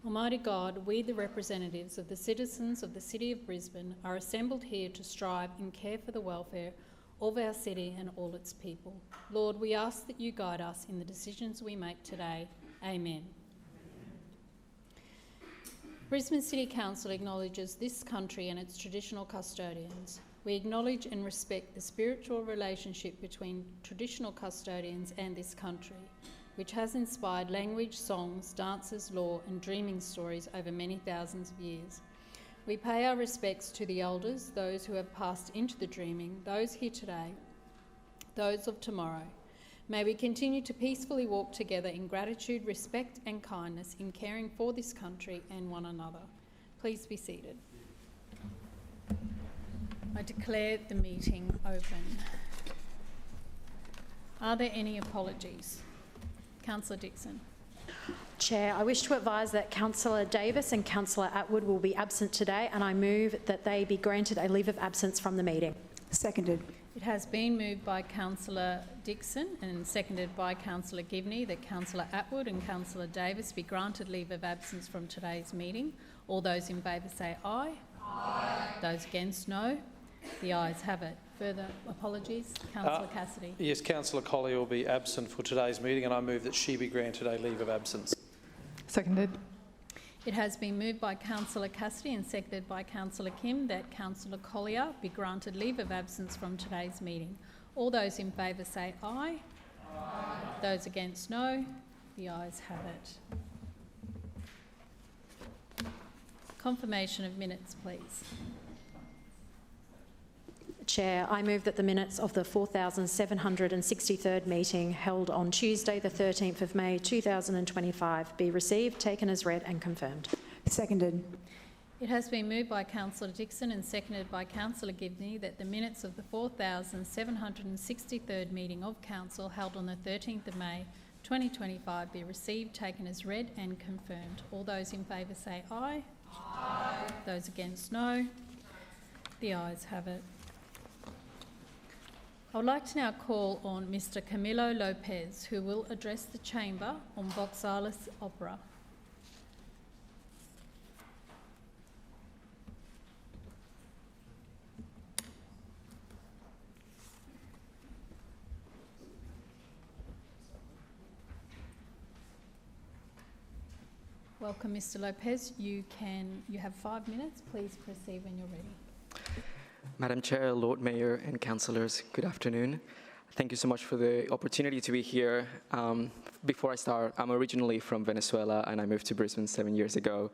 Almighty God, we, the representatives of the citizens of the City of Brisbane, are assembled here to strive and care for the welfare of our city and all its people. Lord, we ask that you guide us in the decisions we make today. Amen. Brisbane City Council acknowledges this country and its traditional custodians. We acknowledge and respect the spiritual relationship between traditional custodians and this country, which has inspired language, songs, dances, law and dreaming stories over many thousands of years. We pay our respects to the elders, those who have passed into the dreaming, those here today, those of tomorrow. May we continue to peacefully walk together in gratitude, respect and kindness in caring for this country and one another. Please be seated. I declare the meeting open. Are there any apologies? Councillor Dixon. Chair, I wish to advise that Councillor Davis and Councillor Atwood will be absent today, and I move that they be granted a leave of absence from the meeting. Seconded. It has been moved by Councillor Dixon and seconded by Councillor Givney that Councillor Atwood and Councillor Davis be granted leave of absence from today's meeting. All those in favour say aye. Aye. Those against, no. The ayes have it. Further apologies? Councillor Cassidy. Yes, Councillor Collier will be absent for today's meeting and I move that she be granted a leave of absence. Seconded. It has been moved by Councillor Cassidy and seconded by Councillor Kim that Councillor Collier be granted leave of absence from today's meeting. All those in favour say aye. Aye. Those against, no. The ayes have it. Confirmation of minutes, please. Chair, I move that the minutes of the 4,763rd meeting held on Tuesday the 13th of May 2025 be received, taken as read and confirmed. Seconded. It has been moved by Councillor Dixon and seconded by Councillor Givney that the minutes of the 4,763rd meeting of Council held on the 13th of May 2025 be received, taken as read and confirmed. All those in favour say aye. Aye. Those against, no. The ayes have it. I would like to now call on Mr. Camilo Lopez, who will address the Chamber on Voxalis Opera. Welcome, Mr. Lopez. You have 5 minutes. Please proceed when you're ready. Madam Chair, Lord Mayor and councillors, good afternoon. Thank you so much for the opportunity to be here. Before I start, I'm originally from Venezuela and I moved to Brisbane 7 years ago.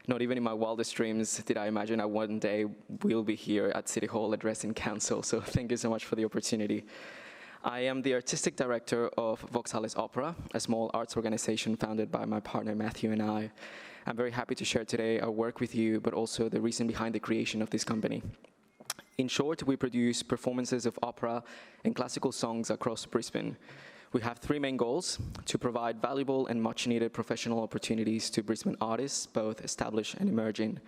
Not even in my wildest dreams did I imagine I one day will be here at City Hall addressing council, so thank you so much for the opportunity. I am the artistic director of Voxalis Opera, a small arts organization founded by my partner Matthew and I. I'm very happy to share today our work with you, but also the reason behind the creation of this company. In short, we produce performances of opera and classical songs across Brisbane. We have 3 main goals: to provide valuable and much-needed professional opportunities to Brisbane artists, both established and emerging,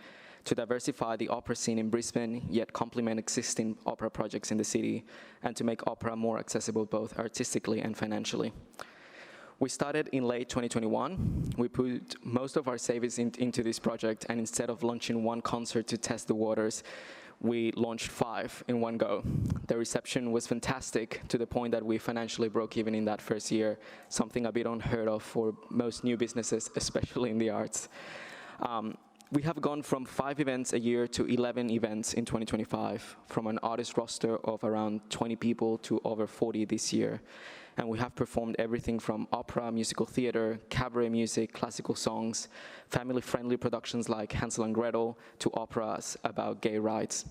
to diversify the opera scene in Brisbane, yet complement existing opera projects in the city, and to make opera more accessible both artistically and financially. We started in late 2021. We put most of our savings into this project, and instead of launching 1 concert to test the waters, we launched 5 in one go. The reception was fantastic, to the point that we financially broke even in that first year, something a bit unheard of for most new businesses, especially in the arts. We have gone from 5 events a year to 11 events in 2025, from an artist roster of around 20 people to over 40 this year. And we have performed everything from opera, musical theatre, cabaret music, classical songs, family-friendly productions like Hansel and Gretel, to operas about gay rights.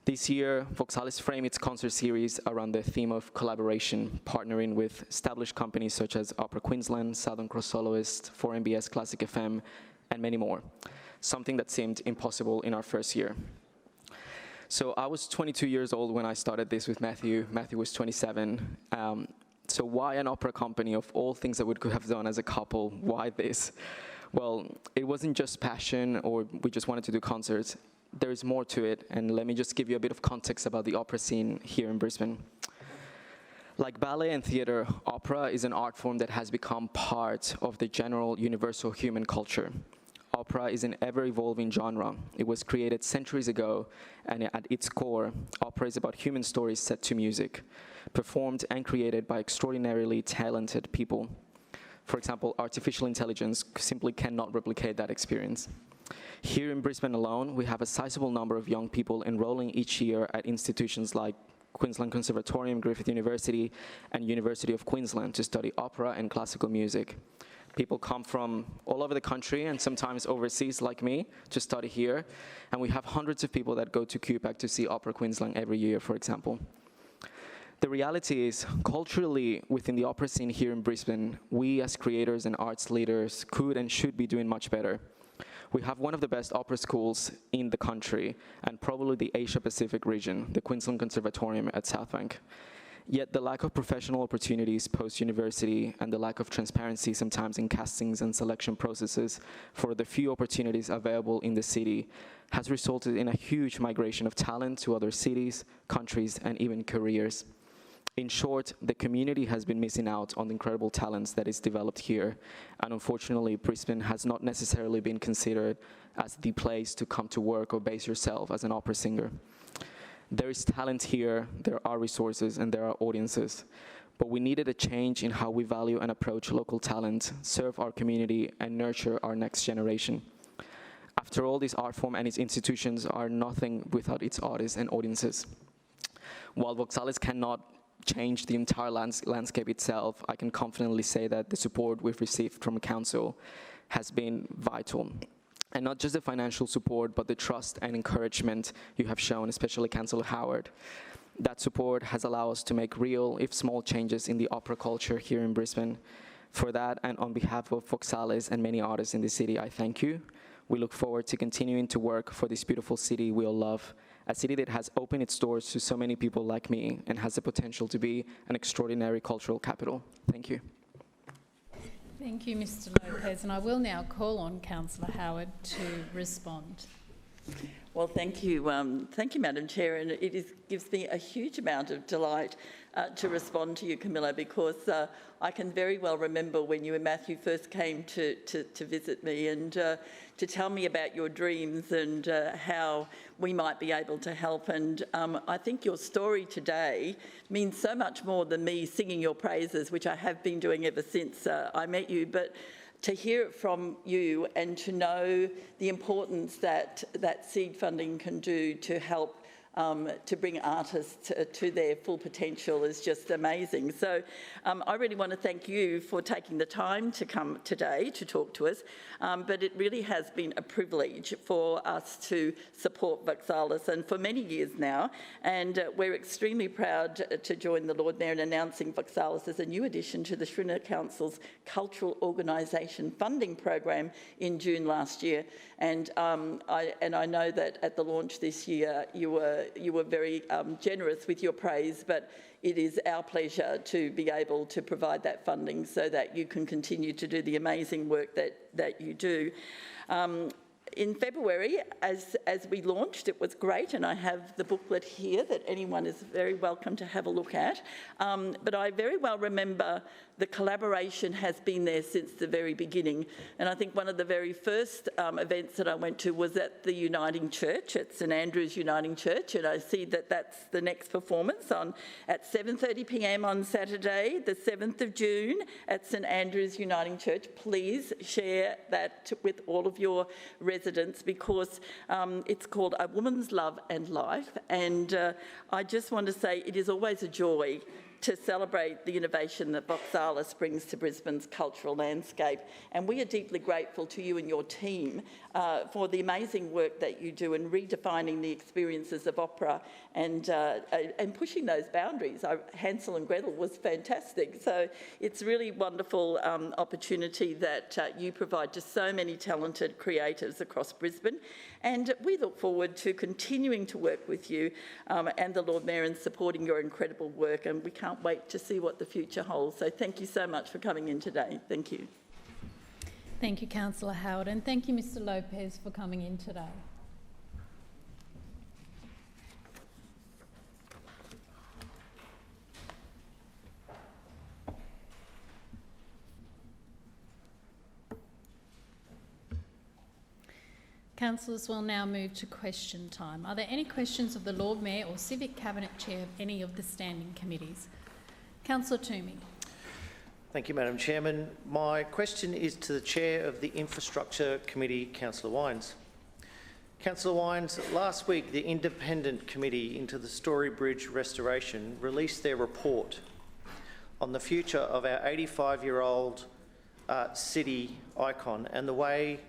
This year, Voxalis framed its concert series around the theme of collaboration, partnering with established companies such as Opera Queensland, Southern Cross Soloist, 4MBS Classic FM, and many more, something that seemed impossible in our first year. So I was 22 years old when I started this with Matthew. Matthew was 27. So why an opera company? Of all things that we could have done as a couple, why this? Well, it wasn't just passion or we just wanted to do concerts. There is more to it, and let me just give you a bit of context about the opera scene here in Brisbane. Like ballet and theater, opera is an art form that has become part of the general universal human culture. Opera is an ever-evolving genre. It was created centuries ago, and at its core, opera is about human stories set to music, performed and created by extraordinarily talented people. For example, artificial intelligence simply cannot replicate that experience. Here in Brisbane alone, we have a sizable number of young people enrolling each year at institutions like Queensland Conservatorium, Griffith University, and University of Queensland to study opera and classical music. People come from all over the country and sometimes overseas, like me, to study here. And we have hundreds of people that go to QPAC to see Opera Queensland every year, for example. The reality is, culturally, within the opera scene here in Brisbane, we as creators and arts leaders could and should be doing much better. We have one of the best opera schools in the country, and probably the Asia-Pacific region, the Queensland Conservatorium at Southbank. Yet the lack of professional opportunities post-university and the lack of transparency sometimes in castings and selection processes for the few opportunities available in the city has resulted in a huge migration of talent to other cities, countries, and even careers. In short, the community has been missing out on the incredible talents that is developed here, and unfortunately, Brisbane has not necessarily been considered as the place to come to work or base yourself as an opera singer. There is talent here, there are resources, and there are audiences. But we needed a change in how we value and approach local talent, serve our community, and nurture our next generation. After all, this art form and its institutions are nothing without its artists and audiences. While Voxalis cannot change the entire landscape itself, I can confidently say that the support we've received from Council has been vital. And not just the financial support, but the trust and encouragement you have shown, especially Councillor Howard. That support has allowed us to make real, if small, changes in the opera culture here in Brisbane. For that, and on behalf of Voxalis and many artists in the city, I thank you. We look forward to continuing to work for this beautiful city we all love, a city that has opened its doors to so many people like me and has the potential to be an extraordinary cultural capital. Thank you. Thank you, Mr Lopez, and I will now call on Councillor Howard to respond. Well, thank you, Madam Chair, and it gives me a huge amount of delight to respond to you, Camilla, because I can very well remember when you and Matthew first came to visit me and to tell me about your dreams and how we might be able to help. And I think your story today means so much more than me singing your praises, which I have been doing ever since I met you. But to hear it from you and to know the importance that seed funding can do to help to bring artists to their full potential is just amazing. So I really want to thank you for taking the time to come today to talk to us, but it really has been a privilege for us to support Voxalis, and for many years now, and we're extremely proud to join the Lord Mayor in announcing Voxalis as a new addition to the Shriner Council's Cultural Organisation Funding Program in June last year. And I know that at the launch this year you were very generous with your praise, but it is our pleasure to be able to provide that funding so that you can continue to do the amazing work that you do. In February, as we launched, it was great, and I have the booklet here that anyone is very welcome to have a look at. But I very well remember the collaboration has been there since the very beginning. And I think one of the very first events that I went to was at the Uniting Church, at St Andrew's Uniting Church, and I see that that's the next performance at 7:30 p.m. on Saturday, the 7th of June at St Andrew's Uniting Church. Please share that with all of your residents, because it's called A Woman's Love and Life. And I just want to say it is always a joy to celebrate the innovation that Voxalis brings to Brisbane's cultural landscape. And we are deeply grateful to you and your team for the amazing work that you do in redefining the experiences of opera and pushing those boundaries. Hansel and Gretel was fantastic. So it's really wonderful opportunity that you provide to so many talented creatives across Brisbane. And we look forward to continuing to work with you and the Lord Mayor in supporting your incredible work, and we can't wait to see what the future holds. So thank you so much for coming in today. Thank you. Thank you, Councillor Howard, and thank you, Mr Lopez, for coming in today. Councillors will now move to question time. Are there any questions of the Lord Mayor or Civic Cabinet Chair of any of the standing committees? Councillor Toomey. Thank you, Madam Chairman. My question is to the Chair of the Infrastructure Committee, Councillor Wines. Councillor Wines, last week the Independent Committee into the Story Bridge restoration released their report on the future of our 85-year-old city icon and the way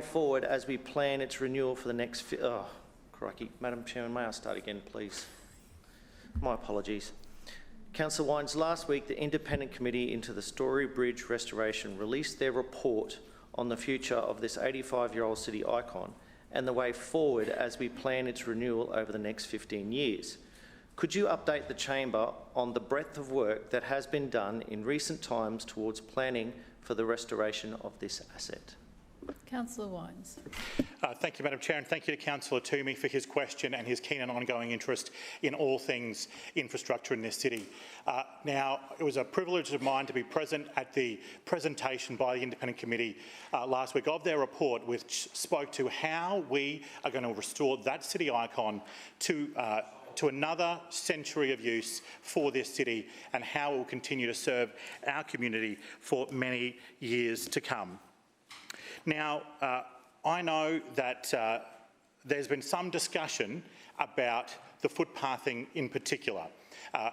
forward as we plan its renewal for the next... crikey. Madam Chairman, may I start again, please? My apologies. Councillor Wines, last week the Independent Committee into the Story Bridge restoration released their report on the future of this 85-year-old city icon and the way forward as we plan its renewal over the next 15 years. Could you update the Chamber on the breadth of work that has been done in recent times towards planning for the restoration of this asset? Councillor Wines. Thank you, Madam Chair, and thank you to Councillor Toomey for his question and his keen and ongoing interest in all things infrastructure in this city. Now, it was a privilege of mine to be present at the presentation by the Independent Committee last week of their report, which spoke to how we are going to restore that city icon to another century of use for this city and how it will continue to serve our community for many years to come. Now, I know that there's been some discussion about the footpathing in particular.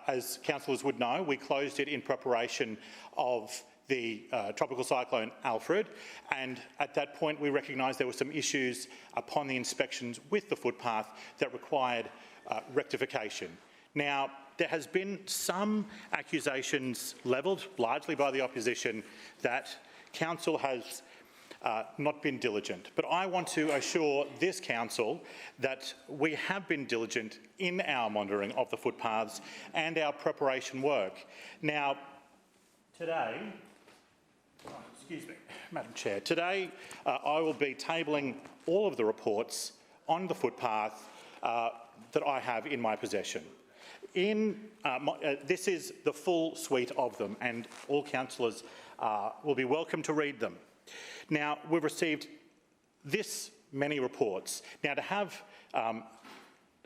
As councillors would know, we closed it in preparation of the tropical cyclone Alfred, and at that point we recognised there were some issues upon the inspections with the footpath that required rectification. Now, there has been some accusations levelled, largely by the opposition, that council has not been diligent. But I want to assure this council that we have been diligent in our monitoring of the footpaths and our preparation work. Now, today, excuse me, Madam Chair, today I will be tabling all of the reports on the footpath that I have in my possession. This is the full suite of them, and all councillors will be welcome to read them. Now, we've received this many reports. Now, to have a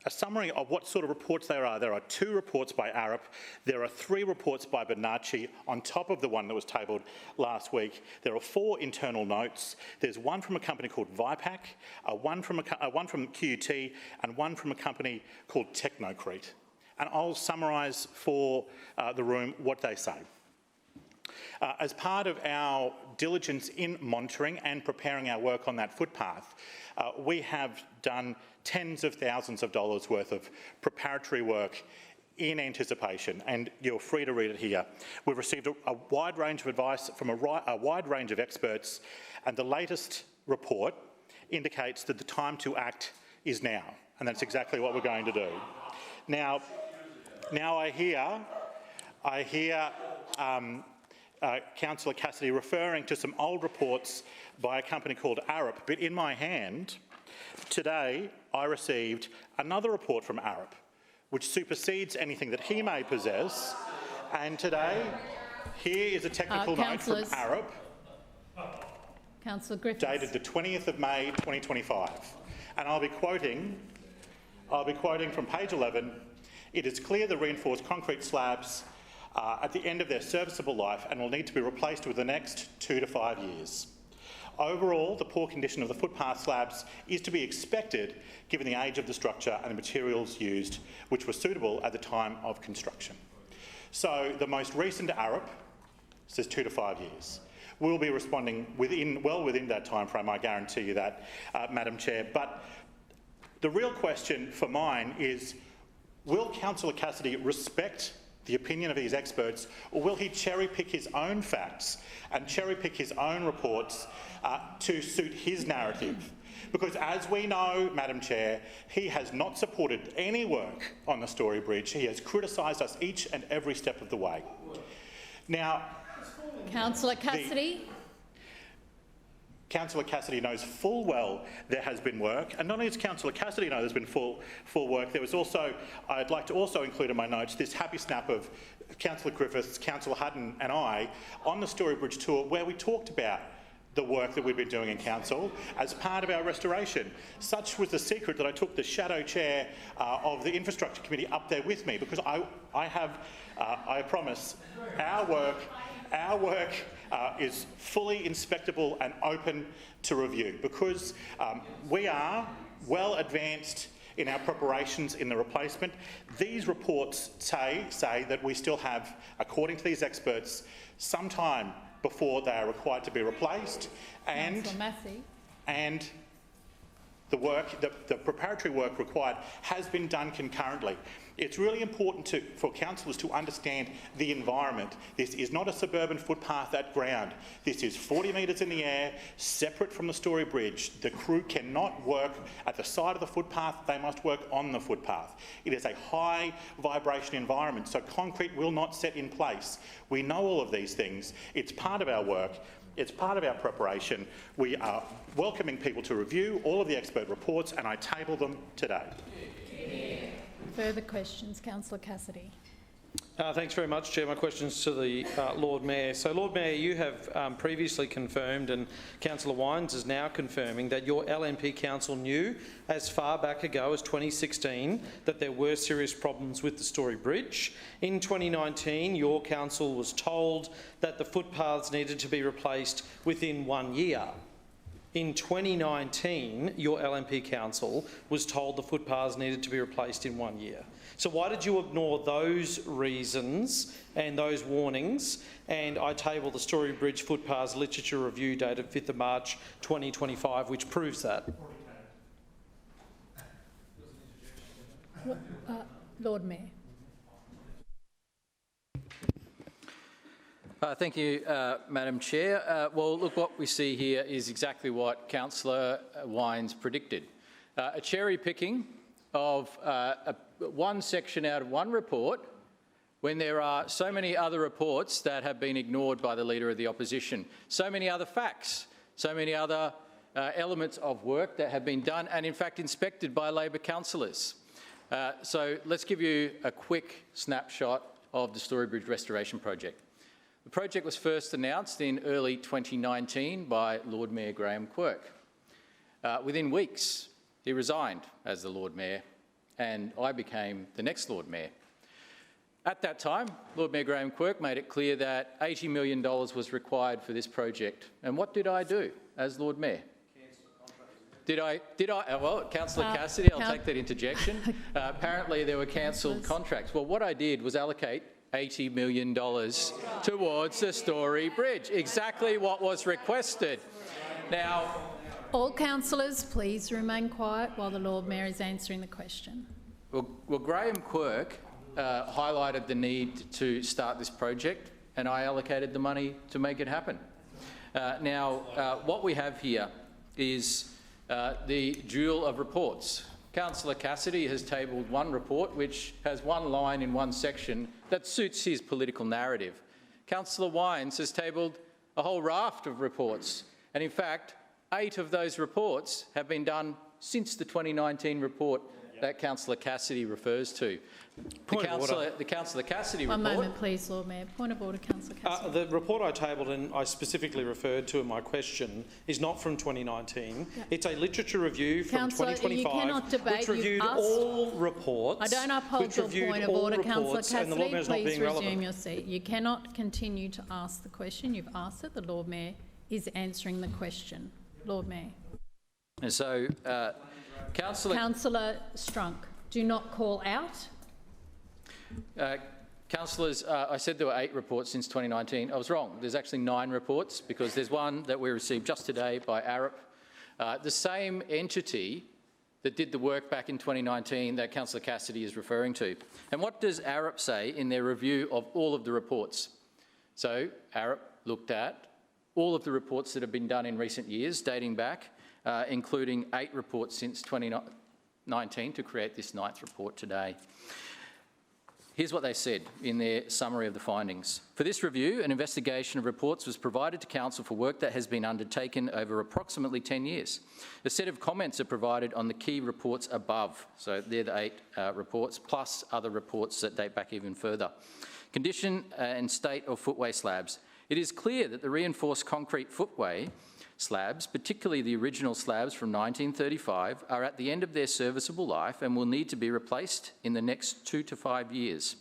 summary of what sort of reports there are 2 reports by Arup, there are 3 reports by Bernacci on top of the one that was tabled last week. There are 4 internal notes. There's one from a company called Vipac, one from QUT, and one from a company called Technocrete. And I'll summarise for the room what they say. As part of our diligence in monitoring and preparing our work on that footpath, we have done tens of thousands of dollars worth of preparatory work in anticipation, and you're free to read it here. We've received a wide range of advice from a wide range of experts, and the latest report indicates that the time to act is now, and that's exactly what we're going to do. Now I hear Councillor Cassidy referring to some old reports by a company called Arup, but in my hand today I received another report from Arup which supersedes anything that he may possess, and today here is a technical note from Arup dated the 20th of May 2025, and I'll be quoting from page 11. It is clear the reinforced concrete slabs at the end of their serviceable life and will need to be replaced within the next 2 to 5 years. Overall, the poor condition of the footpath slabs is to be expected given the age of the structure and the materials used, which were suitable at the time of construction. So the most recent Arup says 2 to 5 years. We'll be responding well within that time frame, I guarantee you that, Madam Chair. But the real question for mine is, will Councillor Cassidy respect the opinion of these experts, or will he cherry-pick his own facts and cherry-pick his own reports to suit his narrative? Because as we know, Madam Chair, he has not supported any work on the Story Bridge. He has criticised us each and every step of the way. Now, Councillor Cassidy. Councillor Cassidy knows full well there has been work, and not only does Councillor Cassidy know there's been full work, there was also, I'd like to also include in my notes, this happy snap of Councillor Griffiths, Councillor Hutton and I on the Story Bridge tour, where we talked about the work that we've been doing in council as part of our restoration. Such was the secret that I took the shadow chair of the infrastructure committee up there with me, because I promise our work is fully inspectable and open to review, because we are well advanced in our preparations in the replacement. These reports say that we still have, according to these experts, some time before they are required to be replaced, and the preparatory work required has been done concurrently. It's really important for councillors to understand the environment. This is not a suburban footpath at ground. This is 40 metres in the air, separate from the Story Bridge. The crew cannot work at the side of the footpath, they must work on the footpath. It is a high vibration environment, so concrete will not set in place. We know all of these things. It's part of our work. It's part of our preparation. We are welcoming people to review all of the expert reports, and I table them today. Further questions? Councillor Cassidy. Thanks very much, Chair. My question's to the Lord Mayor. So, Lord Mayor, you have previously confirmed, and Councillor Wines is now confirming, that your LNP Council knew as far back ago as 2016 that there were serious problems with the Story Bridge. In 2019, your council was told that the footpaths needed to be replaced within 1 year. In 2019, your LNP Council was told the footpaths needed to be replaced in 1 year. So why did you ignore those reasons and those warnings? And I table the Story Bridge Footpaths Literature Review dated 5th of March 2025, which proves that. Lord Mayor. Thank you, Madam Chair. Well, look, what we see here is exactly what Councillor Wines predicted. A cherry picking of one section out of one report, when there are so many other reports that have been ignored by the Leader of the Opposition, so many other facts, so many other elements of work that have been done and in fact inspected by Labor councillors. So let's give you a quick snapshot of the Story Bridge Restoration Project. The project was first announced in early 2019 by Lord Mayor Graham Quirk. Within weeks, he resigned as the Lord Mayor and I became the next Lord Mayor. At that time, Lord Mayor Graham Quirk made it clear that $80 million was required for this project. And what did I do as Lord Mayor? Well, Councillor Cassidy, I'll take that interjection. Apparently there were cancelled contracts. Well, what I did was allocate $80 million towards the Story Bridge, exactly what was requested. Now, all councillors, please remain quiet while the Lord Mayor is answering the question. Well, Graham Quirk highlighted the need to start this project, and I allocated the money to make it happen. Now, what we have here is the duel of reports. Councillor Cassidy has tabled one report which has one line in one section that suits his political narrative. Councillor Wines has tabled a whole raft of reports, and in fact, 8 of those reports have been done since the 2019 report that Councillor Cassidy refers to. The Councillor Cassidy report... One moment, please, Lord Mayor. Point of order, Councillor Cassidy. The report I tabled and I specifically referred to in my question is not from 2019. Yep. It's a literature review from 2025, you cannot debate. Which reviewed all reports. I don't uphold your point of order, Councillor Cassidy. Please resume your seat. You cannot continue to ask the question. You've asked it. The Lord Mayor is answering the question. Lord Mayor. And so, Councillor Strunk, do not call out. Councillors, I said there were 8 reports since 2019. I was wrong. There's actually 9 reports because there's one that we received just today by Arup, the same entity that did the work back in 2019 that Councillor Cassidy is referring to. And what does Arup say in their review of all of the reports? So Arup looked at all of the reports that have been done in recent years, dating back, including 8 reports since 2019 to create this 9th report today. Here's what they said in their summary of the findings. For this review, an investigation of reports was provided to Council for work that has been undertaken over approximately 10 years. A set of comments are provided on the key reports above. So they're the 8 reports, plus other reports that date back even further. Condition and state of footway slabs. It is clear that the reinforced concrete footway slabs, particularly the original slabs from 1935, are at the end of their serviceable life and will need to be replaced in the next 2 to 5 years.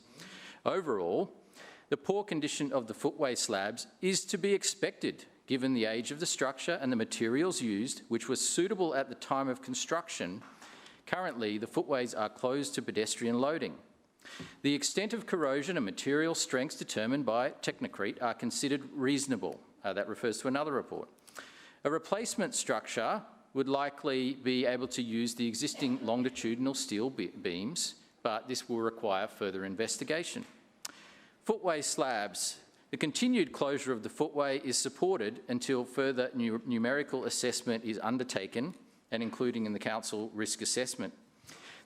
Overall, the poor condition of the footway slabs is to be expected, given the age of the structure and the materials used, which was suitable at the time of construction. Currently, the footways are closed to pedestrian loading. The extent of corrosion and material strengths determined by Technocrete are considered reasonable. That refers to another report. A replacement structure would likely be able to use the existing longitudinal steel beams, but this will require further investigation. Footway slabs. The continued closure of the footway is supported until further numerical assessment is undertaken, and including in the council risk assessment.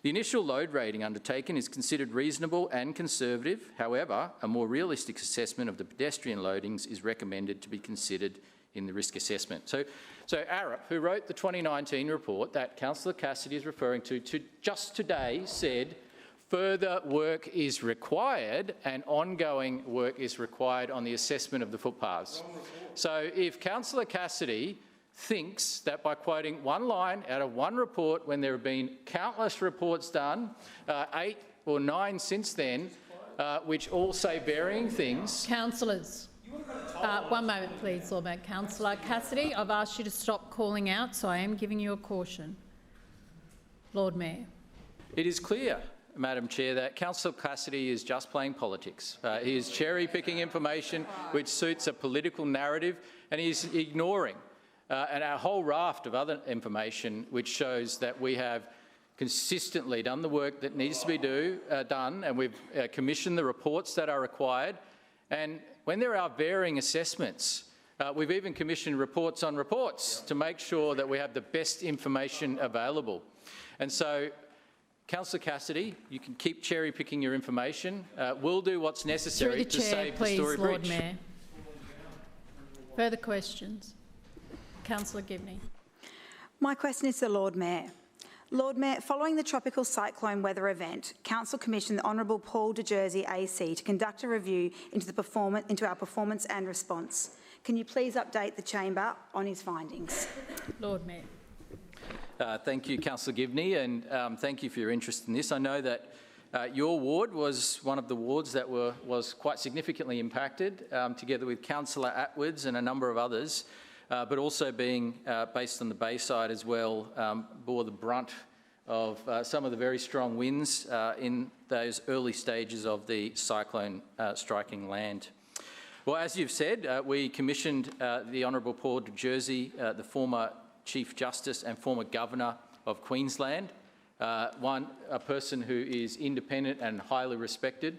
The initial load rating undertaken is considered reasonable and conservative. However, a more realistic assessment of the pedestrian loadings is recommended to be considered in the risk assessment. So Arup, who wrote the 2019 report that Councillor Cassidy is referring to just today, said further work is required and ongoing work is required on the assessment of the footpaths. So if Councillor Cassidy thinks that by quoting one line out of one report when there have been countless reports done, 8 or 9 since then, which all say varying things. Councillors, one moment please, Lord Mayor. Councillor Cassidy, I've asked you to stop calling out, so I am giving you a caution. Lord Mayor. It is clear, Madam Chair, that Councillor Cassidy is just playing politics. He is cherry-picking information which suits a political narrative, and he is ignoring and a whole raft of other information which shows that we have consistently done the work that needs to be done, and we've commissioned the reports that are required. And when there are varying assessments, we've even commissioned reports on reports to make sure that we have the best information available. And so, Councillor Cassidy, you can keep cherry-picking your information. We'll do what's necessary to save the Story Bridge. Lord Mayor. Further questions? Councillor Gibney. My question is to the Lord Mayor. Lord Mayor, following the tropical cyclone weather event, Council commissioned the Honourable Paul de Jersey AC to conduct a review into our performance and response. Can you please update the chamber on his findings? Lord Mayor. Thank you, Councillor Gibney, and thank you for your interest in this. I know that your ward was one of the wards that was quite significantly impacted, together with Councillor Atwood's and a number of others, but also being based on the Bayside as well, bore the brunt of some of the very strong winds in those early stages of the cyclone striking land. Well, as you've said, we commissioned the Honourable Paul de Jersey, the former Chief Justice and former Governor of Queensland, a person who is independent and highly respected.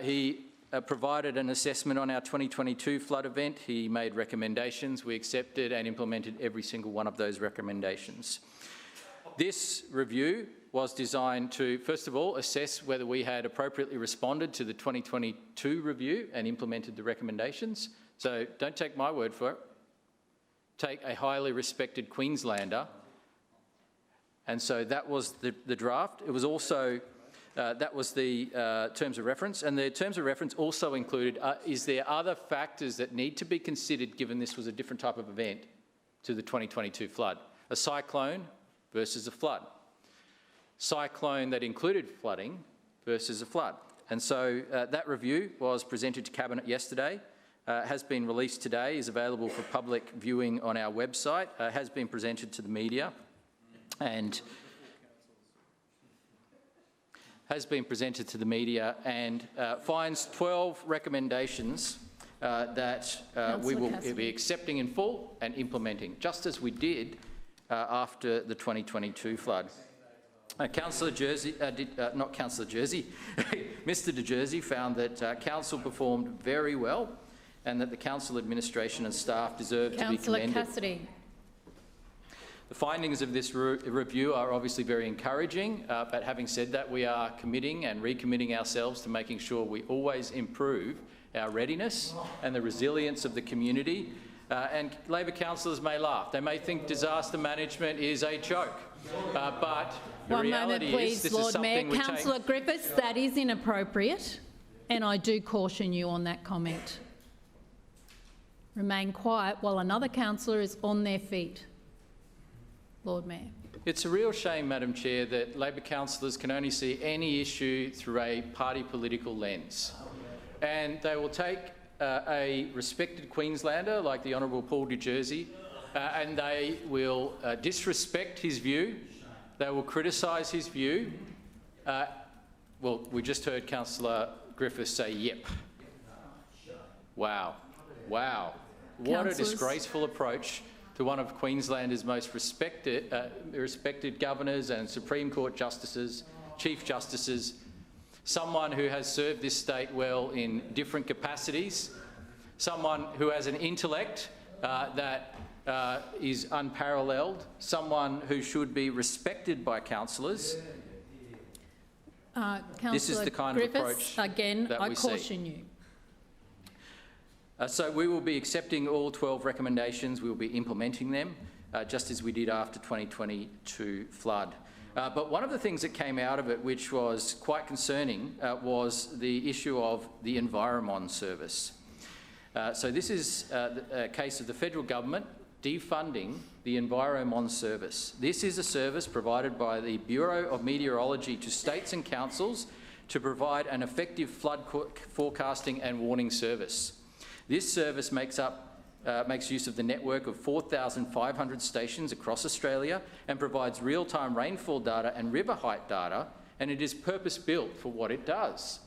He provided an assessment on our 2022 flood event. He made recommendations. We accepted and implemented every single one of those recommendations. This review was designed to, first of all, assess whether we had appropriately responded to the 2022 review and implemented the recommendations. So don't take my word for it. Take a highly respected Queenslander. And so that was the draft. It was also that was the terms of reference, and the terms of reference also included, is there other factors that need to be considered given this was a different type of event to the 2022 flood? A cyclone versus a flood. Cyclone that included flooding versus a flood. And so that review was presented to Cabinet yesterday, has been released today, is available for public viewing on our website, has been presented to the media, and finds 12 recommendations that we will be accepting in full and implementing, just as we did after the 2022 flood. Councillor Jersey, not Councillor Jersey, Mr de Jersey found that Council performed very well and that the Council administration and staff deserve to be commended. Councillor Cassidy. The findings of this review are obviously very encouraging, but having said that, we are committing and recommitting ourselves to making sure we always improve our readiness and the resilience of the community. And Labor councillors may laugh. They may think disaster management is a joke, but the reality is this is something we take. Councillor Griffiths, that is inappropriate, and I do caution you on that comment. remain quiet while another councillor is on their feet. Lord Mayor. It's a real shame, Madam Chair, that Labor councillors can only see any issue through a party political lens. And they will take a respected Queenslander like the Honourable Paul de Jersey and they will disrespect his view, they will criticise his view. Well, we just heard Councillor Griffiths say yep. Wow. Wow. What a disgraceful approach to one of Queensland's most respected governors and Supreme Court justices, Chief Justices, someone who has served this state well in different capacities, someone who has an intellect that is unparalleled, someone who should be respected by councillors. This is the kind of approach again, that I we caution you. So we will be accepting all 12 recommendations. We will be implementing them, just as we did after 2022 flood. But one of the things that came out of it, which was quite concerning, was the issue of the Enviromon service. So this is a case of the federal government defunding the Enviromon service. This is a service provided by the Bureau of Meteorology to states and councils to provide an effective flood forecasting and warning service. This service makes use of the network of 4,500 stations across Australia and provides real-time rainfall data and river height data, and it is purpose-built for what it does.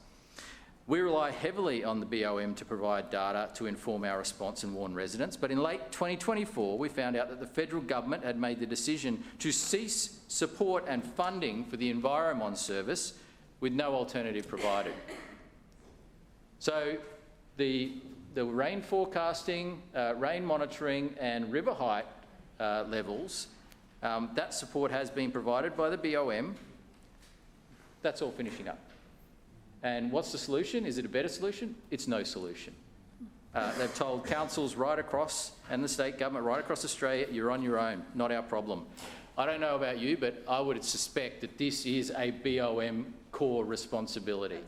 We rely heavily on the BOM to provide data to inform our response and warn residents, but in late 2024 we found out that the federal government had made the decision to cease support and funding for the Enviromon service with no alternative provided. So the rain forecasting, rain monitoring and river height levels, that support has been provided by the BOM. That's all finishing up. And what's the solution? Is it a better solution? It's no solution. They've told councils right across, and the state government right across Australia, you're on your own, not our problem. I don't know about you, but I would suspect that this is a BOM core responsibility.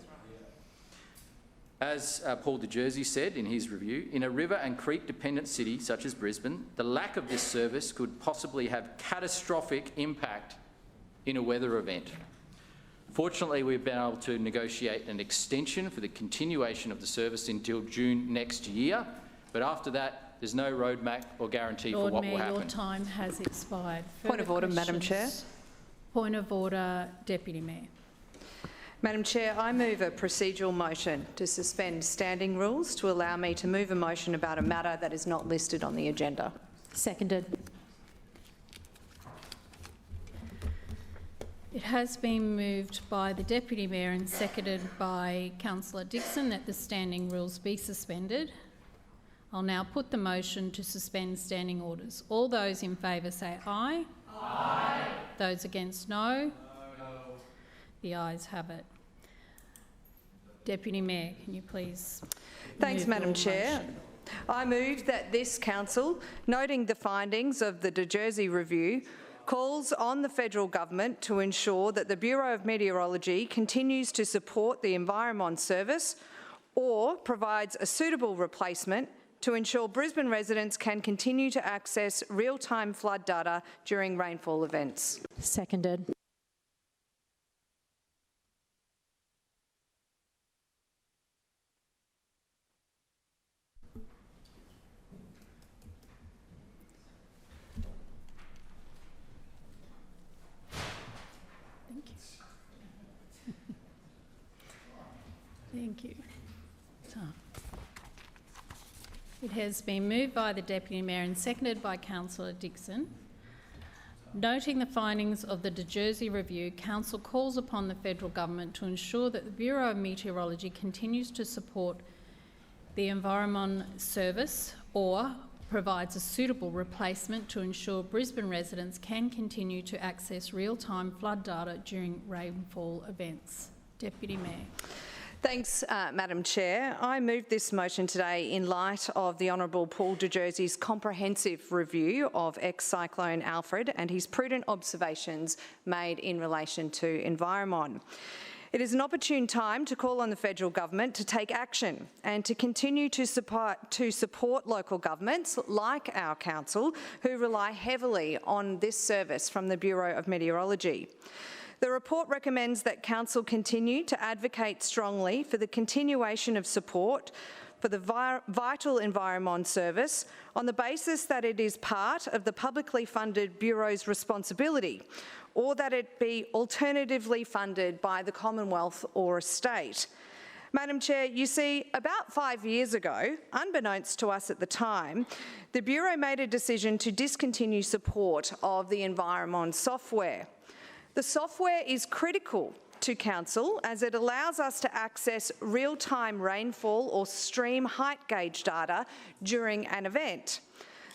As Paul de Jersey said in his review, in a river and creek dependent city such as Brisbane, the lack of this service could possibly have catastrophic impact in a weather event. Fortunately, we've been able to negotiate an extension for the continuation of the service until June next year, but after that, there's no roadmap or guarantee for what will happen. Your time has expired. Point of order, Madam Chair. Point of order, Deputy Mayor. Madam Chair, I move a procedural motion to suspend standing rules to allow me to move a motion about a matter that is not listed on the agenda. Seconded. It has been moved by the Deputy Mayor and seconded by Councillor Dixon that the standing rules be suspended. I'll now put the motion to suspend standing orders. All those in favour say aye. Aye. Those against no. No. The ayes have it. Deputy Mayor, can you please? Thanks, Madam Chair. Motion? I move that this council, noting the findings of the De Jersey review, calls on the federal government to ensure that the Bureau of Meteorology continues to support the Enviromon service or provides a suitable replacement to ensure Brisbane residents can continue to access real-time flood data during rainfall events. Seconded. Thank you. So, it has been moved by the Deputy Mayor and seconded by Councillor Dixon. Noting the findings of the De Jersey review, Council calls upon the federal government to ensure that the Bureau of Meteorology continues to support the Enviromon service or provides a suitable replacement to ensure Brisbane residents can continue to access real-time flood data during rainfall events. Deputy Mayor. Thanks, Madam Chair. I move this motion today in light of the Honourable Paul de Jersey's comprehensive review of ex-cyclone Alfred and his prudent observations made in relation to Enviromon. It is an opportune time to call on the federal government to take action and to continue to support local governments like our council, who rely heavily on this service from the Bureau of Meteorology. The report recommends that Council continue to advocate strongly for the continuation of support for the vital Environment service on the basis that it is part of the publicly funded Bureau's responsibility, or that it be alternatively funded by the Commonwealth or a state. Madam Chair, you see, about 5 years ago, unbeknownst to us at the time, the Bureau made a decision to discontinue support of the Environment software. The software is critical to Council as it allows us to access real-time rainfall or stream height gauge data during an event.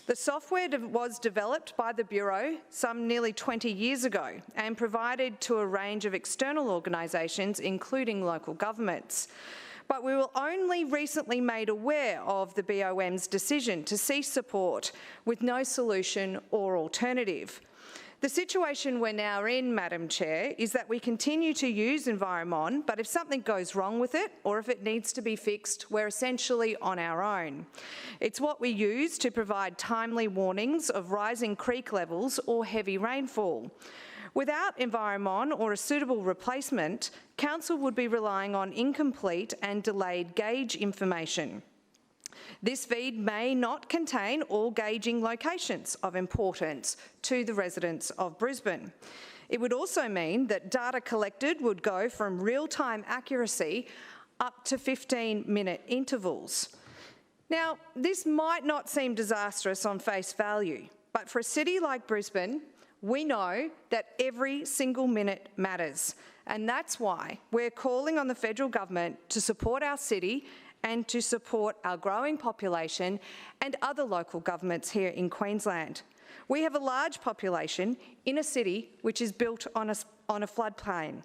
The software was developed by the Bureau some nearly 20 years ago and provided to a range of external organisations, including local governments. But we were only recently made aware of the BOM's decision to cease support with no solution or alternative. The situation we're now in, Madam Chair, is that we continue to use Environment, but if something goes wrong with it or if it needs to be fixed, we're essentially on our own. It's what we use to provide timely warnings of rising creek levels or heavy rainfall. Without Environment or a suitable replacement, Council would be relying on incomplete and delayed gauge information. This feed may not contain all gauging locations of importance to the residents of Brisbane. It would also mean that data collected would go from real-time accuracy up to 15-minute intervals. Now, this might not seem disastrous on face value, but for a city like Brisbane, we know that every single minute matters, and that's why we're calling on the federal government to support our city and to support our growing population and other local governments here in Queensland. We have a large population in a city which is built on a floodplain.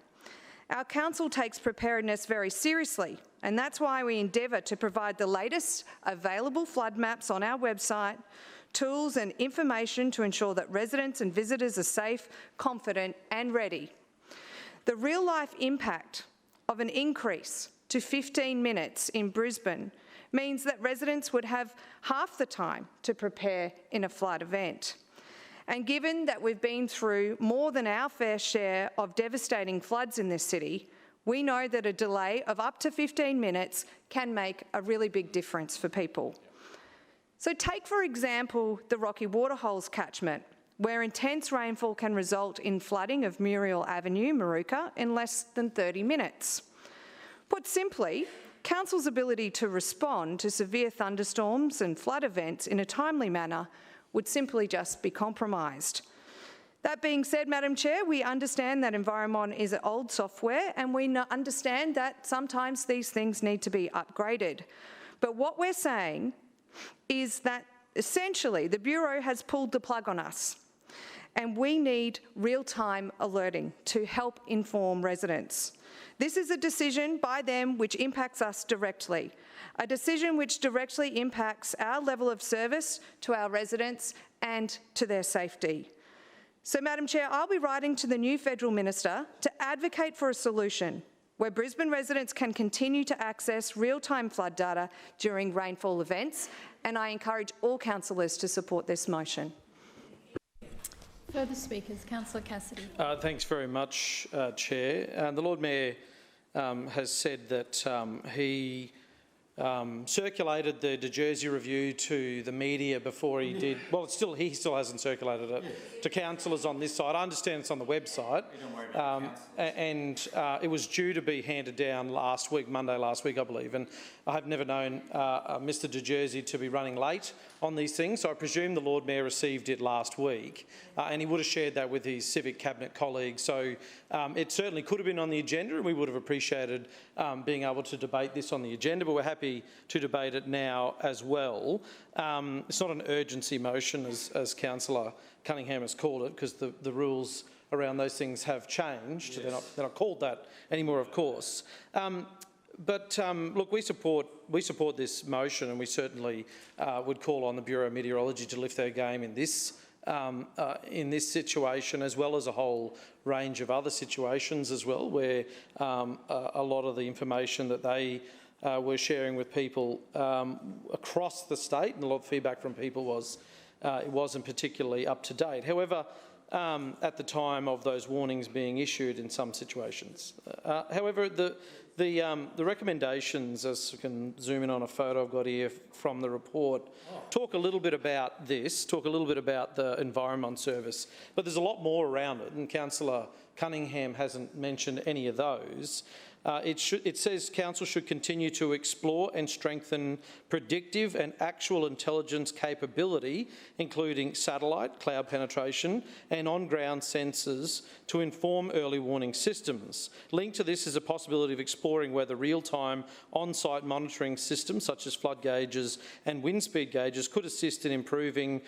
Our council takes preparedness very seriously, and that's why we endeavour to provide the latest available flood maps on our website, tools and information to ensure that residents and visitors are safe, confident and ready. The real-life impact of an increase to 15 minutes in Brisbane means that residents would have half the time to prepare in a flood event. And given that we've been through more than our fair share of devastating floods in this city, we know that a delay of up to 15 minutes can make a really big difference for people. So take, for example, the Rocky Waterholes catchment, where intense rainfall can result in flooding of Muriel Avenue, Maruka, in less than 30 minutes. Put simply, Council's ability to respond to severe thunderstorms and flood events in a timely manner would simply just be compromised. That being said, Madam Chair, we understand that Environment is an old software and we understand that sometimes these things need to be upgraded. But what we're saying is that essentially the Bureau has pulled the plug on us and we need real-time alerting to help inform residents. This is a decision by them which impacts us directly, a decision which directly impacts our level of service to our residents and to their safety. So, Madam Chair, I'll be writing to the new Federal Minister to advocate for a solution where Brisbane residents can continue to access real-time flood data during rainfall events, and I encourage all councillors to support this motion. Further speakers, Councillor Cassidy. Thanks very much, Chair. The Lord Mayor has said that he circulated the De Jersey review to the media before he did. Well, he still hasn't circulated it to councillors on this side. I understand it's on the website, and it was due to be handed down last week, Monday last week, I believe. And I have never known Mr De Jersey to be running late on these things, so I presume the Lord Mayor received it last week, and he would have shared that with his civic cabinet colleagues. So it certainly could have been on the agenda, and we would have appreciated being able to debate this on the agenda, but we're happy to debate it now as well. It's not an urgency motion, as Councillor Cunningham has called it, because the rules around those things have changed. Yes. They're not called that anymore, of course. Look, we support this motion, and we certainly would call on the Bureau of Meteorology to lift their game in this in this situation, as well as a whole range of other situations as well, where a lot of the information that they were sharing with people across the state, and a lot of feedback from people was it wasn't particularly up to date. However, at the time of those warnings being issued in some situations. However, the recommendations, as you can zoom in on a photo I've got here from the report, talk a little bit about this, talk a little bit about the environment service, but there's a lot more around it, and Councillor Cunningham hasn't mentioned any of those. It says Council should continue to explore and strengthen predictive and actual intelligence capability, including satellite, cloud penetration and on-ground sensors to inform early warning systems. Linked to this is a possibility of exploring whether real-time on-site monitoring systems such as flood gauges and wind speed gauges could assist in improving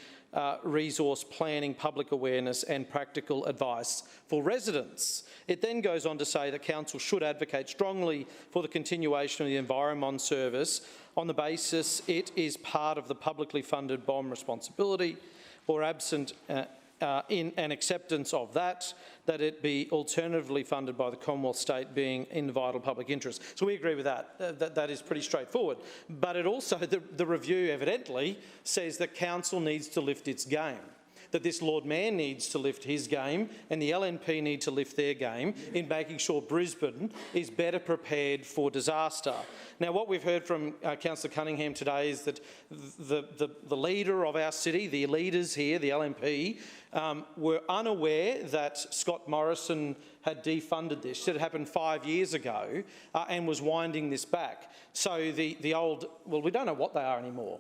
resource planning, public awareness and practical advice for residents. It then goes on to say that Council should advocate strongly for the continuation of the Environment Service on the basis it is part of the publicly funded BOM responsibility, or absent in an acceptance of that it be alternatively funded by the Commonwealth State, being in vital public interest. So we agree with that. That is pretty straightforward. But it also, the review evidently says that Council needs to lift its game, that this Lord Mayor needs to lift his game and the LNP need to lift their game in making sure Brisbane is better prepared for disaster. Now, what we've heard from Councillor Cunningham today is that the leader of our city, the leaders here, the LNP, were unaware that Scott Morrison had defunded this. It happened 5 years ago and was winding this back. So the old, well, we don't know what they are anymore.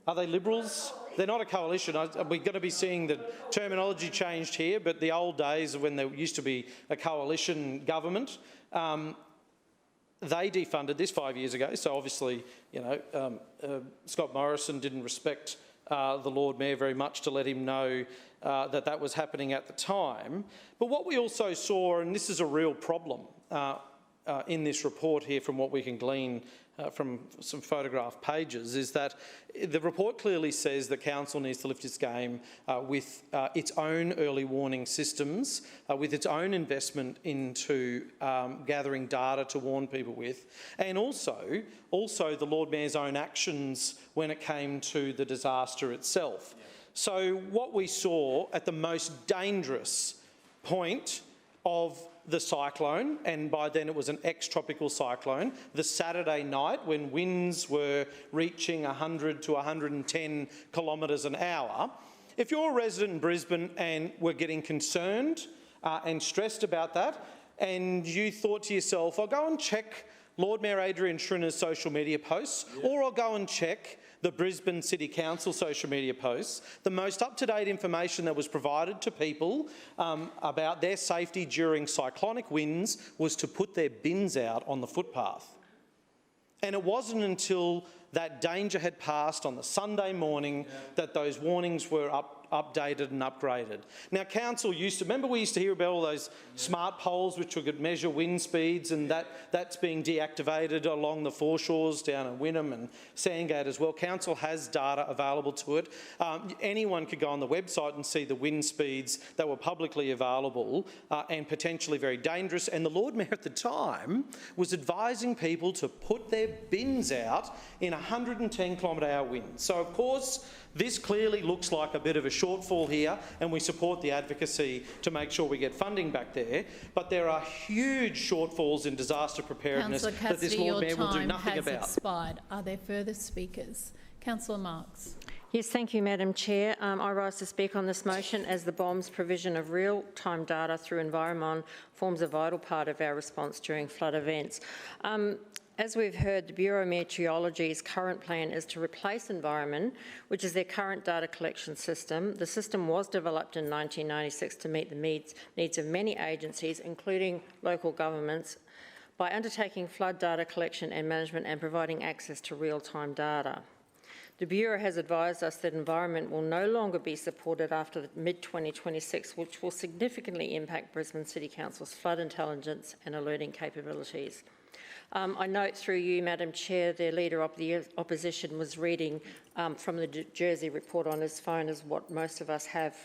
Are they Liberals? They're not a coalition. We're going to be seeing the terminology changed here, but the old days when there used to be a coalition government, they defunded this 5 years ago. So obviously, you know, Scott Morrison didn't respect the Lord Mayor very much to let him know that was happening at the time. But what we also saw, and this is a real problem in this report here from what we can glean from some photograph pages, is that the report clearly says that Council needs to lift its game with its own early warning systems, with its own investment into gathering data to warn people with, and also the Lord Mayor's own actions when it came to the disaster itself. Yeah. So what we saw at the most dangerous point of the cyclone, and by then it was an ex-tropical cyclone, the Saturday night when winds were reaching 100 to 110 kilometres an hour. If you're a resident in Brisbane and were getting concerned and stressed about that, and you thought to yourself, I'll go and check Lord Mayor Adrian Schrinner's social media posts, or I'll go and check the Brisbane City Council social media posts, the most up-to-date information that was provided to people about their safety during cyclonic winds was to put their bins out on the footpath. And it wasn't until that danger had passed on the Sunday morning that those warnings were updated and upgraded. Now, Council used to, remember we used to hear about all those smart poles which could measure wind speeds, and that's being deactivated along the foreshores down in Wynnum and Sandgate as well. Council has data available to it. Anyone could go on the website and see the wind speeds that were publicly available and potentially very dangerous. And the Lord Mayor at the time was advising people to put their bins out in 110 km/h winds. So, of course, this clearly looks like a bit of a shortfall here, and we support the advocacy to make sure we get funding back there. But there are huge shortfalls in disaster preparedness that this Lord Mayor will do nothing about. Councillor Cassidy, your time has expired. Are there further speakers? Councillor Marx. Yes, thank you, Madam Chair. I rise to speak on this motion as the BOM's provision of real-time data through Environment forms a vital part of our response during flood events. As we've heard, the Bureau of Meteorology's current plan is to replace Environment, which is their current data collection system. The system was developed in 1996 to meet the needs of many agencies, including local governments, by undertaking flood data collection and management and providing access to real-time data. The Bureau has advised us that Environment will no longer be supported after mid-2026, which will significantly impact Brisbane City Council's flood intelligence and alerting capabilities. I note through you, Madam Chair, the Leader of the Opposition was reading from the Jersey report on his phone, as what most of us have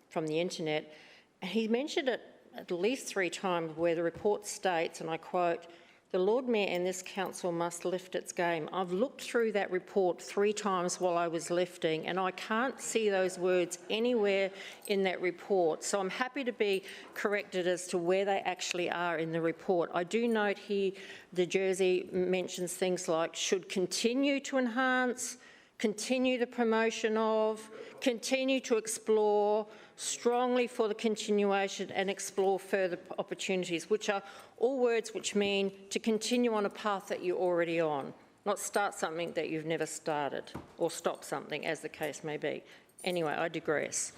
from the internet. He mentioned it at least 3 times where the report states, and I quote, "The Lord Mayor and this council must lift its game." I've looked through that report 3 times while I was lifting, and I can't see those words anywhere in that report. So I'm happy to be corrected as to where they actually are in the report. I do note here the Jersey mentions things like should continue to enhance, continue the promotion of, continue to explore, strongly for the continuation and explore further opportunities, which are all words which mean to continue on a path that you're already on, not start something that you've never started, or stop something, as the case may be. Anyway, I digress.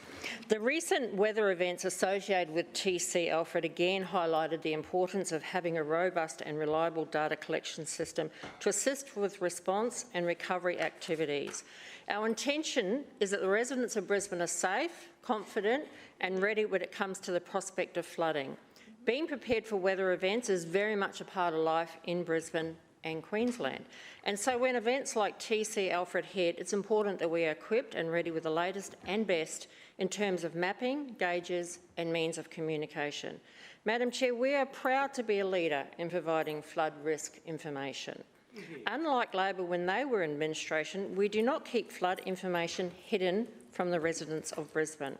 The recent weather events associated with TC Alfred again highlighted the importance of having a robust and reliable data collection system to assist with response and recovery activities. Our intention is that the residents of Brisbane are safe, confident and ready when it comes to the prospect of flooding. Being prepared for weather events is very much a part of life in Brisbane and Queensland. And so when events like TC Alfred hit, it's important that we are equipped and ready with the latest and best in terms of mapping, gauges and means of communication. Madam Chair, we are proud to be a leader in providing flood risk information. Unlike Labor when they were in administration, we do not keep flood information hidden from the residents of Brisbane.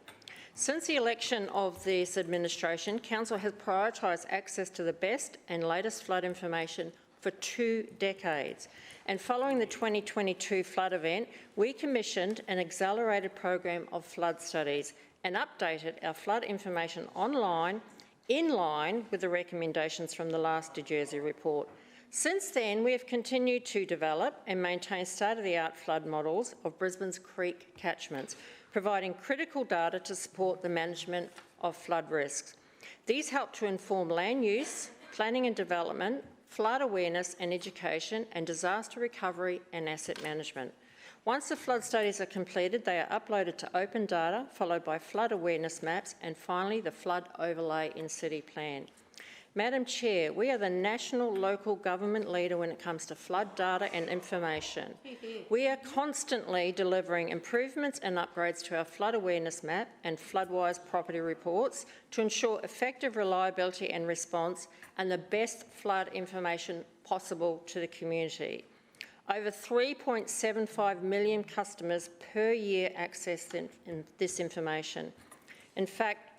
Since the election of this administration, Council has prioritised access to the best and latest flood information for 2 decades. And following the 2022 flood event, we commissioned an accelerated program of flood studies and updated our flood information online in line with the recommendations from the last Jersey report. Since then, we have continued to develop and maintain state-of-the-art flood models of Brisbane's creek catchments, providing critical data to support the management of flood risks. These help to inform land use, planning and development, flood awareness and education, and disaster recovery and asset management. Once the flood studies are completed, they are uploaded to open data, followed by flood awareness maps, and finally the flood overlay in City Plan. Madam Chair, we are the national local government leader when it comes to flood data and information. We are constantly delivering improvements and upgrades to our flood awareness map and floodwise property reports to ensure effective reliability and response and the best flood information possible to the community. Over 3.75 million customers per year access this information. In fact,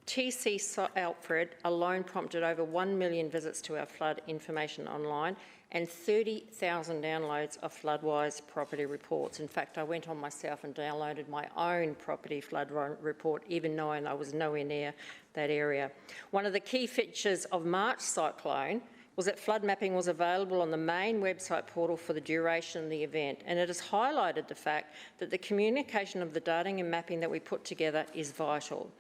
TC Alfred alone prompted over 1 million visits to our flood information online and 30,000 downloads of Floodwise property reports. In fact, I went on myself and downloaded my own property flood report, even knowing I was nowhere near that area. One of the key features of March cyclone was that flood mapping was available on the main website portal for the duration of the event, and it has highlighted the fact that the communication of the data and mapping that we put together is vital.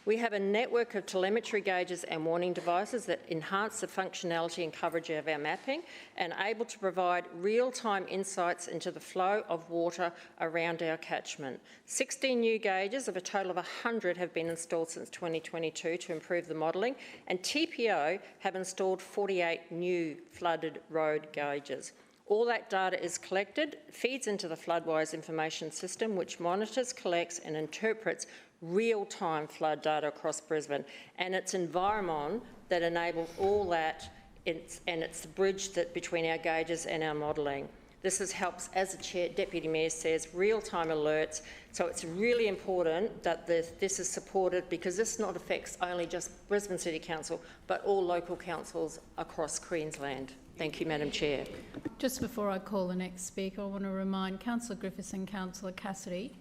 We have a network of telemetry gauges and warning devices that enhance the functionality and coverage of our mapping and able to provide real-time insights into the flow of water around our catchment. 16 new gauges of a total of 100 have been installed since 2022 to improve the modelling, and TPO have installed 48 new flooded road gauges. All that data is collected, feeds into the Floodwise information system, which monitors, collects and interprets real-time flood data across Brisbane, and it's environment that enables all that, and it's the bridge that between our gauges and our modelling. This helps, as the Deputy Mayor says, real-time alerts, so it's really important that this is supported, because this not affects only just Brisbane City Council, but all local councils across Queensland. Thank you, Madam Chair. Just before I call the next speaker, I want to remind Councillor Griffiths and Councillor Cassidy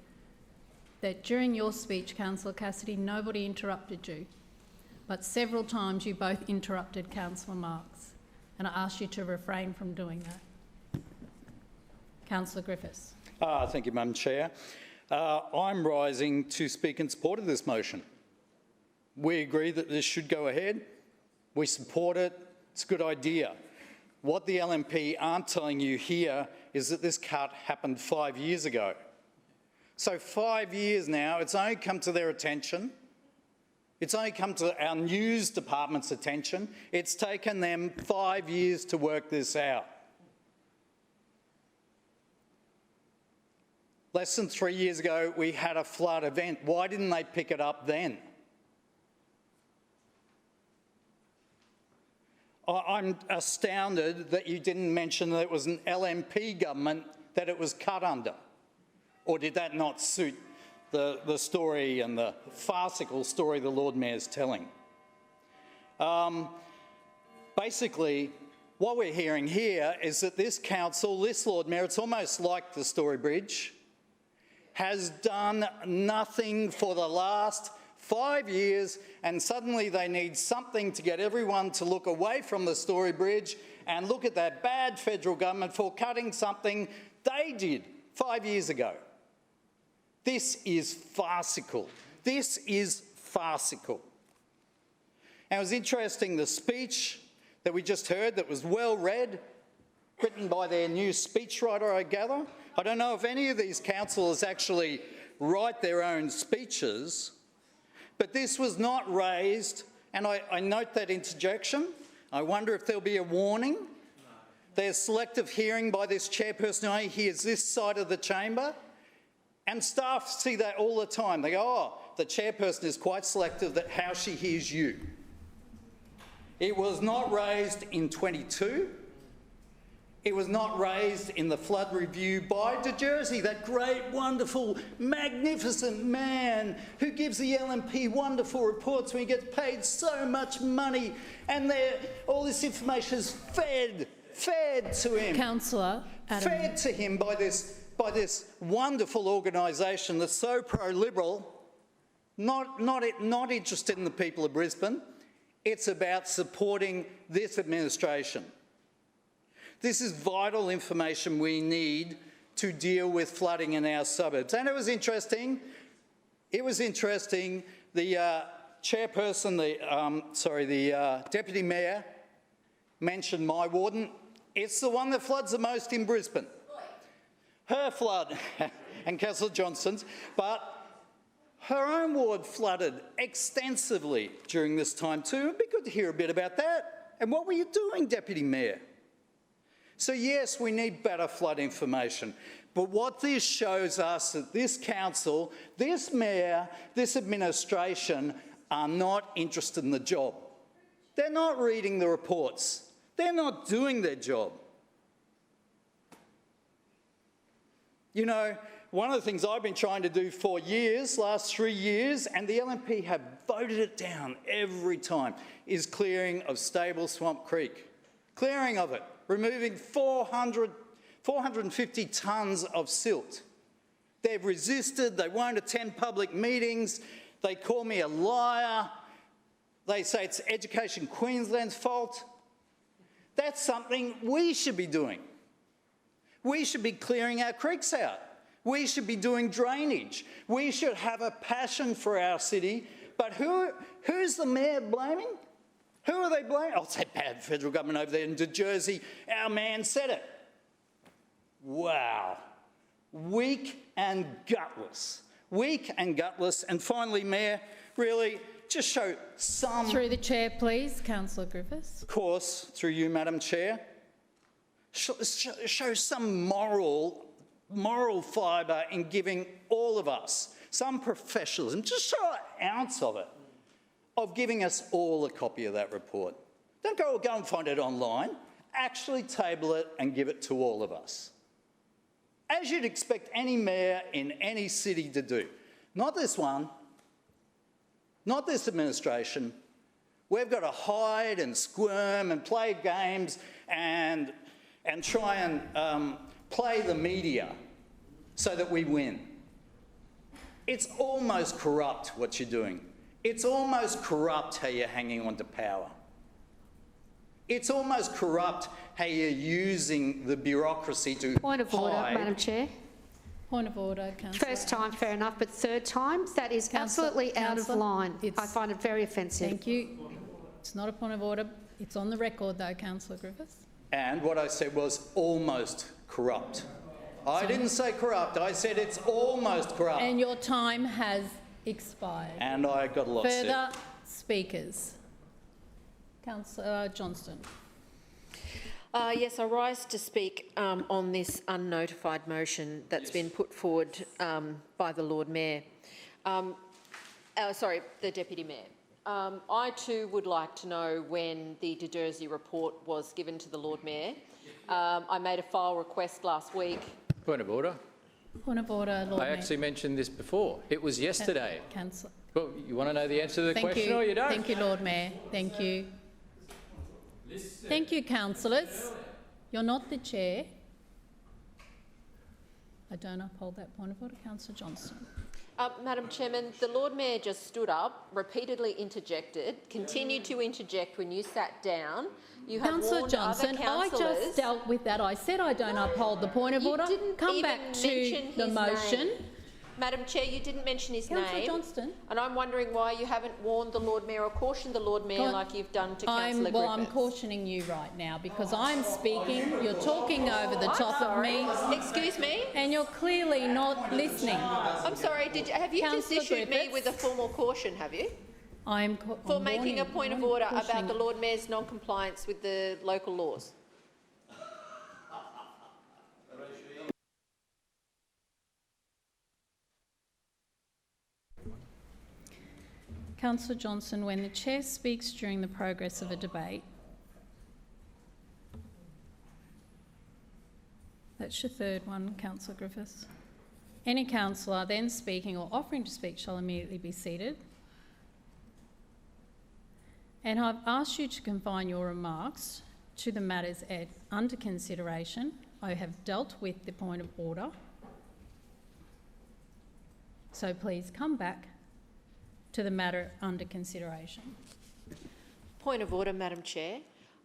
that during your speech, Councillor Cassidy, nobody interrupted you, but several times you both interrupted Councillor Marx, and I asked you to refrain from doing that. Councillor Griffiths. Thank you, Madam Chair. I'm rising to speak in support of this motion. We agree that this should go ahead. We support it. It's a good idea. What the LNP aren't telling you here is that this cut happened 5 years ago. So 5 years now, it's only come to their attention. It's only come to our news department's attention. It's taken them 5 years to work this out. Less than 3 years ago, we had a flood event. Why didn't they pick it up then? I'm astounded that you didn't mention that it was an LNP government that it was cut under. Or did that not suit the story and the farcical story the Lord Mayor's telling? Basically, what we're hearing here is that this council, this Lord Mayor, it's almost like the Story Bridge, has done nothing for the last 5 years, and suddenly they need something to get everyone to look away from the Story Bridge and look at that bad federal government for cutting something they did 5 years ago. This is farcical. This is farcical. And it was interesting, the speech that we just heard that was well read, written by their new speechwriter, I gather. I don't know if any of these councillors actually write their own speeches, but this was not raised, and I note that interjection. I wonder if there'll be a warning. There's selective hearing by this chairperson who only hears this side of the chamber, and staff see that all the time. They go, oh, the chairperson is quite selective at how she hears you. It was not raised in 22. It was not raised in the flood review by De Jersey, that great, wonderful, magnificent man who gives the LNP wonderful reports when he gets paid so much money, and all this information is fed to him. Councillor Adam. Fed to him by this wonderful organisation that's so pro-liberal, not interested in the people of Brisbane. It's about supporting this administration. This is vital information we need to deal with flooding in our suburbs. And it was interesting, the chairperson, the deputy mayor mentioned my warden. It's the one that floods the most in Brisbane. Her flood, and Councillor Johnston's, but her own ward flooded extensively during this time too. It'd be good to hear a bit about that. And what were you doing, Deputy Mayor? So yes, we need better flood information. But what this shows us that this council, this mayor, this administration are not interested in the job. They're not reading the reports. They're not doing their job. You know, one of the things I've been trying to do for years, last 3 years, and the LNP have voted it down every time, is clearing of Stable Swamp Creek. Clearing of it, removing 450 tonnes of silt. They've resisted, they won't attend public meetings, they call me a liar, they say it's Education Queensland's fault. That's something we should be doing. We should be clearing our creeks out. We should be doing drainage. We should have a passion for our city. But who's the mayor blaming? Who are they blaming? Oh, it's that bad federal government over there in De Jersey. Our man said it. Wow. Weak and gutless. Weak and gutless. And finally, Mayor, really just show some... Through the chair, please, Councillor Griffiths. Of course, through you, Madam Chair. Show some moral fibre in giving all of us some professionalism. Just show an ounce of it, of giving us all a copy of that report. Don't go and find it online. Actually table it and give it to all of us. As you'd expect any mayor in any city to do. Not this one, not this administration. We've got to hide and squirm and play games and try and play the media so that we win. It's almost corrupt what you're doing. It's almost corrupt how you're hanging on to power. It's almost corrupt how you're using the bureaucracy to Point of order, hide. Madam Chair. Point of order, Councillor. First time, fair enough, but third time, that is absolutely out of line. I find it very offensive. Thank you. It's not a point of order. It's on the record, though, Councillor Griffiths. And what I said was almost corrupt. I didn't say corrupt. I said it's almost corrupt. And your time has expired. And I got a lot said. speakers. Councillor Johnston. Yes, I rise to speak on this unnotified motion that's been put forward by the Lord Mayor. Sorry, the Deputy Mayor. I too would like to know when the De Jersey report was given to the Lord Mayor. I made a file request last week. Point of order. Point of order, Lord I Mayor. actually mentioned this before. It was yesterday. Councillor. Well, you want to know the answer to the question or you don't? Thank you, Lord Mayor. Thank you. Thank you, councillors. You're not the chair. I don't uphold that point of order. Councillor Johnston. Madam Chairman, the Lord Mayor just stood up, repeatedly interjected, continued to interject when you sat down. You have Councillor warned Johnston, other I councillors. just dealt with that. I said I don't uphold the point of order. Didn't Come even back to mention the his motion. name. Madam Chair, you didn't mention his Councillor name. Johnston. And I'm wondering why you haven't warned the Lord Mayor or cautioned the Lord Mayor like you've done to Councillor Griffiths. I'm cautioning you right now because I'm speaking. You're talking over the top of me. Excuse me? And you're clearly not listening. I'm sorry, have you Councillor just issued me Griffiths. with a formal caution, have you? I'm For making a point of order about cautioning. the Lord Mayor's non-compliance with the local laws? Councillor Johnston, when the chair speaks during the progress of a debate, that's your third one, Councillor Griffiths. Any councillor then speaking or offering to speak shall immediately be seated. And I've asked you to confine your remarks to the matters under consideration. I have dealt with the point of order. So please come back to the matter under consideration. Point of order, Madam Chair.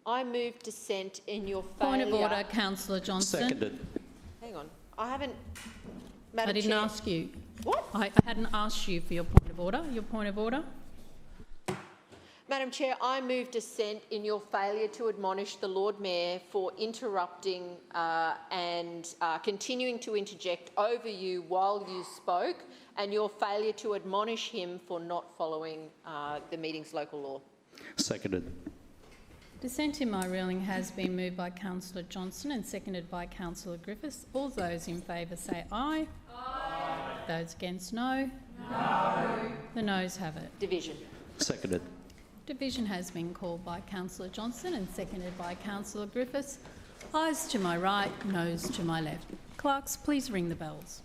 I move dissent in your failure... Point of order, Councillor Johnston. Seconded. Hang on. I haven't... Madam I didn't Chair. ask you. What? I hadn't asked you for your point of order. Your point of order? Madam Chair, I move dissent in your failure to admonish the Lord Mayor for interrupting and continuing to interject over you while you spoke, and your failure to admonish him for not following the meeting's local law. Seconded. Dissent in my ruling has been moved by Councillor Johnston and seconded by Councillor Griffiths. All those in favour say aye. Aye. Those against no. No. The noes have it. Division. Seconded. Division has been called by Councillor Johnston and seconded by Councillor Griffiths. Ayes to my right, noes to my left. Clerks, please ring the bells.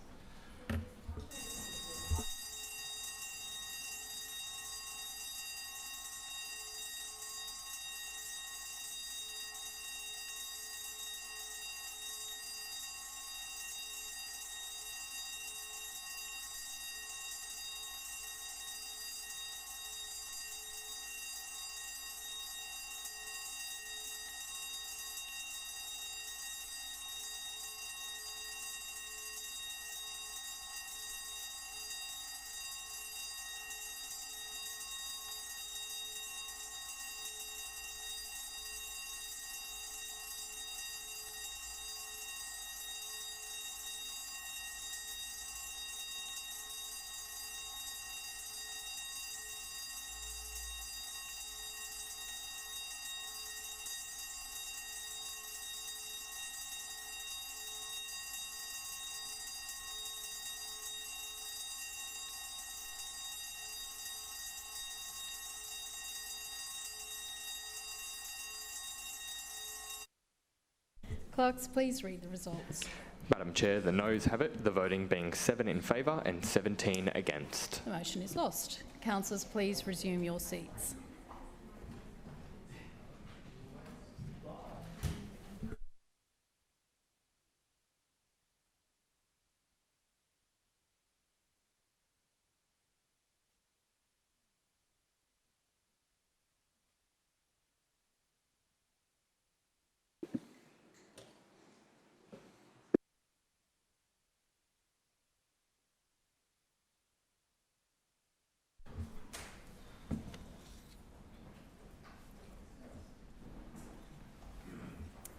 Clerks, please read the results. Madam Chair, the noes have it, the voting being 7 in favour and 17 against. The motion is lost. Councillors, please resume your seats.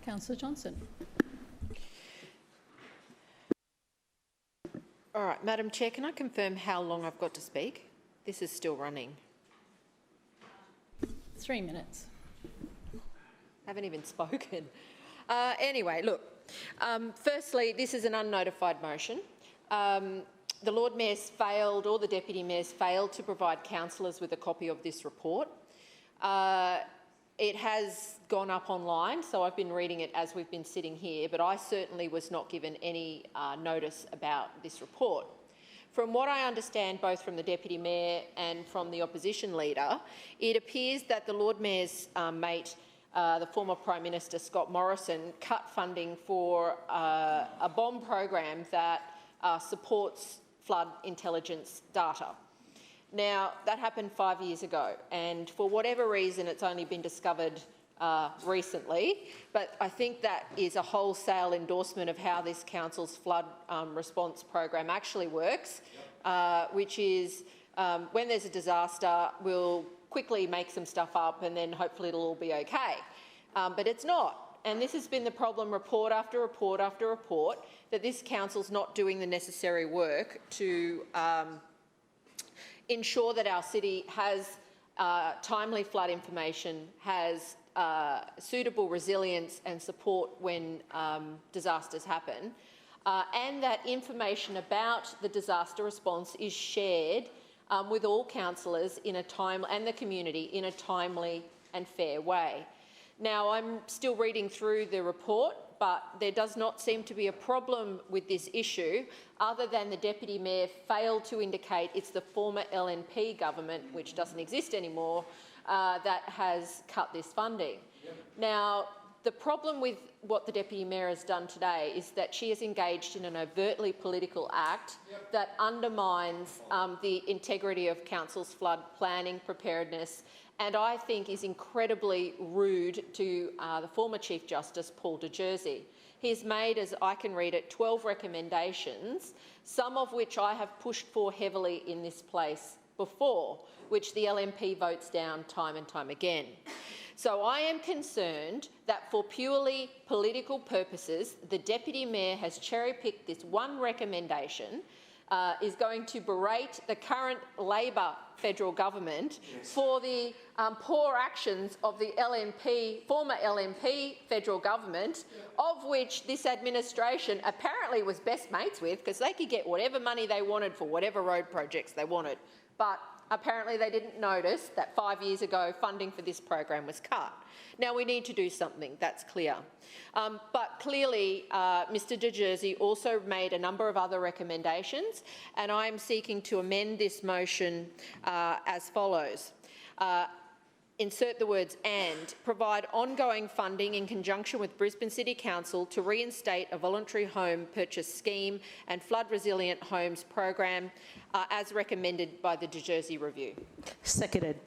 Councillor Johnston. All right, Madam Chair, can I confirm how long I've got to speak? This is still running. 3 minutes. Haven't even spoken. Anyway, look, firstly, this is an unnotified motion. The Lord Mayor's failed, or the Deputy Mayor's failed to provide councillors with a copy of this report. It has gone up online, so I've been reading it as we've been sitting here, but I certainly was not given any notice about this report. From what I understand, both from the Deputy Mayor and from the opposition leader, it appears that the Lord Mayor's mate, the former Prime Minister Scott Morrison, cut funding for a bomb program that supports flood intelligence data. Now, that happened 5 years ago, and for whatever reason, it's only been discovered recently, but I think that is a wholesale endorsement of how this council's flood response program actually works, which is when there's a disaster, we'll quickly make some stuff up and then hopefully it'll all be okay. But it's not. And this has been the problem, report after report after report, that this council's not doing the necessary work to ensure that our city has timely flood information, has suitable resilience and support when disasters happen, and that information about the disaster response is shared with all councillors in a time, and the community in a timely and fair way. Now, I'm still reading through the report, but there does not seem to be a problem with this issue other than the Deputy Mayor failed to indicate it's the former LNP government, which doesn't exist anymore, that has cut this funding. Yep. Now, the problem with what the Deputy Mayor has done today is that she has engaged in an overtly political act that undermines the integrity of Council's flood planning preparedness, and I think is incredibly rude to the former Chief Justice, Paul de Jersey. He's made, as I can read it, 12 recommendations, some of which I have pushed for heavily in this place before, which the LNP votes down time and time again. So I am concerned that for purely political purposes, the Deputy Mayor has cherry-picked this one recommendation, is going to berate the current Labor federal government for the poor actions of the former LNP federal government, of which this administration apparently was best mates with, because they could get whatever money they wanted for whatever road projects they wanted. But apparently they didn't notice that 5 years ago funding for this program was cut. Now we need to do something, that's clear. But clearly Mr de Jersey also made a number of other recommendations, and I am seeking to amend this motion as follows. Insert the words "and" provide ongoing funding in conjunction with Brisbane City Council to reinstate a voluntary home purchase scheme and flood resilient homes program as recommended by the De Jersey Review. Seconded.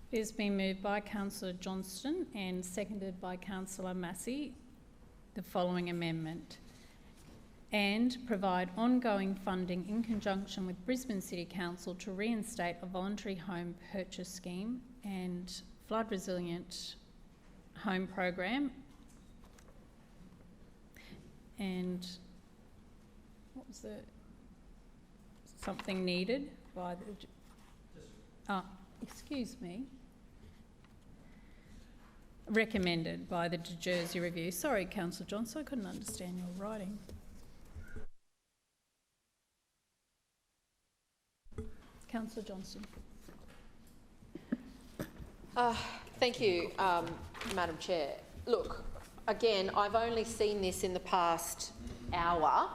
It has been moved by Councillor Johnston and seconded by Councillor Massey, the following amendment: and provide ongoing funding in conjunction with Brisbane City Council to reinstate a voluntary home purchase scheme and flood resilient home program. And what was the something needed by the excuse me, recommended by the De Jersey Review. Sorry, Councillor Johnson, I couldn't understand your writing. Councillor Johnston. Thank you, Madam Chair. Look, again, I've only seen this in the past hour,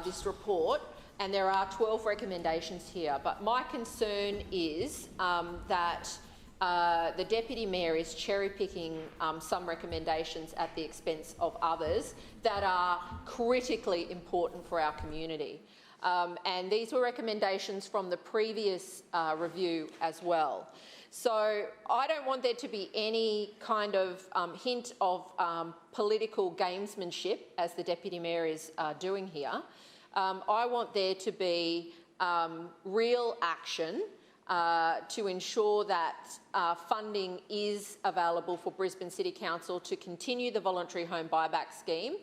this report, and there are 12 recommendations here. But my concern is that the Deputy Mayor is cherry-picking some recommendations at the expense of others that are critically important for our community. And these were recommendations from the previous review as well. So I don't want there to be any kind of hint of political gamesmanship, as the Deputy Mayor is doing here. I want there to be real action to ensure that funding is available for Brisbane City Council to continue the voluntary home buyback scheme,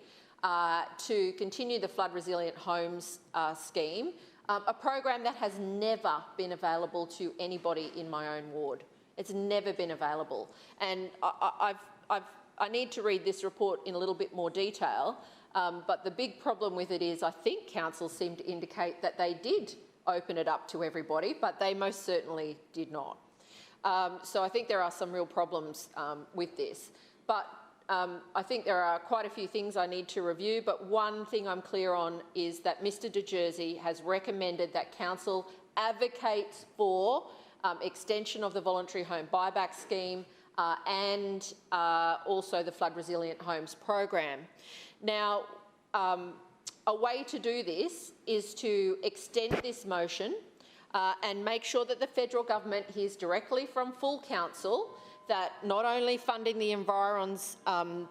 to continue the flood resilient homes scheme, a program that has never been available to anybody in my own ward. It's never been available. And I need to read this report in a little bit more detail, but the big problem with it is I think council seemed to indicate that they did open it up to everybody, but they most certainly did not. So I think there are some real problems with this. But I think there are quite a few things I need to review, but one thing I'm clear on is that Mr de Jersey has recommended that council advocates for extension of the voluntary home buyback scheme and also the flood resilient homes program. Now, a way to do this is to extend this motion and make sure that the federal government hears directly from full council that not only funding the Environs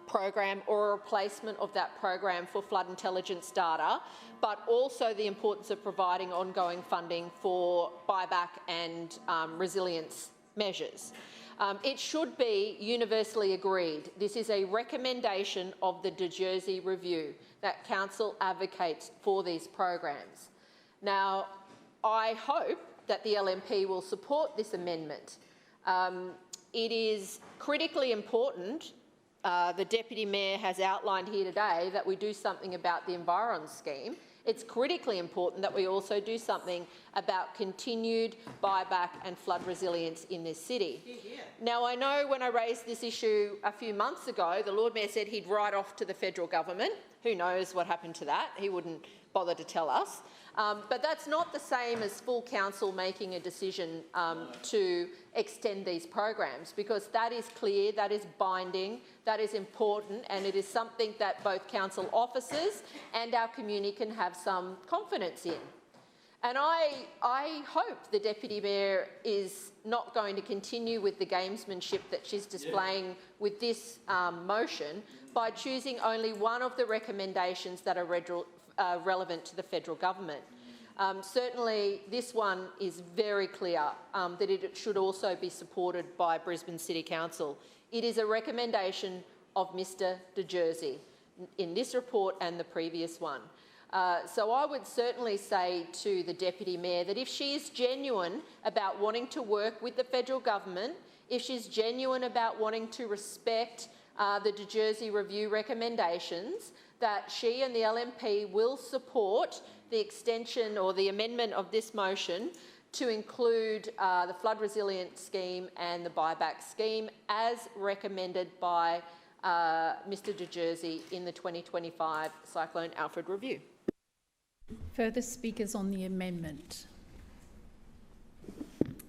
program or a replacement of that program for flood intelligence data, but also the importance of providing ongoing funding for buyback and resilience measures. It should be universally agreed. This is a recommendation of the de Jersey Review that council advocates for these programs. Now, I hope that the LNP will support this amendment. It is critically important, the Deputy Mayor has outlined here today, that we do something about the Environs scheme. It's critically important that we also do something about continued buyback and flood resilience in this city. Now, I know when I raised this issue a few months ago, the Lord Mayor said he'd write off to the federal government. Who knows what happened to that? He wouldn't bother to tell us. But that's not the same as full council making a decision to extend these programs, because that is clear, that is binding, that is important, and it is something that both council officers and our community can have some confidence in. And I hope the Deputy Mayor is not going to continue with the gamesmanship that she's displaying with this motion by choosing only one of the recommendations that are relevant to the federal government. Certainly, this one is very clear that it should also be supported by Brisbane City Council. It is a recommendation of Mr de Jersey in this report and the previous one. So I would certainly say to the Deputy Mayor that if she is genuine about wanting to work with the federal government, if she's genuine about wanting to respect the de Jersey Review recommendations, that she and the LNP will support the extension or the amendment of this motion to include the flood resilience scheme and the buyback scheme as recommended by Mr de Jersey in the 2025 Cyclone Alfred Review. Further speakers on the amendment?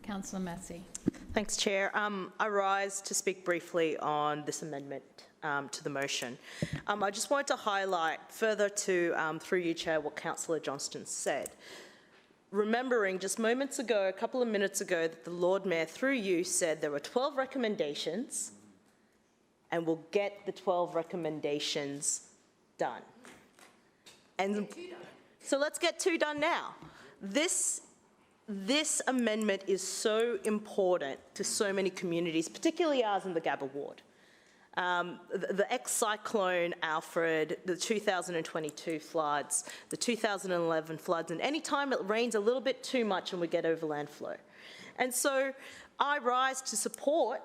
Councillor Massey. Thanks, Chair. I rise to speak briefly on this amendment to the motion. I just wanted to highlight further to, through you, Chair, what Councillor Johnston said. Remembering just moments ago, a couple of minutes ago, that the Lord Mayor, through you, said there were 12 recommendations and we'll get the 12 recommendations done. And so let's get 2 done now. This amendment is so important to so many communities, particularly ours in the Gabba ward. The ex-cyclone Alfred, the 2022 floods, the 2011 floods, and any time it rains a little bit too much and we get overland flow. And so I rise to support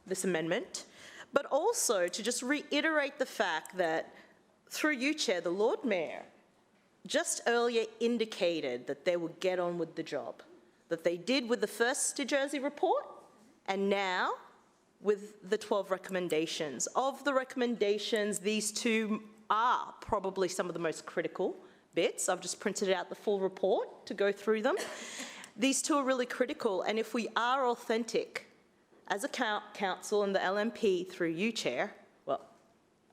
this amendment, but also to just reiterate the fact that, through you, Chair, the Lord Mayor just earlier indicated that they would get on with the job, that they did with the first de Jersey report, and now with the 12 recommendations. Of the recommendations, these 2 are probably some of the most critical bits. I've just printed out the full report to go through them. These 2 are really critical, and if we are authentic as a council and the LNP through you, Chair, well,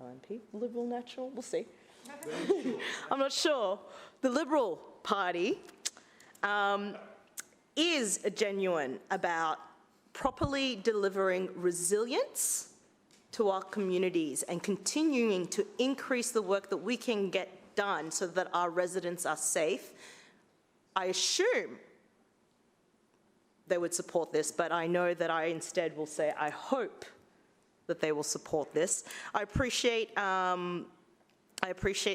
LNP, Liberal, Natural, we'll see. I'm not sure. The Liberal Party is genuine about properly delivering resilience to our communities and continuing to increase the work that we can get done so that our residents are safe. I assume they would support this, but I know that I instead will say I hope that they will support this. I appreciate,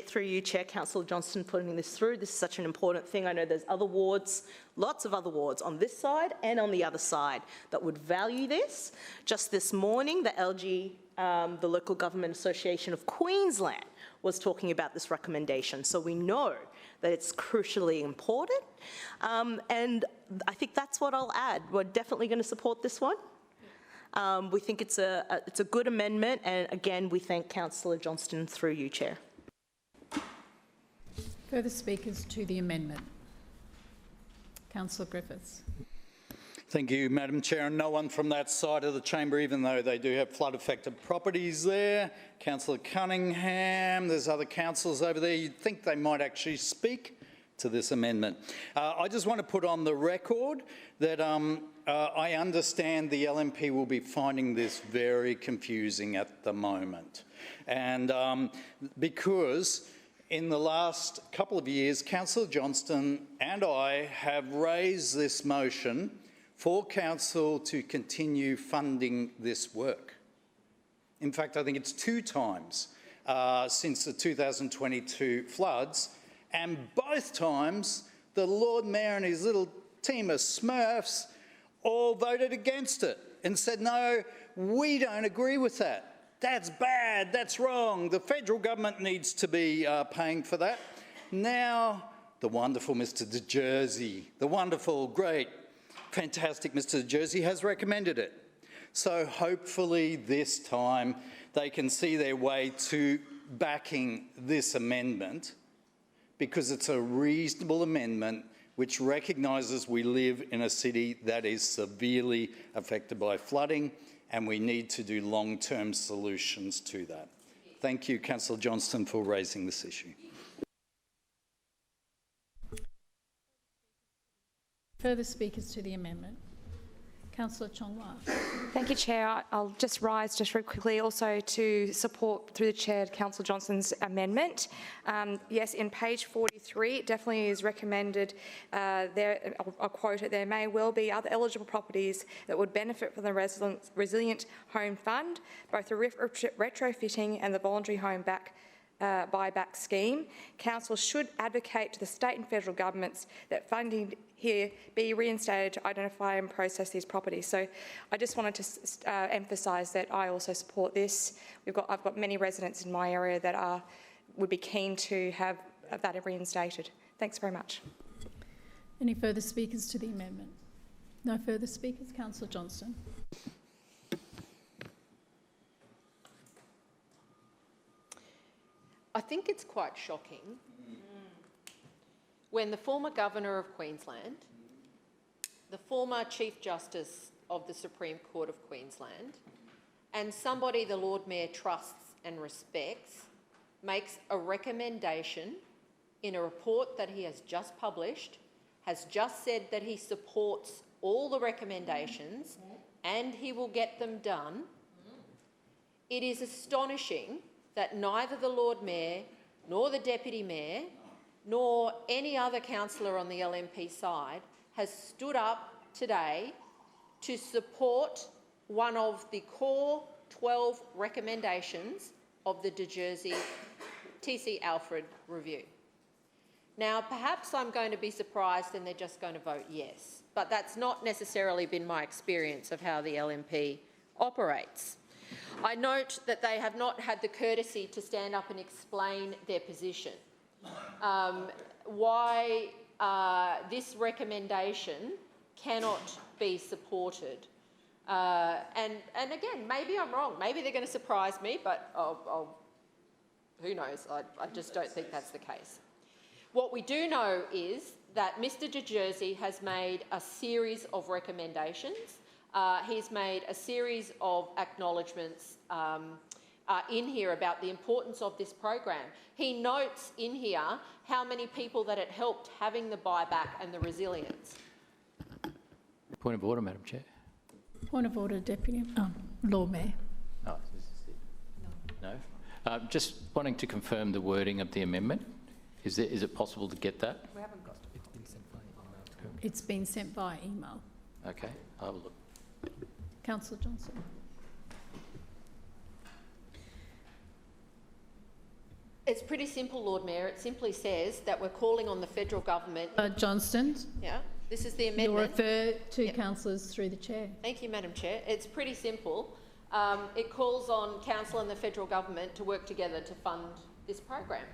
through you, Chair, Councillor Johnston, putting this through. This is such an important thing. I know there's other wards, lots of other wards on this side and on the other side that would value this. Just this morning, the Local Government Association of Queensland was talking about this recommendation. So we know that it's crucially important. And I think that's what I'll add. We're definitely going to support this one. We think it's a good amendment, and again, we thank Councillor Johnston through you, Chair. Further speakers to the amendment. Councillor Griffiths. Thank you, Madam Chair. And no one from that side of the chamber, even though they do have flood-affected properties there. Councillor Cunningham, there's other councillors over there. You'd think they might actually speak to this amendment. I just want to put on the record that I understand the LNP will be finding this very confusing at the moment. And because in the last couple of years, Councillor Johnston and I have raised this motion for Council to continue funding this work. In fact, I think it's 2 times since the 2022 floods, and both times the Lord Mayor and his little team of Smurfs all voted against it and said, no, we don't agree with that. That's bad, that's wrong. The federal government needs to be paying for that. Now, the wonderful Mr. De Jersey, the wonderful, great, fantastic Mr. De Jersey has recommended it. So hopefully this time they can see their way to backing this amendment, because it's a reasonable amendment which recognises we live in a city that is severely affected by flooding, and we need to do long-term solutions to that. Thank you, Councillor Johnston, for raising this issue. Further speakers to the amendment. Councillor Chongwa. Thank you, Chair. I'll just rise just very quickly also to support, through the Chair, Councillor Johnston's amendment. Yes, in page 43, it definitely is recommended, I'll quote it, there may well be other eligible properties that would benefit from the Resilient Home Fund, both the retrofitting and the voluntary home buyback scheme. Council should advocate to the state and federal governments that funding here be reinstated to identify and process these properties. So I just wanted to emphasise that I also support this. I've got many residents in my area that would be keen to have that reinstated. Thanks very much. Any further speakers to the amendment? No further speakers. Councillor Johnston. I think it's quite shocking when the former Governor of Queensland, the former Chief Justice of the Supreme Court of Queensland, and somebody the Lord Mayor trusts and respects makes a recommendation in a report that he has just published, has just said that he supports all the recommendations and he will get them done. It is astonishing that neither the Lord Mayor, nor the Deputy Mayor, nor any other councillor on the LNP side has stood up today to support one of the core 12 recommendations of the De Jersey TC Alfred review. Now, perhaps I'm going to be surprised and they're just going to vote yes, but that's not necessarily been my experience of how the LNP operates. I note that they have not had the courtesy to stand up and explain their position. Why this recommendation cannot be supported. And again, maybe I'm wrong. Maybe they're going to surprise me, but who knows? I just don't think that's the case. What we do know is that Mr. De Jersey has made a series of recommendations. He's made a series of acknowledgements in here about the importance of this program. He notes in here how many people that it helped having the buyback and the resilience. Point of order, Madam Chair. Point of order, Deputy Lord Mayor. Oh, this is it. No. Just wanting to confirm the wording of the amendment. Is it possible to get that? It's been sent by email. Okay, I'll have a look. Councillor Johnston. It's pretty simple, Lord Mayor. It simply says that we're calling on the federal government. Johnston. Yeah, this is the amendment. You'll refer to councillors through the chair. Thank you, Madam Chair. It's pretty simple. It calls on council and the federal government to work together to fund this program,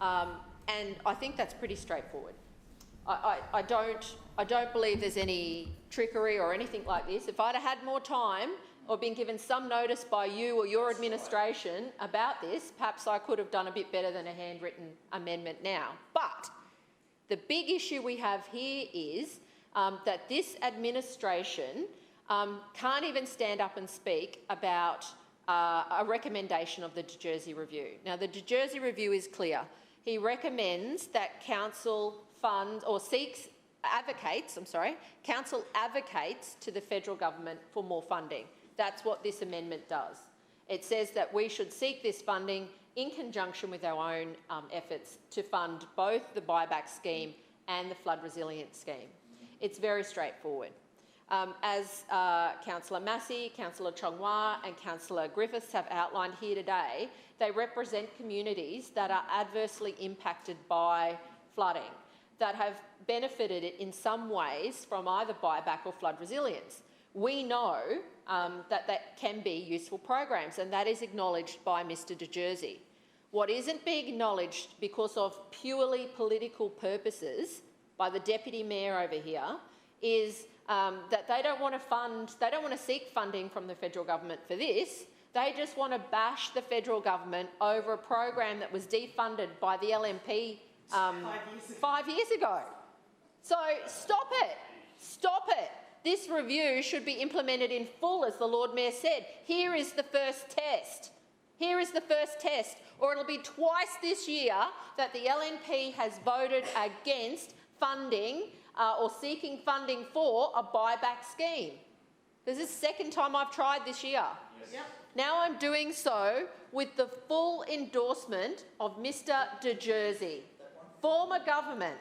and I think that's pretty straightforward. I don't believe there's any trickery or anything like this. If I'd have had more time or been given some notice by you or your administration about this, perhaps I could have done a bit better than a handwritten amendment now. But the big issue we have here is that this administration can't even stand up and speak about a recommendation of the De Jersey Review. Now, the De Jersey Review is clear. He recommends that council funds or council advocates to the federal government for more funding. That's what this amendment does. It says that we should seek this funding in conjunction with our own efforts to fund both the buyback scheme and the flood resilience scheme. It's very straightforward. As Councillor Massey, Councillor Chong-Wah and Councillor Griffiths have outlined here today, they represent communities that are adversely impacted by flooding, that have benefited in some ways from either buyback or flood resilience. We know that can be useful programs, and that is acknowledged by Mr De Jersey. What isn't being acknowledged because of purely political purposes by the Deputy Mayor over here is that they don't want to seek funding from the federal government for this. They just want to bash the federal government over a program that was defunded by the LNP 5 years ago. So stop it. Stop it. This review should be implemented in full, as the Lord Mayor said. Here is the first test. Here is the first test, or it'll be twice this year that the LNP has voted against funding or seeking funding for a buyback scheme. This is the second time I've tried this year. Yes. Yep. Now I'm doing so with the full endorsement of Mr De Jersey, former governor,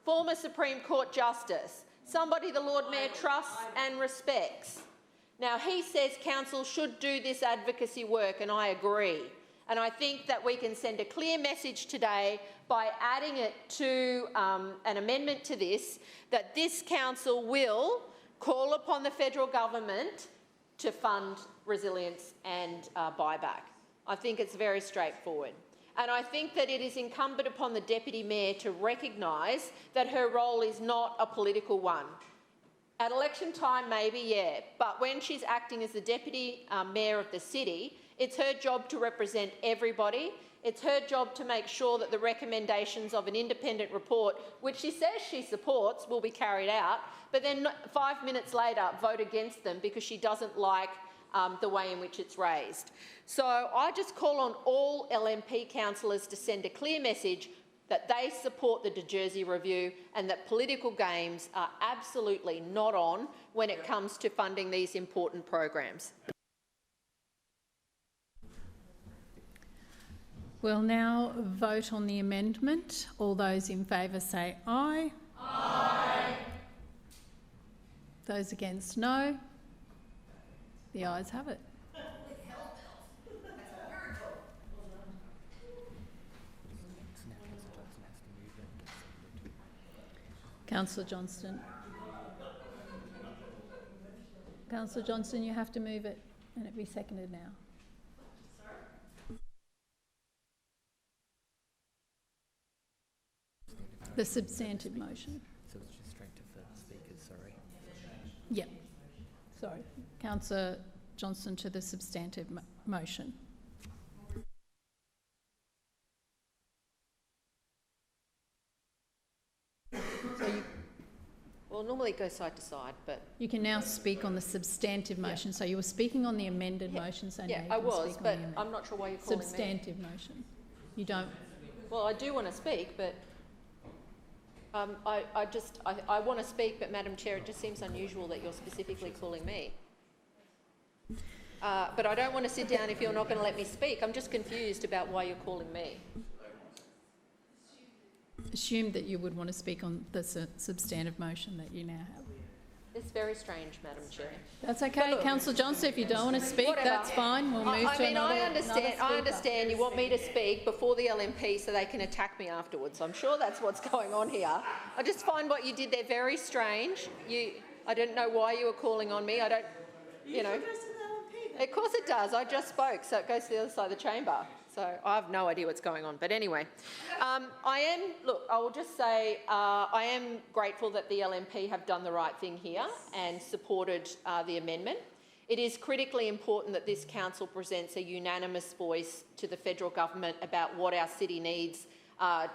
former Supreme Court Justice, somebody the Lord Mayor trusts and respects. Now, he says council should do this advocacy work, and I agree. And I think that we can send a clear message today by adding it to an amendment to this, that this council will call upon the federal government to fund resilience and buyback. I think it's very straightforward. And I think that it is incumbent upon the Deputy Mayor to recognise that her role is not a political one. At election time, maybe, yeah, but when she's acting as the Deputy Mayor of the city, it's her job to represent everybody. It's her job to make sure that the recommendations of an independent report, which she says she supports, will be carried out, but then 5 minutes later vote against them because she doesn't like the way in which it's raised. So I just call on all LNP councillors to send a clear message that they support the De Jersey Review and that political games are absolutely not on when it comes to funding these important programs. We'll now vote on the amendment. All those in favour say aye. Aye. Those against, no. The ayes have it. Councillor Johnston. Councillor Johnston, you have to move it and it be seconded now. The substantive motion. So it's just straight to further speakers, sorry. Yep. Sorry. Councillor Johnston to the substantive motion. Well, normally it goes side to side, but... You can now speak on the substantive motion. So you were speaking on the amended motion, so now you I can was, speak but on the I'm not sure why you're calling me. Substantive motion. You don't... Well, I do want to speak, but I want to speak, but Madam Chair, it just seems unusual that you're specifically calling me. But I don't want to sit down if you're not going to let me speak. I'm just confused about why you're calling me. Assumed that you would want to speak on the substantive motion that you now have. It's very strange, Madam Chair. That's okay, Councillor Johnston. If you don't want to speak, Whatever. that's fine. We'll move to another. I understand you want me to speak before the LNP so they can attack me afterwards. I'm sure that's what's going on here. I just find what you did there very strange. I didn't know why you were calling on me. I don't, you know. Of course it does. I just spoke, so it goes to the other side of the chamber. So I have no idea what's going on. But anyway, I will just say I am grateful that the LNP have done the right thing here and supported the amendment. It is critically important that this council presents a unanimous voice to the federal government about what our city needs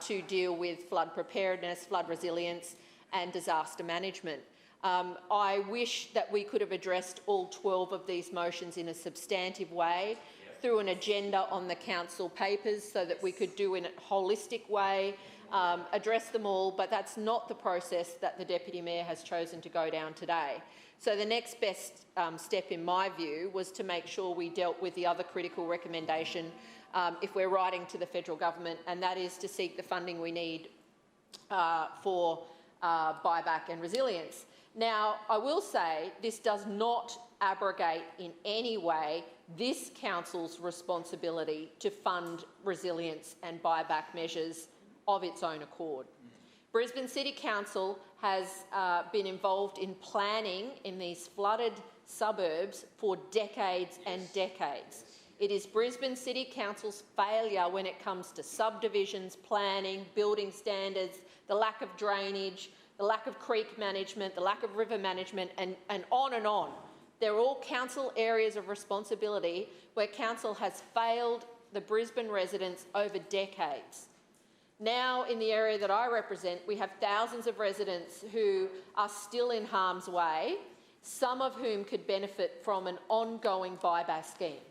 to deal with flood preparedness, flood resilience and disaster management. I wish that we could have addressed all 12 of these motions in a substantive way through an agenda on the council papers so that we could do in a holistic way, address them all, but that's not the process that the Deputy Mayor has chosen to go down today. So the next best step, in my view, was to make sure we dealt with the other critical recommendation if we're writing to the federal government, and that is to seek the funding we need for buyback and resilience. Now, I will say this does not abrogate in any way this council's responsibility to fund resilience and buyback measures of its own accord. Brisbane City Council has been involved in planning in these flooded suburbs for decades and decades. It is Brisbane City Council's failure when it comes to subdivisions, planning, building standards, the lack of drainage, the lack of creek management, the lack of river management, and on and on. They're all council areas of responsibility where council has failed the Brisbane residents over decades. Now, in the area that I represent, we have thousands of residents who are still in harm's way, some of whom could benefit from an ongoing buyback scheme.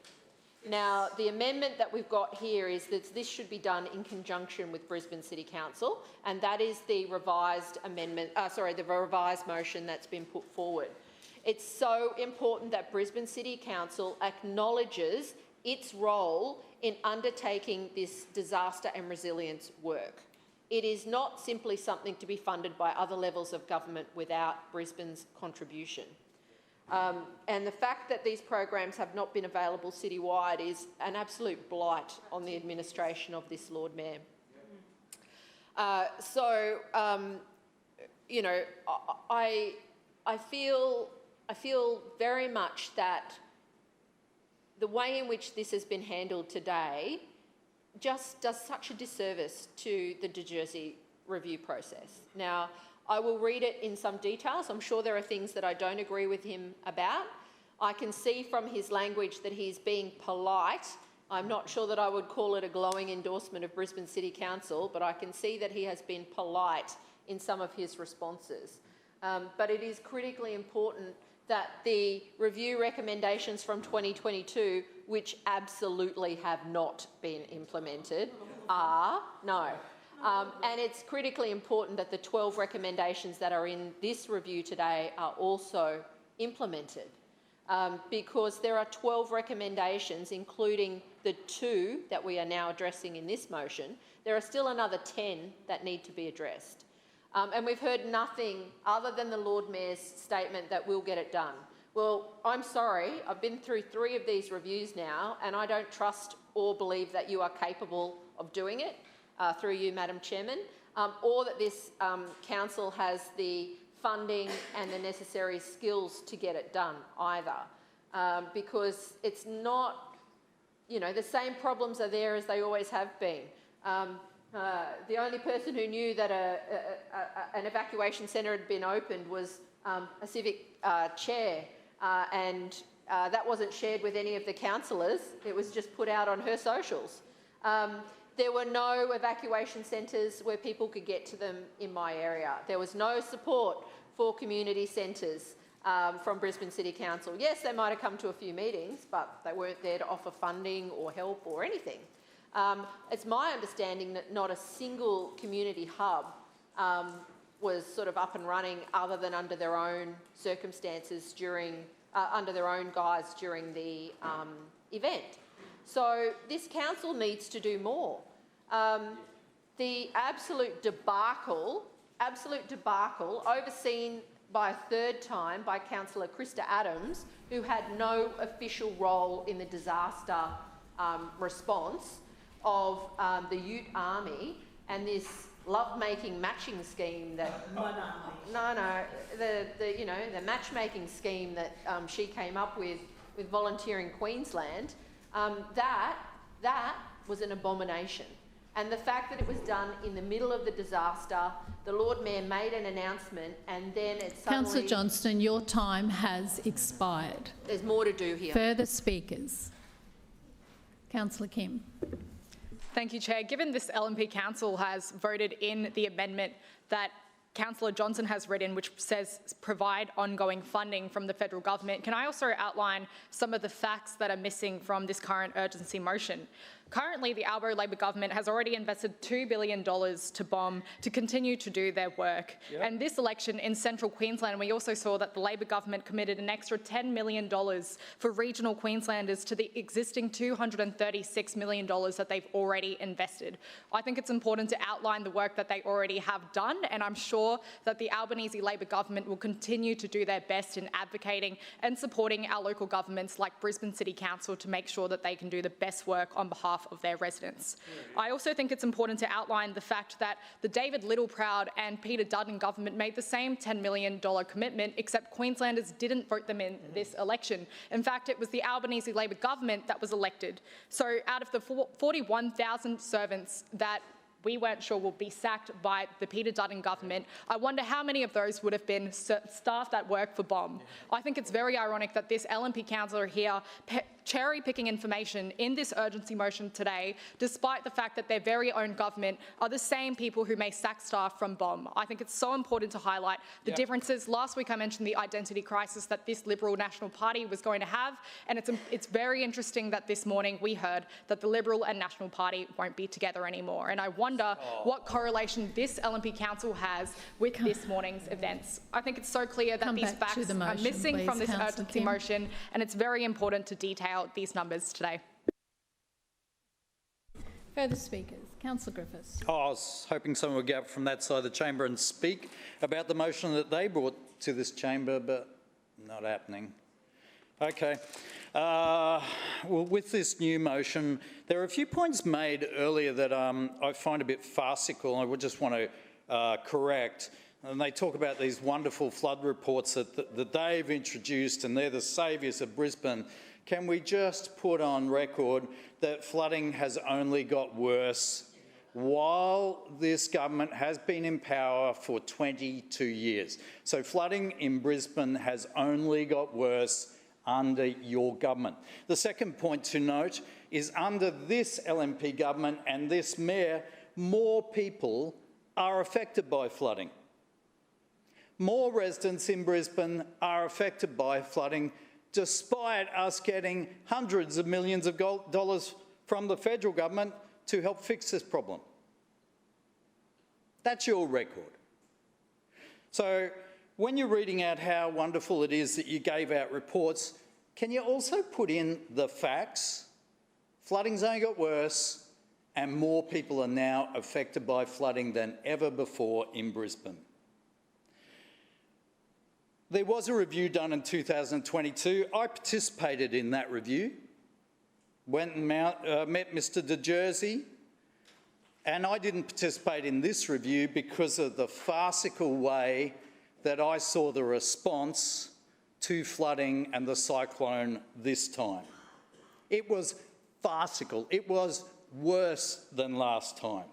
Now, the amendment that we've got here is that this should be done in conjunction with Brisbane City Council, and that is the revised amendment, the revised motion that's been put forward. It's so important that Brisbane City Council acknowledges its role in undertaking this disaster and resilience work. It is not simply something to be funded by other levels of government without Brisbane's contribution. And the fact that these programs have not been available citywide is an absolute blight on the administration of this Lord Mayor. You know, I feel very much that the way in which this has been handled today just does such a disservice to the De Jersey review process. Now, I will read it in some details. I'm sure there are things that I don't agree with him about. I can see from his language that he's being polite. I'm not sure that I would call it a glowing endorsement of Brisbane City Council, but I can see that he has been polite in some of his responses. But it is critically important that the review recommendations from 2022, which absolutely have not been implemented, and it's critically important that the 12 recommendations that are in this review today are also implemented, because there are 12 recommendations, including the 2 that we are now addressing in this motion. There are still another 10 that need to be addressed. And we've heard nothing other than the Lord Mayor's statement that we'll get it done. Well, I'm sorry, I've been through 3 of these reviews now, and I don't trust or believe that you are capable of doing it, through you, Madam Chairman, or that this council has the funding and the necessary skills to get it done either, because it's not, you know, the same problems are there as they always have been. The only person who knew that an evacuation centre had been opened was a civic chair, and that wasn't shared with any of the councillors. It was just put out on her socials. There were no evacuation centres where people could get to them in my area. There was no support for community centres from Brisbane City Council. Yes, they might have come to a few meetings, but they weren't there to offer funding or help or anything. It's my understanding that not a single community hub was sort of up and running other than under their own circumstances during, under their own guise during the event. So this council needs to do more. The absolute debacle overseen by a third time by Councillor Krista Adams, who had no official role in the disaster response of the Ute Army and this love-making matching scheme that the matchmaking scheme that she came up with Volunteering Queensland. That was an abomination. And the fact that it was done in the middle of the disaster, the Lord Mayor made an announcement and then it suddenly... Councillor Johnston, your time has expired. There's more to do here. Further speakers. Councillor Kim. Thank you, Chair. Given this LNP Council has voted in the amendment that Councillor Johnson has read in, which says provide ongoing funding from the federal government, can I also outline some of the facts that are missing from this current urgency motion? Currently, the Albo Labor government has already invested $2 billion to BOM to continue to do their work. Yep. And this election in central Queensland, we also saw that the Labor government committed an extra $10 million for regional Queenslanders to the existing $236 million that they've already invested. I think it's important to outline the work that they already have done, and I'm sure that the Albanese Labor government will continue to do their best in advocating and supporting our local governments like Brisbane City Council to make sure that they can do the best work on behalf of their residents. I also think it's important to outline the fact that the David Littleproud and Peter Dutton government made the same $10 million commitment, except Queenslanders didn't vote them in this election. In fact, it was the Albanese Labor government that was elected. So out of the 41,000 servants that we weren't sure will be sacked by the Peter Dutton government, I wonder how many of those would have been staff that work for BOM. I think it's very ironic that this LNP councillor here cherry-picking information in this urgency motion today, despite the fact that their very own government are the same people who may sack staff from BOM. I think it's so important to highlight the differences. Last week I mentioned the identity crisis that this Liberal National Party was going to have, and it's very interesting that this morning we heard that the Liberal and National Party won't be together anymore. And I wonder what correlation this LNP Council has with this morning's events. I think it's so clear that these facts are missing from this urgency motion, and it's very important to detail these numbers today. Further speakers. Councillor Griffiths. I was hoping someone would get up from that side of the chamber and speak about the motion that they brought to this chamber, but not happening. Okay. Well, with this new motion, there are a few points made earlier that I find a bit farcical. I would just want to correct. And they talk about these wonderful flood reports that they've introduced, and they're the saviours of Brisbane. Can we just put on record that flooding has only got worse while this government has been in power for 22 years? So flooding in Brisbane has only got worse under your government. The second point to note is under this LNP government and this mayor, more people are affected by flooding. More residents in Brisbane are affected by flooding, despite us getting hundreds of millions of dollars from the federal government to help fix this problem. That's your record. So when you're reading out how wonderful it is that you gave out reports, can you also put in the facts? Flooding's only got worse, and more people are now affected by flooding than ever before in Brisbane. There was a review done in 2022. I participated in that review, went and met Mr. De Jersey, and I didn't participate in this review because of the farcical way that I saw the response to flooding and the cyclone this time. It was farcical. It was worse than last time.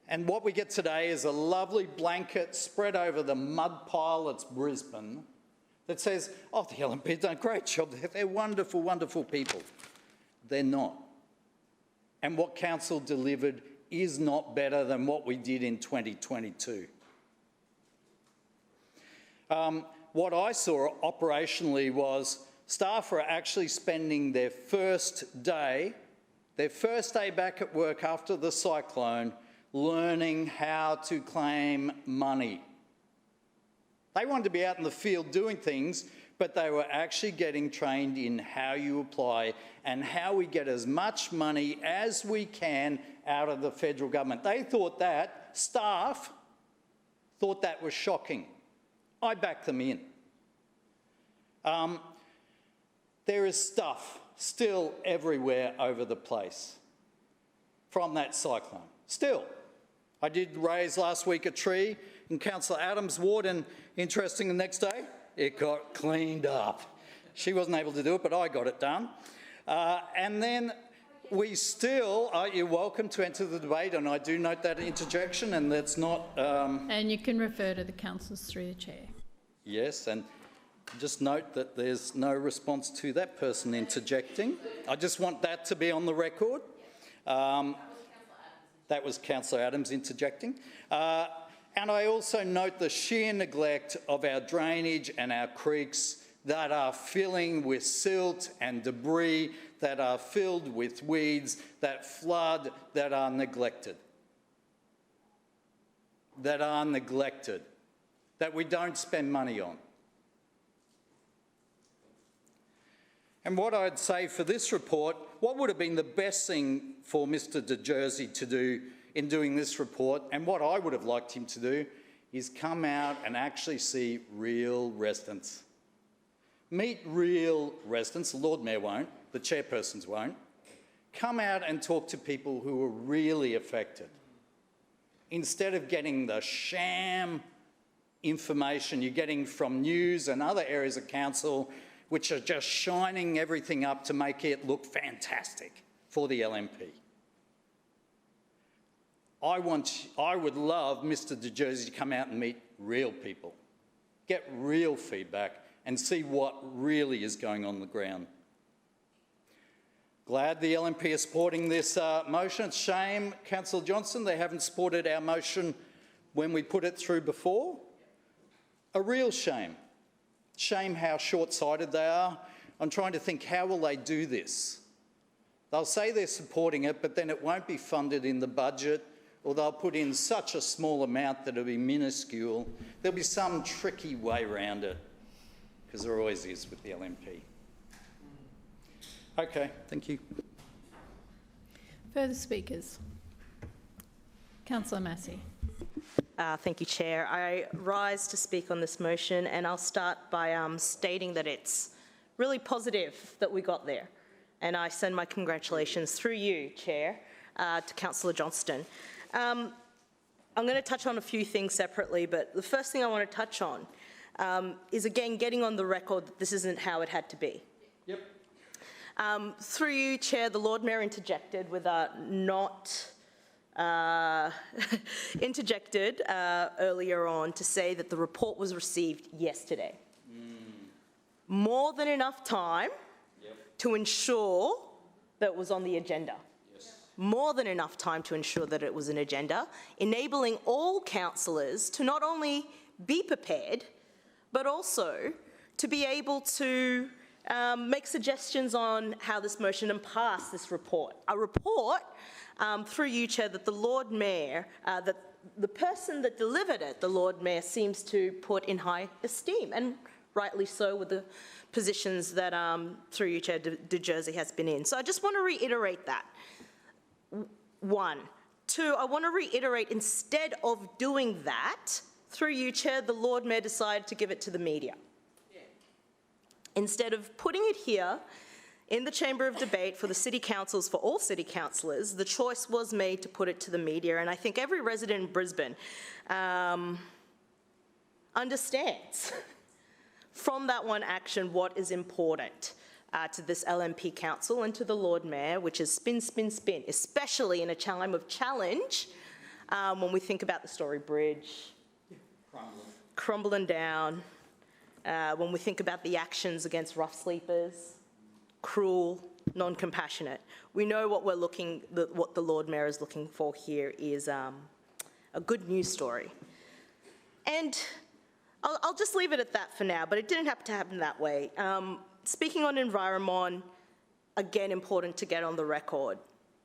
And what we get today is a lovely blanket spread over the mud pile that's Brisbane that says, oh, the LNP have done a great job. They're wonderful, wonderful people. They're not. And what council delivered is not better than what we did in 2022. What I saw operationally was staff are actually spending their first day back at work after the cyclone, learning how to claim money. They wanted to be out in the field doing things, but they were actually getting trained in how you apply and how we get as much money as we can out of the federal government. They thought that, staff thought that was shocking. I back them in. There is stuff still everywhere over the place from that cyclone. Still. I did raise last week a tree in Councillor Adams' ward, and interesting, the next day it got cleaned up. She wasn't able to do it, but I got it done. And then we still, you're welcome to enter the debate, and I do note that interjection, and that's not... And you can refer to the councillors through the chair. Yes, and just note that there's no response to that person interjecting. I just want that to be on the record. That was Councillor Adams interjecting. And I also note the sheer neglect of our drainage and our creeks that are filling with silt and debris, that are filled with weeds, that flood, that are neglected. That we don't spend money on. And what I'd say for this report, what would have been the best thing for Mr de Jersey to do in doing this report, and what I would have liked him to do, is come out and actually see real residents. Meet real residents. The Lord Mayor won't, the chairpersons won't. Come out and talk to people who are really affected. Instead of getting the sham information you're getting from news and other areas of council, which are just shining everything up to make it look fantastic for the LNP. I would love Mr de Jersey to come out and meet real people, get real feedback and see what really is going on the ground. Glad the LNP are supporting this motion. It's a shame, Councillor Johnston, they haven't supported our motion when we put it through before. A real shame. Shame how short-sighted they are. I'm trying to think, how will they do this? They'll say they're supporting it, but then it won't be funded in the budget, or they'll put in such a small amount that it'll be minuscule. There'll be some tricky way around it, because there always is with the LNP. Okay, thank you. Further speakers? Councillor Massey. Thank you, Chair. I rise to speak on this motion, and I'll start by stating that it's really positive that we got there. And I send my congratulations through you, Chair, to Councillor Johnston. I'm going to touch on a few things separately, but the first thing I want to touch on is, again, getting on the record that this isn't how it had to be. Yep. Through you, Chair, the Lord Mayor interjected with interjected earlier on to say that the report was received yesterday. More than enough time to ensure that it was on the agenda. More than enough time to ensure that it was an agenda, enabling all councillors to not only be prepared, but also to be able to make suggestions on how this motion and pass this report. A report, through you, Chair, that the Lord Mayor, that the person that delivered it, the Lord Mayor, seems to put in high esteem, and rightly so with the positions that, through you, Chair, de Jersey has been in. So I just want to reiterate that. One. Two, I want to reiterate, instead of doing that, through you, Chair, the Lord Mayor decided to give it to the media. Instead of putting it here in the Chamber of Debate for the City Councils, for all City Councillors, the choice was made to put it to the media, and I think every resident in Brisbane understands from that one action what is important to this LNP Council and to the Lord Mayor, which is spin, spin, spin, especially in a time of challenge when we think about the Story Bridge crumbling down, when we think about the actions against rough sleepers, cruel, non-compassionate. We know what what the Lord Mayor is looking for here is a good news story. And I'll just leave it at that for now, but it didn't have to happen that way. Speaking on environment, again, important to get on the record,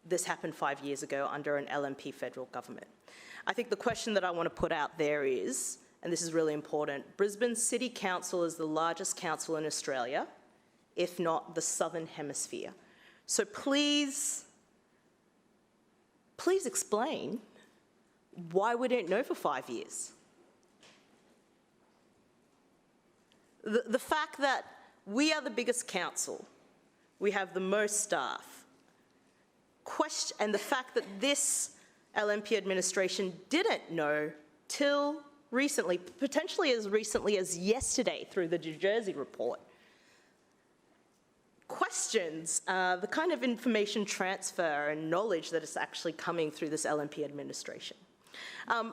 this happened 5 years ago under an LNP federal government. I think the question that I want to put out there is, and this is really important, Brisbane City Council is the largest council in Australia, if not the Southern Hemisphere. So please explain why we didn't know for 5 years. the fact that we are the biggest council, we have the most staff, and the fact that this LNP administration didn't know till recently, potentially as recently as yesterday through the New Jersey report, questions the kind of information transfer and knowledge that is actually coming through this LNP administration.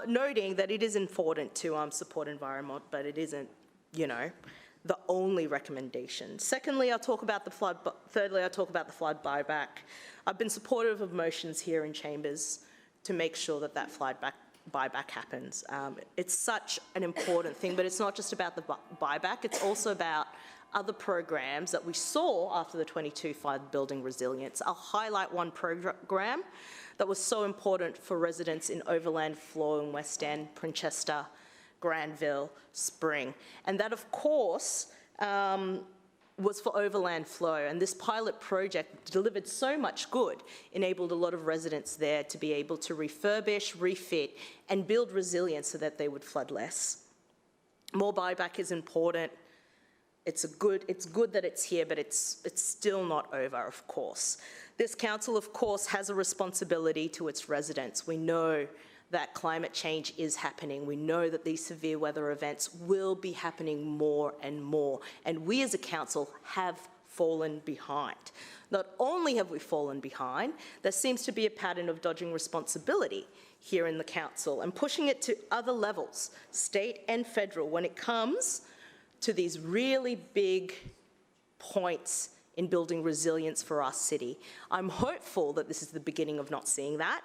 Noting that it is important to support environment, but it isn't, you know, the only recommendation. Secondly, I'll talk about the flood. Thirdly, I'll talk about the flood buyback. I've been supportive of motions here in chambers to make sure that that flood buyback happens. It's such an important thing, but it's not just about the buyback. It's also about other programs that we saw after the 22 flood building resilience. I'll highlight one program that was so important for residents in Overland, Floor and West End, Princhester, Granville, Spring. And that, of course, was for overland flow. And this pilot project delivered so much good, enabled a lot of residents there to be able to refurbish, refit, and build resilience so that they would flood less. More buyback is important. It's good that it's here, but it's still not over, of course. This council, of course, has a responsibility to its residents. We know that climate change is happening. We know that these severe weather events will be happening more and more. And we as a council have fallen behind. Not only have we fallen behind, there seems to be a pattern of dodging responsibility here in the council and pushing it to other levels, state and federal, when it comes to these really big points in building resilience for our city. I'm hopeful that this is the beginning of not seeing that.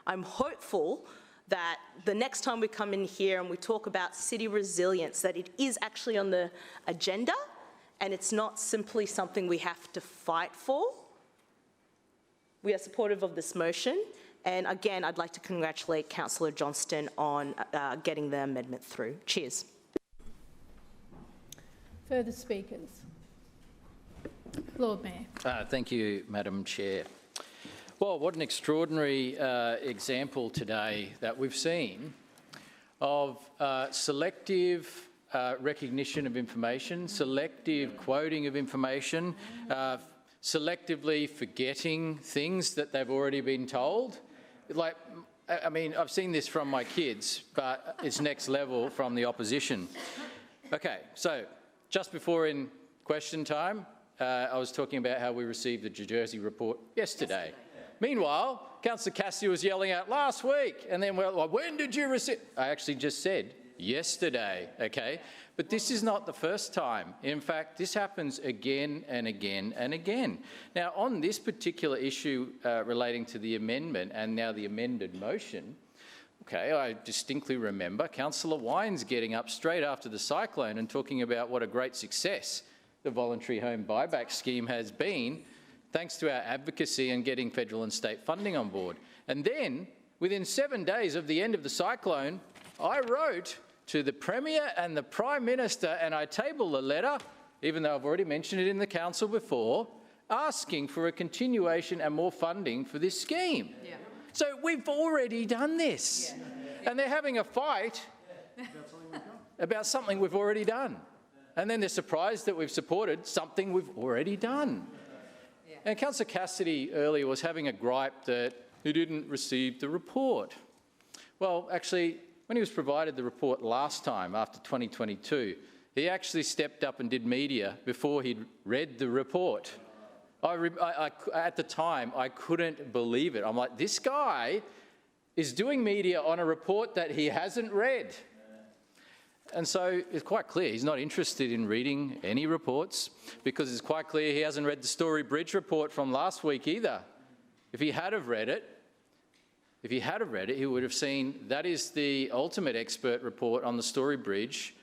I'm hopeful that the next time we come in here and we talk about city resilience, that it is actually on the agenda and it's not simply something we have to fight for. We are supportive of this motion. And again, I'd like to congratulate Councillor Johnston on getting the amendment through. Cheers. Further speakers? Lord Mayor. Thank you, Madam Chair. Well, what an extraordinary example today that we've seen of selective recognition of information, selective quoting of information, selectively forgetting things that they've already been told. Like, I mean, I've seen this from my kids, but it's next level from the opposition. Okay, so just before in question time, I was talking about how we received the New Jersey report yesterday. Meanwhile, Councillor Cassidy was yelling out last week, and then we're like, when did you receive? I actually just said yesterday, okay? But this is not the first time. In fact, this happens again and again and again. Now, on this particular issue relating to the amendment and now the amended motion, okay, I distinctly remember Councillor Wines getting up straight after the cyclone and talking about what a great success the voluntary home buyback scheme has been, thanks to our advocacy and getting federal and state funding on board. And then, within 7 days of the end of the cyclone, I wrote to the Premier and the Prime Minister, and I tabled a letter, even though I've already mentioned it in the council before, asking for a continuation and more funding for this scheme. Yeah. So we've already done this. Yeah. And they're having a fight about something we've already done. And then they're surprised that we've supported something we've already done. Yeah. And Councillor Cassidy earlier was having a gripe that he didn't receive the report. Well, actually, when he was provided the report last time after 2022, he actually stepped up and did media before he'd read the report. At the time, I couldn't believe it. I'm like, this guy is doing media on a report that he hasn't read. And so it's quite clear he's not interested in reading any reports, because it's quite clear he hasn't read the Story Bridge report from last week either. If he had have read it, he would have seen that is the ultimate expert report on the Story Bridge,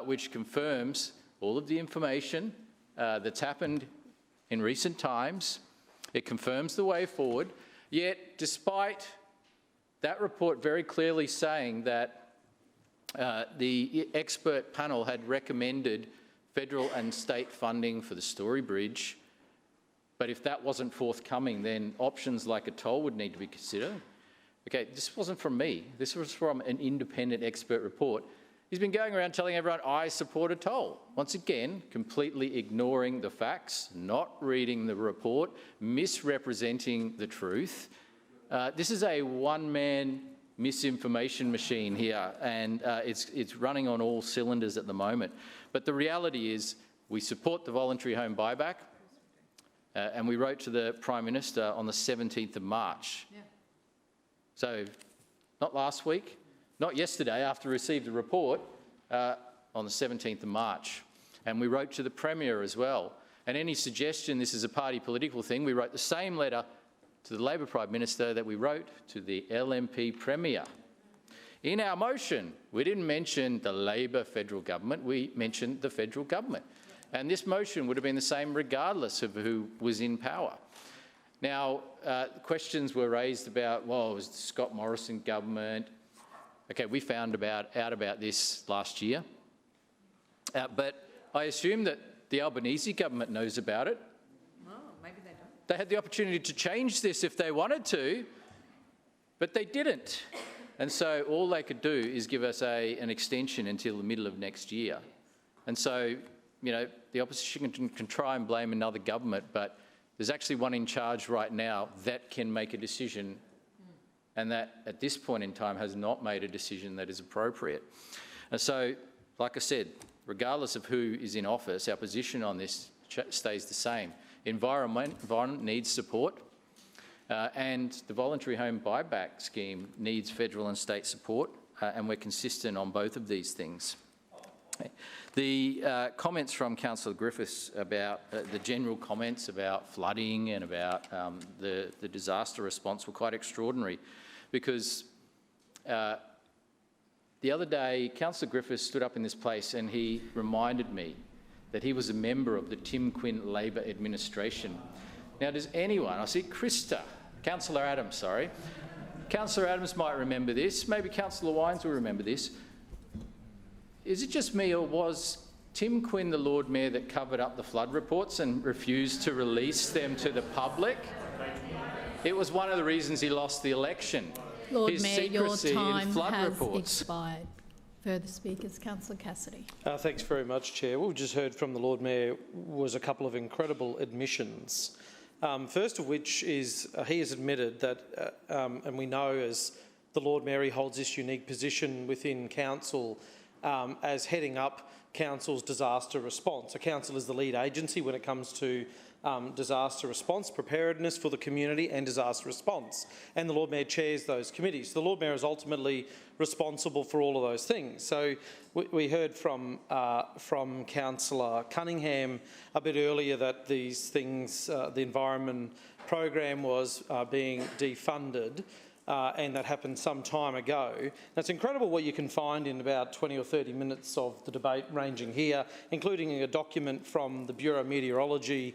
which confirms all of the information that's happened in recent times. It confirms the way forward. Yet, despite that report very clearly saying that the expert panel had recommended federal and state funding for the Story Bridge, but if that wasn't forthcoming, then options like a toll would need to be considered. Okay, this wasn't from me. This was from an independent expert report. He's been going around telling everyone, I support a toll. Once again, completely ignoring the facts, not reading the report, misrepresenting the truth. This is a one-man misinformation machine here, and it's running on all cylinders at the moment. But the reality is we support the voluntary home buyback, and we wrote to the Prime Minister on the 17th of March. Yeah. So not last week, not yesterday after we received the report, on the 17th of March. And we wrote to the Premier as well. And any suggestion this is a party political thing, we wrote the same letter to the Labor Prime Minister that we wrote to the LNP Premier. In our motion, we didn't mention the Labor federal government, we mentioned the federal government. And this motion would have been the same regardless of who was in power. Now, questions were raised about, well, it was the Scott Morrison government. Okay, we found out about this last year. But I assume that the Albanese government knows about it. Oh, maybe they don't. They had the opportunity to change this if they wanted to, but they didn't. And so all they could do is give us an extension until the middle of next year. And so, you know, the opposition can try and blame another government, but there's actually one in charge right now that can make a decision, and that at this point in time has not made a decision that is appropriate. And so, like I said, regardless of who is in office, our position on this stays the same. Environment needs support, and the voluntary home buyback scheme needs federal and state support, and we're consistent on both of these things. The comments from Councillor Griffiths about the general comments about flooding and about the disaster response were quite extraordinary, because the other day Councillor Griffiths stood up in this place and he reminded me that he was a member of the Tim Quinn Labor administration. Now, does anyone, I see Krista, Councillor Adams, sorry. Councillor Adams might remember this, maybe Councillor Wines will remember this. Is it just me, or was Tim Quinn the Lord Mayor that covered up the flood reports and refused to release them to the public? It was one of the reasons he lost the election. Lord His Mayor, your secrecy time in flood has reports. expired. Further speakers, Councillor Cassidy. Thanks very much, Chair. What we've just heard from the Lord Mayor was a couple of incredible admissions. First of which is he has admitted that, and we know as the Lord Mayor he holds this unique position within Council as heading up Council's disaster response. So Council is the lead agency when it comes to disaster response, preparedness for the community and disaster response. And the Lord Mayor chairs those committees. The Lord Mayor is ultimately responsible for all of those things. So we heard from Councillor Cunningham a bit earlier that these things, the environment program was being defunded. And that happened some time ago. Now, it's incredible what you can find in about 20 or 30 minutes of the debate ranging here, including a document from the Bureau of Meteorology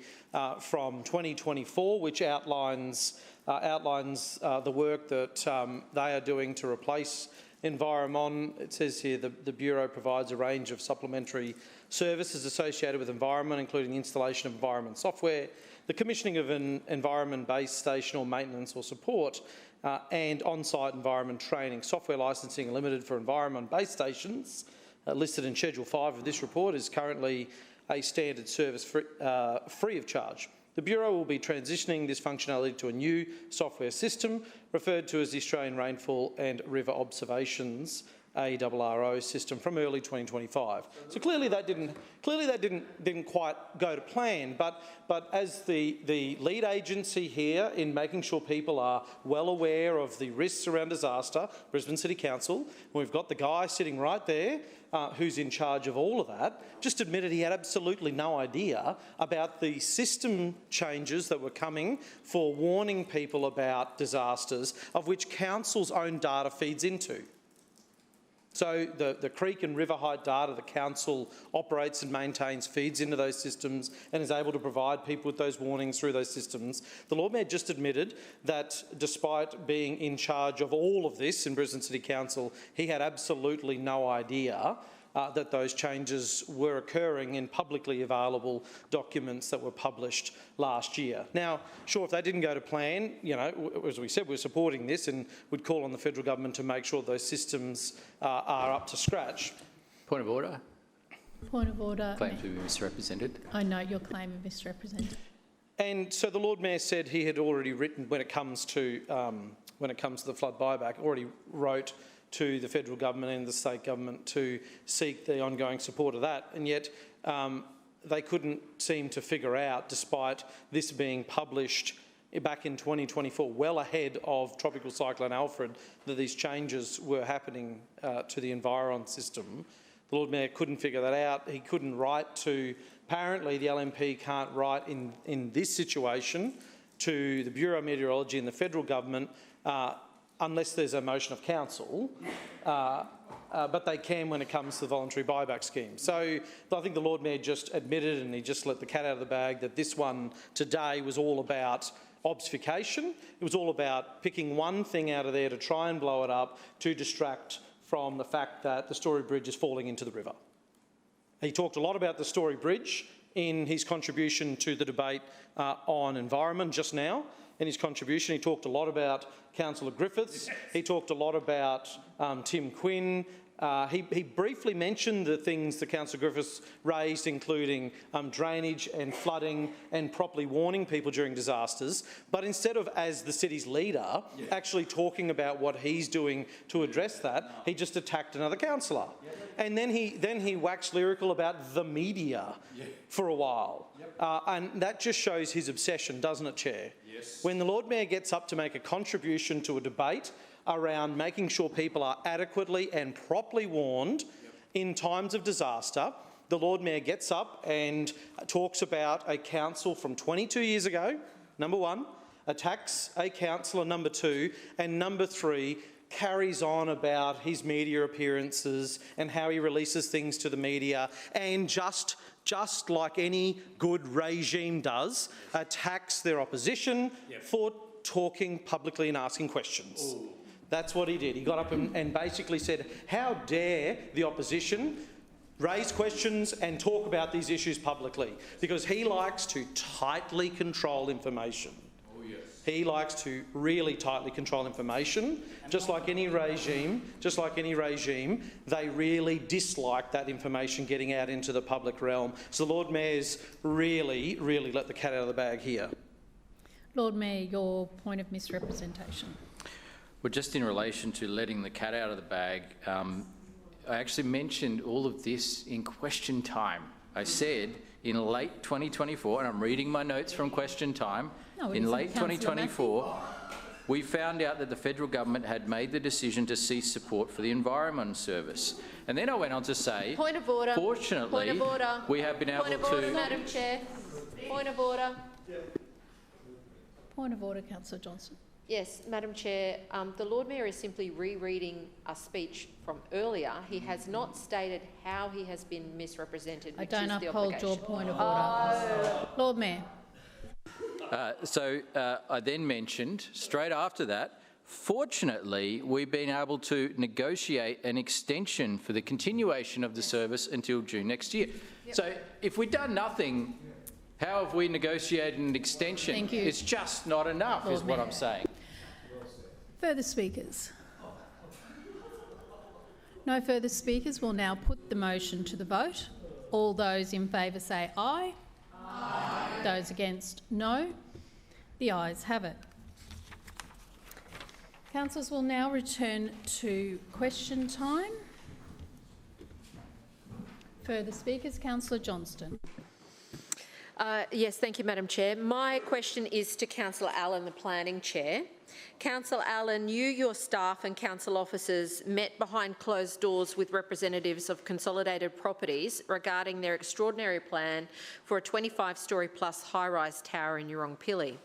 from 2024, which outlines the work that they are doing to replace Environment. It says here the Bureau provides a range of supplementary services associated with environment, including the installation of environment software, the commissioning of an environment base station or maintenance or support, and on-site environment training. Software licensing limited for environment base stations, listed in Schedule 5 of this report, is currently a standard service free of charge. The Bureau will be transitioning this functionality to a new software system referred to as the Australian Rainfall and River Observations ARRO system from early 2025. So clearly that didn't quite go to plan. But as the lead agency here in making sure people are well aware of the risks around disaster, Brisbane City Council, we've got the guy sitting right there who's in charge of all of that, just admitted he had absolutely no idea about the system changes that were coming for warning people about disasters, of which Council's own data feeds into. So the creek and river height data the Council operates and maintains feeds into those systems and is able to provide people with those warnings through those systems. The Lord Mayor just admitted that despite being in charge of all of this in Brisbane City Council, he had absolutely no idea that those changes were occurring in publicly available documents that were published last year. Now, sure, if they didn't go to plan, you know, as we said, we're supporting this and would call on the federal government to make sure those systems are up to scratch. Point of order. Point of order. Claim to be misrepresented. I note your claim of misrepresented. And so the Lord Mayor said he had already written, when it comes to the flood buyback, already wrote to the federal government and the state government to seek the ongoing support of that, and yet they couldn't seem to figure out, despite this being published back in 2024, well ahead of Tropical Cyclone Alfred, that these changes were happening to the environ system. The Lord Mayor couldn't figure that out. He couldn't write to, apparently the LNP can't write in this situation to the Bureau of Meteorology and the federal government unless there's a motion of council, but they can when it comes to the voluntary buyback scheme. So I think the Lord Mayor just admitted, and he just let the cat out of the bag, that this one today was all about obfuscation. It was all about picking one thing out of there to try and blow it up to distract from the fact that the Story Bridge is falling into the river. He talked a lot about the Story Bridge in his contribution to the debate on environment just now. In his contribution, he talked a lot about Councillor Griffiths. He talked a lot about Tim Quinn. He briefly mentioned the things that Councillor Griffiths raised, including drainage and flooding and properly warning people during disasters. But instead of, as the city's leader, actually talking about what he's doing to address that, he just attacked another councillor. And then he waxed lyrical about the media for a while. And that just shows his obsession, doesn't it, Chair? Yes. When the Lord Mayor gets up to make a contribution to a debate around making sure people are adequately and properly warned in times of disaster, the Lord Mayor gets up and talks about a council from 22 years ago, number one, attacks a councillor, number two, and number three, carries on about his media appearances and how he releases things to the media, and just like any good regime does, attacks their opposition for talking publicly and asking questions. Ooh. That's what he did. He got up and basically said, how dare the opposition raise questions and talk about these issues publicly, because he likes to tightly control information. Oh, yes. He likes to really tightly control information. Just like any regime, they really dislike that information getting out into the public realm. So the Lord Mayor's really let the cat out of the bag here. Lord Mayor, your point of misrepresentation. Well, just in relation to letting the cat out of the bag, I actually mentioned all of this in question time. I said in late 2024, and I'm reading my notes from question time, in late 2024, we found out that the federal government had made the decision to cease support for the Environment Service. And then I went on to say, point of order. Fortunately, point of order. We have been able to... Point of order, Madam Chair. Point of order. Point of order, Councillor Johnston. Yes, Madam Chair, the Lord Mayor is simply rereading a speech from earlier. He has not stated how he has been misrepresented, which is the obligation. I don't uphold your point of order. Lord Mayor. I then mentioned, straight after that, fortunately, we've been able to negotiate an extension for the continuation of the service until June next year. Yep. So if we've done nothing, how have we negotiated an extension? Thank you. It's just not enough, Lord Mayor. What I'm saying. Further speakers? No further speakers. Will now put the motion to the vote. All those in favour say aye. Aye. Those against, no. The ayes have it. Councillors, will now return to question time. Further speakers, Councillor Johnston. Yes, thank you, Madam Chair. My question is to Councillor Allen, the Planning Chair. Councillor Allen, you, your staff and council officers met behind closed doors with representatives of Consolidated Properties regarding their extraordinary plan for a 25-storey plus high-rise tower in Yurongpili.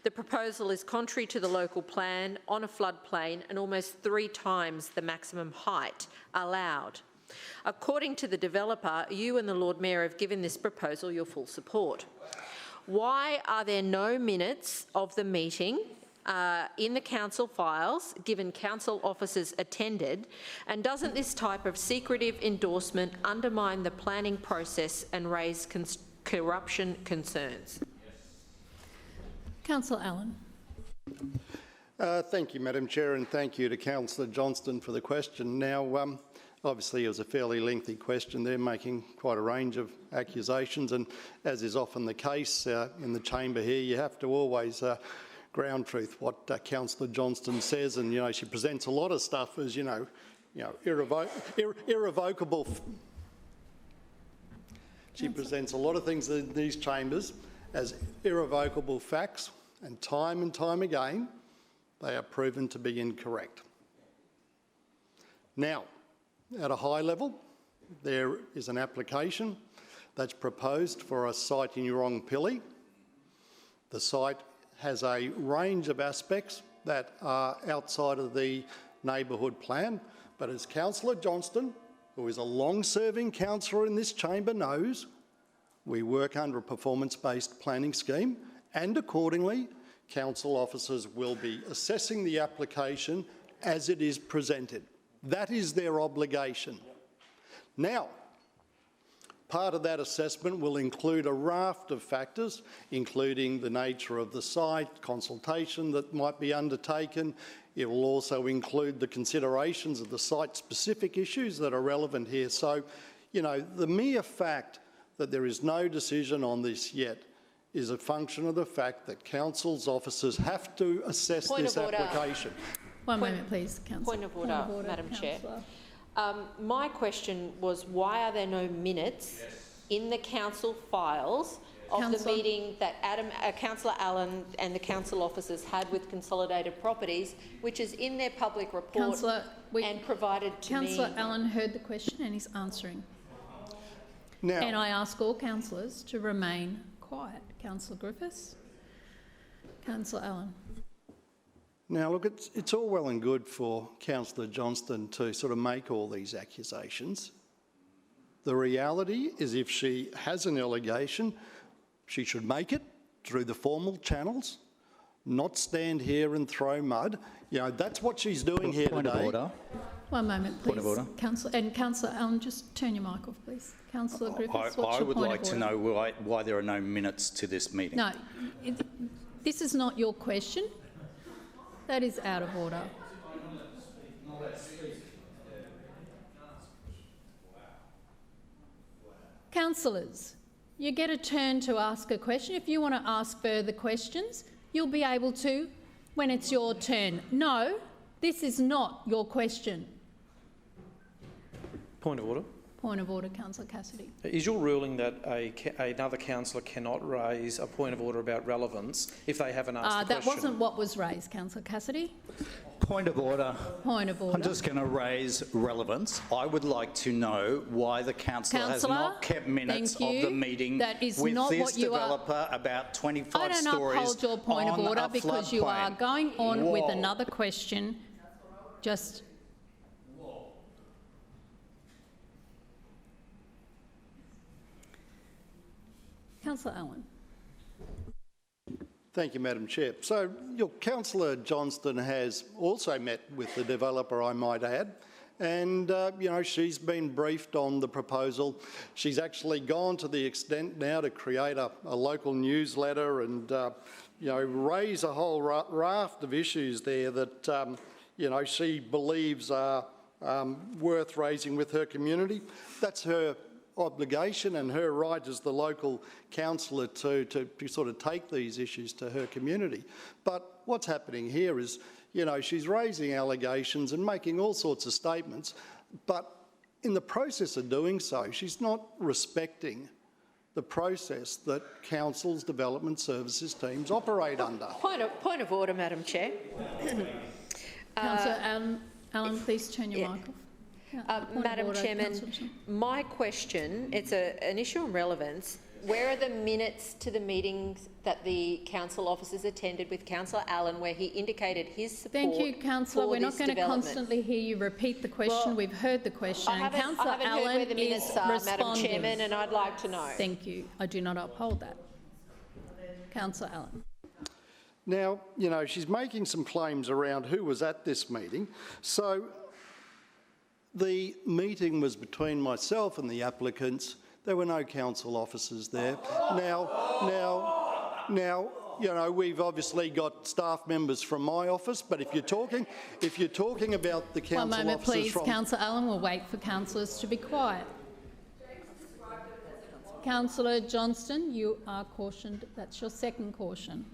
The proposal is contrary to the local plan, on a floodplain, and almost 3 times the maximum height allowed. According to the developer, you and the Lord Mayor have given this proposal your full support. Why are there no minutes of the meeting in the council files, given council officers attended, and doesn't this type of secretive endorsement undermine the planning process and raise corruption concerns? Councillor Allen. Thank you, Madam Chair, and thank you to Councillor Johnston for the question. Now, Obviously, it was a fairly lengthy question there, making quite a range of accusations, and as is often the case in the chamber here, you have to always ground truth what Councillor Johnston says, and she presents a lot of stuff as irrevocable. She presents a lot of things in these chambers as irrevocable facts, and time again, they are proven to be incorrect. Now, at a high level, there is an application that's proposed for a site in Yurong-Pili. The site has a range of aspects that are outside of the neighbourhood plan, but as Councillor Johnston, who is a long-serving councillor in this chamber, knows, we work under a performance-based planning scheme, and accordingly, council officers will be assessing the application as it is presented. That is their obligation. Now, part of that assessment will include a raft of factors, including the nature of the site, consultation that might be undertaken. It will also include the considerations of the site-specific issues that are relevant here. So, the mere fact that there is no decision on this yet is a function of the fact that council's officers have to assess this application. One moment, please, Councillor. Point of order, Madam Chair. My question was, why are there no minutes in the council files of the meeting that Councillor Allen and the council officers had with Consolidated Properties, which is in their public report and provided to me? Councillor Allen heard the question and is answering. Now, and I ask all councillors to remain quiet. Councillor Griffiths. Councillor Allen. Now, look, it's all well and good for Councillor Johnston to sort of make all these accusations. The reality is, if she has an allegation, she should make it through the formal channels, not stand here and throw mud. That's what she's doing here today. Point of order. One moment, please. Point of order. Councillor Allen, just turn your mic off, please. Councillor Griffiths, what's I your would point like of to order? know why there are no minutes to this meeting. No, this is not your question. That is out of order. Councillors, you get a turn to ask a question. If you want to ask further questions, you'll be able to when it's your turn. No, this is not your question. Point of order. Point of order, Councillor Cassidy. Is your ruling that another councillor cannot raise a point of order about relevance if they haven't asked the question? That wasn't what was raised, Councillor Cassidy. Point of order. Point of order. I'm just going to raise relevance. I would like to know why the councillor has not kept minutes of the meeting with this developer about 25 stories. I don't uphold your point of order because you are going on with another question. Just... Councillor Allen. Thank you, Madam Chair. So, Councillor Johnston has also met with the developer, I might add, and, she's been briefed on the proposal. She's actually gone to the extent now to create a local newsletter and, raise a whole raft of issues there that, she believes are worth raising with her community. That's her obligation and her right as the local councillor to sort of take these issues to her community. But what's happening here is, she's raising allegations and making all sorts of statements, but in the process of doing so, she's not respecting the process that council's development services teams operate under. Point of order, Madam Chair. Councillor Allen, please turn your mic off. Madam Chairman, my question, it's an issue of relevance. Where are the minutes to the meetings that the council officers attended with Councillor Allen where he indicated his support? Thank you, Councillor. We're not going to constantly hear you repeat the question. Well, we've heard the question. I haven't heard where the minutes are, Madam Chairman, and I'd like to know. Thank you. I do not uphold that. Councillor Allen. Now, she's making some claims around who was at this meeting. So, the meeting was between myself and the applicants. There were no council officers there. Now, you know, we've obviously got staff members from my office, but if you're talking about the council One moment, officers please. from... Councillor Allen will wait for councillors to be quiet. Councillor Johnston, you are cautioned. That's your second caution.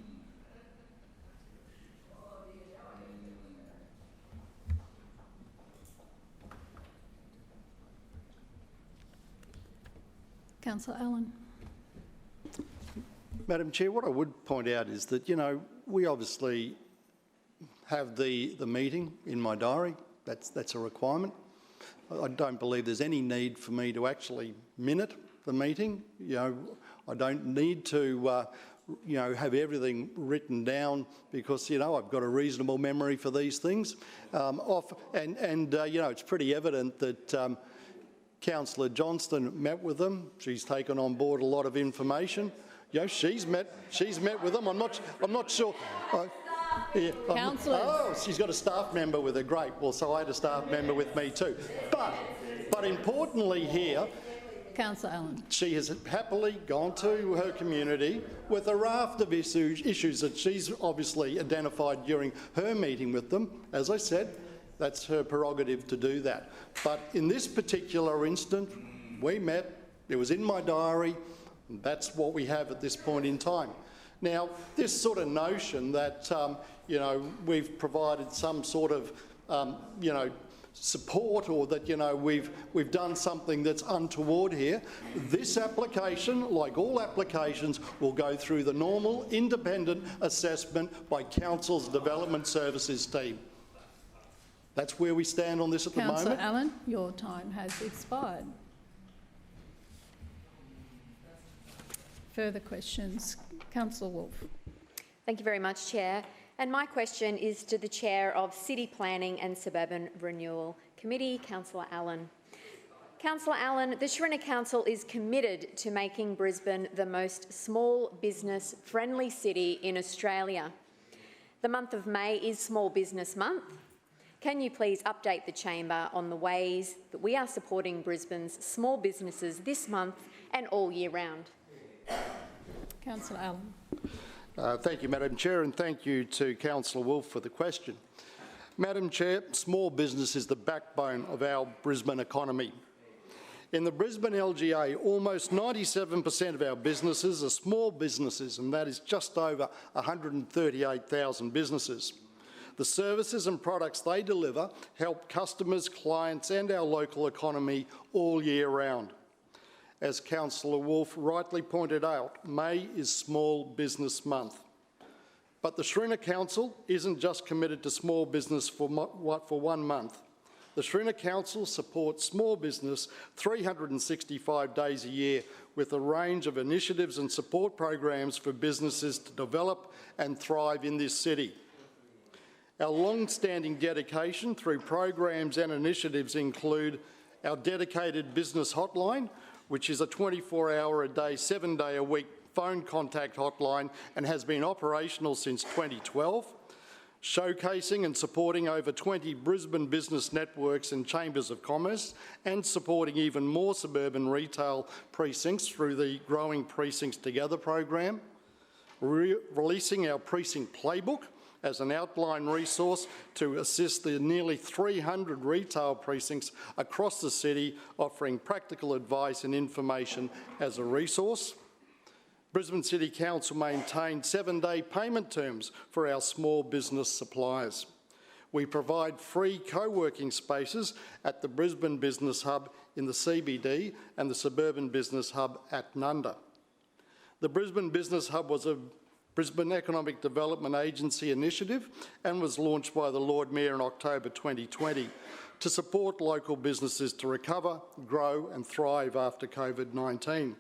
Councillor Allen. Madam Chair, what I would point out is that, you know, we obviously have the meeting in my diary. That's a requirement. I don't believe there's any need for me to actually minute the meeting. You know, I don't need to, you know, have everything written down because, you know, I've got a reasonable memory for these things. You know, it's pretty evident that Councillor Johnston met with them. She's taken on board a lot of information. You know, she's met with them. I'm not sure. Oh, she's got a staff member with her. Great. Well, so I had a staff member with me too. But importantly here, Councillor Allen. She has happily gone to her community with a raft of issues that she's obviously identified during her meeting with them. As I said, that's her prerogative to do that. But in this particular instant, we met. It was in my diary. And that's what we have at this point in time. Now, this sort of notion that, you know, we've provided some sort of, you know, support or that, you know, we've done something that's untoward here. This application, like all applications, will go through the normal independent assessment by Council's Development Services team. That's where we stand on this at the moment. Councillor Allen, your time has expired. Further questions? Councillor Wolfe. Thank you very much, Chair. And my question is to the Chair of City Planning and Suburban Renewal Committee, Councillor Allen. Councillor Allen, the Schrinner Council is committed to making Brisbane the most small business friendly city in Australia. The month of May is Small Business Month. Can you please update the Chamber on the ways that we are supporting Brisbane's small businesses this month and all year round? Councillor Allen. Thank you, Madam Chair, and thank you to Councillor Wolfe for the question. Madam Chair, small business is the backbone of our Brisbane economy. In the Brisbane LGA, almost 97% of our businesses are small businesses, and that is just over 138,000 businesses. The services and products they deliver help customers, clients and our local economy all year round. As Councillor Wolfe rightly pointed out, May is Small Business Month. But the Schrinner Council isn't just committed to small business for 1 month. The Schrinner Council supports small business 365 days a year with a range of initiatives and support programs for businesses to develop and thrive in this city. Our long-standing dedication through programs and initiatives include our dedicated business hotline, which is a 24-hour-a-day, 7-day-a-week phone contact hotline and has been operational since 2012, showcasing and supporting over 20 Brisbane business networks and chambers of commerce, and supporting even more suburban retail precincts through the Growing Precincts Together program, releasing our precinct playbook as an outline resource to assist the nearly 300 retail precincts across the city, offering practical advice and information as a resource. Brisbane City Council maintained 7-day payment terms for our small business suppliers. We provide free co-working spaces at the Brisbane Business Hub in the CBD and the Suburban Business Hub at Nunda. The Brisbane Business Hub was a Brisbane Economic Development Agency initiative and was launched by the Lord Mayor in October 2020 to support local businesses to recover, grow and thrive after COVID-19.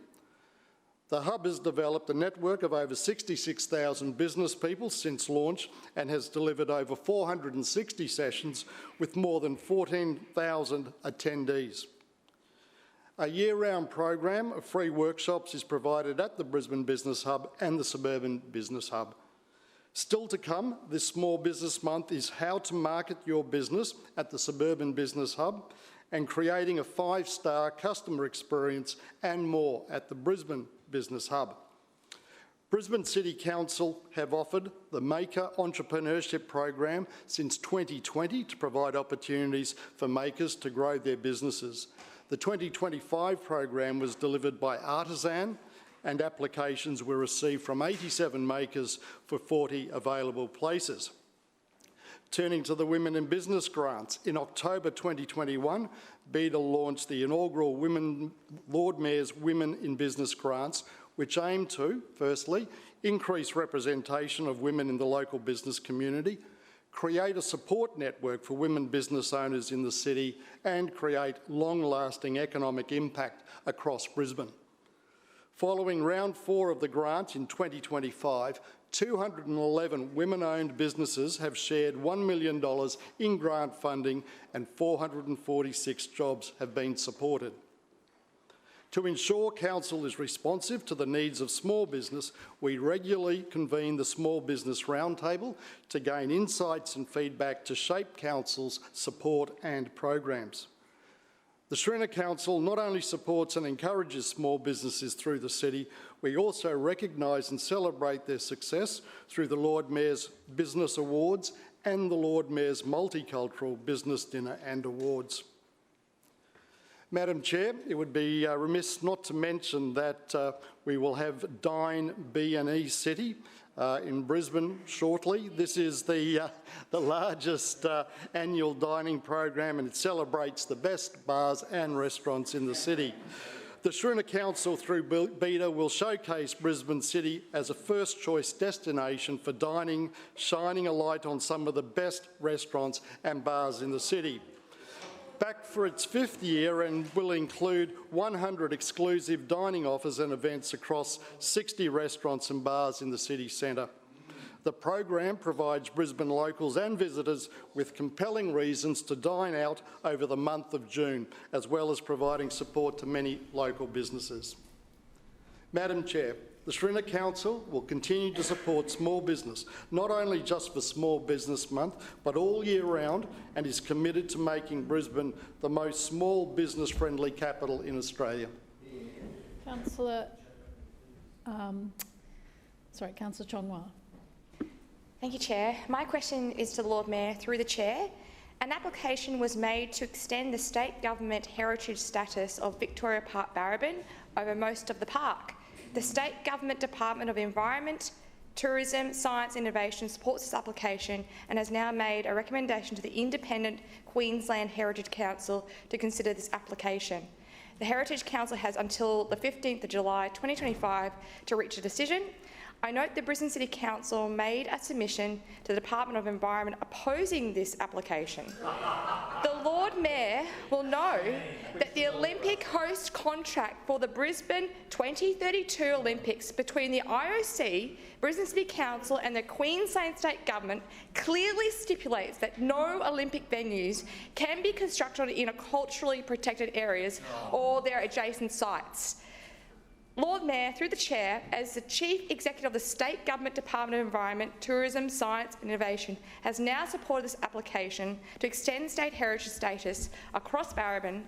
The Hub has developed a network of over 66,000 business people since launch and has delivered over 460 sessions with more than 14,000 attendees. A year-round program of free workshops is provided at the Brisbane Business Hub and the Suburban Business Hub. Still to come this Small Business Month is how to market your business at the Suburban Business Hub and creating a 5-star customer experience and more at the Brisbane Business Hub. Brisbane City Council have offered the Maker Entrepreneurship Program since 2020 to provide opportunities for makers to grow their businesses. The 2025 program was delivered by Artisan, and applications were received from 87 makers for 40 available places. Turning to the Women in Business grants, in October 2021, BEDA launched the inaugural Lord Mayor's Women in Business grants, which aim to, firstly, increase representation of women in the local business community, create a support network for women business owners in the city, and create long-lasting economic impact across Brisbane. Following round 4 of the grant in 2025, 211 women-owned businesses have shared $1 million in grant funding and 446 jobs have been supported. To ensure Council is responsive to the needs of small business, we regularly convene the Small Business Roundtable to gain insights and feedback to shape Council's support and programs. The Srina Council not only supports and encourages small businesses through the city, we also recognise and celebrate their success through the Lord Mayor's Business Awards and the Lord Mayor's Multicultural Business Dinner and Awards. Madam Chair, it would be remiss not to mention that we will have Dine B&E City in Brisbane shortly. This is the largest annual dining program, and it celebrates the best bars and restaurants in the city. The Srina Council through BEDA will showcase Brisbane City as a first choice destination for dining, shining a light on some of the best restaurants and bars in the city. Back for its 5th year and will include 100 exclusive dining offers and events across 60 restaurants and bars in the city centre. The program provides Brisbane locals and visitors with compelling reasons to dine out over the month of June, as well as providing support to many local businesses. Madam Chair, the Srina Council will continue to support small business, not only just for Small Business Month, but all year round, and is committed to making Brisbane the most small business-friendly capital in Australia. Councillor Chongwa. Thank you, Chair. My question is to the Lord Mayor through the Chair. An application was made to extend the state government heritage status of Victoria Park Barrabin over most of the park. The State Government Department of Environment, Tourism, Science and Innovation supports this application and has now made a recommendation to the independent Queensland Heritage Council to consider this application. The Heritage Council has until the 15th of July 2025 to reach a decision. I note the Brisbane City Council made a submission to the Department of Environment opposing this application. The Lord Mayor will know that the Olympic host contract for the Brisbane 2032 Olympics between the IOC, Brisbane City Council and the Queensland State Government clearly stipulates that no Olympic venues can be constructed in culturally protected areas or their adjacent sites. Lord Mayor, through the Chair, as the Chief Executive of the State Government Department of Environment, Tourism, Science and Innovation, has now supported this application to extend state heritage status across Barrabin.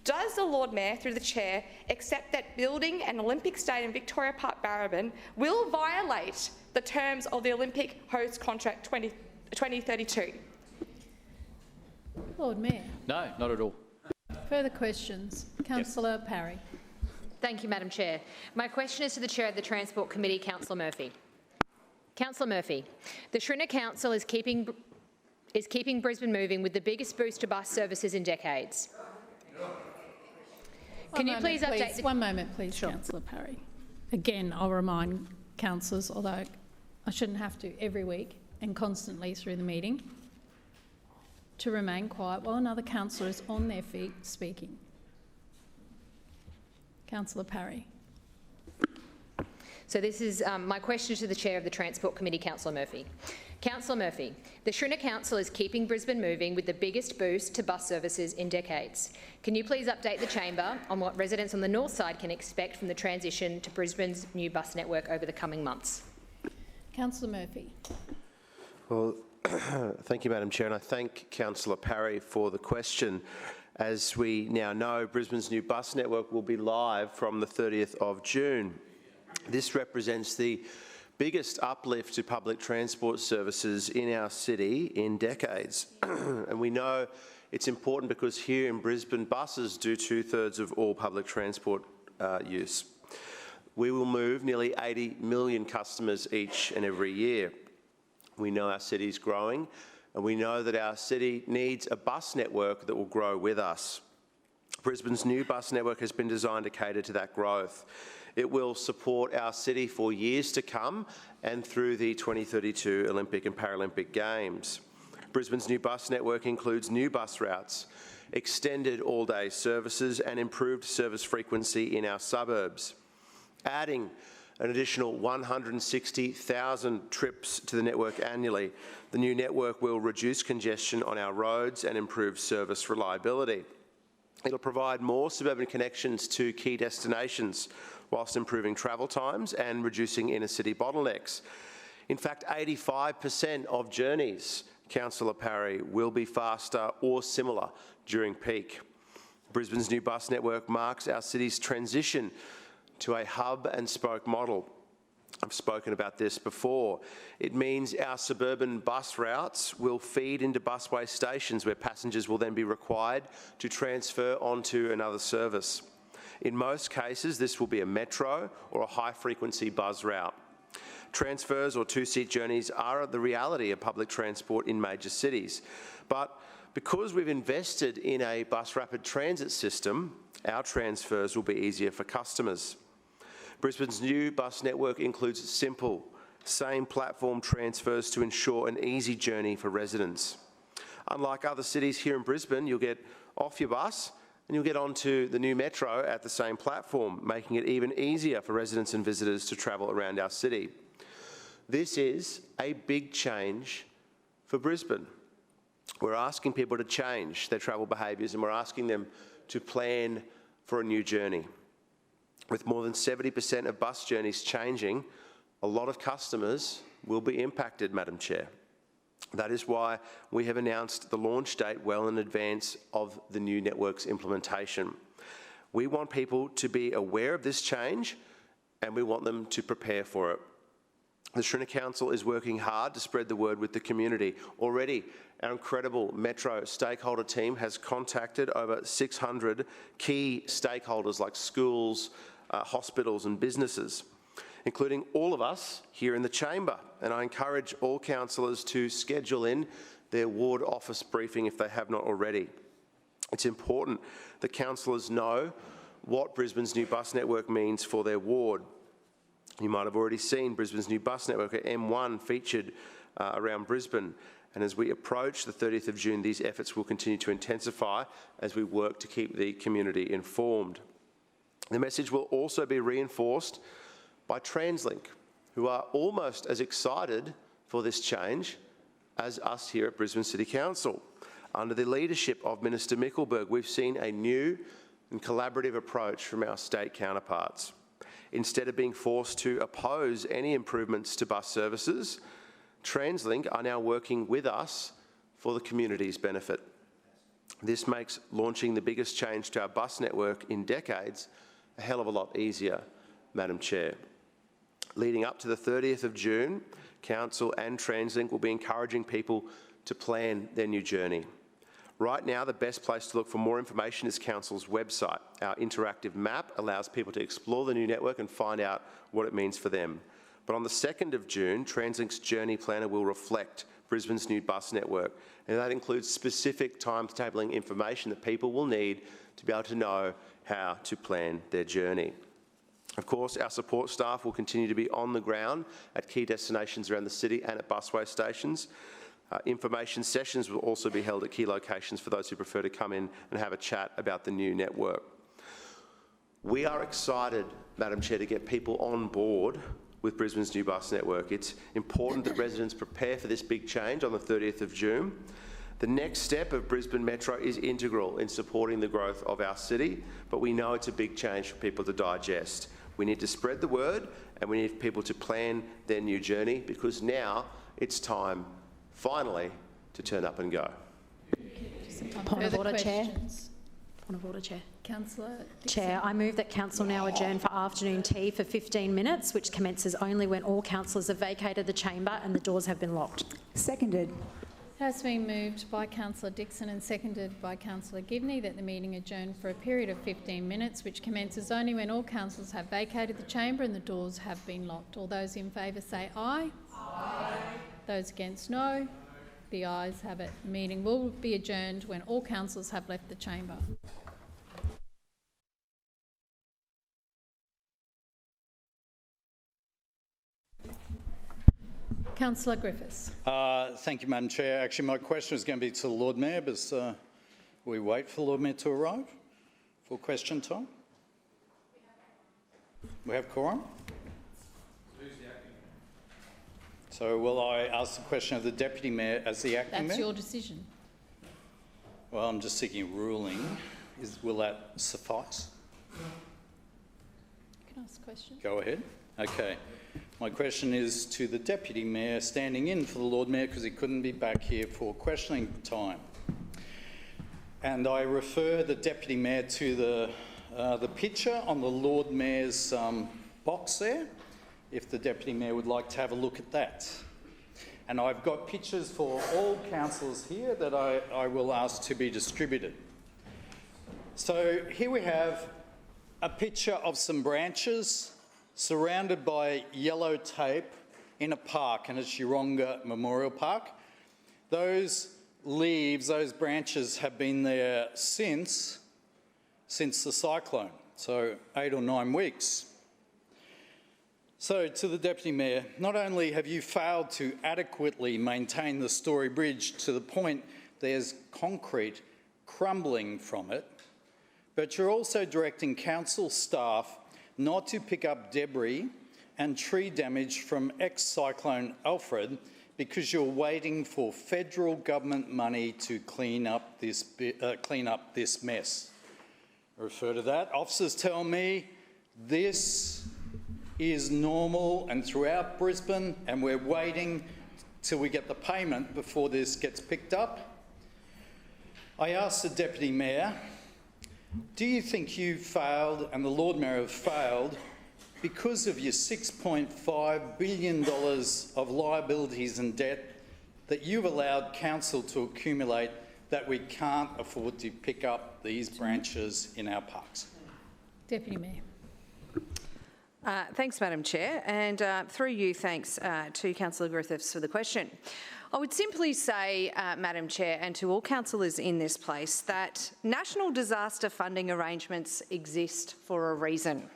Does the Lord Mayor, through the Chair, accept that building an Olympic stadium in Victoria Park Barrabin will violate the terms of the Olympic host contract 2032? Lord Mayor. No, not at all. Further questions? Councillor Parry. Thank you, Madam Chair. My question is to the Chair of the Transport Committee, Councillor Murphy. Councillor Murphy, the Srina Council is keeping Brisbane moving with the biggest boost to bus services in decades. Can you please update? One moment, please, Councillor Parry. Again, I'll remind councillors, although I shouldn't have to every week and constantly through the meeting, to remain quiet while another councillor is on their feet speaking. Councillor Parry. So this is my question to the Chair of the Transport Committee, Councillor Murphy. Councillor Murphy, the Srina Council is keeping Brisbane moving with the biggest boost to bus services in decades. Can you please update the Chamber on what residents on the north side can expect from the transition to Brisbane's new bus network over the coming months? Councillor Murphy. Well, thank you, Madam Chair, and I thank Councillor Parry for the question. As we now know, Brisbane's new bus network will be live from the 30th of June. This represents the biggest uplift to public transport services in our city in decades. And we know it's important because here in Brisbane, buses do 2/3 of all public transport use. We will move nearly 80 million customers each and every year. We know our city is growing, and we know that our city needs a bus network that will grow with us. Brisbane's new bus network has been designed to cater to that growth. It will support our city for years to come and through the 2032 Olympic and Paralympic Games. Brisbane's new bus network includes new bus routes, extended all-day services and improved service frequency in our suburbs. Adding an additional 160,000 trips to the network annually, the new network will reduce congestion on our roads and improve service reliability. It'll provide more suburban connections to key destinations whilst improving travel times and reducing inner-city bottlenecks. In fact, 85% of journeys, Councillor Parry, will be faster or similar during peak. Brisbane's new bus network marks our city's transition to a hub and spoke model. I've spoken about this before. It means our suburban bus routes will feed into busway stations where passengers will then be required to transfer onto another service. In most cases, this will be a metro or a high-frequency bus route. Transfers or two-seat journeys are the reality of public transport in major cities. But because we've invested in a bus rapid transit system, our transfers will be easier for customers. Brisbane's new bus network includes simple, same-platform transfers to ensure an easy journey for residents. Unlike other cities here in Brisbane, you'll get off your bus and you'll get onto the new metro at the same platform, making it even easier for residents and visitors to travel around our city. This is a big change for Brisbane. We're asking people to change their travel behaviours and we're asking them to plan for a new journey. With more than 70% of bus journeys changing, a lot of customers will be impacted, Madam Chair. That is why we have announced the launch date well in advance of the new network's implementation. We want people to be aware of this change and we want them to prepare for it. The Shrinner Council is working hard to spread the word with the community. Already, our incredible Metro stakeholder team has contacted over 600 key stakeholders like schools, hospitals and businesses, including all of us here in the chamber. And I encourage all councillors to schedule in their ward office briefing if they have not already. It's important that councillors know what Brisbane's new bus network means for their ward. You might have already seen Brisbane's new bus network at M1 featured around Brisbane. And as we approach the 30th of June, these efforts will continue to intensify as we work to keep the community informed. The message will also be reinforced by TransLink, who are almost as excited for this change as us here at Brisbane City Council. Under the leadership of Minister Mickelberg, we've seen a new and collaborative approach from our state counterparts. Instead of being forced to oppose any improvements to bus services, TransLink are now working with us for the community's benefit. This makes launching the biggest change to our bus network in decades a hell of a lot easier, Madam Chair. Leading up to the 30th of June, Council and TransLink will be encouraging people to plan their new journey. Right now, the best place to look for more information is Council's website. Our interactive map allows people to explore the new network and find out what it means for them. But on the 2nd of June, TransLink's Journey Planner will reflect Brisbane's new bus network, and that includes specific timetabling information that people will need to be able to know how to plan their journey. Of course, our support staff will continue to be on the ground at key destinations around the city and at busway stations. Information sessions will also be held at key locations for those who prefer to come in and have a chat about the new network. We are excited, Madam Chair, to get people on board with Brisbane's new bus network. It's important that residents prepare for this big change on the 30th of June. The next step of Brisbane Metro is integral in supporting the growth of our city, but we know it's a big change for people to digest. We need to spread the word and we need people to plan their new journey because now it's time, finally, to turn up and go. Point of order, Chair. Point of order, Chair. Councillor Chair, I move that council now adjourn for afternoon tea for 15 minutes, which commences only when all councillors have vacated the chamber and the doors have been locked. Seconded. It has been moved by Councillor Dixon and seconded by Councillor Givney that the meeting adjourn for a period of 15 minutes, which commences only when all councillors have vacated the chamber and the doors have been locked. All those in favour say aye. Aye. Those against no. The ayes have it. The meeting will be adjourned when all councillors have left the chamber. Councillor Griffiths. Thank you, Madam Chair. Actually, my question is going to be to the Lord Mayor, but we wait for the Lord Mayor to arrive for question time. We have quorum. So will I ask the question of the Deputy Mayor as the acting Mayor? That's your decision. Well, I'm just seeking a ruling. Will that suffice? Can I ask a question? Go ahead. Okay. My question is to the Deputy Mayor standing in for the Lord Mayor because he couldn't be back here for questioning time. And I refer the Deputy Mayor to the picture on the Lord Mayor's box there, if the Deputy Mayor would like to have a look at that. And I've got pictures for all councillors here that I will ask to be distributed. So here we have a picture of some branches surrounded by yellow tape in a park, and it's Yeronga Memorial Park. Those leaves, those branches have been there since the cyclone, so 8 or 9 weeks. So to the Deputy Mayor, not only have you failed to adequately maintain the Story Bridge to the point there's concrete crumbling from it, but you're also directing council staff not to pick up debris and tree damage from ex-cyclone Alfred because you're waiting for federal government money to clean up this mess. I refer to that. Officers tell me this is normal and throughout Brisbane, and we're waiting till we get the payment before this gets picked up. I asked the Deputy Mayor, do you think you failed and the Lord Mayor have failed because of your $6.5 billion of liabilities and debt that you've allowed council to accumulate that we can't afford to pick up these branches in our parks? Deputy Mayor. Thanks, Madam Chair, and through you, thanks to Councillor Griffiths for the question. I would simply say, Madam Chair, and to all councillors in this place, that national disaster funding arrangements exist for a reason.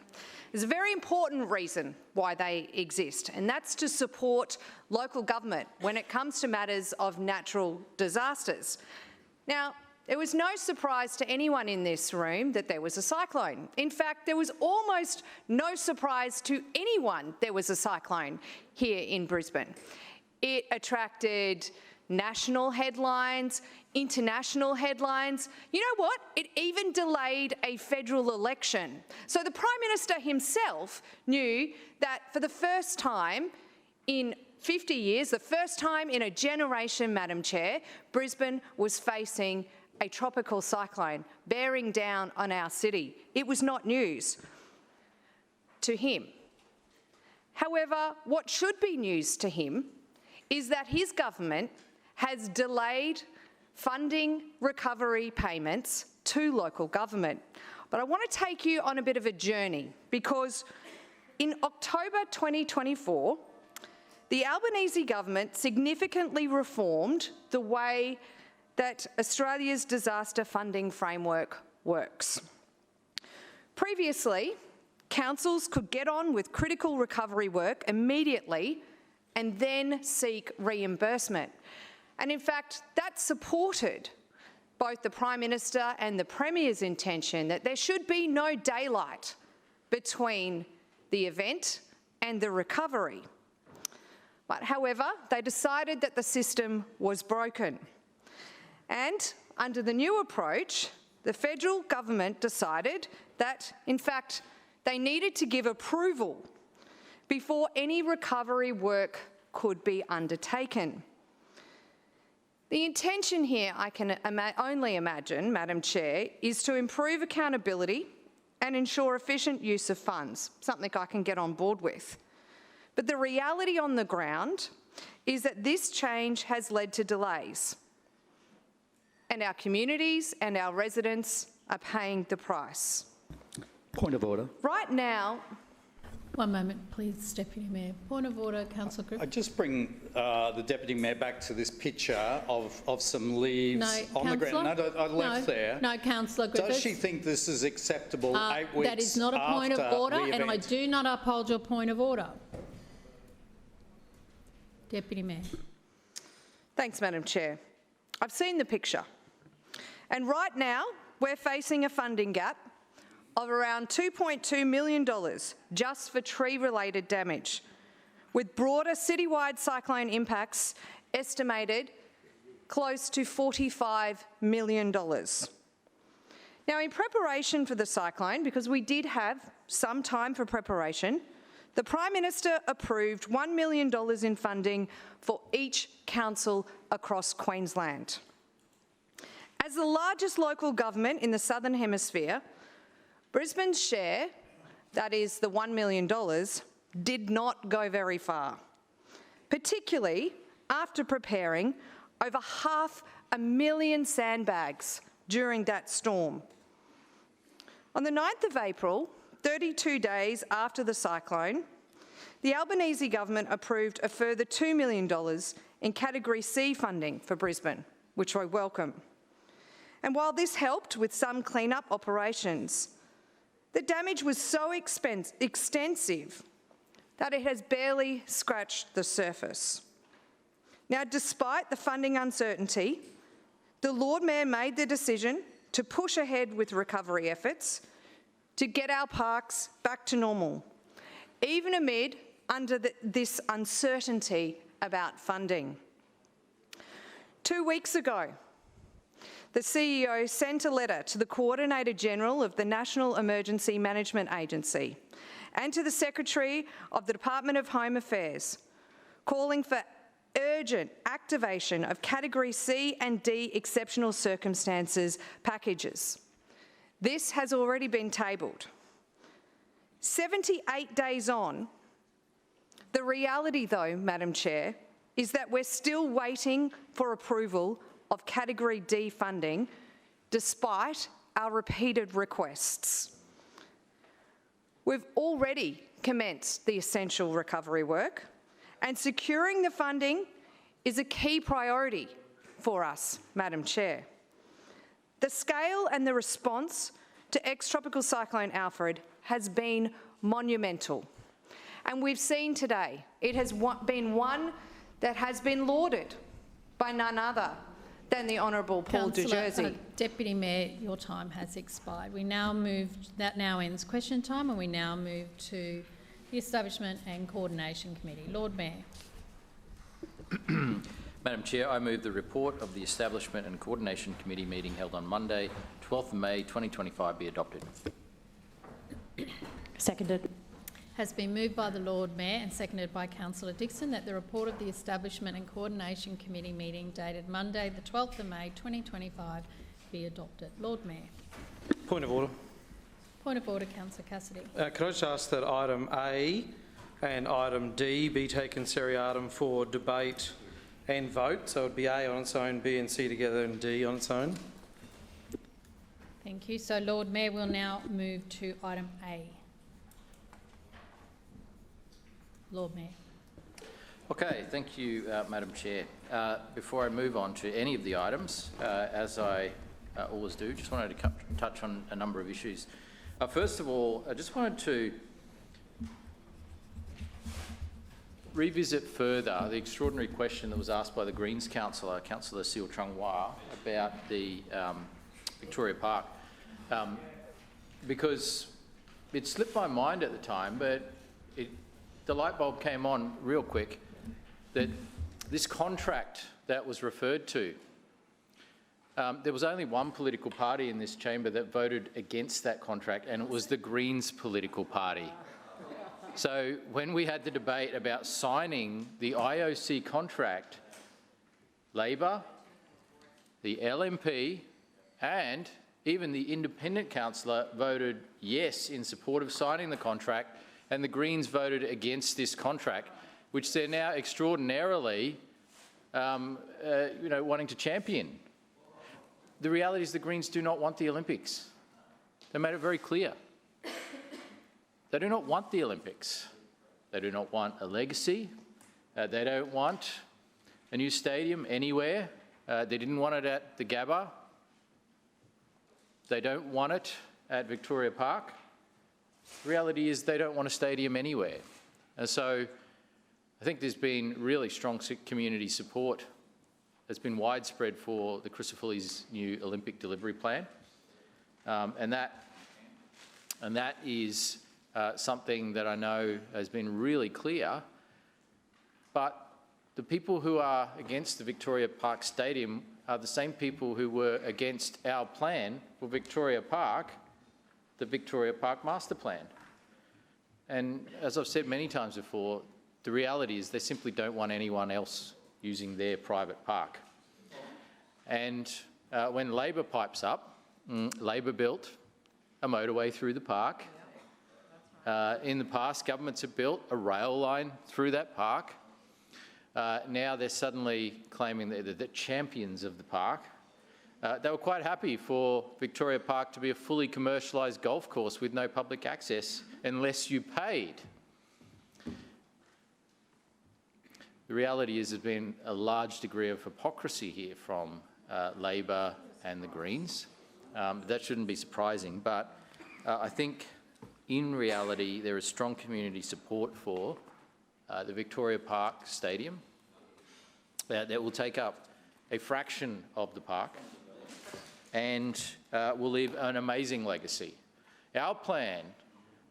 There's a very important reason why they exist, and that's to support local government when it comes to matters of natural disasters. Now, it was no surprise to anyone in this room that there was a cyclone. In fact, there was almost no surprise to anyone there was a cyclone here in Brisbane. It attracted national headlines, international headlines. You know what? It even delayed a federal election. So the Prime Minister himself knew that for the first time in 50 years, the first time in a generation, Madam Chair, Brisbane was facing a tropical cyclone bearing down on our city. It was not news to him. However, what should be news to him is that his government has delayed funding recovery payments to local government. But I want to take you on a bit of a journey because in October 2024, the Albanese government significantly reformed the way that Australia's disaster funding framework works. Previously, councils could get on with critical recovery work immediately and then seek reimbursement. And in fact, that supported both the Prime Minister and the Premier's intention that there should be no daylight between the event and the recovery. But however, they decided that the system was broken. And under the new approach, the federal government decided that, in fact, they needed to give approval before any recovery work could be undertaken. The intention here, I can only imagine, Madam Chair, is to improve accountability and ensure efficient use of funds, something I can get on board with. But the reality on the ground is that this change has led to delays, and our communities and our residents are paying the price. Point of order. Right now... One moment, please, Deputy Mayor. Point of order, Councillor Griffith. I just bring the Deputy Mayor back to this picture of some leaves on the ground. No, I left there. No, Councillor Griffith. Does she think this is acceptable 8 weeks That is not a point of order, and I do not uphold your point of order. Deputy Mayor. Thanks, Madam Chair. I've seen the picture. And right now, we're facing a funding gap of around $2.2 million just for tree-related damage, with broader citywide cyclone impacts estimated close to $45 million. Now, in preparation for the cyclone, because we did have some time for preparation, the Prime Minister approved $1 million in funding for each council across Queensland. As the largest local government in the Southern Hemisphere, Brisbane's share, that is the $1 million, did not go very far, particularly after preparing over 500,000 sandbags during that storm. On the 9th of April, 32 days after the cyclone, the Albanese government approved a further $2 million in Category C funding for Brisbane, which I welcome. And while this helped with some clean-up operations, the damage was so extensive that it has barely scratched the surface. Now, despite the funding uncertainty, the Lord Mayor made the decision to push ahead with recovery efforts to get our parks back to normal, even amid this uncertainty about funding. 2 weeks ago, the CEO sent a letter to the Coordinator General of the National Emergency Management Agency and to the Secretary of the Department of Home Affairs, calling for urgent activation of Category C and D exceptional circumstances packages. This has already been tabled. 78 days on, the reality though, Madam Chair, is that we're still waiting for approval of Category D funding, despite our repeated requests. We've already commenced the essential recovery work, and securing the funding is a key priority for us, Madam Chair. The scale and the response to ex-tropical cyclone Alfred has been monumental, and we've seen today it has been one that has been lauded by none other than the Honourable Paul de Jersey. Deputy Mayor, your time has expired. That now ends question time, and we now move to the Establishment and Coordination Committee. Lord Mayor. Madam Chair, I move the report of the Establishment and Coordination Committee meeting held on Monday, 12th of May 2025 be adopted. Seconded. Has been moved by the Lord Mayor and seconded by Councillor Dixon that the report of the Establishment and Coordination Committee meeting dated Monday the 12th of May 2025 be adopted. Lord Mayor. Point of order. Point of order, Councillor Cassidy. Could I just ask that item A and item D be taken seriatim for debate and vote? So it would be A on its own, B and C together, and D on its own. Thank you. So, Lord Mayor, we'll now move to item A. Lord Mayor. Okay, thank you, Madam Chair. Before I move on to any of the items, as I always do, just wanted to touch on a number of issues. First of all, I just wanted to revisit further the extraordinary question that was asked by the Greens councillor, Councillor Seal Chung-Wah, about the Victoria Park, because it slipped my mind at the time, but the light bulb came on real quick that this contract that was referred to, there was only one political party in this chamber that voted against that contract, and it was the Greens political party. So when we had the debate about signing the IOC contract, Labor the LNP and even the independent councillor voted yes in support of signing the contract, and the Greens voted against this contract, which they're now extraordinarily wanting to champion. The reality is the Greens do not want the Olympics. They made it very clear. They do not want the Olympics. They do not want a legacy. They don't want a new stadium anywhere. They didn't want it at the Gabba. They don't want it at Victoria Park. The reality is they don't want a stadium anywhere. And so I think there's been really strong community support that's been widespread for the Chrysophiles' new Olympic delivery plan. And that is something that I know has been really clear. But the people who are against the Victoria Park Stadium are the same people who were against our plan for Victoria Park, the Victoria Park Master Plan. And as I've said many times before, the reality is they simply don't want anyone else using their private park. And when Labor pipes up, Labor built a motorway through the park. In the past, governments have built a rail line through that park. Now they're suddenly claiming that they're the champions of the park. They were quite happy for Victoria Park to be a fully commercialised golf course with no public access unless you paid. The reality is there's been a large degree of hypocrisy here from Labor and the Greens. That shouldn't be surprising, but I think in reality there is strong community support for the Victoria Park Stadium that will take up a fraction of the park and will leave an amazing legacy. Our plan,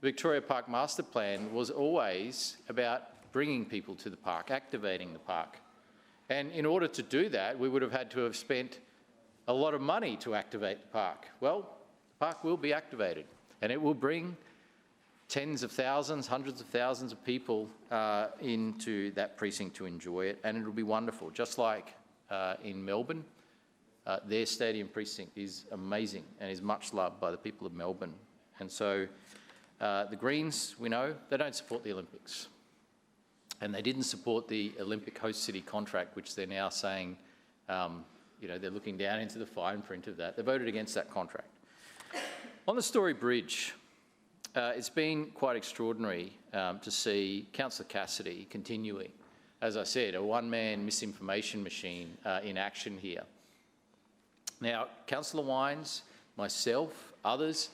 Victoria Park Master Plan, was always about bringing people to the park, activating the park. And in order to do that, we would have had to have spent a lot of money to activate the park. Well, the park will be activated, and it will bring tens of thousands, hundreds of thousands of people into that precinct to enjoy it, and it'll be wonderful. Just like in Melbourne, their stadium precinct is amazing and is much loved by the people of Melbourne. And so the Greens, we know, they don't support the Olympics. And they didn't support the Olympic host city contract, which they're now saying, they're looking down into the fine print of that. They voted against that contract. On the Story Bridge, it's been quite extraordinary to see Councillor Cassidy continuing, as I said, a one-man misinformation machine in action here. Now, Councillor Wines, myself, others,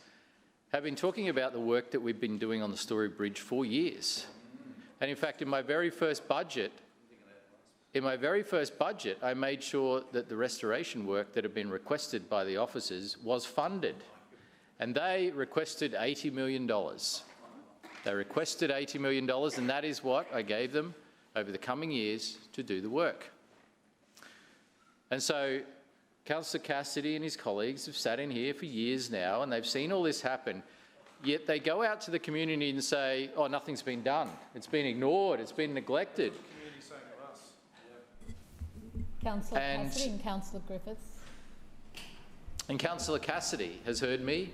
have been talking about the work that we've been doing on the Story Bridge for years. And in fact, in my very first budget, I made sure that the restoration work that had been requested by the officers was funded. And they requested $80 million. They requested $80 million, and that is what I gave them over the coming years to do the work. And so Councillor Cassidy and his colleagues have sat in here for years now, and they've seen all this happen. Yet they go out to the community and say, oh, nothing's been done. It's been ignored. It's been neglected. Councillor Cassidy and Councillor Griffiths. And Councillor Cassidy has heard me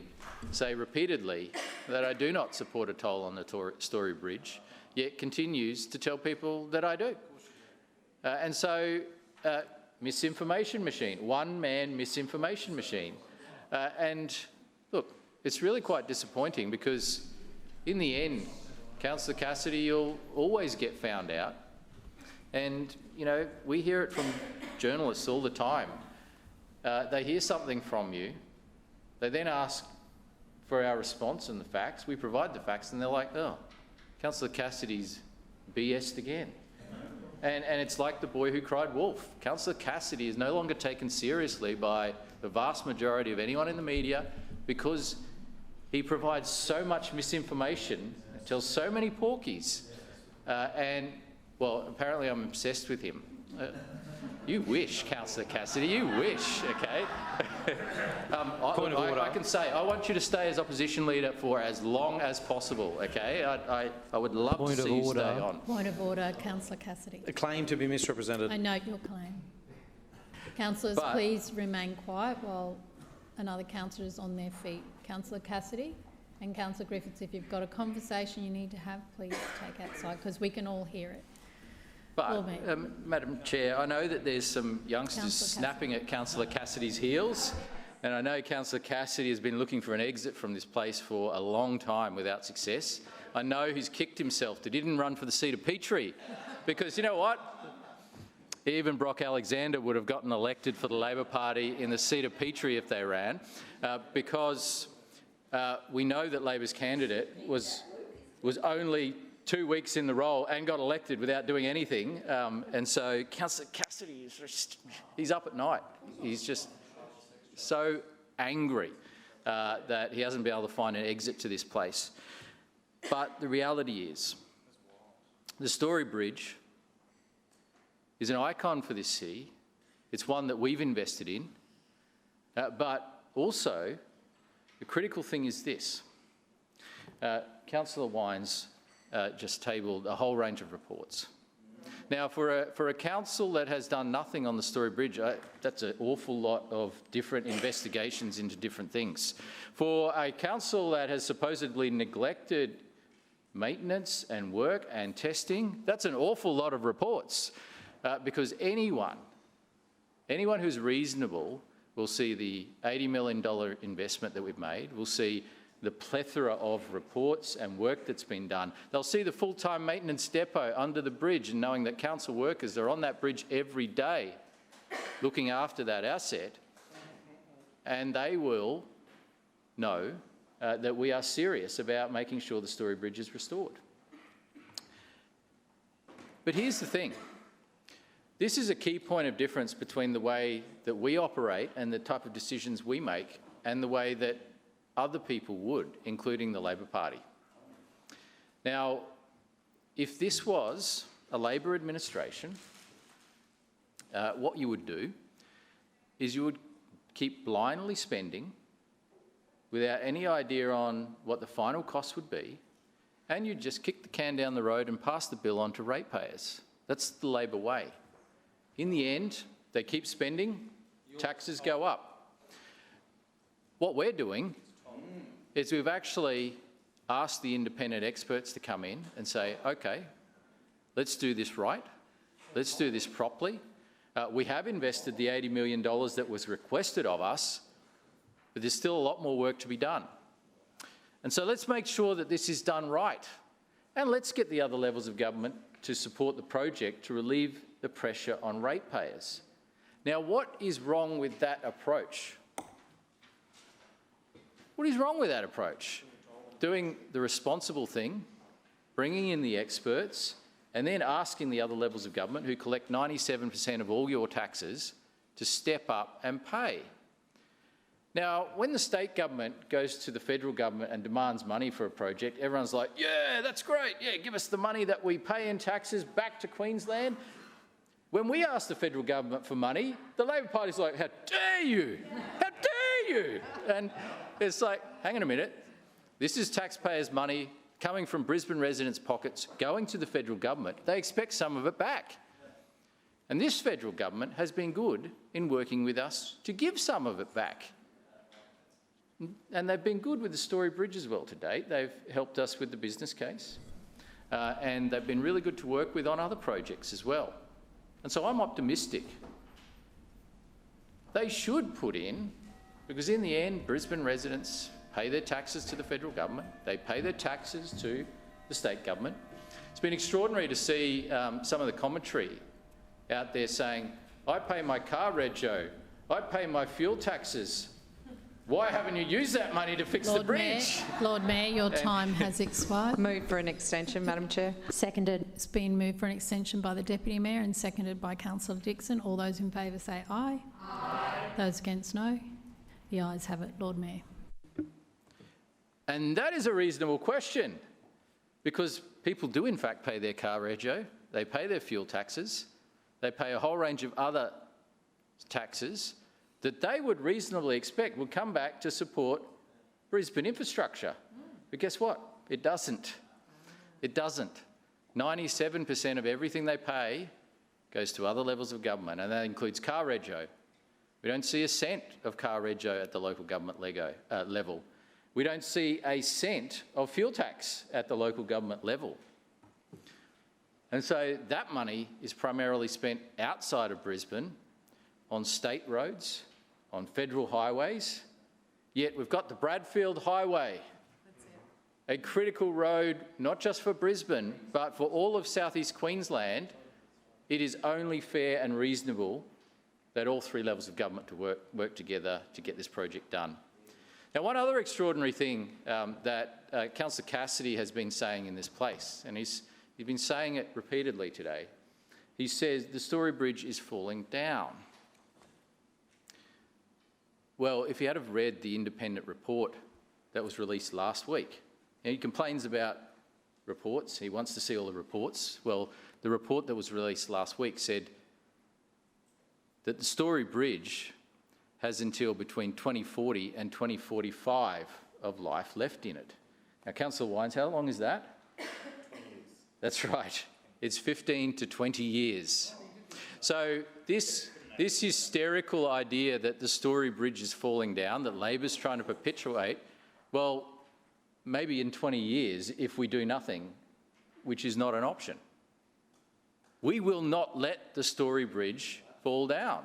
say repeatedly that I do not support a toll on the Story Bridge, yet continues to tell people that I do. And so, misinformation machine, one-man misinformation machine. And look, it's really quite disappointing because in the end, Councillor Cassidy, you'll always get found out. And, we hear it from journalists all the time. They hear something from you. They then ask for our response and the facts. We provide the facts and they're like, oh, Councillor Cassidy's BS'd again. And it's like the boy who cried wolf. Councillor Cassidy is no longer taken seriously by the vast majority of anyone in the media because he provides so much misinformation, tells so many porkies, and, well, apparently I'm obsessed with him. You wish, Councillor Cassidy, you wish, okay? Point of order. I can say, I want you to stay as opposition leader for as long as possible, okay? I would love to see you stay on. Point of order, Councillor Cassidy. A claim to be misrepresented. I note your claim. Councillors, But- please remain quiet while another councillor is on their feet. Councillor Cassidy and Councillor Griffiths, if you've got a conversation you need to have, please take outside because we can all hear it. But, Madam Chair, I know that there's some youngsters snapping at Councillor Cassidy's heels, and I know Councillor Cassidy has been looking for an exit from this place for a long time without success. I know he's kicked himself that he didn't run for the seat of Petrie, because you know what? Even Brock Alexander would have gotten elected for the Labor Party in the seat of Petrie if they ran, because we know that Labor's candidate was only 2 weeks in the role and got elected without doing anything. And so Councillor Cassidy, he's up at night. He's just so angry that he hasn't been able to find an exit to this place. But the reality is, the Story Bridge is an icon for this city. It's one that we've invested in. But also, the critical thing is this. Councillor Wines just tabled a whole range of reports. Now, for a council that has done nothing on the Story Bridge, that's an awful lot of different investigations into different things. For a council that has supposedly neglected maintenance and work and testing, that's an awful lot of reports, because anyone who's reasonable will see the $80 million investment that we've made, will see the plethora of reports and work that's been done. They'll see the full-time maintenance depot under the bridge and knowing that council workers are on that bridge every day looking after that asset, and they will know that we are serious about making sure the Story Bridge is restored. But here's the thing. This is a key point of difference between the way that we operate and the type of decisions we make and the way that other people would, including the Labor Party. Now, if this was a Labor administration, what you would do is you would keep blindly spending without any idea on what the final cost would be, and you'd just kick the can down the road and pass the bill on to ratepayers. That's the Labor way. In the end, they keep spending, taxes go up. What we're doing is we've actually asked the independent experts to come in and say, okay, let's do this right, let's do this properly. We have invested the $80 million that was requested of us, but there's still a lot more work to be done. And so let's make sure that this is done right. And let's get the other levels of government to support the project to relieve the pressure on ratepayers. Now, what is wrong with that approach? What is wrong with that approach? Doing the responsible thing, bringing in the experts, and then asking the other levels of government who collect 97% of all your taxes to step up and pay. Now, when the state government goes to the federal government and demands money for a project, everyone's like, yeah, that's great, yeah, give us the money that we pay in taxes back to Queensland. When we ask the federal government for money, the Labor Party's like, how dare you? How dare you? And it's like, hang on a minute, this is taxpayers' money coming from Brisbane residents' pockets, going to the federal government. They expect some of it back. And this federal government has been good in working with us to give some of it back. And they've been good with the Story Bridge as well to date. They've helped us with the business case. And they've been really good to work with on other projects as well. And so I'm optimistic. They should put in, because in the end, Brisbane residents pay their taxes to the federal government. They pay their taxes to the state government. It's been extraordinary to see some of the commentary out there saying, I pay my car rego, I pay my fuel taxes. Why haven't you used that money to fix the bridge? Lord Mayor, your time has expired. Move for an extension, Madam Chair. Seconded. It's been moved for an extension by the Deputy Mayor and seconded by Councillor Dixon. All those in favour say aye. Aye. Those against no. The ayes have it. Lord Mayor. And that is a reasonable question, because people do in fact pay their car rego, they pay their fuel taxes, they pay a whole range of other taxes that they would reasonably expect would come back to support Brisbane infrastructure. But guess what? It doesn't. It doesn't. 97% of everything they pay goes to other levels of government, and that includes car rego, We don't see a cent of car rego at the local government level. We don't see a cent of fuel tax at the local government level. And so that money is primarily spent outside of Brisbane on state roads, on federal highways, yet we've got the Bradfield Highway, a critical road not just for Brisbane but for all of southeast Queensland. It is only fair and reasonable that all three levels of government to work together to get this project done. Now, one other extraordinary thing that Councillor Cassidy has been saying in this place, and he's been saying it repeatedly today, he says the Story Bridge is falling down. Well, if you had have read the independent report that was released last week, he complains about reports, he wants to see all the reports. Well, the report that was released last week said that the Story Bridge has until between 2040 and 2045 of life left in it. Now, Councillor Wines, how long is that? That's right. It's 15 to 20 years. So this hysterical idea that the Story Bridge is falling down, that Labor's trying to perpetuate, well, maybe in 20 years if we do nothing, which is not an option. We will not let the Story Bridge fall down.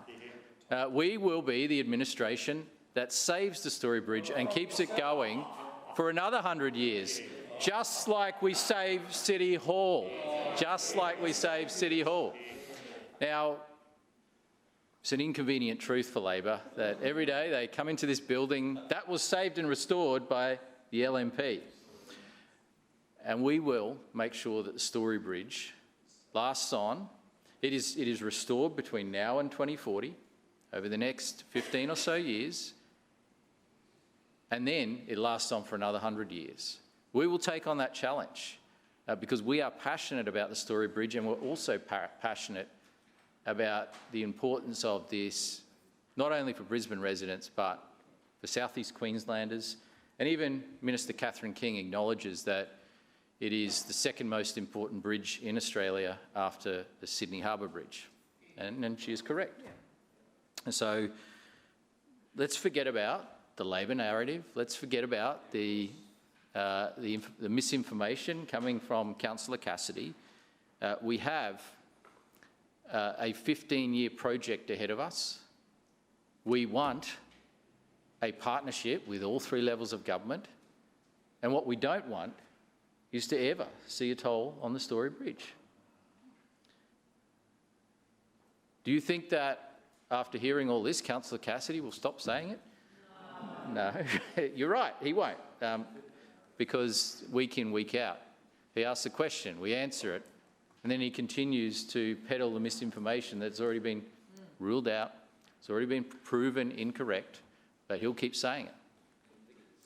We will be the administration that saves the Story Bridge and keeps it going for another 100 years, just like we saved City Hall, just like we saved City Hall. Now, it's an inconvenient truth for Labor that every day they come into this building that was saved and restored by the LNP. And we will make sure that the Story Bridge lasts on. It is restored between now and 2040, over the next 15 or so years, and then it lasts on for another 100 years. We will take on that challenge because we are passionate about the Story Bridge, and we're also passionate about the importance of this, not only for Brisbane residents, but for southeast Queenslanders. And even Minister Catherine King acknowledges that it is the second most important bridge in Australia after the Sydney Harbour Bridge. And she is correct. Yeah. And so let's forget about the Labor narrative. Let's forget about the misinformation coming from Councillor Cassidy. We have a 15-year project ahead of us. We want a partnership with all three levels of government. And what we don't want is to ever see a toll on the Story Bridge. Do you think that after hearing all this, Councillor Cassidy will stop saying it? No. You're right, he won't, because week in, week out, he asks a question, we answer it, and then he continues to peddle the misinformation that's already been ruled out, it's already been proven incorrect, but he'll keep saying it.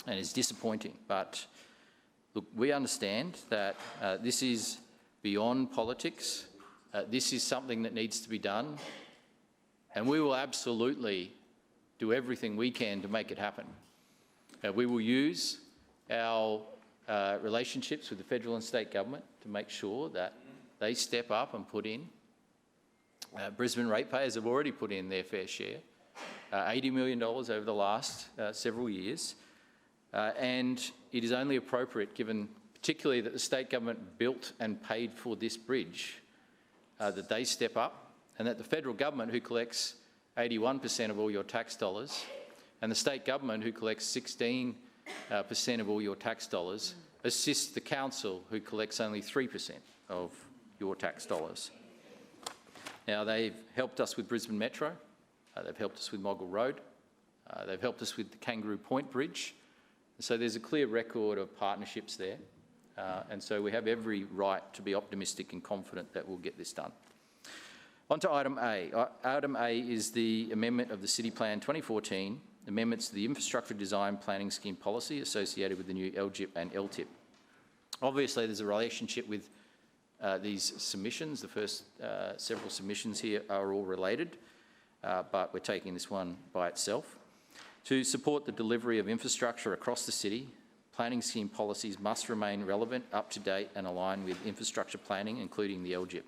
And it's disappointing. But look, we understand that this is beyond politics. This is something that needs to be done. And we will absolutely do everything we can to make it happen. We will use our relationships with the federal and state government to make sure that they step up and put in. Brisbane ratepayers have already put in their fair share, $80 million over the last several years. And it is only appropriate, given particularly that the state government built and paid for this bridge, that they step up, and that the federal government, who collects 81% of all your tax dollars, and the state government, who collects 16% of all your tax dollars, assists the council, who collects only 3% of your tax dollars. Now, they've helped us with Brisbane Metro, they've helped us with Moggill Road, they've helped us with the Kangaroo Point Bridge. So there's a clear record of partnerships there, and so we have every right to be optimistic and confident that we'll get this done. On to item A. Item A is the amendment of the City Plan 2014, amendments to the Infrastructure Design Planning Scheme policy associated with the new LGIP and LTIP. Obviously, there's a relationship with these submissions. The first several submissions here are all related, but we're taking this one by itself. To support the delivery of infrastructure across the city, planning scheme policies must remain relevant, up to date and aligned with infrastructure planning, including the LGIP.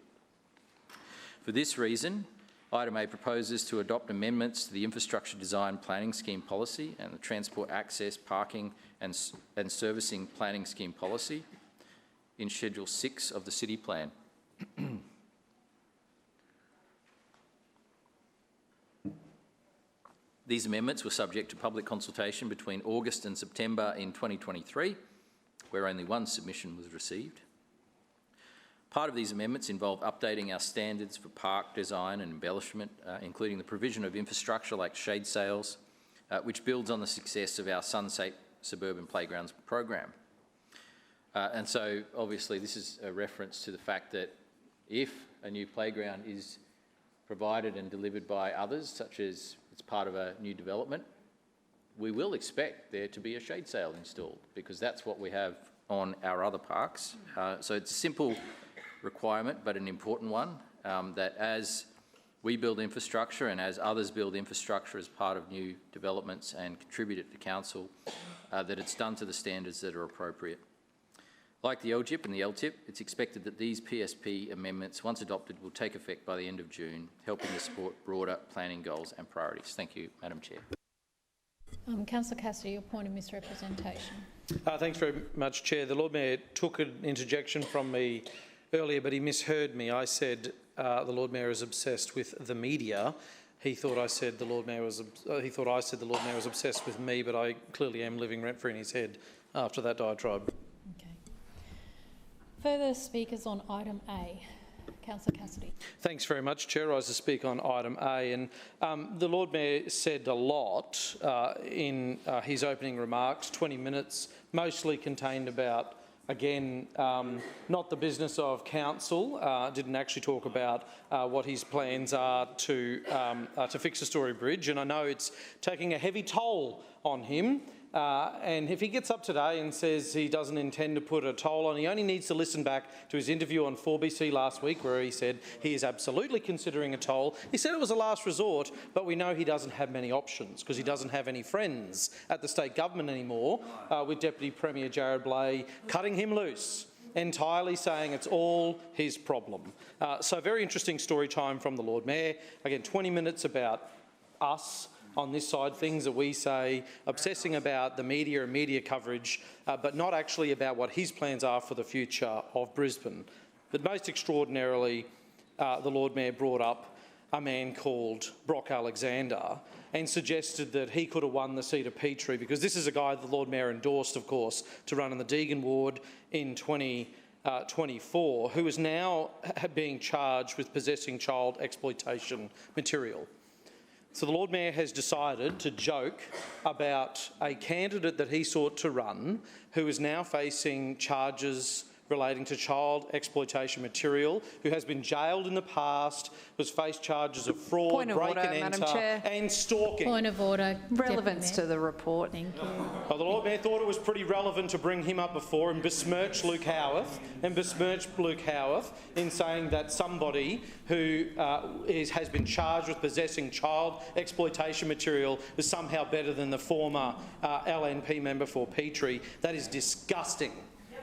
For this reason, Item A proposes to adopt amendments to the Infrastructure Design Planning Scheme Policy and the Transport Access, Parking and Servicing Planning Scheme Policy in Schedule 6 of the City Plan. These amendments were subject to public consultation between August and September in 2023, where only one submission was received. Part of these amendments involve updating our standards for park design and embellishment, including the provision of infrastructure like shade sails, which builds on the success of our Sunsafe Suburban Playgrounds program. And so, obviously, this is a reference to the fact that if a new playground is provided and delivered by others, such as it's part of a new development, we will expect there to be a shade sail installed, because that's what we have on our other parks. So it's a simple requirement, but an important one, that as we build infrastructure and as others build infrastructure as part of new developments and contribute it to council, that it's done to the standards that are appropriate. Like the LGIP and the LTIP, it's expected that these PSP amendments, once adopted, will take effect by the end of June, helping to support broader planning goals and priorities. Thank you, Madam Chair. Councillor Cassidy, your point of misrepresentation. Thanks very much, Chair. The Lord Mayor took an interjection from me earlier, but he misheard me. I said the Lord Mayor is obsessed with the media. He thought I said the Lord Mayor was. He thought I said the Lord Mayor was obsessed with me, but I clearly am living rent-free in his head after that diatribe. Okay. Further speakers on item A. Councillor Cassidy. Thanks very much, Chair. I rise to speak on item A, and the Lord Mayor said a lot in his opening remarks, 20 minutes, mostly contained about, again, not the business of council, didn't actually talk about what his plans are to fix the Story Bridge, and I know it's taking a heavy toll on him. And if he gets up today and says he doesn't intend to put a toll on, he only needs to listen back to his interview on 4BC last week, where he said he is absolutely considering a toll. He said it was a last resort, but we know he doesn't have many options because he doesn't have any friends at the state government anymore, with Deputy Premier Jared Blay cutting him loose, entirely saying it's all his problem. So very interesting story time from the Lord Mayor. Again, 20 minutes about us on this side, things that we say, obsessing about the media and media coverage, but not actually about what his plans are for the future of Brisbane. But most extraordinarily, the Lord Mayor brought up a man called Brock Alexander and suggested that he could have won the seat of Petrie, because this is a guy the Lord Mayor endorsed, of course, to run in the Deagon ward in 2024, who is now being charged with possessing child exploitation material. So the Lord Mayor has decided to joke about a candidate that he sought to run who is now facing charges relating to child exploitation material, who has been jailed in the past, has faced charges of fraud, break and enter, and stalking. Point of order. Relevance to the report. Thank you. Well, the Lord Mayor thought it was pretty relevant to bring him up before and besmirch Luke Howarth, in saying that somebody who has been charged with possessing child exploitation material is somehow better than the former LNP member for Petrie. That is disgusting.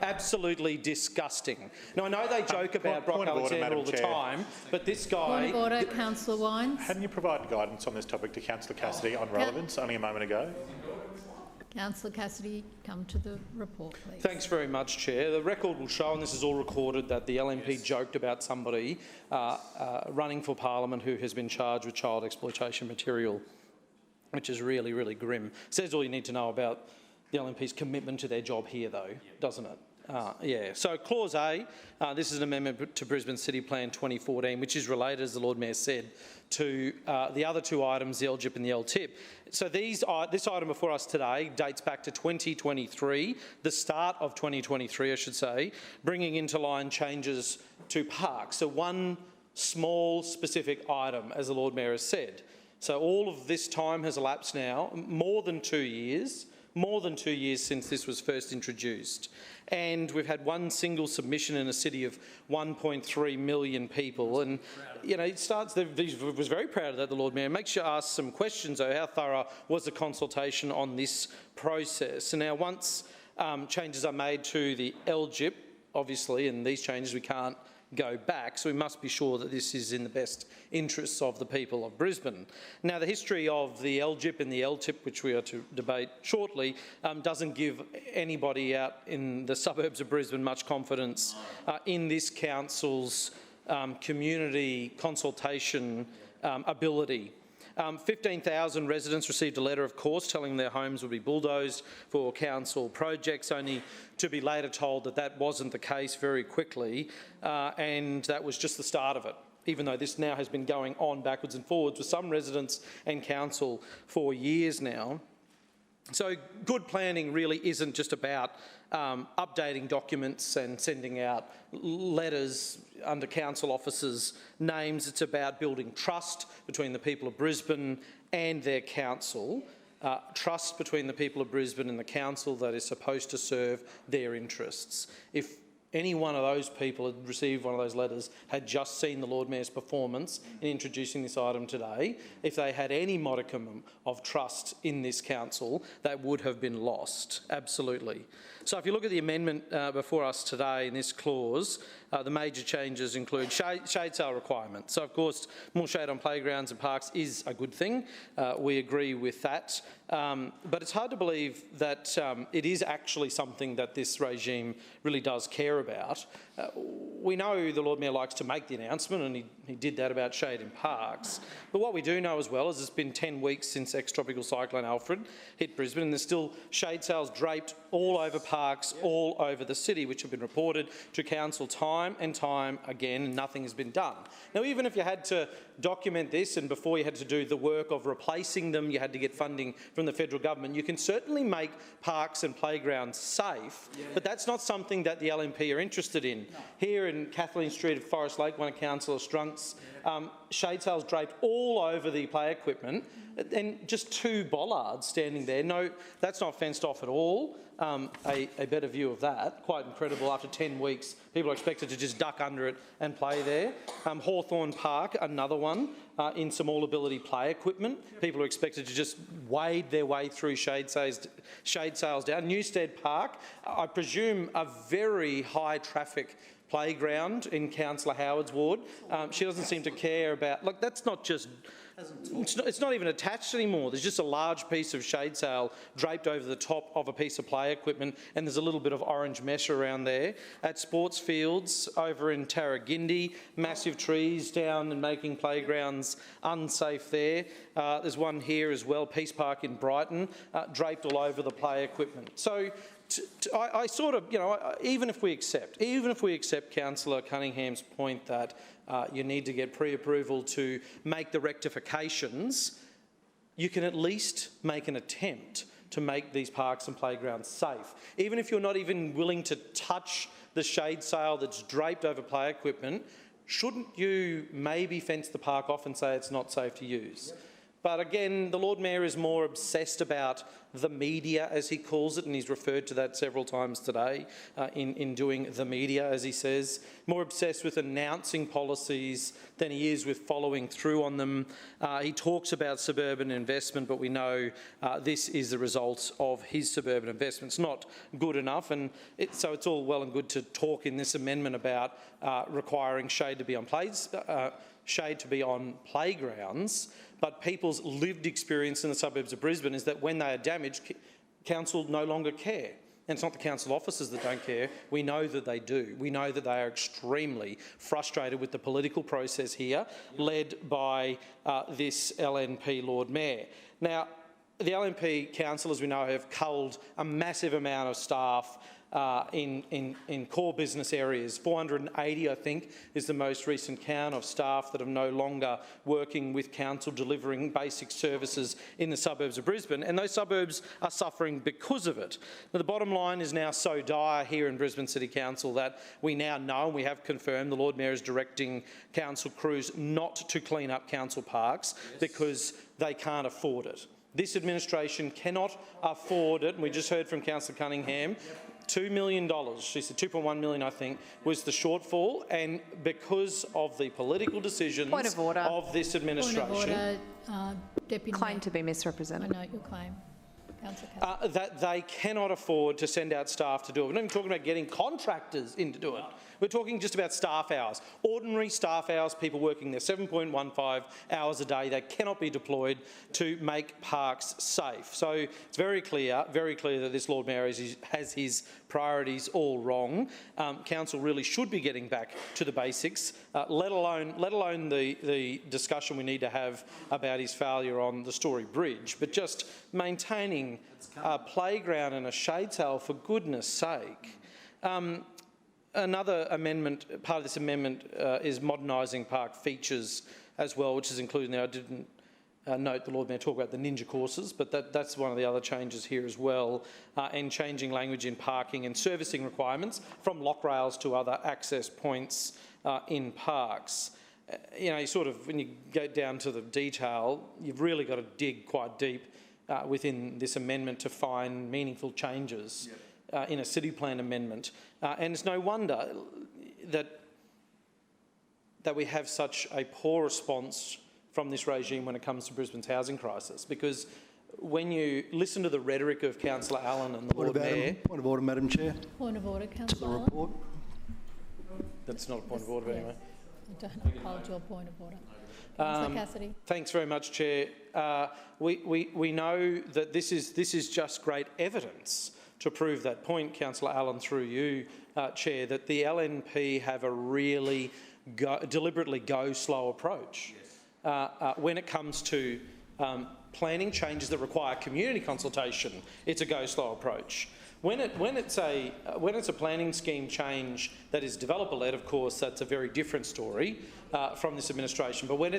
Absolutely disgusting. Now, I know they joke about Brock Alexander all the time, but this guy... Point of order, Councillor Wines. Hadn't you provided guidance on this topic to Councillor Cassidy on relevance only a moment ago? Councillor Cassidy, come to the report, please. Thanks very much, Chair. The record will show, and this is all recorded, that the LNP joked about somebody running for Parliament who has been charged with child exploitation material, which is really, really grim. Says all you need to know about the LNP's commitment to their job here, though, doesn't it? So Clause A, this is an amendment to Brisbane City Plan 2014, which is related, as the Lord Mayor said, to the other two items, the LGIP and the LTIP. So this item before us today dates back to 2023, the start of 2023, I should say, bringing into line changes to parks. So one small specific item, as the Lord Mayor has said. So all of this time has elapsed now, more than 2 years since this was first introduced. And we've had one single submission in a city of 1.3 million people. And, you know, it starts, was very proud of that, the Lord Mayor. Makes you ask some questions, though. How thorough was the consultation on this process? And now once changes are made to the LGIP, obviously, and these changes we can't go back, so we must be sure that this is in the best interests of the people of Brisbane. Now, the history of the LGIP and the LTIP, which we are to debate shortly, doesn't give anybody out in the suburbs of Brisbane much confidence in this council's community consultation ability. 15,000 residents received a letter, of course, telling their homes would be bulldozed for council projects, only to be later told that that wasn't the case very quickly, and that was just the start of it, even though this now has been going on backwards and forwards with some residents and council for years now. So good planning really isn't just about updating documents and sending out letters under council officers' names. It's about building trust between the people of Brisbane and their council, trust between the people of Brisbane and the council that is supposed to serve their interests. If any one of those people had received one of those letters had just seen the Lord Mayor's performance in introducing this item today, if they had any modicum of trust in this council, that would have been lost, absolutely. So if you look at the amendment before us today in this clause, the major changes include shade sale requirements. So of course, more shade on playgrounds and parks is a good thing. We agree with that. But it's hard to believe that it is actually something that this regime really does care about. We know the Lord Mayor likes to make the announcement, and he did that about shade in parks. But what we do know as well is it's been 10 weeks since ex-tropical cyclone Alfred hit Brisbane, and there's still shade sales draped all over parks, all over the city, which have been reported to council time and time again, and nothing has been done. Now, even if you had to document this, and before you had to do the work of replacing them, you had to get funding from the federal government, you can certainly make parks and playgrounds safe, but that's not something that the LNP are interested in. No. Here in Kathleen Street at Forest Lake, one of Councillor Strunk's, shade sails draped all over the play equipment, and just 2 bollards standing there. No, that's not fenced off at all. A better view of that. Quite incredible. After 10 weeks, people are expected to just duck under it and play there. Hawthorn Park, another one, in some all-ability play equipment. People are expected to just wade their way through shade sails down. Newstead Park, I presume a very high traffic playground in Councillor Howard's ward. She doesn't seem to care about, look, that's not just, it's not even attached anymore. There's just a large piece of shade sail draped over the top of a piece of play equipment, and there's a little bit of orange mesh around there. At sports fields over in Tarragindi, massive trees down and making playgrounds unsafe there. There's one here as well, Peace Park in Brighton, draped all over the play equipment. So I sort of, you know, even if we accept Councillor Cunningham's point that you need to get pre-approval to make the rectifications, you can at least make an attempt to make these parks and playgrounds safe. Even if you're not even willing to touch the shade sail that's draped over play equipment, shouldn't you maybe fence the park off and say it's not safe to use? Yep. But again, the Lord Mayor is more obsessed about the media, as he calls it, and he's referred to that several times today in doing the media, as he says. More obsessed with announcing policies than he is with following through on them. He talks about suburban investment, but we know this is the result of his suburban investment. It's not good enough, and so it's all well and good to talk in this amendment about requiring shade to be on playgrounds, but people's lived experience in the suburbs of Brisbane is that when they are damaged, council no longer care. And it's not the council officers that don't care. We know that they do. We know that they are extremely frustrated with the political process here, led by this LNP Lord Mayor. Now, the LNP council, as we know, have culled a massive amount of staff in core business areas. 480, I think, is the most recent count of staff that are no longer working with council delivering basic services in the suburbs of Brisbane, and those suburbs are suffering because of it. Now, the bottom line is now so dire here in Brisbane City Council that we now know, and we have confirmed, the Lord Mayor is directing council crews not to clean up council parks because they can't afford it. This administration cannot afford it, and we just heard from Councillor Cunningham, $2 million, she said 2.1 million, I think, was the shortfall, and because of the political decisions of this administration. Point of order, Deputy Claim to be misrepresented. I note your claim. that they cannot afford to send out staff to do it. We're not even talking about getting contractors in to do it. We're talking just about staff hours, ordinary staff hours, people working there 7.15 hours a day. They cannot be deployed to make parks safe. So it's very clear that this Lord Mayor has his priorities all wrong. Council really should be getting back to the basics, let alone the discussion we need to have about his failure on the Story Bridge, but just maintaining a playground and a shade sail, for goodness sake. Another amendment, part of this amendment, is modernising park features as well, which is included there. I didn't note the Lord Mayor talk about the ninja courses, but that's one of the other changes here as well, and changing language in parking and servicing requirements from lock rails to other access points in parks. You know, when you go down to the detail, you've really got to dig quite deep within this amendment to find meaningful changes. In a city plan amendment, and it's no wonder that we have such a poor response from this regime when it comes to Brisbane's housing crisis, because when you listen to the rhetoric of Councillor Allen and the Lord Mayor... Point of order, Madam Chair. Point of order, Councillor To the report. That's not a point of order anyway. I don't uphold your point of order. Councillor Cassidy. Thanks very much, Chair. We know that this is just great evidence to prove that point, Councillor Allen, through you, Chair, that the LNP have a really deliberately go-slow approach when it comes to planning changes that require community consultation. It's a go-slow approach. When it's a planning scheme change that is developer-led, of course, that's a very different story from this administration. But when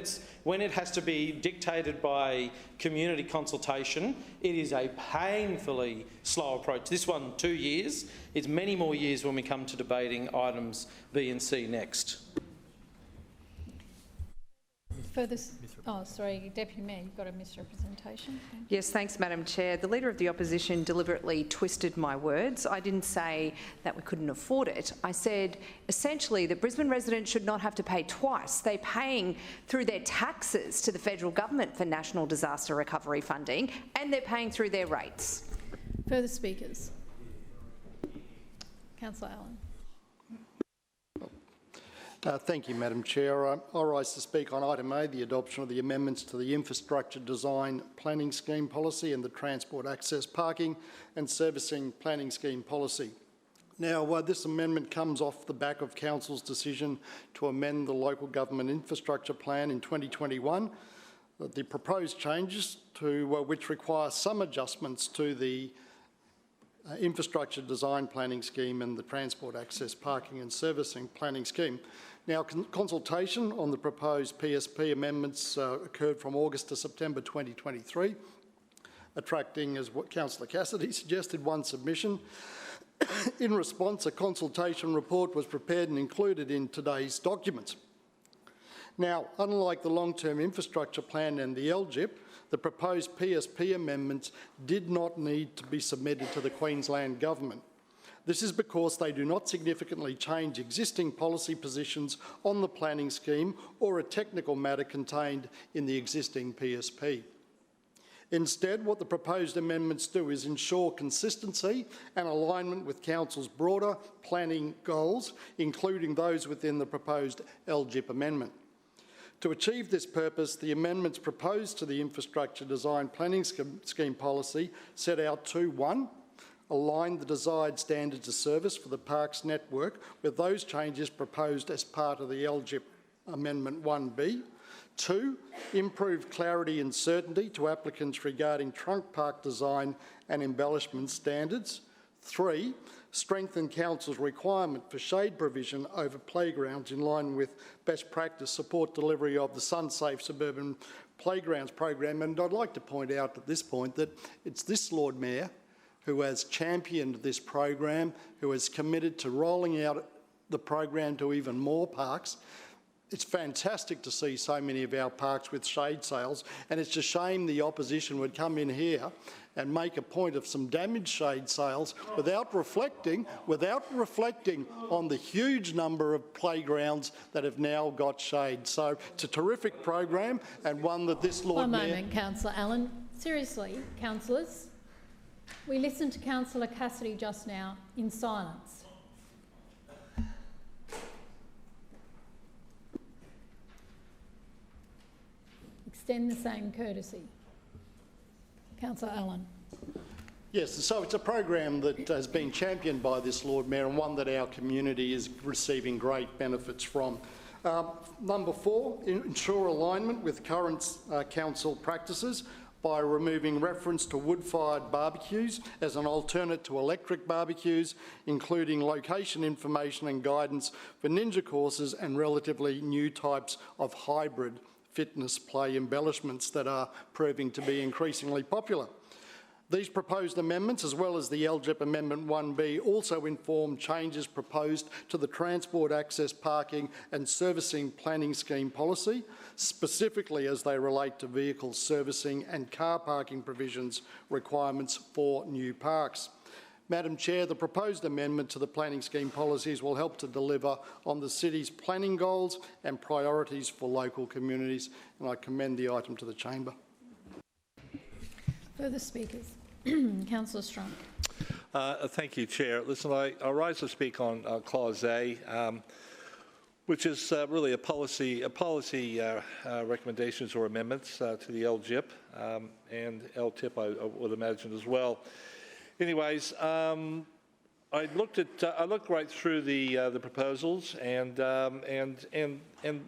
it has to be dictated by community consultation, it is a painfully slow approach. This one, 2 years. It's many more years when we come to debating items B and C next. Further, Deputy Mayor, you've got a misrepresentation. Yes, thanks, Madam Chair. The Leader of the Opposition deliberately twisted my words. I didn't say that we couldn't afford it. I said, essentially, that Brisbane residents should not have to pay twice. They're paying through their taxes to the federal government for national disaster recovery funding, and they're paying through their rates. Further speakers. Councillor Allen. Thank you, Madam Chair. I rise to speak on item A, the adoption of the amendments to the Infrastructure Design Planning Scheme Policy and the Transport Access Parking and Servicing Planning Scheme Policy. Now, this amendment comes off the back of Council's decision to amend the Local Government Infrastructure Plan in 2021. The proposed changes to which require some adjustments to the Infrastructure Design Planning Scheme and the Transport Access Parking and Servicing Planning Scheme. Now, consultation on the proposed PSP amendments occurred from August to September 2023, attracting, as what Councillor Cassidy suggested, one submission. In response, a consultation report was prepared and included in today's documents. Now, unlike the long-term infrastructure plan and the LGIP, the proposed PSP amendments did not need to be submitted to the Queensland Government. This is because they do not significantly change existing policy positions on the planning scheme or a technical matter contained in the existing PSP. Instead, what the proposed amendments do is ensure consistency and alignment with Council's broader planning goals, including those within the proposed LGIP amendment. To achieve this purpose, the amendments proposed to the Infrastructure Design Planning Scheme Policy set out to, 1, align the desired standards of service for the parks network with those changes proposed as part of the LGIP Amendment 1B. 2, improve clarity and certainty to applicants regarding trunk park design and embellishment standards. 3, strengthen Council's requirement for shade provision over playgrounds in line with best practice, support delivery of the Sun-Safe Suburban Playgrounds program. And I'd like to point out at this point that it's this Lord Mayor who has championed this program, who has committed to rolling out the program to even more parks. It's fantastic to see so many of our parks with shade sails, and it's a shame the opposition would come in here and make a point of some damaged shade sails without reflecting on the huge number of playgrounds that have now got shade. So it's a terrific program, and one that this Lord Mayor... One moment, Councillor Allen. Seriously, councillors, We listened to Councillor Cassidy just now in silence. Extend the same courtesy. Councillor Allen. Yes, so it's a program that has been championed by this Lord Mayor and one that our community is receiving great benefits from. Number 4, ensure alignment with current council practices by removing reference to wood-fired barbecues as an alternate to electric barbecues, including location information and guidance for ninja courses and relatively new types of hybrid fitness play embellishments that are proving to be increasingly popular. These proposed amendments, as well as the LGIP Amendment 1B, also inform changes proposed to the Transport Access Parking and Servicing Planning Scheme policy, specifically as they relate to vehicle servicing and car parking provisions requirements for new parks. Madam Chair, the proposed amendment to the planning scheme policies will help to deliver on the city's planning goals and priorities for local communities, and I commend the item to the chamber. Further speakers. Councillor Strunk. Thank you, Chair. Listen, I rise to speak on Clause A, which is really a policy recommendations or amendments to the LGIP and LTIP, I would imagine as well. Anyways, I looked right through the proposals and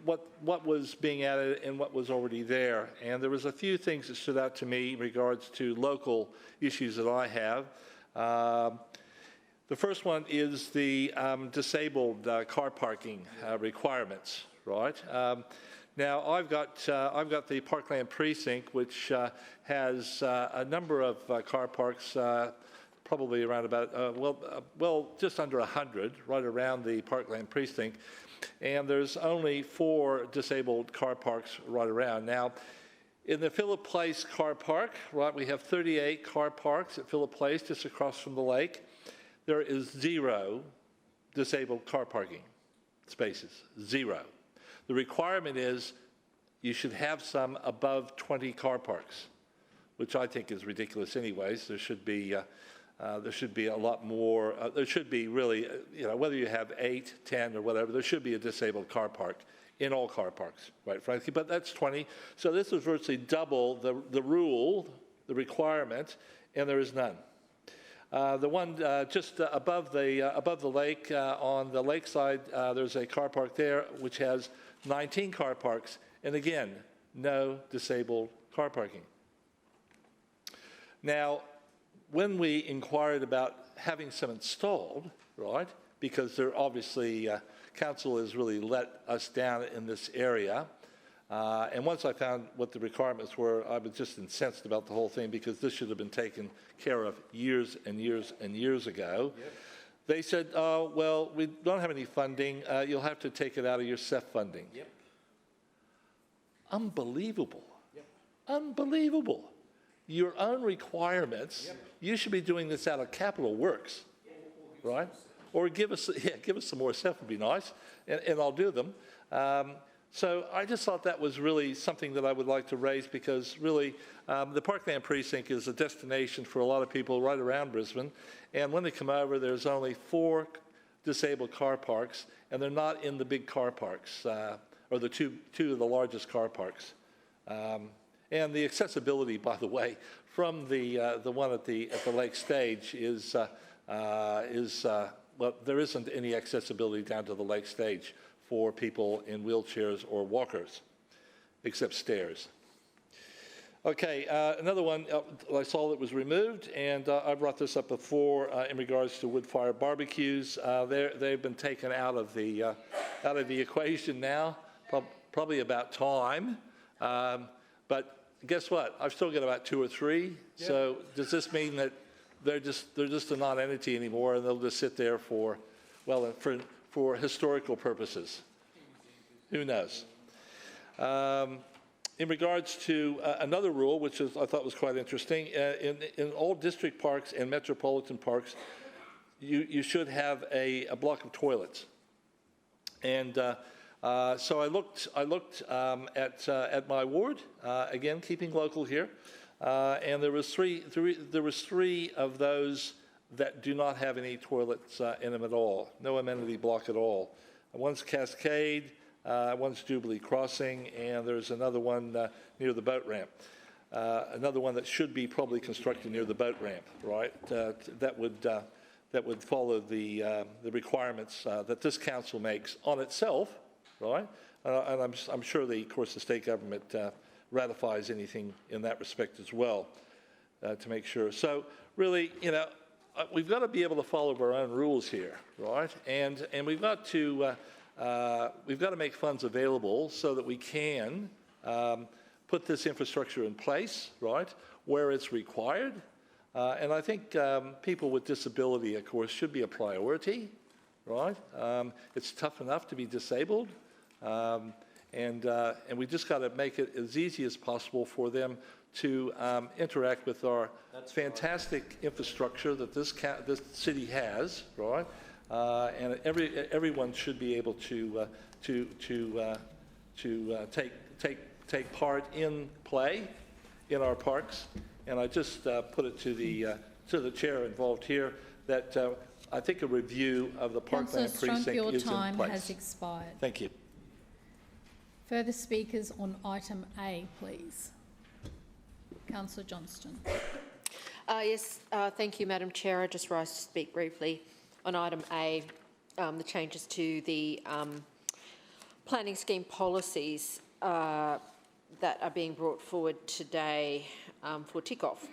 what was being added and what was already there, and there was a few things that stood out to me in regards to local issues that I have. The first one is the disabled car parking requirements, right? Now I've got the Parkland precinct, which has a number of car parks. Probably around about, just under 100, right around the Parkland precinct. And there's only 4 disabled car parks right around. Now, in the Phillip Place car park, right, we have 38 car parks at Phillip Place, just across from the lake. There is 0 disabled car parking spaces, 0. The requirement is you should have some above 20 car parks, which I think is ridiculous anyways. There should be a lot more. There should be really, whether you have 8, 10, or whatever, there should be a disabled car park in all car parks, right, frankly, but that's 20. So this is virtually double the rule, the requirement, and there is none. The one just above the lake, on the lakeside, there's a car park there which has 19 car parks, and again, no disabled car parking. Now, when we inquired about having some installed, right, because they're obviously, council has really let us down in this area, and once I found what the requirements were, I was just incensed about the whole thing, because this should have been taken care of years and years and years ago. Yep. They said, oh, well, we don't have any funding. You'll have to take it out of your CEF funding. Yep. Unbelievable. Yep. Unbelievable. Your own requirements, yep. You should be doing this out of capital works, right? Or give us some more stuff would be nice, and I'll do them. So I just thought that was really something that I would like to raise, because really the Parkland precinct is a destination for a lot of people right around Brisbane, and when they come over, there's only 4 disabled car parks, and they're not in the big car parks, or the two of the largest car parks. And the accessibility, by the way, from the one at the lake stage is well, there isn't any accessibility down to the lake stage for people in wheelchairs or walkers, except stairs. Okay, another one I saw that was removed, and I brought this up before in regards to wood-fire barbecues. They've been taken out of the equation now, probably about time. But guess what? I've still got about 2 or 3. Yep. So does this mean that they're just a non-entity anymore, and they'll just sit there for, well, for historical purposes? Who knows? In regards to another rule, which I thought was quite interesting, in all district parks and metropolitan parks, you should have a block of toilets. And so I looked at my ward, again, keeping local here. and there was three of those that do not have any toilets in them at all, no amenity block at all. One's Cascade, one's Jubilee Crossing, and there's another one near the boat ramp. Another one that should be probably constructed near the boat ramp, right? That would follow the requirements that this council makes on itself, right? And I'm sure, of course, the state government ratifies anything in that respect as well to make sure. So really, we've got to be able to follow our own rules here, right? And we've got to make funds available so that we can put this infrastructure in place, right, where it's required. And I think people with disability, of course, should be a priority, right? It's tough enough to be disabled, and we just got to make it as easy as possible for them to interact with our fantastic infrastructure that this city has, right? And everyone should be able to take part in play in our parks. And I just put it to the chair involved here that I think a review of the Parkland precinct your is in time place. has expired. Thank you. Further speakers on item A, please. Councillor Johnston. Yes, thank you, Madam Chair. I just rise to speak briefly on item A, the changes to the planning scheme policies that are being brought forward today for tick-off.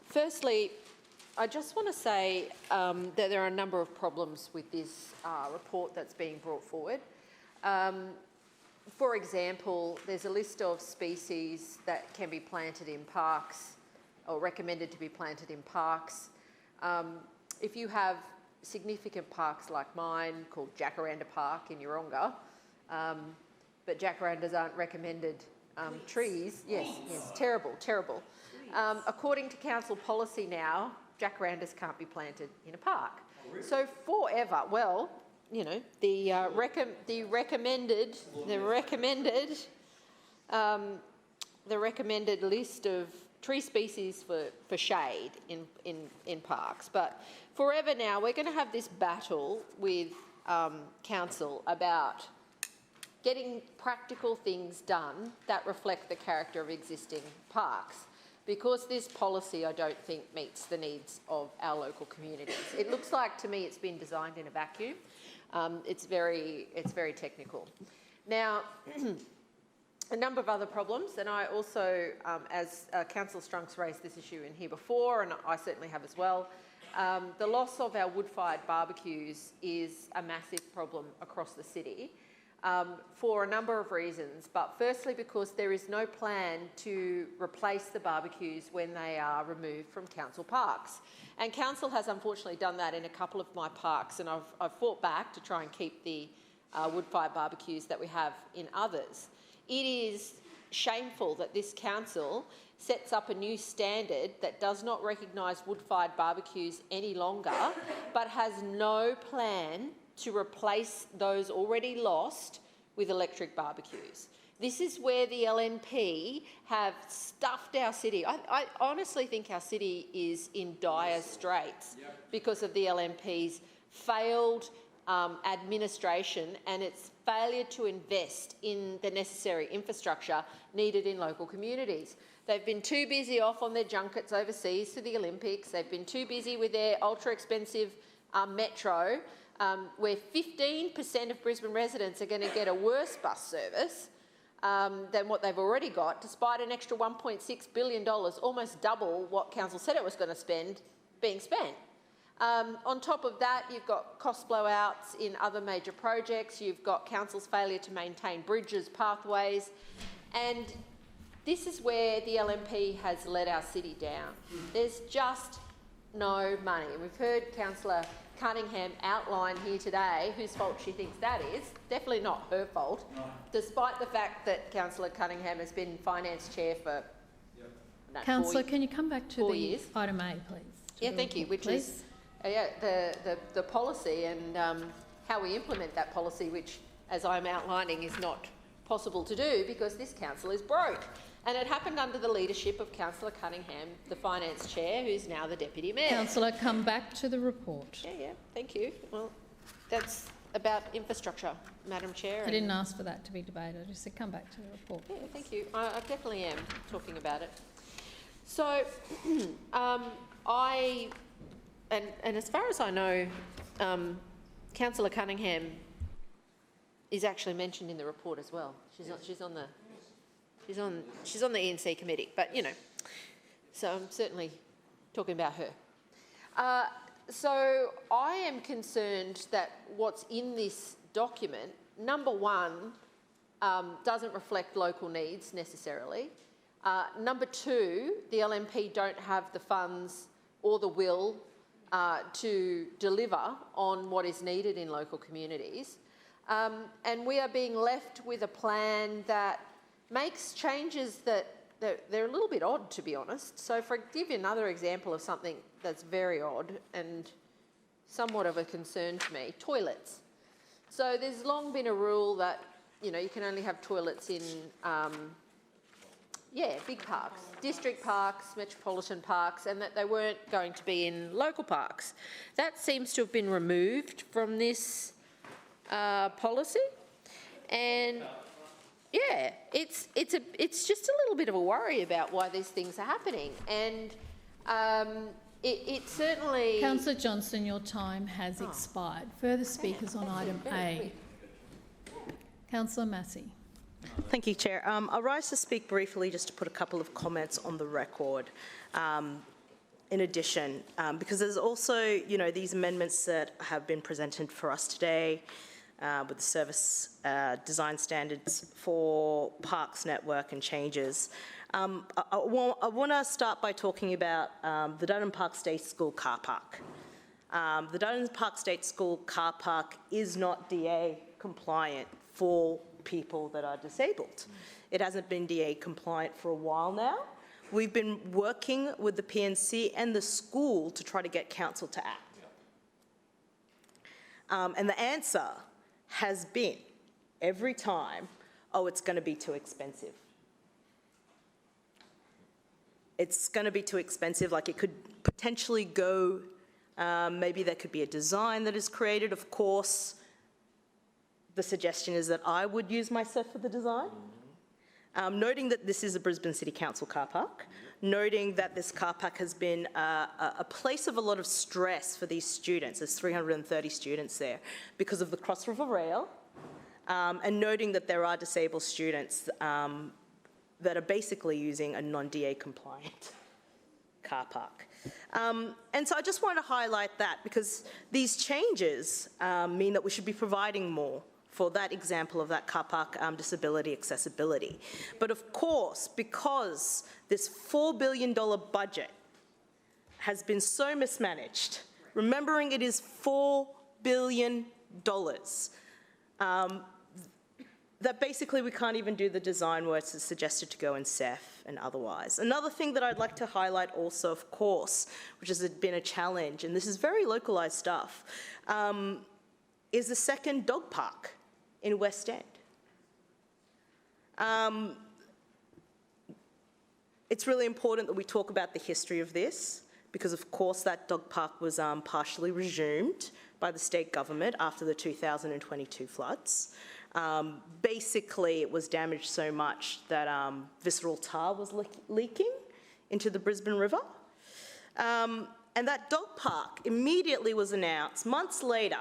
Firstly, I just want to say that there are a number of problems with this report that's being brought forward. For example, there's a list of species that can be planted in parks or recommended to be planted in parks. If you have significant parks like mine called Jacaranda Park in Yeronga, but jacarandas aren't recommended trees. Yes, terrible. According to council policy now, jacarandas can't be planted in a park. So forever, well, the recommended list of tree species for shade in parks. But forever now, we're going to have this battle with council about getting practical things done that reflect the character of existing parks, because this policy, I don't think, meets the needs of our local communities. It looks like, to me, it's been designed in a vacuum. It's very technical. Now, a number of other problems, and I also, as Councillor Strunks raised this issue in here before, and I certainly have as well, the loss of our wood-fired barbecues is a massive problem across the city. For a number of reasons, but firstly because there is no plan to replace the barbecues when they are removed from council parks. And council has unfortunately done that in a couple of my parks, and I've fought back to try and keep the wood-fired barbecues that we have in others. It is shameful that this council sets up a new standard that does not recognise wood-fired barbecues any longer, but has no plan to replace those already lost with electric barbecues. This is where the LNP have stuffed our city. I honestly think our city is in dire straits because of the LNP's failed administration and its failure to invest in the necessary infrastructure needed in local communities. They've been too busy off on their junkets overseas to the Olympics. They've been too busy with their ultra-expensive metro, where 15% of Brisbane residents are going to get a worse bus service than what they've already got, despite an extra $1.6 billion, almost double what council said it was going to spend, being spent. On top of that, you've got cost blowouts in other major projects. You've got council's failure to maintain bridges, pathways, and this is where the LNP has let our city down. There's just no money. And we've heard Councillor Cunningham outline here today whose fault she thinks that is. Definitely not her fault, despite the fact that Councillor Cunningham has been finance chair for Councillor, can you come back to the years. item A, please? Yeah, thank you, which is the policy and how we implement that policy, which, as I'm outlining, is not possible to do because this council is broke. And it happened under the leadership of Councillor Cunningham, the Finance Chair, who's now the Deputy Mayor. Councillor, come back to the report. Yeah, thank you. Well, that's about infrastructure, Madam Chair. I didn't ask for that to be debated. I just said come back to the report. Yeah, thank you. I definitely am talking about it. So, and as far as I know, Councillor Cunningham is actually mentioned in the report as well. She's on the E&C committee, but you know, so I'm certainly talking about her. So I am concerned that what's in this document, number one, doesn't reflect local needs necessarily. Number two, the LNP don't have the funds or the will to deliver on what is needed in local communities. And we are being left with a plan that makes changes that they're a little bit odd, to be honest. So if I give you another example of something that's very odd and somewhat of a concern to me, toilets. So there's long been a rule that, you know, you can only have toilets in, big parks, district parks, metropolitan parks, and that they weren't going to be in local parks. That seems to have been removed from this policy. And yeah, it's just a little bit of a worry about why these things are happening, and it certainly. Councillor Johnston, your time has expired. Further speakers on item A. Councillor Massey. Thank you, Chair. I rise to speak briefly just to put a couple of comments on the record. In addition, because there's also, you know, these amendments that have been presented for us today. With the service design standards for parks network and changes. I want to start by talking about the Dutton Park State School car park. The Dutton Park State School car park is not DA compliant for people that are disabled. It hasn't been DA compliant for a while now. We've been working with the PNC and the school to try to get council to act. And the answer has been every time, oh, it's going to be too expensive. It's going to be too expensive, like it could potentially go, maybe there could be a design that is created. Of course, the suggestion is that I would use myself for the design. Noting that this is a Brisbane City Council car park, noting that this car park has been a place of a lot of stress for these students. There's 330 students there because of the Cross River Rail, and noting that there are disabled students that are basically using a non-DA compliant car park. And so I just want to highlight that because these changes mean that we should be providing more for that example of that car park disability accessibility. But of course, because this $4 billion budget has been so mismanaged, remembering it is $4 billion, that basically we can't even do the design where it's suggested to go in CEF and otherwise. Another thing that I'd like to highlight also, of course, which has been a challenge, and this is very localised stuff, is the second dog park in West End. It's really important that we talk about the history of this because, of course, that dog park was partially resumed by the state government after the 2022 floods. Basically, it was damaged so much that visceral tar was leaking into the Brisbane River. And that dog park immediately was announced months later,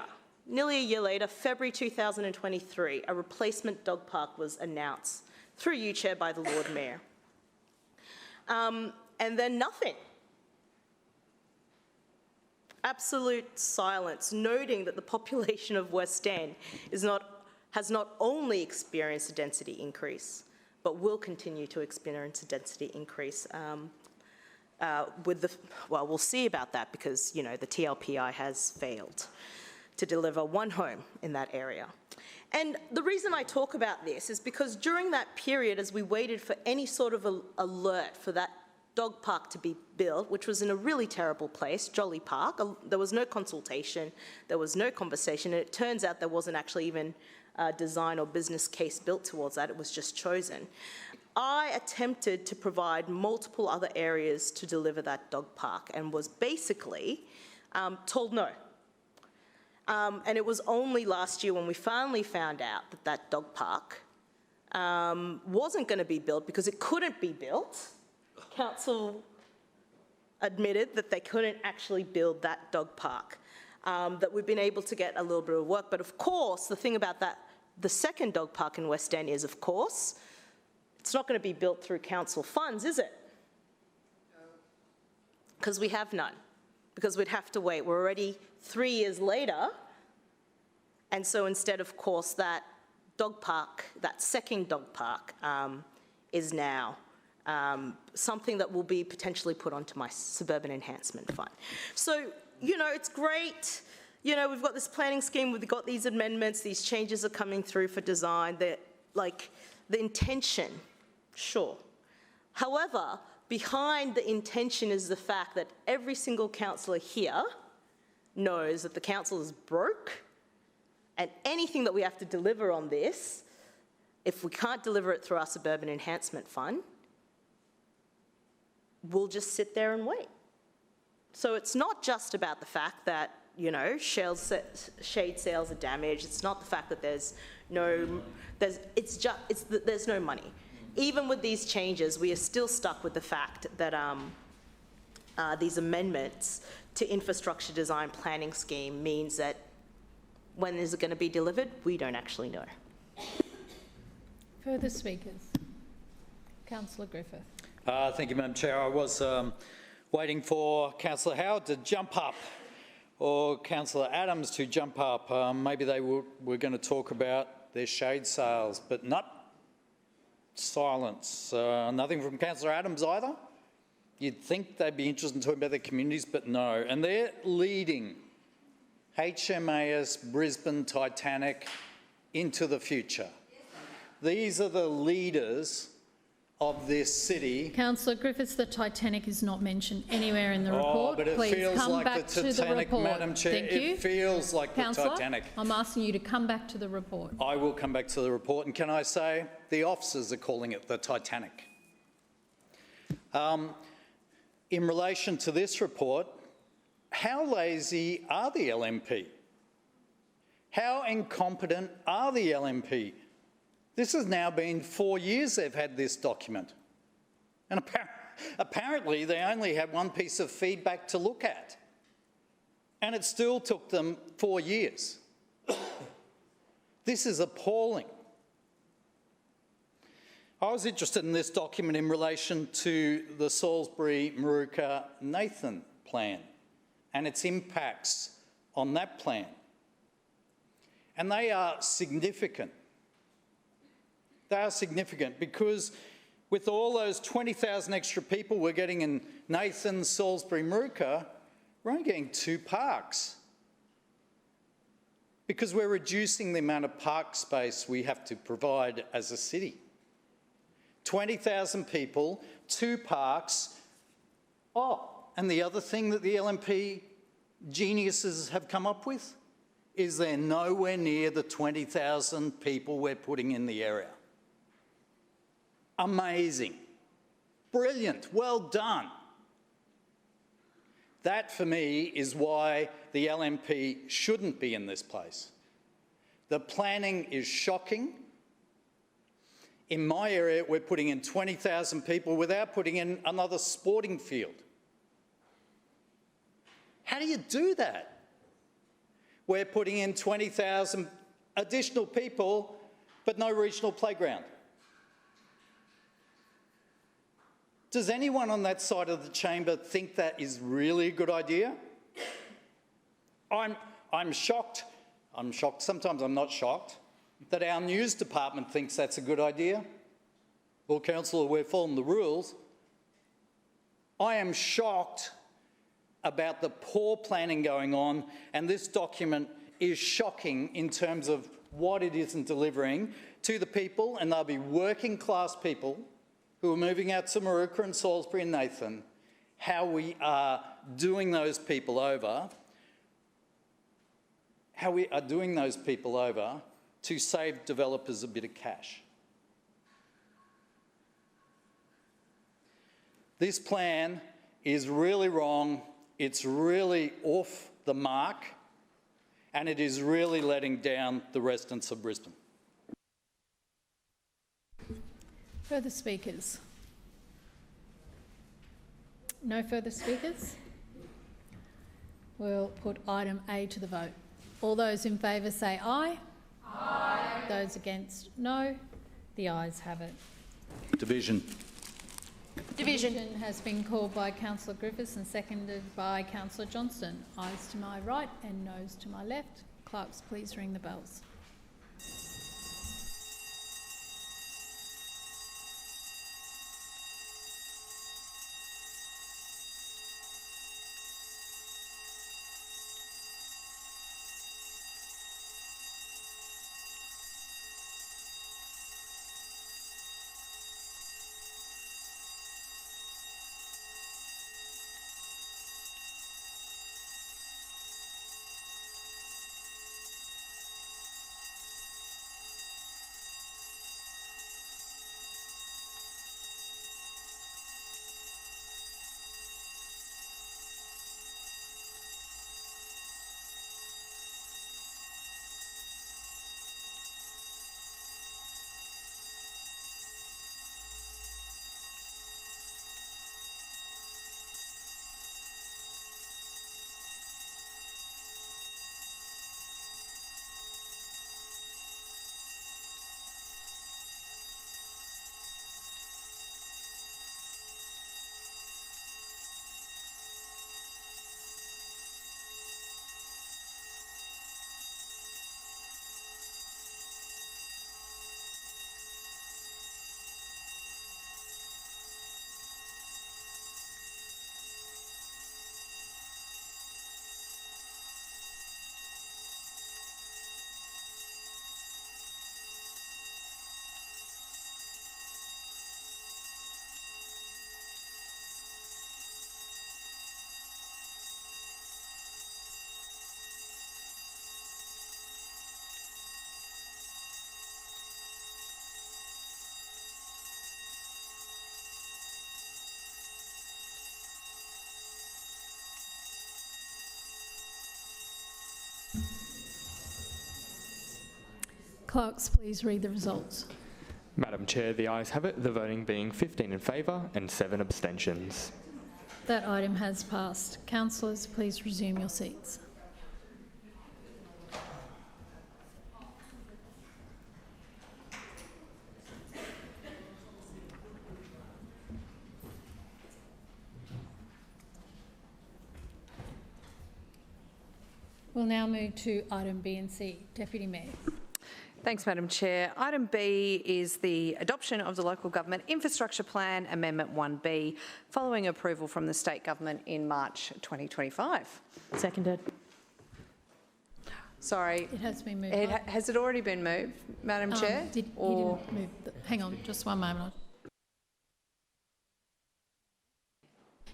nearly a year later, February 2023, a replacement dog park was announced through you, Chair, by the Lord Mayor. And then nothing. Absolute silence, noting that the population of West End has not only experienced a density increase, but will continue to experience a density increase we'll see about that because, you know, the TLPI has failed to deliver one home in that area. And the reason I talk about this is because during that period, as we waited for any sort of alert for that dog park to be built, which was in a really terrible place, Jolly Park, there was no consultation, there was no conversation, and it turns out there wasn't actually even design or business case built towards that. It was just chosen. I attempted to provide multiple other areas to deliver that dog park and was basically told no. And it was only last year when we finally found out that that dog park wasn't going to be built because it couldn't be built. Council admitted that they couldn't actually build that dog park, that we've been able to get a little bit of work. But of course, the thing about that, the second dog park in West End is, of course, it's not going to be built through council funds, is it? Because we have none. Because we'd have to wait. We're already 3 years later. And so instead, of course, that dog park, that second dog park, is now something that will be potentially put onto my suburban enhancement fund. So, you know, it's great. You know, we've got this planning scheme, we've got these amendments, these changes are coming through for design. They're like the intention, sure. However, behind the intention is the fact that every single councillor here knows that the council is broke, and anything that we have to deliver on this, if we can't deliver it through our suburban enhancement fund, we'll just sit there and wait. So it's not just about the fact that, you know, shade sales are damaged. It's not the fact that there's no money. Even with these changes, we are still stuck with the fact that these amendments to infrastructure design planning scheme means that when is it going to be delivered, we don't actually know. Further speakers? Councillor Griffith. Thank you, Madam Chair. I was waiting for Councillor Howard to jump up or Councillor Adams to jump up. Maybe they were going to talk about their shade sales, but not. Silence. Nothing from Councillor Adams either. You'd think they'd be interested in talking about their communities, but no. And they're leading HMAS, Brisbane, Titanic into the future. These are the leaders of this city. Councillor Griffiths, the Titanic is not mentioned anywhere in the report. But it Please feels come like back the to the Titanic, report. Madam Chair. Thank you. It feels like Councillor, the Titanic. I'm asking you to come back to the report. I will come back to the report. And can I say, the officers are calling it the Titanic. In relation to this report, how lazy are the LNP? How incompetent are the LNP? This has now been 4 years they've had this document. And apparently they only had one piece of feedback to look at. And it still took them 4 years. This is appalling. I was interested in this document in relation to the Salisbury-Moorooka-Nathan plan and its impacts on that plan. And they are significant. They are significant because with all those 20,000 extra people we're getting in Nathan, Salisbury, Moorooka, we're only getting 2 parks because we're reducing the amount of park space we have to provide as a city. 20,000 people, 2 parks. Oh, and the other thing that the LNP geniuses have come up with is they're nowhere near the 20,000 people we're putting in the area. Amazing. Brilliant. Well done. That, for me, is why the LNP shouldn't be in this place. The planning is shocking. In my area, we're putting in 20,000 people without putting in another sporting field. How do you do that? We're putting in 20,000 additional people, but no regional playground. Does anyone on that side of the chamber think that is really a good idea? I'm shocked. I'm shocked. Sometimes I'm not shocked that our news department thinks that's a good idea. Well, Councillor, we're following the rules. I am shocked about the poor planning going on, and this document is shocking in terms of what it isn't delivering to the people, and they'll be working class people who are moving out to Moorooka and Salisbury and Nathan, how we are doing those people over, to save developers a bit of cash. This plan is really wrong, it's really off the mark, and it is really letting down the residents of Brisbane. Further speakers? No further speakers? We'll put item A to the vote. All those in favour say aye. Aye. Those against, no. The ayes have it. Division. Division has been called by Councillor Griffiths and seconded by Councillor Johnston. Ayes to my right and noes to my left. Clerks, please ring the bells. Clerks, please read the results. Madam Chair, the ayes have it, the voting being 15 in favour and 7 abstentions. That item has passed. Councillors, please resume your seats. We'll now move to item B and C. Deputy Mayor. Thanks, Madam Chair. Item B is the adoption of the Local Government Infrastructure Plan Amendment 1B, following approval from the State Government in March 2025. Seconded. Sorry. It has been moved. Has it already been moved, Madam Chair? He didn't move. Hang on, just one moment.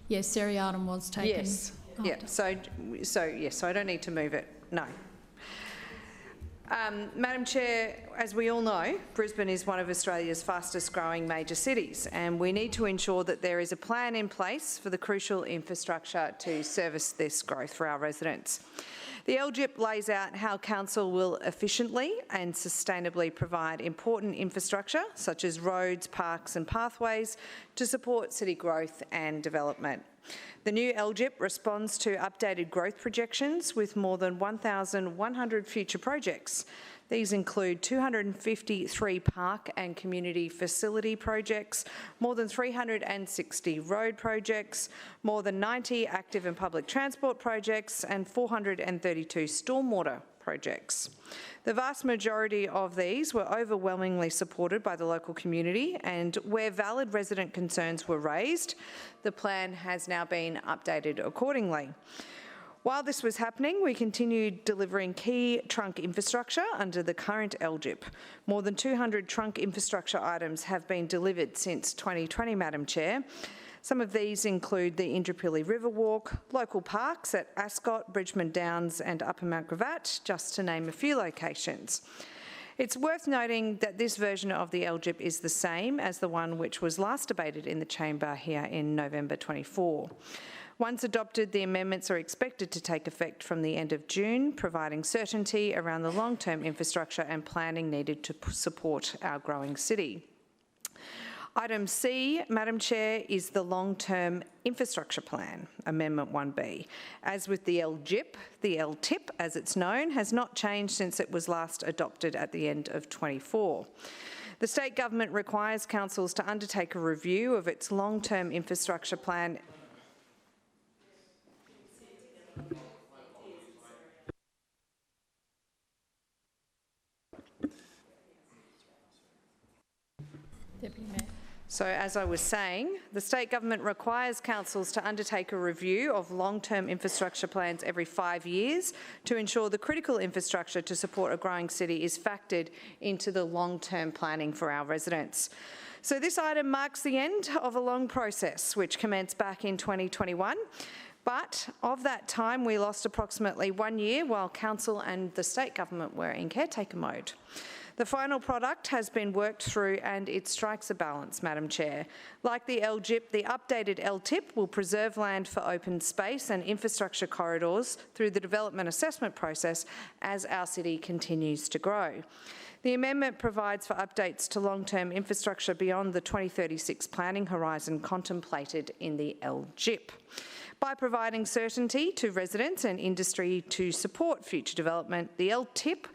Yes, seriatim was taken. Yes. Yeah. So yes. So I don't need to move it. No. Madam Chair, as we all know, Brisbane is one of Australia's fastest growing major cities, and we need to ensure that there is a plan in place for the crucial infrastructure to service this growth for our residents. The LGIP lays out how Council will efficiently and sustainably provide important infrastructure such as roads, parks and pathways to support city growth and development. The new LGIP responds to updated growth projections with more than 1,100 future projects. These include 253 park and community facility projects, more than 360 road projects, more than 90 active and public transport projects, and 432 stormwater projects. The vast majority of these were overwhelmingly supported by the local community, and where valid resident concerns were raised, the plan has now been updated accordingly. While this was happening, we continued delivering key trunk infrastructure under the current LGIP. More than 200 trunk infrastructure items have been delivered since 2020, Madam Chair. Some of these include the Indooroopilly River Walk, local parks at Ascot, Bridgeman Downs and Upper Mount Gravatt, just to name a few locations. It's worth noting that this version of the LGIP is the same as the one which was last debated in the chamber here in November 24. Once adopted, the amendments are expected to take effect from the end of June, providing certainty around the long-term infrastructure and planning needed to support our growing city. Item C, Madam Chair, is the Long-Term Infrastructure Plan, Amendment 1B. As with the LGIP, the LTIP, as it's known, has not changed since it was last adopted at the end of 24. The state government requires councils to undertake a review of its long-term infrastructure plan. Deputy Mayor. So, as I was saying, the state government requires councils to undertake a review of long-term infrastructure plans every 5 years to ensure the critical infrastructure to support a growing city is factored into the long-term planning for our residents. So this item marks the end of a long process which commenced back in 2021. But of that time, we lost approximately 1 year while council and the state government were in caretaker mode. The final product has been worked through and it strikes a balance, Madam Chair. Like the LGIP, the updated LTIP will preserve land for open space and infrastructure corridors through the development assessment process as our city continues to grow. The amendment provides for updates to long-term infrastructure beyond the 2036 planning horizon contemplated in the LGIP. By providing certainty to residents and industry to support future development, the LTIP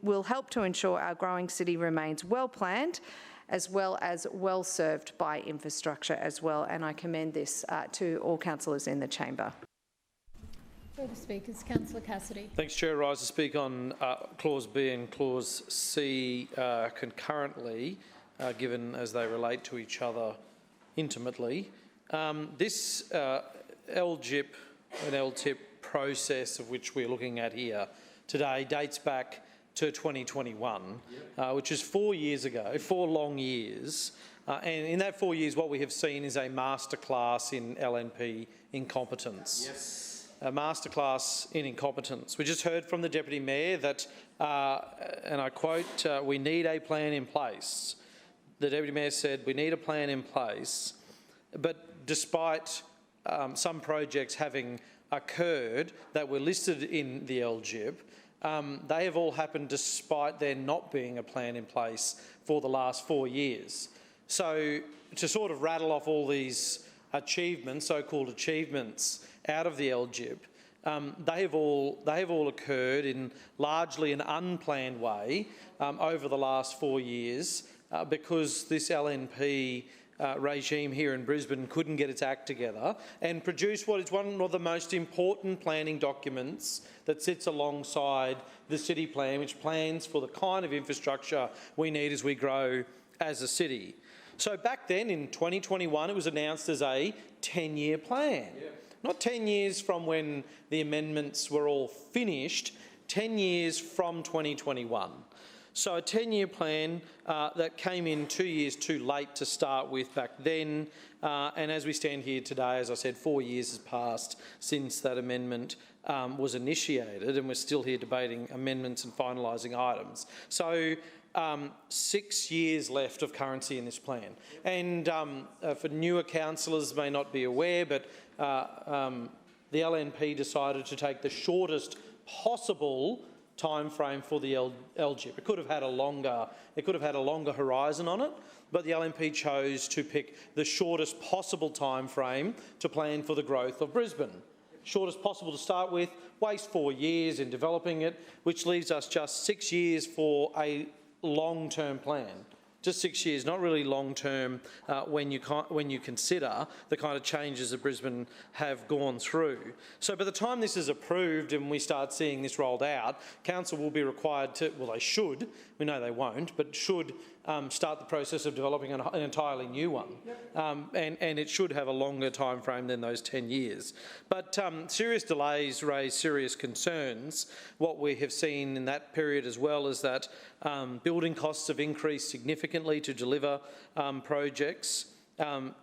will help to ensure our growing city remains well planned as well as well served by infrastructure as well. And I commend this to all councillors in the chamber. Further speakers, Councillor Cassidy. Thanks, Chair. I rise to speak on Clause B and Clause C concurrently, given as they relate to each other intimately. This LGIP and LTIP process of which we're looking at here today dates back to 2021, which is 4 years ago, 4 long years. And in that 4 years, what we have seen is a masterclass in LNP incompetence. Yes. A masterclass in incompetence. We just heard from the Deputy Mayor that, and I quote, we need a plan in place. The Deputy Mayor said, we need a plan in place, but despite some projects having occurred that were listed in the LGIP, they have all happened despite there not being a plan in place for the last 4 years. So to sort of rattle off all these achievements, so-called achievements, out of the LGIP, they have all occurred in largely an unplanned way over the last 4 years because this LNP regime here in Brisbane couldn't get its act together and produce what is one of the most important planning documents that sits alongside the city plan, which plans for the kind of infrastructure we need as we grow as a city. So back then in 2021, it was announced as a 10-year plan. Yeah. Not 10 years from when the amendments were all finished, 10 years from 2021. So a 10-year plan that came in 2 years too late to start with back then. And as we stand here today, as I said, 4 years has passed since that amendment was initiated, and we're still here debating amendments and finalising items. So 6 years left of currency in this plan. And for newer councillors may not be aware, but the LNP decided to take the shortest possible time frame for the LGIP. It could have had a longer horizon on it, but the LNP chose to pick the shortest possible time frame to plan for the growth of Brisbane. Shortest possible to start with, waste 4 years in developing it, which leaves us just 6 years for a long-term plan. Just 6 years, not really long-term when you consider the kind of changes that Brisbane have gone through. So by the time this is approved and we start seeing this rolled out, council will be required to, well, they should, we know they won't, but should start the process of developing an entirely new one. And it should have a longer time frame than those 10 years. But serious delays raise serious concerns. What we have seen in that period as well is that building costs have increased significantly to deliver projects.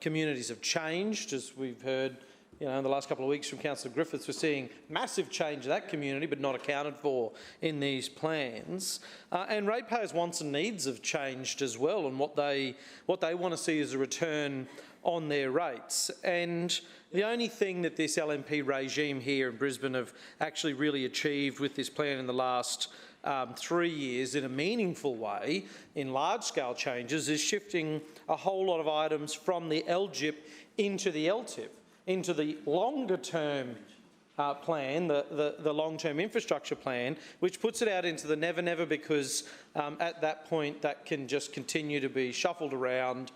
Communities have changed, as we've heard you know, in the last couple of weeks from Councillor Griffiths, we're seeing massive change in that community, but not accounted for in these plans. And ratepayers' wants and needs have changed as well, and what they want to see is a return on their rates. And the only thing that this LNP regime here in Brisbane have actually really achieved with this plan in the last 3 years in a meaningful way, in large-scale changes, is shifting a whole lot of items from the LGIP into the LTIP, into the longer-term plan, the long-term infrastructure plan, which puts it out into the never-never, because at that point that can just continue to be shuffled around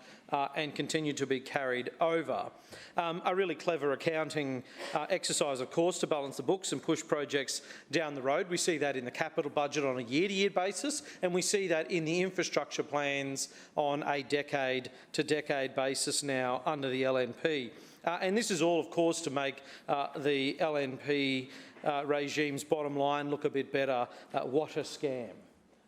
and continue to be carried over. A really clever accounting exercise, of course, to balance the books and push projects down the road. We see that in the capital budget on a year-to-year basis, and we see that in the infrastructure plans on a decade-to-decade basis now under the LNP. And this is all, of course, to make the LNP regime's bottom line look a bit better. What a scam.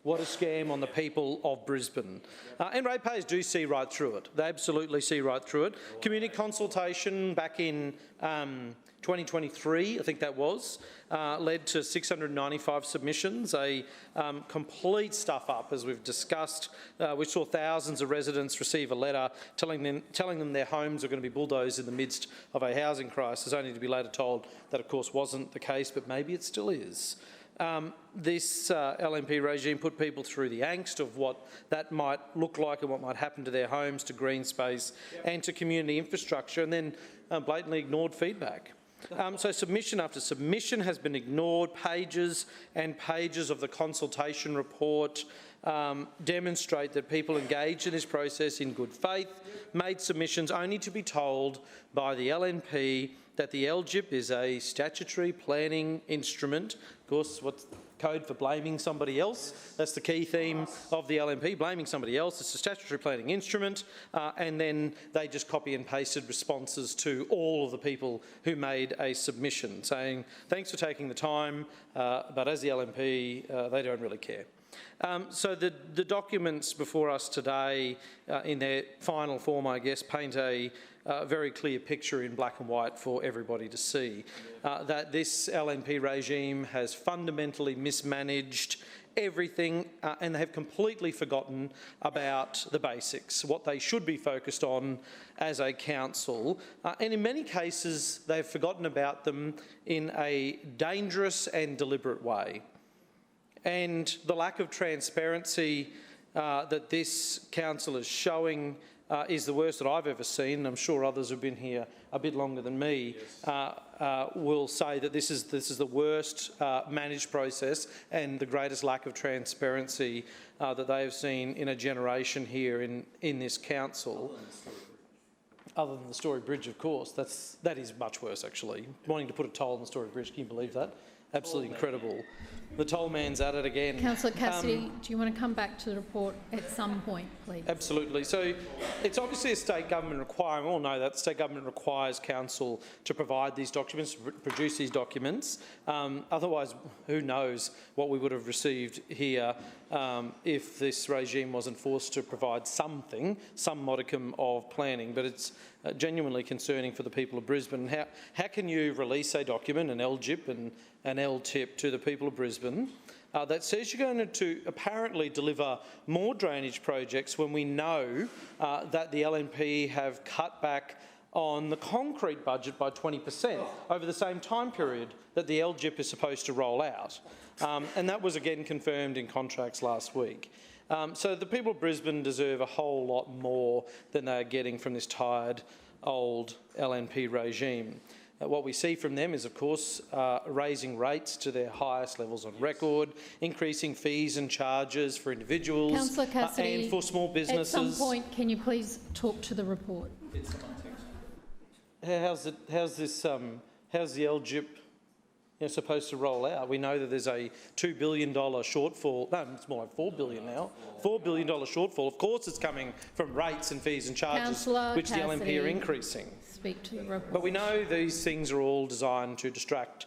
What a scam on the people of Brisbane. And ratepayers do see right through it. They absolutely see right through it. Community consultation back in 2023, I think that was, led to 695 submissions, a complete stuff-up, as we've discussed, which saw thousands of residents receive a letter telling them their homes are going to be bulldozed in the midst of a housing crisis, only to be later told that, of course, wasn't the case, but maybe it still is. This LNP regime put people through the angst of what that might look like and what might happen to their homes, to green space and to community infrastructure, and then blatantly ignored feedback. So submission after submission has been ignored. Pages and pages of the consultation report demonstrate that people engaged in this process in good faith made submissions only to be told by the LNP that the LGIP is a statutory planning instrument. Of course, what's code for blaming somebody else? That's the key theme of the LNP, blaming somebody else. It's a statutory planning instrument, and then they just copy and pasted responses to all of the people who made a submission, saying, thanks for taking the time, but as the LNP, they don't really care. So the documents before us today, in their final form, I guess, paint a very clear picture in black and white for everybody to see, that this LNP regime has fundamentally mismanaged everything, and they have completely forgotten about the basics, what they should be focused on as a council, and in many cases they've forgotten about them in a dangerous and deliberate way. And the lack of transparency that this council is showing is the worst that I've ever seen. I'm sure others who've been here a bit longer than me will say that this is the worst managed process and the greatest lack of transparency that they have seen in a generation here in this council. Other than the Story Bridge, of course. That is much worse, actually. Wanting to put a toll on the Story Bridge, can you believe that? Absolutely incredible. The toll man's at it again. Councillor Cassidy, do you want to come back to the report at some point, please? Absolutely. So it's obviously a state government requirement. We all know that the state government requires council to provide these documents, produce these documents. Otherwise, who knows what we would have received here if this regime wasn't forced to provide something, some modicum of planning. But it's genuinely concerning for the people of Brisbane. How can you release a document, an LGIP and an LTIP, to the people of Brisbane that says you're going to apparently deliver more drainage projects when we know that the LNP have cut back on the concrete budget by 20% over the same time period that the LGIP is supposed to roll out? And that was again confirmed in contracts last week. So the people of Brisbane deserve a whole lot more than they are getting from this tired old LNP regime. What we see from them is, of course, raising rates to their highest levels on record, increasing fees and charges for individuals Councillor Cassidy, and for small businesses. At some point, can you please talk to the report? How's the LGIP supposed to roll out? We know that there's a $2 billion shortfall. No, it's more like $4 billion now. $4 billion shortfall. Of course, it's coming from rates and fees and charges, Councillor which Cassidy, the LNP are increasing. Speak to the report. But we know these things are all designed to distract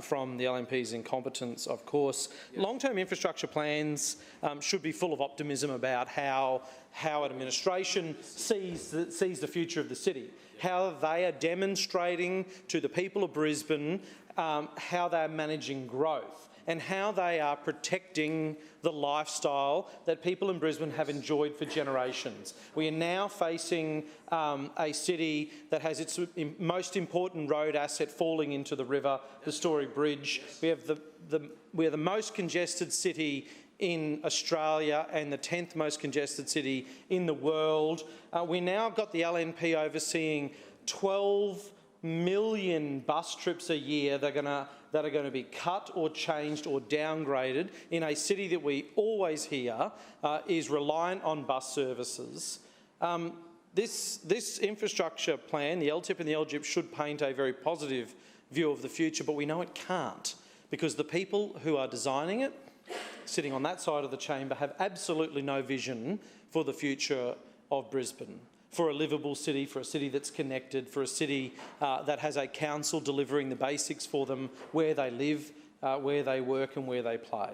from the LNP's incompetence, of course. Long-term infrastructure plans should be full of optimism about how administration sees the future of the city, how they are demonstrating to the people of Brisbane how they're managing growth and how they are protecting the lifestyle that people in Brisbane have enjoyed for generations. We are now facing a city that has its most important road asset falling into the river, the Story Bridge. We are the most congested city in Australia and the 10th most congested city in the world. We now got the LNP overseeing 12 million bus trips a year that are going to be cut or changed or downgraded in a city that we always hear is reliant on bus services. This infrastructure plan, the LTIP and the LGIP, should paint a very positive view of the future, but we know it can't, because the people who are designing it, sitting on that side of the chamber, have absolutely no vision for the future of Brisbane, for a livable city, for a city that's connected, for a city that has a council delivering the basics for them where they live, where they work and where they play.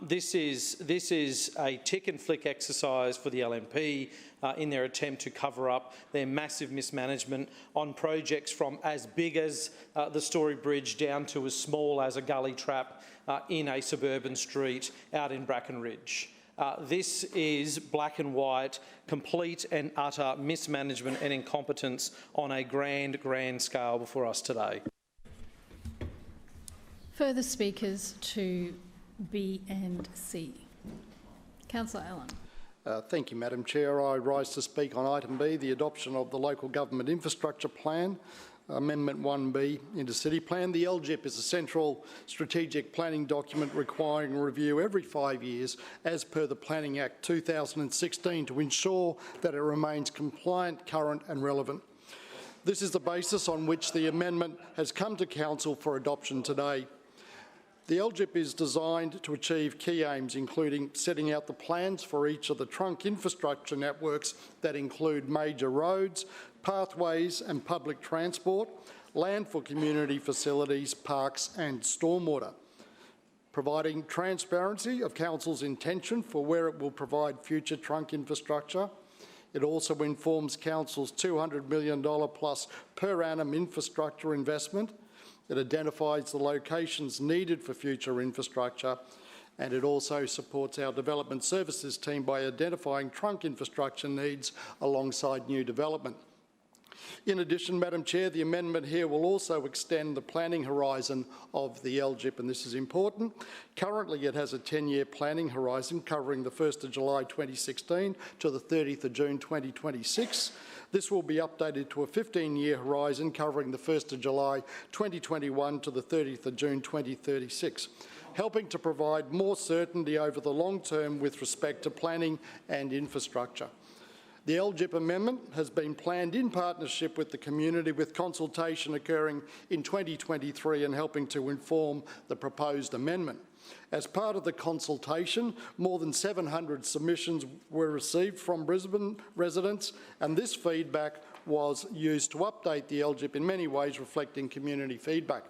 This is a tick and flick exercise for the LNP in their attempt to cover up their massive mismanagement on projects from as big as the Story Bridge down to as small as a gully trap in a suburban street out in Bracken Ridge. This is black and white, complete and utter mismanagement and incompetence on a grand scale before us today. Further speakers to B and C. Councillor Allen. Thank you, Madam Chair. I rise to speak on item B, the adoption of the Local Government Infrastructure Plan, Amendment 1B, Intercity Plan. The LGIP is a central strategic planning document requiring review every 5 years as per the Planning Act 2016 to ensure that it remains compliant, current and relevant. This is the basis on which the amendment has come to Council for adoption today. The LGIP is designed to achieve key aims, including setting out the plans for each of the trunk infrastructure networks that include major roads, pathways and public transport, land for community facilities, parks and stormwater, providing transparency of Council's intention for where it will provide future trunk infrastructure. It also informs Council's $200 million plus per annum infrastructure investment. It identifies the locations needed for future infrastructure, and it also supports our development services team by identifying trunk infrastructure needs alongside new development. In addition, Madam Chair, the amendment here will also extend the planning horizon of the LGIP, and this is important. Currently, it has a 10-year planning horizon covering the 1st of July 2016 to the 30th of June 2026. This will be updated to a 15-year horizon covering the 1st of July 2021 to the 30th of June 2036, helping to provide more certainty over the long term with respect to planning and infrastructure. The LGIP amendment has been planned in partnership with the community, with consultation occurring in 2023 and helping to inform the proposed amendment. As part of the consultation, more than 700 submissions were received from Brisbane residents, and this feedback was used to update the LGIP in many ways, reflecting community feedback.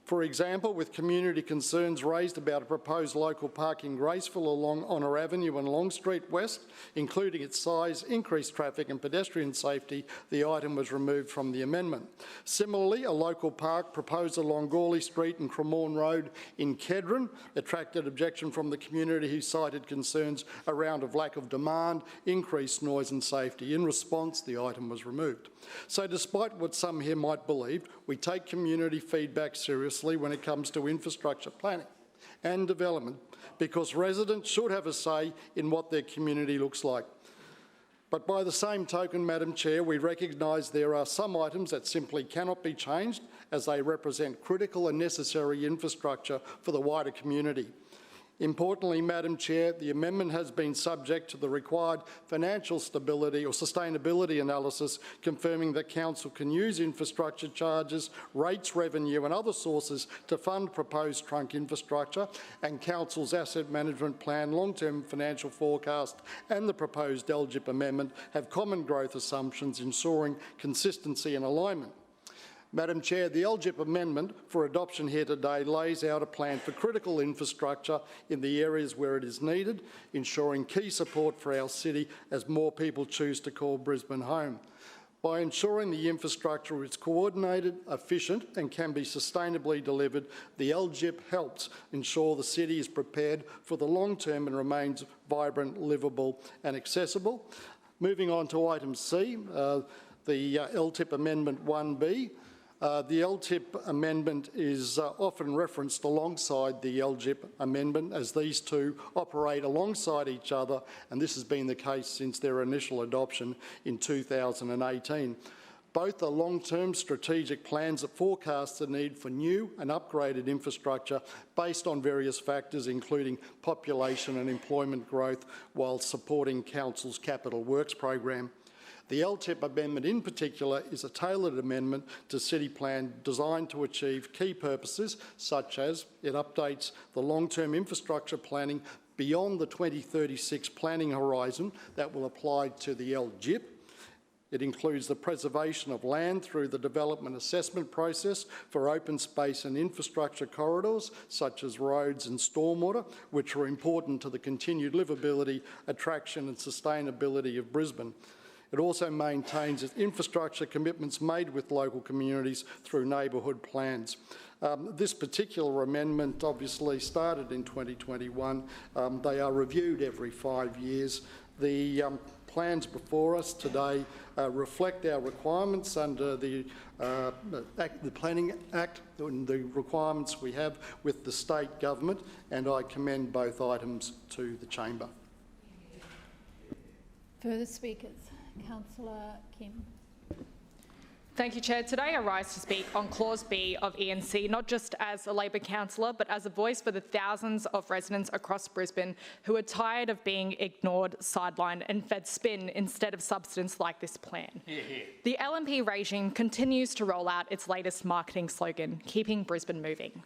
For example, with community concerns raised about a proposed local park in Graceville along Honour Avenue and Long Street West, including its size, increased traffic and pedestrian safety, the item was removed from the amendment. Similarly, a local park proposed along Gawley Street and Cremorne Road in Kedron attracted objection from the community, who cited concerns around a lack of demand, increased noise and safety. In response, the item was removed. So despite what some here might believe, we take community feedback seriously when it comes to infrastructure planning and development, because residents should have a say in what their community looks like. But by the same token, Madam Chair, we recognise there are some items that simply cannot be changed, as they represent critical and necessary infrastructure for the wider community. Importantly, Madam Chair, the amendment has been subject to the required financial stability or sustainability analysis, confirming that Council can use infrastructure charges, rates, revenue and other sources to fund proposed trunk infrastructure, and Council's asset management plan, long-term financial forecast and the proposed LGIP amendment have common growth assumptions, ensuring consistency and alignment. Madam Chair, the LGIP amendment for adoption here today lays out a plan for critical infrastructure in the areas where it is needed, ensuring key support for our city as more people choose to call Brisbane home. By ensuring the infrastructure is coordinated, efficient and can be sustainably delivered, the LGIP helps ensure the city is prepared for the long term and remains vibrant, livable and accessible. Moving on to item C, the LTIP Amendment 1B. The LTIP amendment is often referenced alongside the LGIP amendment, as these two operate alongside each other, and this has been the case since their initial adoption in 2018. Both are long-term strategic plans that forecast the need for new and upgraded infrastructure based on various factors, including population and employment growth, while supporting Council's capital works program. The LTIP amendment in particular is a tailored amendment to City Plan designed to achieve key purposes, such as it updates the long-term infrastructure planning beyond the 2036 planning horizon that will apply to the LGIP. It includes the preservation of land through the development assessment process for open space and infrastructure corridors, such as roads and stormwater, which are important to the continued livability, attraction and sustainability of Brisbane. It also maintains its infrastructure commitments made with local communities through neighbourhood plans. This particular amendment obviously started in 2021. They are reviewed every 5 years. The plans before us today reflect our requirements under the Planning Act and the requirements we have with the state government, and I commend both items to the chamber. Further speakers? Councillor Kim. Thank you, Chair. Today I rise to speak on Clause B of ENC, not just as a Labor councillor, but as a voice for the thousands of residents across Brisbane who are tired of being ignored, sidelined and fed spin instead of substance like this plan. Hear, hear. The LNP regime continues to roll out its latest marketing slogan, keeping Brisbane moving.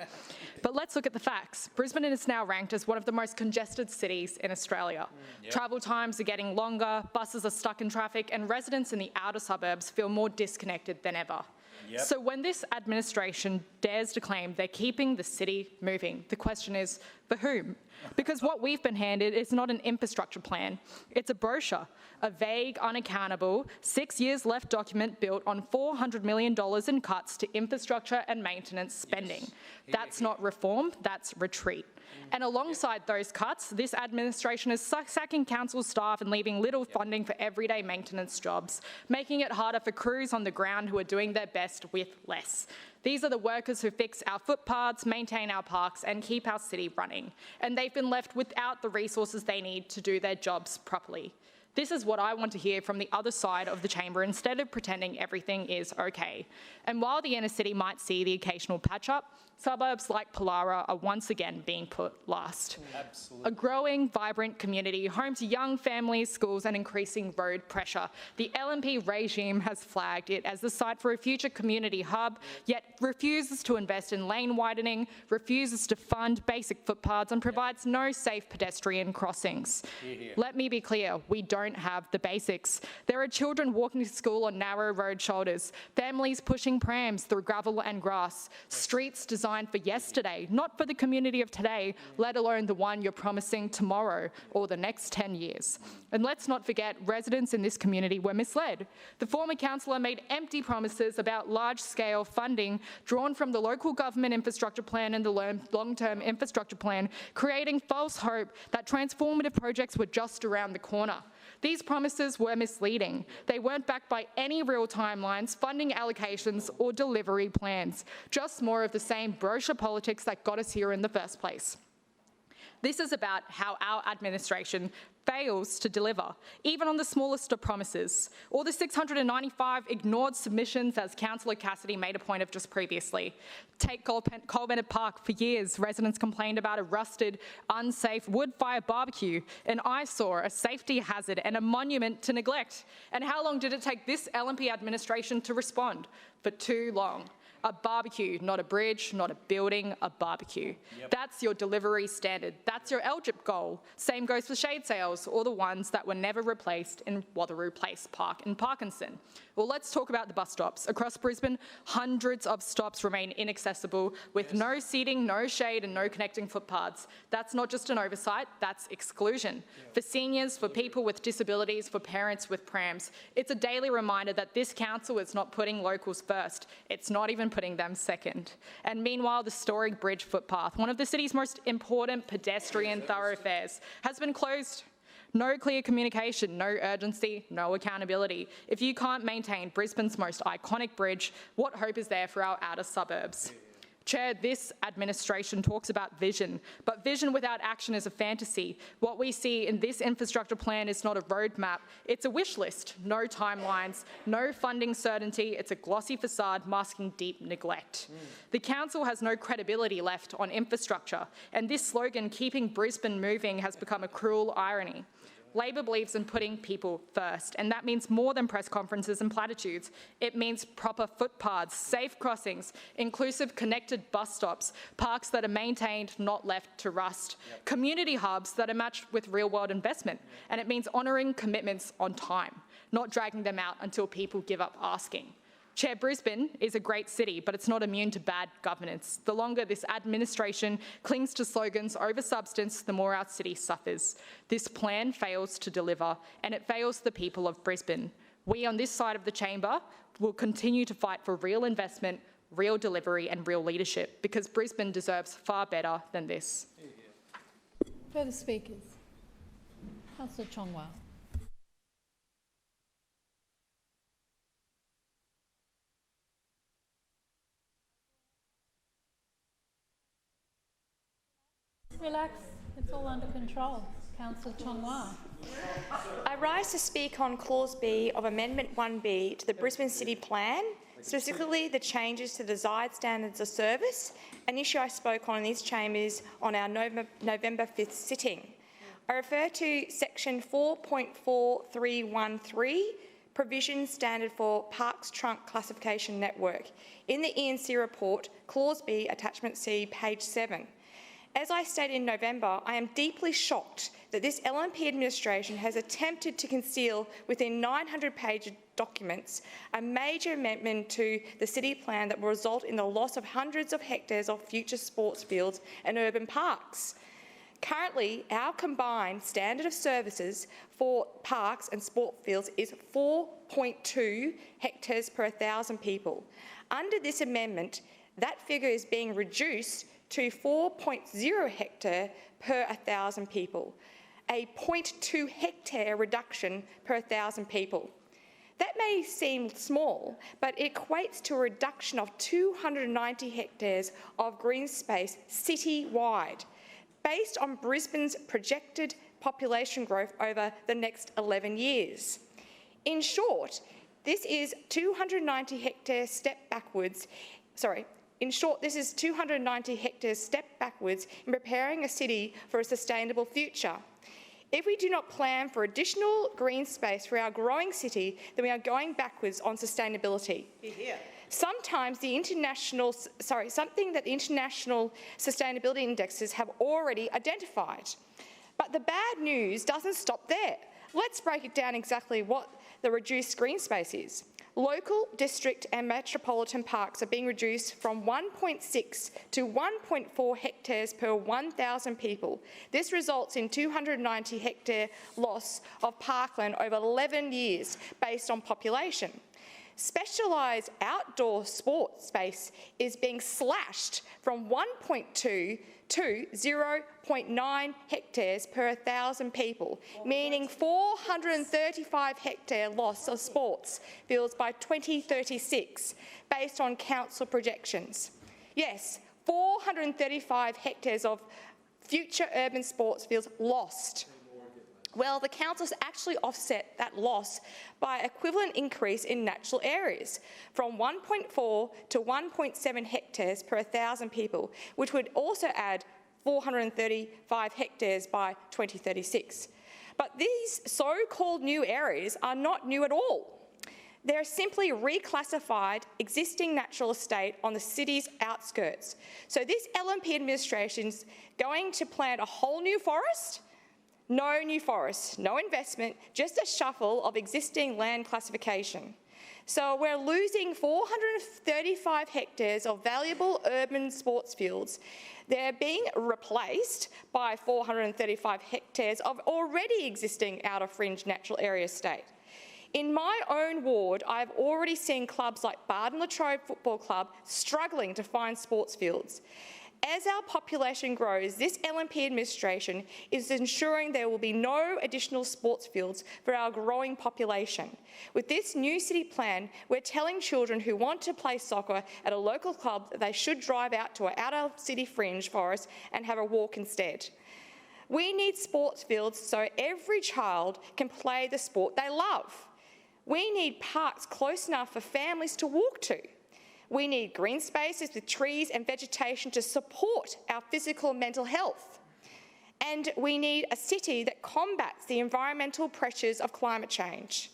But let's look at the facts. Brisbane is now ranked as one of the most congested cities in Australia. Yep. Travel times are getting longer, buses are stuck in traffic, and residents in the outer suburbs feel more disconnected than ever. Yep. So when this administration dares to claim they're keeping the city moving, the question is, for whom? Because what we've been handed is not an infrastructure plan. It's a brochure, a vague, unaccountable, 6 years left document built on $400 million in cuts to infrastructure and maintenance spending. Yes. That's not reform, that's retreat. And alongside those cuts, this administration is sacking council staff and leaving little funding for everyday maintenance jobs, making it harder for crews on the ground who are doing their best with less. These are the workers who fix our footpaths, maintain our parks and keep our city running. And they've been left without the resources they need to do their jobs properly. This is what I want to hear from the other side of the chamber instead of pretending everything is okay. And while the inner city might see the occasional patch-up, suburbs like Pollara are once again being put last. Absolutely. A growing, vibrant community, home to young families, schools and increasing road pressure. The LNP regime has flagged it as the site for a future community hub, yet refuses to invest in lane widening, refuses to fund basic footpaths and provides no safe pedestrian crossings. Hear, hear. Let me be clear, we don't have the basics. There are children walking to school on narrow road shoulders, families pushing prams through gravel and grass, streets designed for yesterday, not for the community of today, let alone the one you're promising tomorrow or the next 10 years. And let's not forget, residents in this community were misled. The former councillor made empty promises about large-scale funding drawn from the local government infrastructure plan and the long-term infrastructure plan, creating false hope that transformative projects were just around the corner. These promises were misleading. They weren't backed by any real timelines, funding allocations or delivery plans. Just more of the same brochure politics that got us here in the first place. This is about how our administration fails to deliver, even on the smallest of promises, or the 695 ignored submissions, as Councillor Cassidy made a point of just previously. Take Colbert Park. For years, residents complained about a rusted, unsafe wood-fire barbecue, an eyesore, a safety hazard, and a monument to neglect. And how long did it take this LNP administration to respond? For too long. A barbecue, not a bridge, not a building, a barbecue. That's your delivery standard. That's your LGIP goal. Same goes for shade sails, or the ones that were never replaced in Watheroo Place Park in Parkinson. Well, let's talk about the bus stops. Across Brisbane, hundreds of stops remain inaccessible with no seating, no shade and no connecting footpaths. That's not just an oversight, that's exclusion. For seniors, for people with disabilities, for parents with prams, it's a daily reminder that this council is not putting locals first. It's not even putting them second. And meanwhile, the Story Bridge footpath, one of the city's most important pedestrian thoroughfares, has been closed. No clear communication, no urgency, no accountability. If you can't maintain Brisbane's most iconic bridge, what hope is there for our outer suburbs? Chair, this administration talks about vision, but vision without action is a fantasy. What we see in this infrastructure plan is not a roadmap, it's a wish list. No timelines, no funding certainty, it's a glossy facade masking deep neglect. The council has no credibility left on infrastructure, and this slogan, keeping Brisbane moving, has become a cruel irony. Labor believes in putting people first, and that means more than press conferences and platitudes. It means proper footpaths, safe crossings, inclusive connected bus stops, parks that are maintained, not left to rust, community hubs that are matched with real-world investment, and it means honouring commitments on time, not dragging them out until people give up asking. Chair, Brisbane is a great city, but it's not immune to bad governance. The longer this administration clings to slogans over substance, the more our city suffers. This plan fails to deliver, and it fails the people of Brisbane. We on this side of the chamber will continue to fight for real investment, real delivery and real leadership, because Brisbane deserves far better than this. Further speakers? Councillor Chongwa. Relax, it's all under control. Councillor Chongwa. I rise to speak on Clause B of Amendment 1B to the Brisbane City Plan, specifically the changes to the desired standards of service, an issue I spoke on in these chambers on our November 5th sitting. I refer to section 4.4313, Provision Standard for Parks Trunk Classification Network. In the E&C report, Clause B, Attachment C, page 7. As I stated in November, I am deeply shocked that this LNP administration has attempted to conceal within 900-page documents a major amendment to the city plan that will result in the loss of hundreds of hectares of future sports fields and urban parks. Currently, our combined standard of services for parks and sport fields is 4.2 hectares per 1,000 people. Under this amendment, that figure is being reduced to 4.0 hectare per 1,000 people, a 0.2 hectare reduction per 1,000 people. That may seem small, but it equates to a reduction of 290 hectares of green space citywide, based on Brisbane's projected population growth over the next 11 years. In short, this is 290 hectares step backwards, this is 290 hectares step backwards in preparing a city for a sustainable future. If we do not plan for additional green space for our growing city, then we are going backwards on sustainability. Something that the international sustainability indexes have already identified. But the bad news doesn't stop there. Let's break it down exactly what the reduced green space is. Local, district and metropolitan parks are being reduced from 1.6 to 1.4 hectares per 1,000 people. This results in 290 hectare loss of parkland over 11 years based on population. Specialised outdoor sports space is being slashed from 1.2 to 0.9 hectares per 1,000 people, meaning 435 hectare loss of sports fields by 2036, based on council projections. Yes, 435 hectares of future urban sports fields lost. Well, the council's actually offset that loss by equivalent increase in natural areas from 1.4 to 1.7 hectares per 1,000 people, which would also add 435 hectares by 2036. But these so-called new areas are not new at all. They're simply reclassified existing natural estate on the city's outskirts. So this LNP administration's going to plant a whole new forest? No new forest, no investment, just a shuffle of existing land classification. So we're losing 435 hectares of valuable urban sports fields. They're being replaced by 435 hectares of already existing outer fringe natural area estate. In my own ward, I've already seen clubs like Barton Latrobe Football Club struggling to find sports fields. As our population grows, this LNP administration is ensuring there will be no additional sports fields for our growing population. With this new city plan, we're telling children who want to play soccer at a local club that they should drive out to an outer city fringe forest and have a walk instead. We need sports fields so every child can play the sport they love. We need parks close enough for families to walk to. We need green spaces with trees and vegetation to support our physical and mental health. And we need a city that combats the environmental pressures of climate change.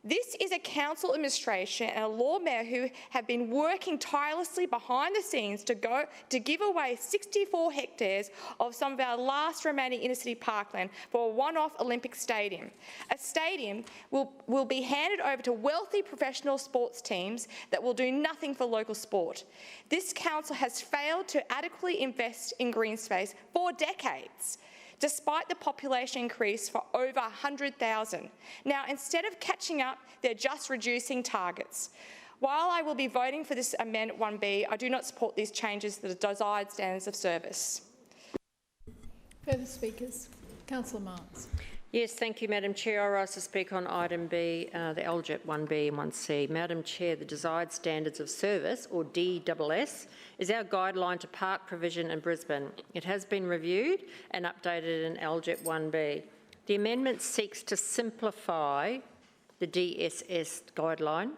This is a council administration and a Lord Mayor who have been working tirelessly behind the scenes to give away 64 hectares of some of our last remaining inner-city parkland for a one-off Olympic stadium. A stadium will be handed over to wealthy professional sports teams that will do nothing for local sport. This council has failed to adequately invest in green space for decades, despite the population increase for over 100,000. Now, instead of catching up, they're just reducing targets. While I will be voting for this Amendment 1B, I do not support these changes to the desired standards of service. Further speakers? Councillor Marks. Yes, thank you, Madam Chair. I rise to speak on item B, the LGEP 1B and 1C. Madam Chair, the desired standards of service, or DSS, is our guideline to park provision in Brisbane. It has been reviewed and updated in LGEP 1B. The amendment seeks to simplify the DSS guideline,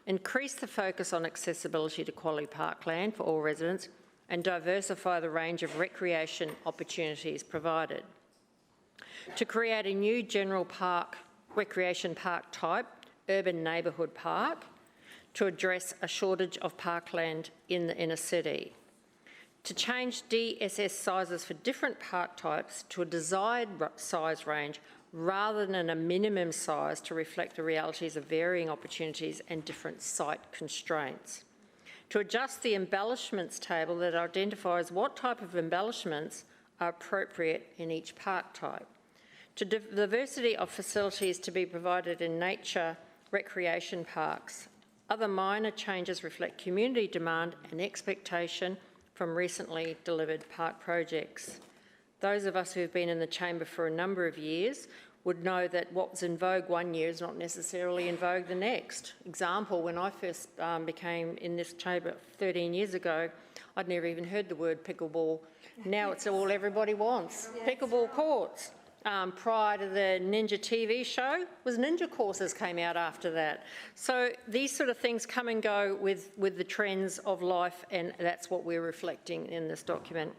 increase the focus on accessibility to quality parkland for all residents, and diversify the range of recreation opportunities provided. To create a new general park, recreation park type, urban neighbourhood park, to address a shortage of parkland in the inner city. To change DSS sizes for different park types to a desired size range rather than a minimum size to reflect the realities of varying opportunities and different site constraints. To adjust the embellishments table that identifies what type of embellishments are appropriate in each park type. To diversity of facilities to be provided in nature recreation parks. Other minor changes reflect community demand and expectation from recently delivered park projects. Those of us who have been in the chamber for a number of years would know that what was in vogue one year is not necessarily in vogue the next. Example, when I first became in this chamber 13 years ago, I'd never even heard the word pickleball. Now it's all everybody wants, pickleball courts. Prior to the Ninja TV show, was Ninja courses came out after that. So these sort of things come and go with the trends of life, and that's what we're reflecting in this document.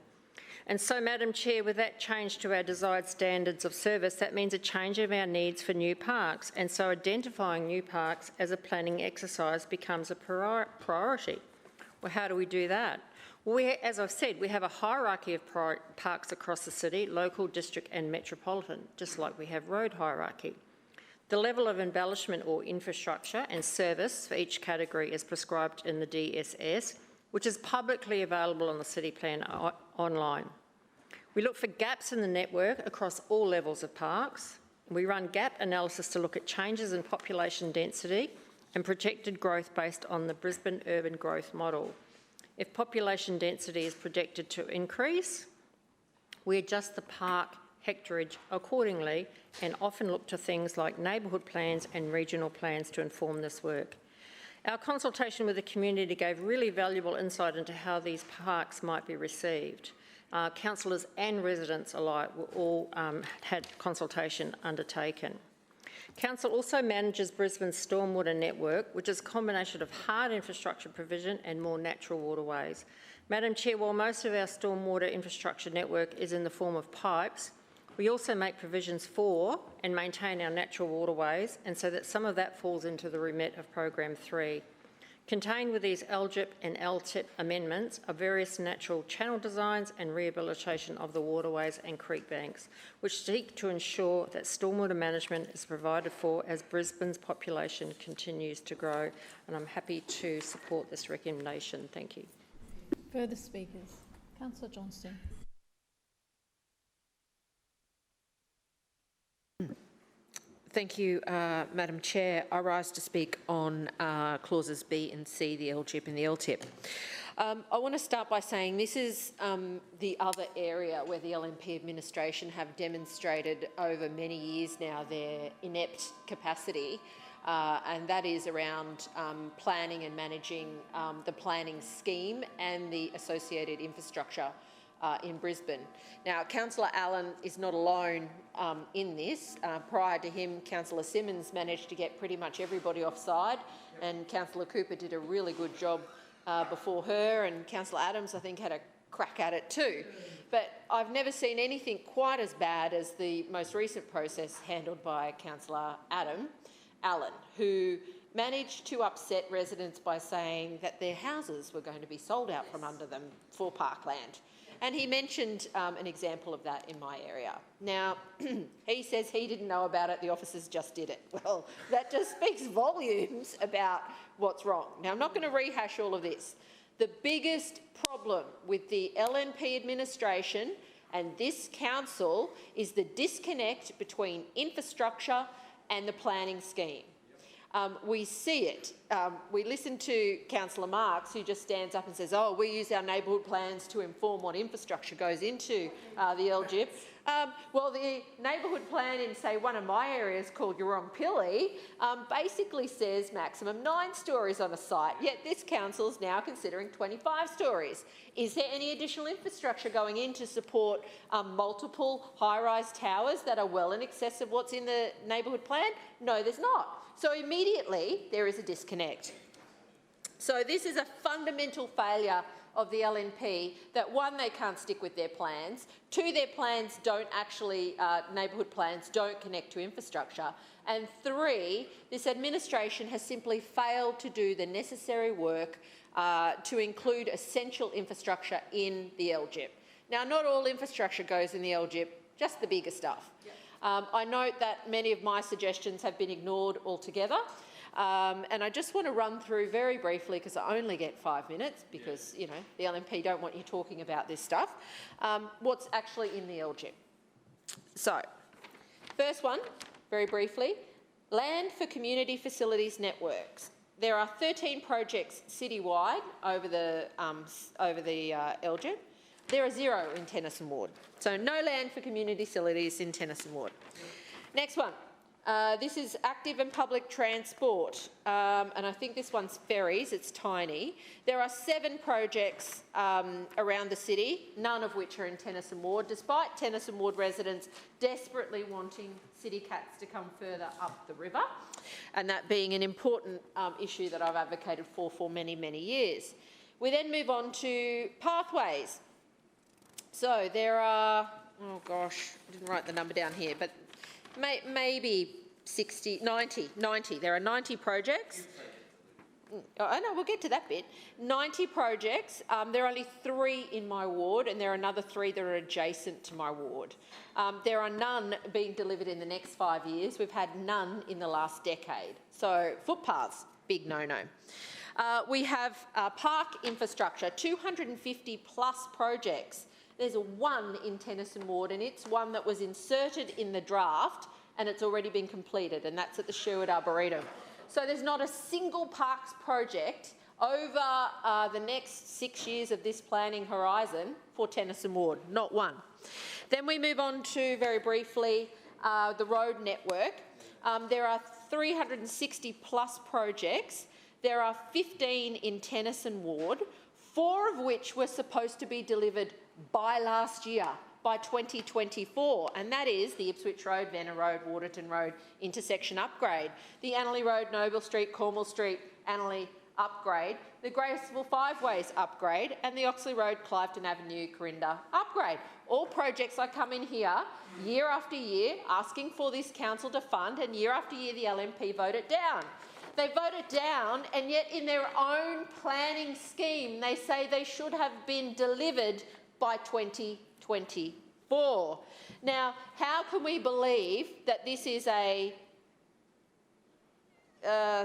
And so, Madam Chair, with that change to our desired standards of service, that means a change of our needs for new parks, and so identifying new parks as a planning exercise becomes a priority. Well, how do we do that? Well, as I've said, we have a hierarchy of parks across the city, local, district and metropolitan, just like we have road hierarchy. The level of embellishment or infrastructure and service for each category is prescribed in the DSS, which is publicly available on the City Plan online. We look for gaps in the network across all levels of parks. We run gap analysis to look at changes in population density and projected growth based on the Brisbane urban growth model. If population density is projected to increase, we adjust the park hectareage accordingly and often look to things like neighbourhood plans and regional plans to inform this work. Our consultation with the community gave really valuable insight into how these parks might be received. Councillors and residents alike were all had consultation undertaken. Council also manages Brisbane's stormwater network, which is a combination of hard infrastructure provision and more natural waterways. Madam Chair, while most of our stormwater infrastructure network is in the form of pipes, We also make provisions for and maintain our natural waterways, and so that some of that falls into the remit of Program 3. Contained with these LGIP and LTIP amendments are various natural channel designs and rehabilitation of the waterways and creek banks, which seek to ensure that stormwater management is provided for as Brisbane's population continues to grow. And I'm happy to support this recommendation. Thank you. Further speakers? Councillor Johnston. Thank you, Madam Chair. I rise to speak on clauses B and C, the LGIP and the LTIP. I want to start by saying this is the other area where the LNP administration have demonstrated over many years now their inept capacity, and that is around planning and managing the planning scheme and the associated infrastructure in Brisbane. Now, Councillor Allen is not alone in this. Prior to him, Councillor Simmons managed to get pretty much everybody offside, and Councillor Cooper did a really good job before her, and Councillor Adams, I think, had a crack at it too. But I've never seen anything quite as bad as the most recent process handled by Councillor Allen, who managed to upset residents by saying that their houses were going to be sold out from under them for parkland. And he mentioned an example of that in my area. Now, he says he didn't know about it, the officers just did it. Well, that just speaks volumes about what's wrong. Now, I'm not going to rehash all of this. The biggest problem with the LNP administration and this council is the disconnect between infrastructure and the planning scheme. We see it. We listen to Councillor Marx, who just stands up and says, oh, we use our neighbourhood plans to inform what infrastructure goes into the LGIP. Well, the neighbourhood plan in, say, one of my areas called Urongpilly basically says maximum 9 stories on a site, yet this council is now considering 25 stories. Is there any additional infrastructure going in to support multiple high-rise towers that are well in excess of what's in the neighbourhood plan? No, there's not. So immediately there is a disconnect. So this is a fundamental failure of the LNP that, one, they can't stick with their plans, 2, their plans don't actually, neighbourhood plans don't connect to infrastructure, and 3, this administration has simply failed to do the necessary work to include essential infrastructure in the LGIP. Now, not all infrastructure goes in the LGIP, just the bigger stuff. I note that many of my suggestions have been ignored altogether. And I just want to run through very briefly, because I only get 5 minutes, because, you know, the LNP don't want you talking about this stuff, what's actually in the LGIP. So, first one, very briefly, land for community facilities networks. There are 13 projects citywide over the LGIP. There are 0 in Tennyson Ward. So no land for community facilities in Tennyson Ward. Next one. This is active and public transport, and I think this one's ferries. It's tiny. There are 7 projects around the city, none of which are in Tennyson Ward, despite Tennyson Ward residents desperately wanting city cats to come further up the river, and that being an important issue that I've advocated for many, many years. We then move on to pathways. So there are, oh gosh, I didn't write the number down here, but maybe 60, 90. There are 90 projects. Oh no, we'll get to that bit. 90 projects. There are only 3 in my ward, and there are another 3 that are adjacent to my ward. There are none being delivered in the next 5 years. We've had none in the last decade. So footpaths, big no-no. We have park infrastructure, 250 plus projects. There's 1 in Tennyson Ward, and it's one that was inserted in the draft, and it's already been completed, and that's at the Sherwood Arboretum. So there's not a single parks project over the next 6 years of this planning horizon for Tennyson Ward, not one. Then we move on to, very briefly, the road network. There are 360 plus projects. There are 15 in Tennyson Ward, 4 of which were supposed to be delivered by last year, by 2024, and that is the Ipswich Road, Venner Road, Waterton Road intersection upgrade, the Annerley Road, Noble Street, Cornwall Street, Annerley upgrade, the Graceful Five Ways upgrade, and the Oxley Road, Clifton Avenue, Corinda upgrade. All projects I come in here year after year asking for this council to fund, and year after year the LNP vote it down. They vote it down, and yet in their own planning scheme they say they should have been delivered by 2024. Now, how can we believe that this is a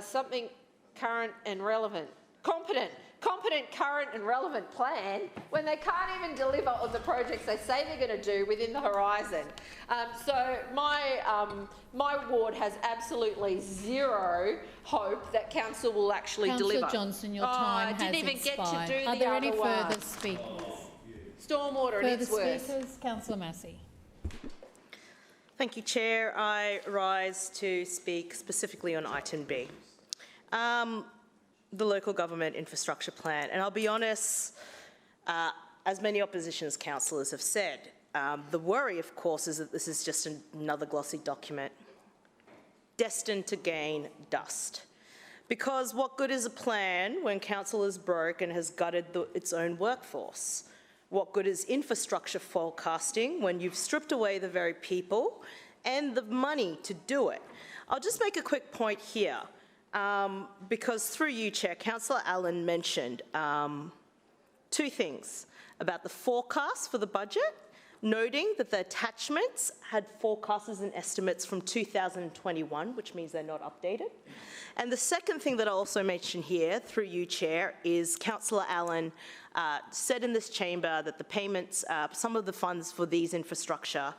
something current and relevant, competent, current and relevant plan when they can't even deliver on the projects they say they're going to do within the horizon? So my ward has absolutely zero hope that council will actually deliver. Councillor Johnson, your time has expired. I didn't even get to do Are the there other any one. further speakers? Stormwater and its Further worst. speakers? Councillor Massey. Thank you, Chair. I rise to speak specifically on item B, the local government infrastructure plan. And I'll be honest, as many opposition's councillors have said, the worry, of course, is that this is just another glossy document destined to gain dust. Because what good is a plan when council is broke and has gutted its own workforce? What good is infrastructure forecasting when you've stripped away the very people and the money to do it? I'll just make a quick point here, because through you, Chair, Councillor Allen mentioned two things about the forecast for the budget, noting that the attachments had forecasts and estimates from 2021, which means they're not updated. And the second thing that I also mention here, through you, Chair, is Councillor Allen said in this chamber that the payments, some of the funds for these infrastructure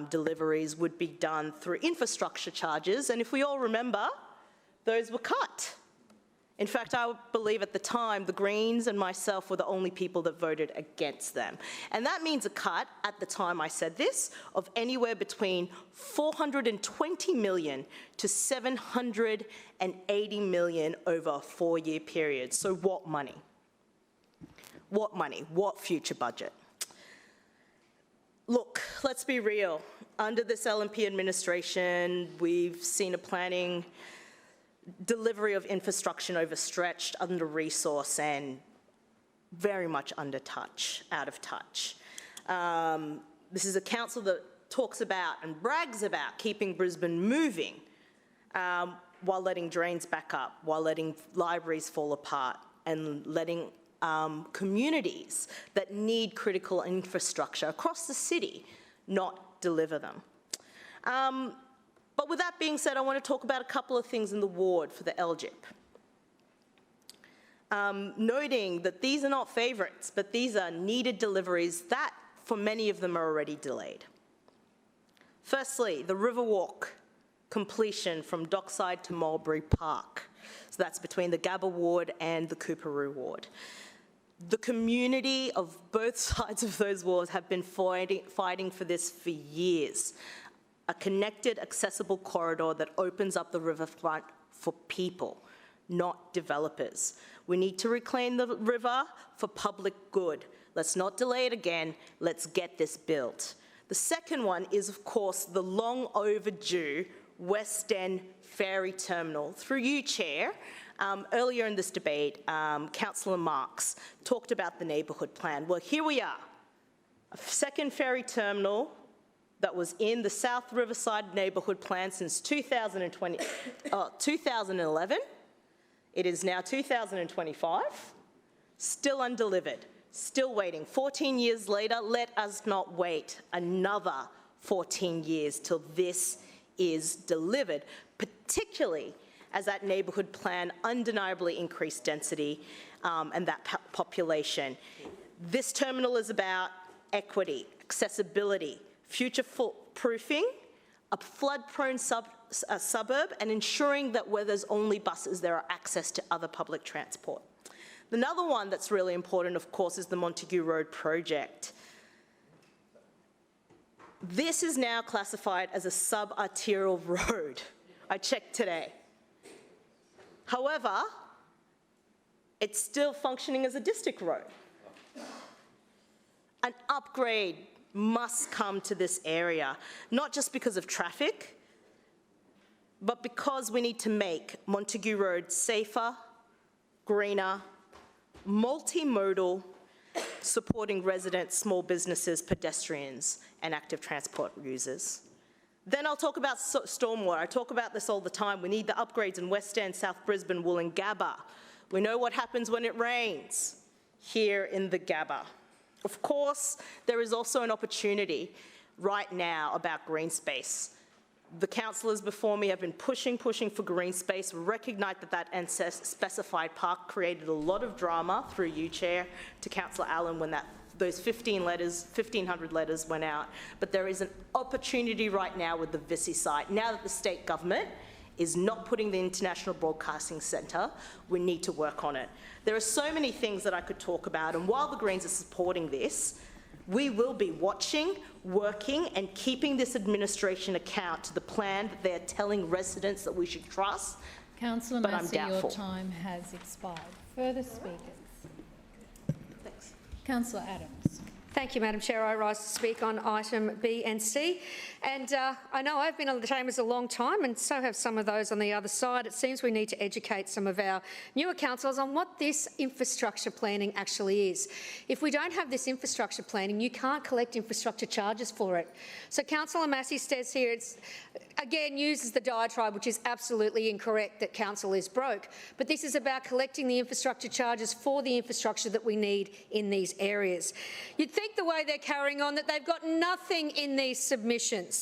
deliveries would be done through infrastructure charges, and if we all remember, those were cut. In fact, I believe at the time, the Greens and myself were the only people that voted against them. And that means a cut, at the time I said this, of anywhere between $420 million to $780 million over a 4-year period. So what money? What money? What future budget? Look, let's be real. Under this LNP administration, we've seen a planning delivery of infrastructure overstretched, under-resourced, and very much out of touch. This is a council that talks about and brags about keeping Brisbane moving while letting drains back up, while letting libraries fall apart, and letting communities that need critical infrastructure across the city not deliver them. But with that being said, I want to talk about a couple of things in the ward for the LGIP. Noting that these are not favourites, but these are needed deliveries that, for many of them, are already delayed. Firstly, the Riverwalk completion from Dockside to Mulberry Park. So that's between the Gabba ward and the Coorparoo ward. The community of both sides of those wards have been fighting for this for years. A connected, accessible corridor that opens up the riverfront for people, not developers. We need to reclaim the river for public good. Let's not delay it again. Let's get this built. The second one is, of course, the long overdue West End Ferry Terminal. Through you, Chair, earlier in this debate, Councillor Marks talked about the neighbourhood plan. Well, here we are, a second ferry terminal that was in the South Riverside neighbourhood plan since 2011. It is now 2025, still undelivered, still waiting. 14 years later, let us not wait another 14 years till this is delivered, particularly as that neighbourhood plan undeniably increased density and that population. This terminal is about equity, accessibility, future-proofing, a flood-prone suburb, and ensuring that where there's only buses, there are access to other public transport. Another one that's really important, of course, is the Montague Road project. This is now classified as a sub-arterial road. I checked today. However, it's still functioning as a district road. An upgrade must come to this area, not just because of traffic, but because we need to make Montague Road safer, greener, multimodal, supporting residents, small businesses, pedestrians, and active transport users. Then I'll talk about stormwater. I talk about this all the time. We need the upgrades in West End, South Brisbane, Wollongabba. We know what happens when it rains here in the Gabba. Of course, there is also an opportunity right now about green space. The councillors before me have been pushing for green space. We recognise that unspecified park created a lot of drama through you, Chair, to Councillor Allen when those 1,500 letters went out. But there is an opportunity right now with the Vissi site. Now that the state government is not putting the International Broadcasting Centre, we need to work on it. There are so many things that I could talk about, and while the Greens are supporting this, we will be watching, working, and keeping this administration account to the plan that they're telling residents that we should trust. Councillor but Massey, I'm your doubtful. time has expired. Further speakers? Thanks. Councillor Adams. Thank you, Madam Chair. I rise to speak on item B and C. And I know I've been on the Chambers a long time, and so have some of those on the other side. It seems we need to educate some of our newer councillors on what this infrastructure planning actually is. If we don't have this infrastructure planning, you can't collect infrastructure charges for it. So Councillor Massey says here, it's again uses the diatribe, which is absolutely incorrect, that council is broke. But this is about collecting the infrastructure charges for the infrastructure that we need in these areas. You'd think the way they're carrying on that they've got nothing in these submissions.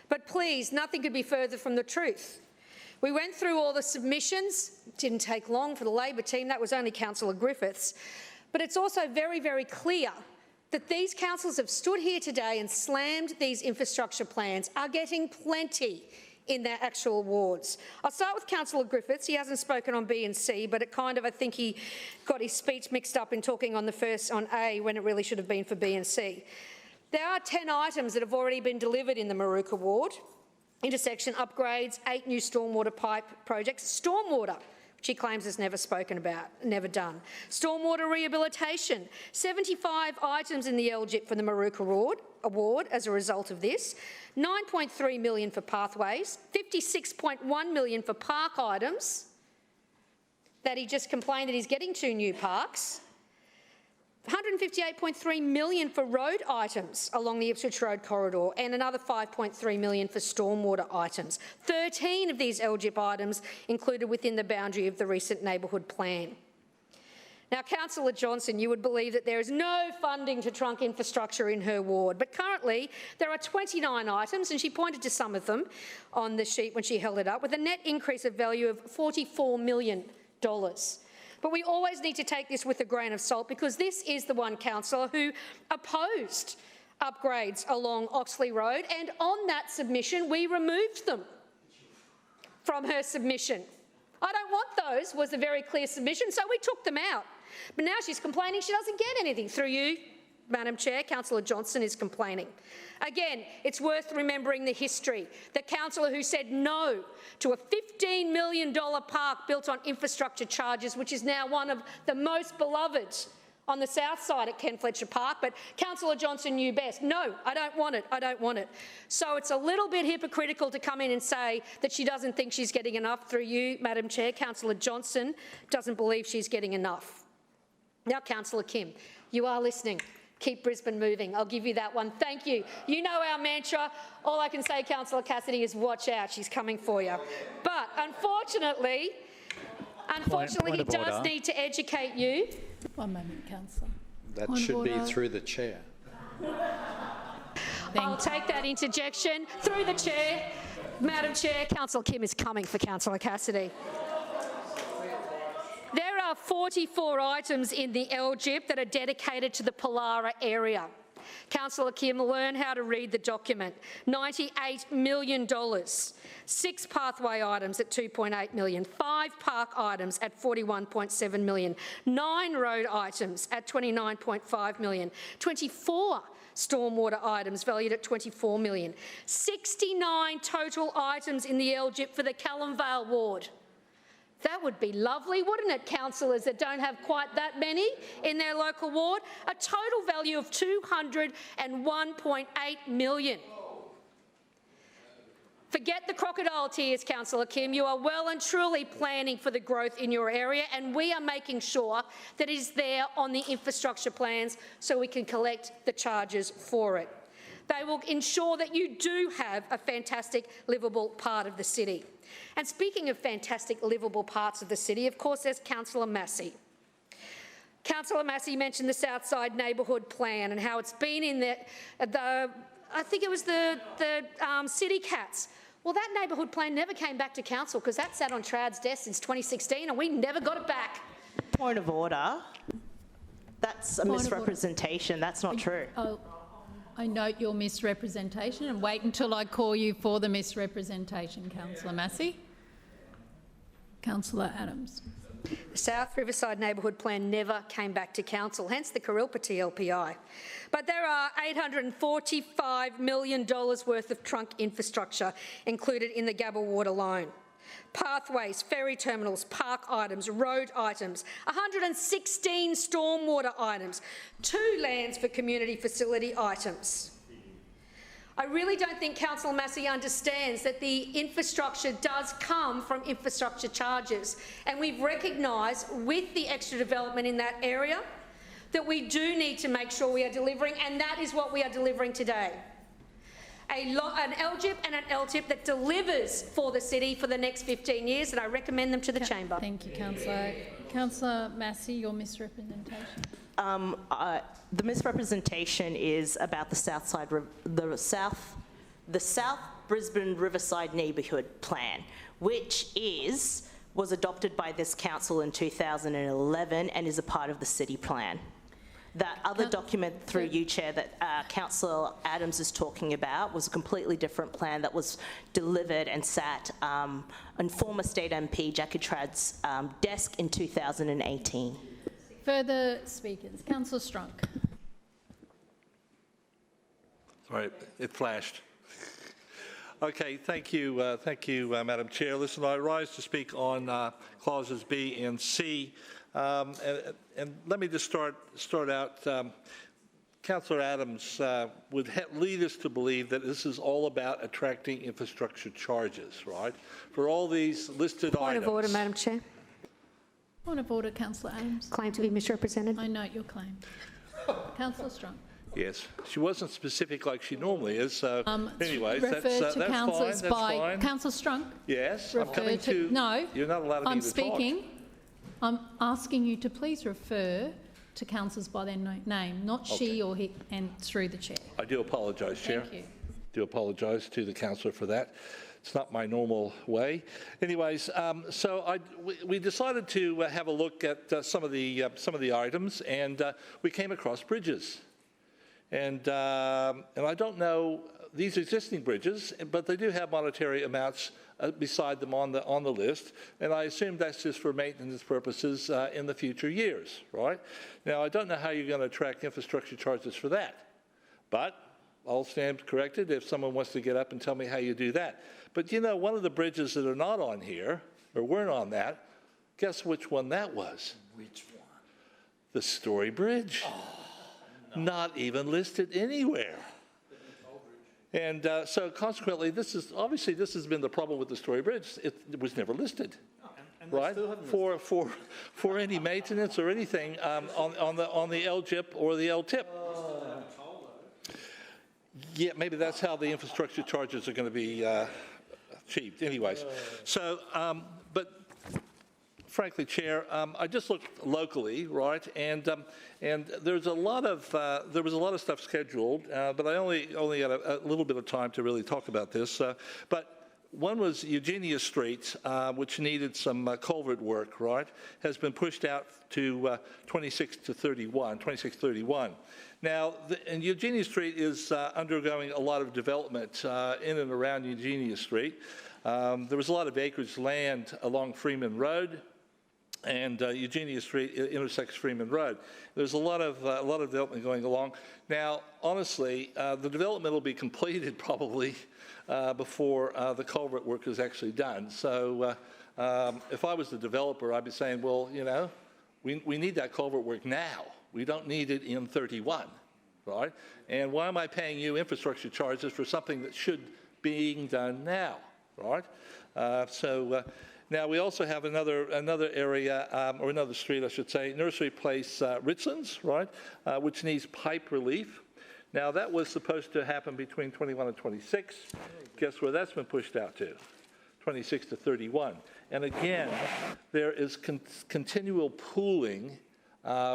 But please, nothing could be further from the truth. We went through all the submissions. It didn't take long for the Labor team. That was only Councillor Griffiths. But it's also very, very clear that these councillors have stood here today and slammed these infrastructure plans, are getting plenty in their actual wards. I'll start with Councillor Griffiths. He hasn't spoken on B and C, but I think he got his speech mixed up in talking on A when it really should have been for B and C. There are 10 items that have already been delivered in the Maruka ward. Intersection upgrades, 8 new stormwater pipe projects, stormwater, which he claims has never spoken about, never done. Stormwater rehabilitation, 75 items in the LGIP for the Maruka award as a result of this, 9.3 million for pathways, 56.1 million for park items, that he just complained that he's getting 2 new parks, 158.3 million for road items along the Ipswich Road corridor, and another 5.3 million for stormwater items. 13 of these LGIP items included within the boundary of the recent neighbourhood plan. Now, Councillor Johnson, you would believe that there is no funding to trunk infrastructure in her ward, but currently there are 29 items, and she pointed to some of them on the sheet when she held it up, with a net increase of value of $44 million. But we always need to take this with a grain of salt, because this is the one councillor who opposed upgrades along Oxley Road, and on that submission we removed them from her submission. I don't want those was a very clear submission, so we took them out. But now she's complaining she doesn't get anything. Through you, Madam Chair, Councillor Johnson is complaining. Again, it's worth remembering the history. The councillor who said no to a $15 million park built on infrastructure charges, which is now one of the most beloved on the south side at Ken Fletcher Park, but Councillor Johnson knew best. No, I don't want it, I don't want it. So it's a little bit hypocritical to come in and say that she doesn't think she's getting enough. Through you, Madam Chair, Councillor Johnson doesn't believe she's getting enough. Now, Councillor Kim, you are listening. Keep Brisbane moving. I'll give you that one. Thank you. You know our mantra. All I can say, Councillor Cassidy, is watch out. She's coming for you. But unfortunately, he does need to educate you. One moment, Councillor. That should be through the chair. I'll take that interjection through the chair. Madam Chair, Councillor Kim is coming for Councillor Cassidy. There are 44 items in the LGIP that are dedicated to the Pollara area. Councillor Kim, learn how to read the document. $98 million. 6 pathway items at $2.8 million. 5 park items at $41.7 million. 9 road items at $29.5 million. 24 stormwater items valued at $24 million. 69 total items in the LGIP for the Callum Vale ward. That would be lovely, wouldn't it, councillors that don't have quite that many in their local ward? A total value of $201.8 million. Forget the crocodile tears, Councillor Kim. You are well and truly planning for the growth in your area, and we are making sure that it is there on the infrastructure plans so we can collect the charges for it. They will ensure that you do have a fantastic, livable part of the city. And speaking of fantastic, livable parts of the city, of course, there's Councillor Massey. Councillor Massey mentioned the Southside Neighbourhood Plan and how it's been in I think it was the City Cats. Well, that neighbourhood plan never came back to council because that sat on Trad's desk since 2016 and we never got it back. Point of order. That's a misrepresentation. That's not true. Oh, I note your misrepresentation and wait until I call you for the misrepresentation, Councillor Massey. Councillor Adams. The South Riverside Neighbourhood Plan never came back to council, hence the Karilpati LPI. But there are $845 million worth of trunk infrastructure included in the Gabba Ward alone. Pathways, ferry terminals, park items, road items, 116 stormwater items, 2 lands for community facility items. I really don't think Councillor Massey understands that the infrastructure does come from infrastructure charges, and we've recognised with the extra development in that area that we do need to make sure we are delivering, and that is what we are delivering today. An LGIP and an LTIP that delivers for the city for the next 15 years, and I recommend them to the chamber. Thank you, Councillor. Councillor Massey, your misrepresentation. The misrepresentation is about the South Brisbane Riverside Neighbourhood Plan, which was adopted by this council in 2011 and is a part of the city plan. That other document through you, Chair, that Councillor Adams is talking about was a completely different plan that was delivered and sat on former State MP Jackie Trad's desk in 2018. Further speakers. Councillor Strunk. Sorry, it flashed. Okay, thank you, Madam Chair. Listen, I rise to speak on clauses B and C. And let me just start out. Councillor Adams would lead us to believe that this is all about attracting infrastructure charges, right? For all these listed items. Point of order, Madam Chair. Point of order, Councillor Adams. Claim to be misrepresented. I note your claim. Councillor Strunk. Yes, she wasn't specific like she normally is. So, anyways, that's fine. Councillor Strunk. Yes, I'm coming to. No, you're not allowed to I'm talk. speaking. I'm asking you to please refer to councillors by their name, not she or he, and through the chair. I do apologise, Chair. Thank you. Do apologise to the councillor for that. It's not my normal way. Anyways, so we decided to have a look at some of the items, and we came across bridges, and I don't know these existing bridges, but they do have monetary amounts beside them on the list, and I assume that's just for maintenance purposes in the future years, right? Now, I don't know how you're going to attract infrastructure charges for that, but I'll stand corrected if someone wants to get up and tell me how you do that. But you know, one of the bridges that are not on here, or weren't on that, guess which one that was? Which one? The Story Bridge. Oh, no. Not even listed anywhere. And so consequently, this has been the problem with the Story Bridge. It was never listed, right? For any maintenance or anything on the LGIP or the LTIP. Yeah, maybe that's how the infrastructure charges are going to be achieved. Anyways, so but frankly, Chair, I just looked locally, right, and there's a lot of there was a lot of stuff scheduled, but I only had a little bit of time to really talk about this. But one was Eugenia Street, which needed some culvert work, right, has been pushed out to 2631. Now, and Eugenia Street is undergoing a lot of development in and around Eugenia Street. There was a lot of acreage land along Freeman Road, and Eugenia Street intersects Freeman Road. There's a lot of development going along. Now, honestly, the development will be completed probably before the culvert work is actually done. So if I was the developer, I'd be saying, well, you know, we need that culvert work now. We don't need it in 31, right? And why am I paying you infrastructure charges for something that should being done now, right? Now we also have another area, or another street, I should say, Nursery Place, Richlands, right, which needs pipe relief. Now that was supposed to happen between 21 and 26. Guess where that's been pushed out to? 26 to 31. And again, there is continual pooling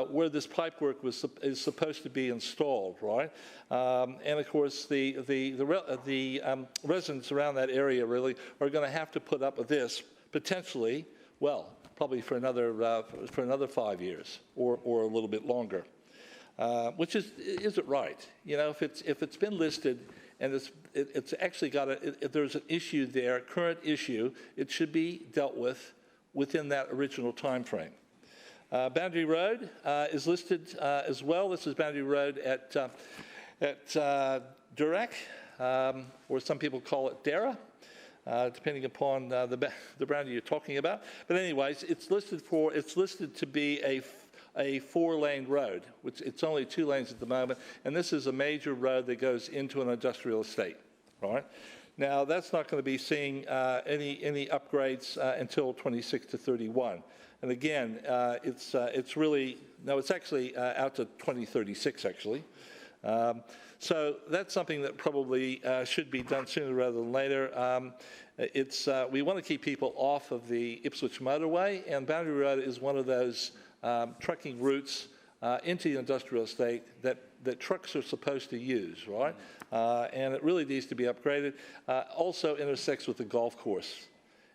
where this pipework is supposed to be installed, right? And of course, the residents around that area really are going to have to put up with this potentially, well, probably for another 5 years or a little bit longer, which isn't right. You know, if it's been listed and it's actually got if there's an issue there, a current issue, it should be dealt with within that original time frame. Boundary Road is listed as well. This is Boundary Road at Durack, or some people call it Dara, depending upon the boundary you're talking about. But anyways, it's listed to be a 4-lane road, which it's only 2 lanes at the moment, and this is a major road that goes into an industrial estate, right? Now that's not going to be seeing any upgrades until 26 to 31. And again, it's actually out to 2036 actually. So that's something that probably should be done sooner rather than later. We want to keep people off of the Ipswich motorway, and Boundary Road is one of those trucking routes into the industrial estate that trucks are supposed to use, right? And it really needs to be upgraded. Also intersects with the golf course.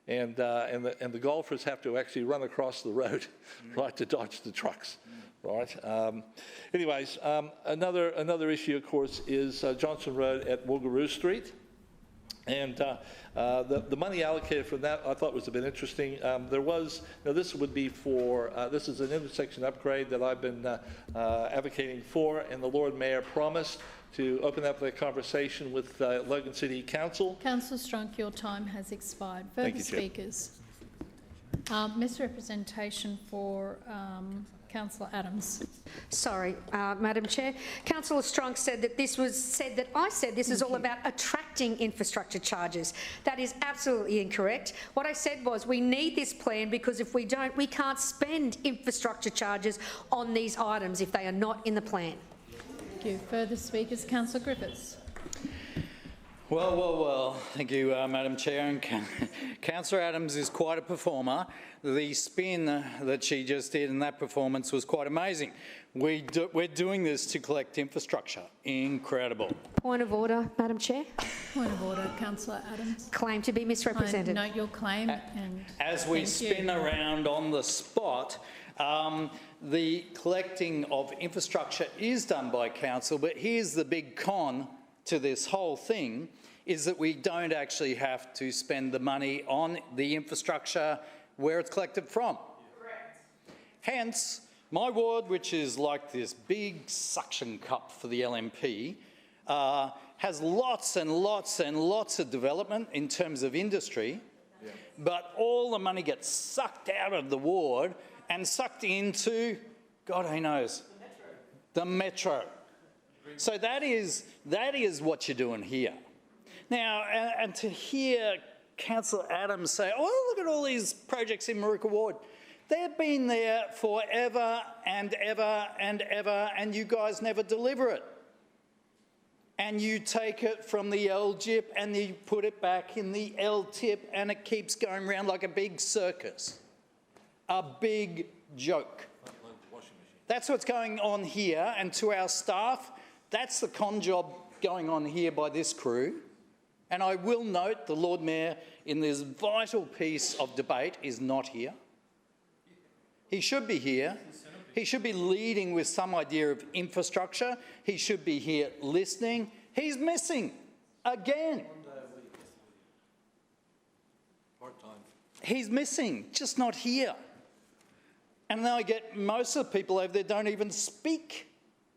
And the golfers have to actually run across the road, right, to dodge the trucks, right? Anyways, another issue, of course, is Johnson Road at Woogaroo Street. And the money allocated for that I thought was a bit interesting. This would be for, this is an intersection upgrade that I've been advocating for, and the Lord Mayor promised to open up that conversation with Logan City Council. Councillor Strunk, your time has expired. Further speakers. Misrepresentation for Councillor Adams. Sorry, Madam Chair. Councillor Strunk said that I said this is all about attracting infrastructure charges. That is absolutely incorrect. What I said was we need this plan because if we don't, we can't spend infrastructure charges on these items if they are not in the plan. Thank you. Further speakers. Councillor Griffiths. Well, thank you, Madam Chair. And Councillor Adams is quite a performer. The spin that she just did in that performance was quite amazing. We're doing this to collect infrastructure. Incredible. Point of order, Madam Chair. Point of order, Councillor Adams. Claim to be misrepresented. I note your claim. And as we spin around on the spot, the collecting of infrastructure is done by council, but here's the big con to this whole thing, is that we don't actually have to spend the money on the infrastructure where it's collected from. Correct. Hence, my ward, which is like this big suction cup for the LNP, has lots and lots and lots of development in terms of industry, but all the money gets sucked out of the ward and sucked into, God only knows, the metro. So that is what you're doing here. Now, and to hear Councillor Adams say, oh, look at all these projects in Maruka Ward. They've been there forever and ever and ever, and you guys never deliver it. And you take it from the LGIP and you put it back in the LTIP, and it keeps going around like a big circus. A big joke. That's what's going on here, and to our staff, that's the con job going on here by this crew. And I will note the Lord Mayor in this vital piece of debate is not here. He should be here. He should be leading with some idea of infrastructure. He should be here listening. He's missing again. He's missing, just not here. And then I get most of the people over there don't even speak.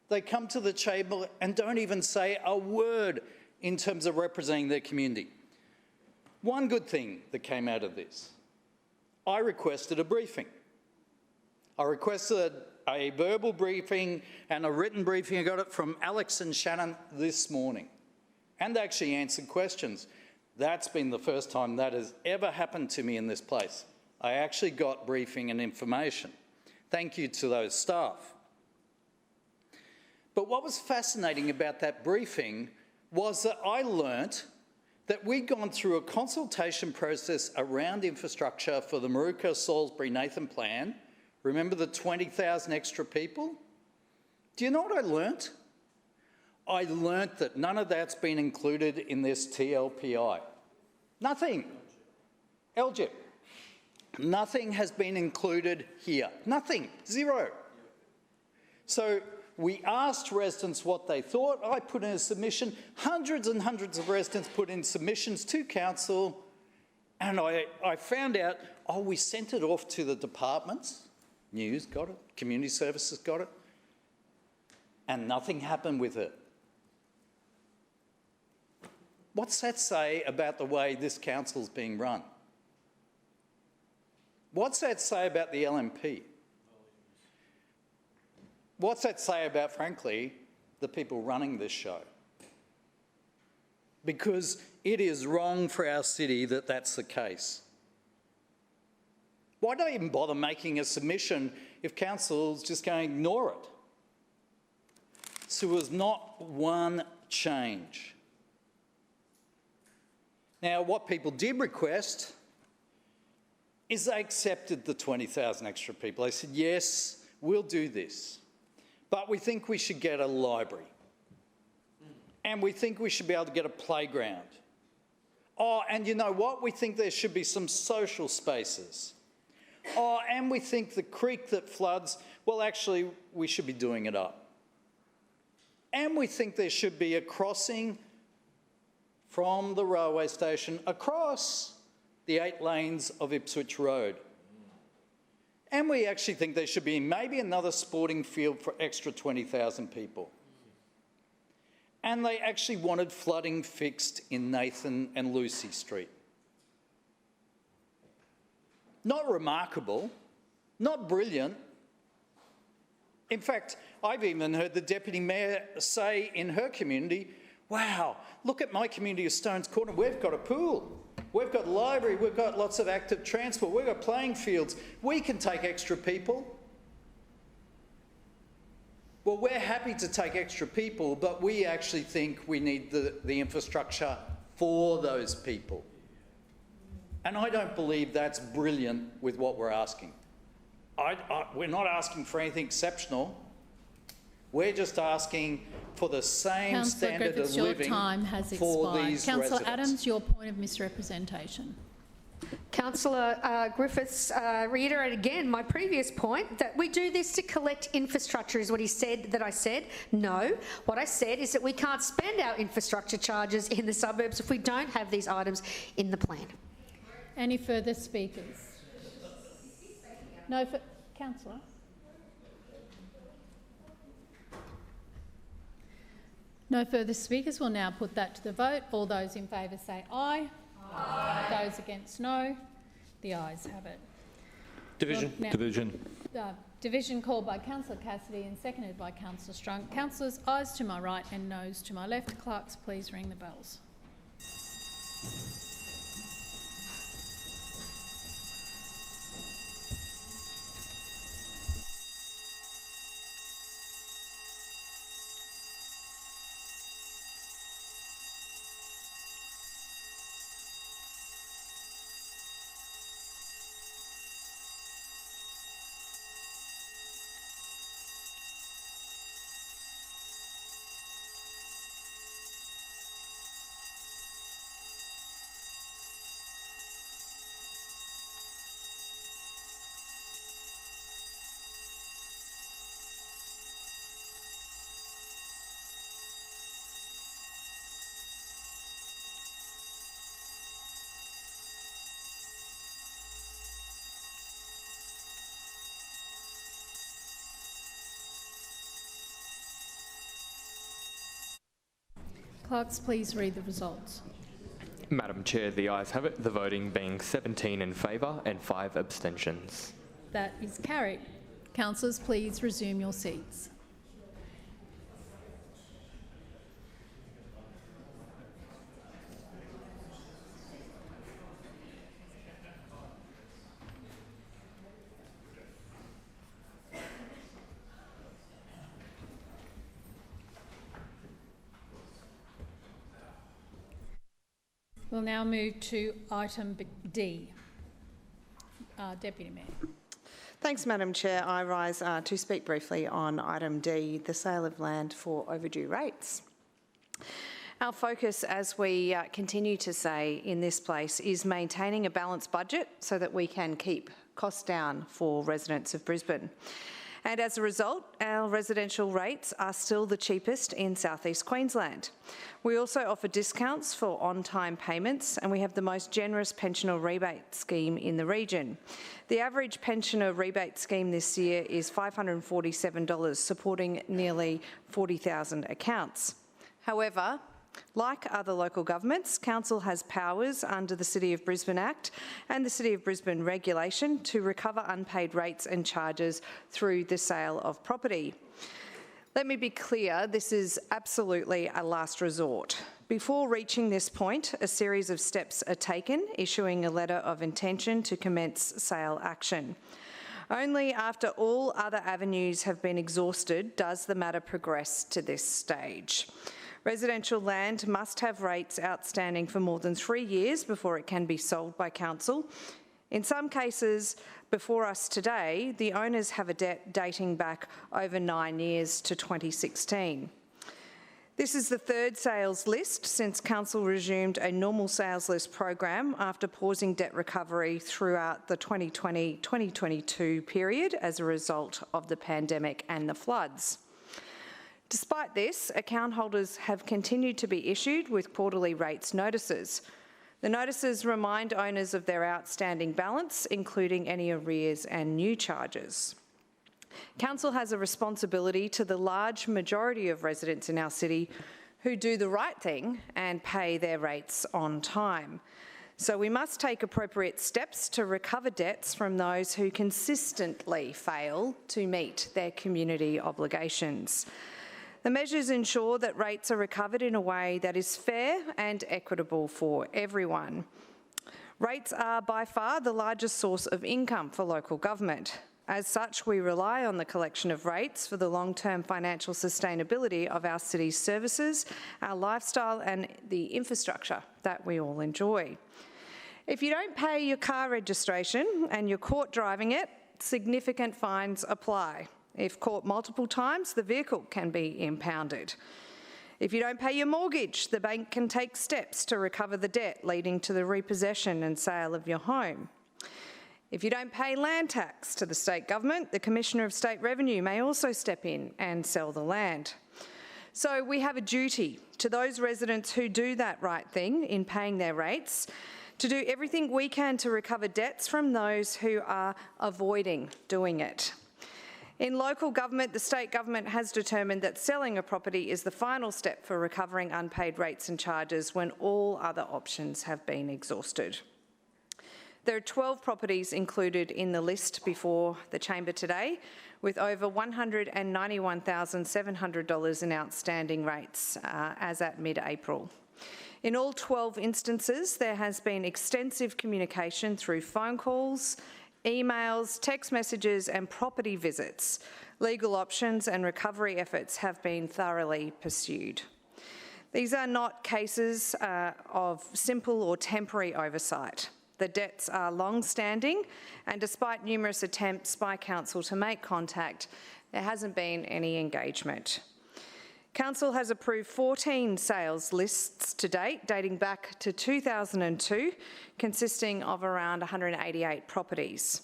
They come to the chamber and don't even say a word in terms of representing their community. One good thing that came out of this, I requested a briefing. I requested a verbal briefing and a written briefing. I got it from Alex and Shannon this morning, and they actually answered questions. That's been the first time that has ever happened to me in this place. I actually got briefing and information. Thank you to those staff. But what was fascinating about that briefing was that I learnt that we'd gone through a consultation process around infrastructure for the Maruka, Salisbury, Nathan plan. Remember the 20,000 extra people? Do you know what I learnt? I learnt that none of that's been included in this TLPI. Nothing. LGIP. Nothing has been included here. Nothing. Zero. So we asked residents what they thought. I put in a submission. Hundreds and hundreds of residents put in submissions to council, and I found out, oh, we sent it off to the departments. News got it. Community services got it. And nothing happened with it. What's that say about the way this council's being run? What's that say about the LNP? What's that say about, frankly, the people running this show? Because it is wrong for our city that that's the case. Why don't I even bother making a submission if council's just going to ignore it? So there was not one change. Now, what people did request is they accepted the 20,000 extra people. They said, yes, we'll do this, but we think we should get a library, and we think we should be able to get a playground. Oh, and you know what? We think there should be some social spaces. Oh, and we think the creek that floods, well, actually, we should be doing it up. And we think there should be a crossing from the railway station across the 8 lanes of Ipswich Road. And we actually think there should be maybe another sporting field for extra 20,000 people. And they actually wanted flooding fixed in Nathan and Lucy Street. Not remarkable, not brilliant. In fact, I've even heard the Deputy Mayor say in her community, wow, look at my community of Stones Corner, we've got a pool. We've got a library, we've got lots of active transport, we've got playing fields. We can take extra people. Well, we're happy to take extra people, but we actually think we need the infrastructure for those people. And I don't believe that's brilliant with what we're asking. We're not asking for anything exceptional. We're just asking for the same standard of living for these residents. Councillor Adams, your point of misrepresentation. Councillor Griffiths reiterated again my previous point that we do this to collect infrastructure is what he said that I said. No, what I said is that we can't spend our infrastructure charges in the suburbs if we don't have these items in the plan. Any further speakers? No, Councillor. No further speakers. We'll now put that to the vote. All those in favour say aye. Aye. Those against no. The ayes have it. Division. Now, division. Division called by Councillor Cassidy and seconded by Councillor Strunk. Councillors, ayes to my right and noes to my left. Clerks, please ring the bells. Clerks, please read the results. Madam Chair, the ayes have it, the voting being 17 in favour and 5 abstentions. That is carried. Councillors, please resume your seats. We'll now move to item D. Deputy Mayor. Thanks, Madam Chair. I rise to speak briefly on item D, the sale of land for overdue rates. Our focus, as we continue to say in this place, is maintaining a balanced budget so that we can keep costs down for residents of Brisbane. And as a result, our residential rates are still the cheapest in South East Queensland. We also offer discounts for on-time payments, and we have the most generous pensioner rebate scheme in the region. The average pensioner rebate scheme this year is $547, supporting nearly 40,000 accounts. However, like other local governments, Council has powers under the City of Brisbane Act and the City of Brisbane regulation to recover unpaid rates and charges through the sale of property. Let me be clear, this is absolutely a last resort. Before reaching this point, a series of steps are taken, issuing a letter of intention to commence sale action. Only after all other avenues have been exhausted does the matter progress to this stage. Residential land must have rates outstanding for more than 3 years before it can be sold by Council. In some cases, before us today, the owners have a debt dating back over 9 years to 2016. This is the third sales list since Council resumed a normal sales list program after pausing debt recovery throughout the 2020-2022 period as a result of the pandemic and the floods. Despite this, account holders have continued to be issued with quarterly rates notices. The notices remind owners of their outstanding balance, including any arrears and new charges. Council has a responsibility to the large majority of residents in our city who do the right thing and pay their rates on time. So we must take appropriate steps to recover debts from those who consistently fail to meet their community obligations. The measures ensure that rates are recovered in a way that is fair and equitable for everyone. Rates are by far the largest source of income for local government. As such, we rely on the collection of rates for the long-term financial sustainability of our city's services, our lifestyle and the infrastructure that we all enjoy. If you don't pay your car registration and you're caught driving it, significant fines apply. If caught multiple times, the vehicle can be impounded. If you don't pay your mortgage, the bank can take steps to recover the debt, leading to the repossession and sale of your home. If you don't pay land tax to the state government, the Commissioner of State Revenue may also step in and sell the land. So we have a duty to those residents who do that right thing in paying their rates to do everything we can to recover debts from those who are avoiding doing it. In local government, the state government has determined that selling a property is the final step for recovering unpaid rates and charges when all other options have been exhausted. There are 12 properties included in the list before the chamber today, with over $191,700 in outstanding rates as at mid-April. In all 12 instances, there has been extensive communication through phone calls, emails, text messages and property visits. Legal options and recovery efforts have been thoroughly pursued. These are not cases of simple or temporary oversight. The debts are long-standing, and despite numerous attempts by Council to make contact, there hasn't been any engagement. Council has approved 14 sales lists to date, dating back to 2002, consisting of around 188 properties.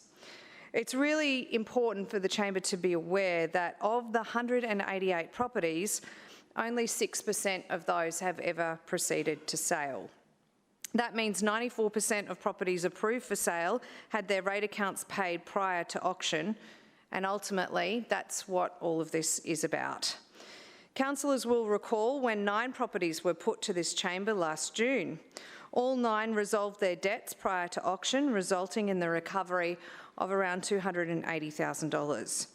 It's really important for the chamber to be aware that of the 188 properties, only 6% of those have ever proceeded to sale. That means 94% of properties approved for sale had their rate accounts paid prior to auction, and ultimately that's what all of this is about. Councillors will recall when 9 properties were put to this chamber last June. All 9 resolved their debts prior to auction, resulting in the recovery of around $280,000.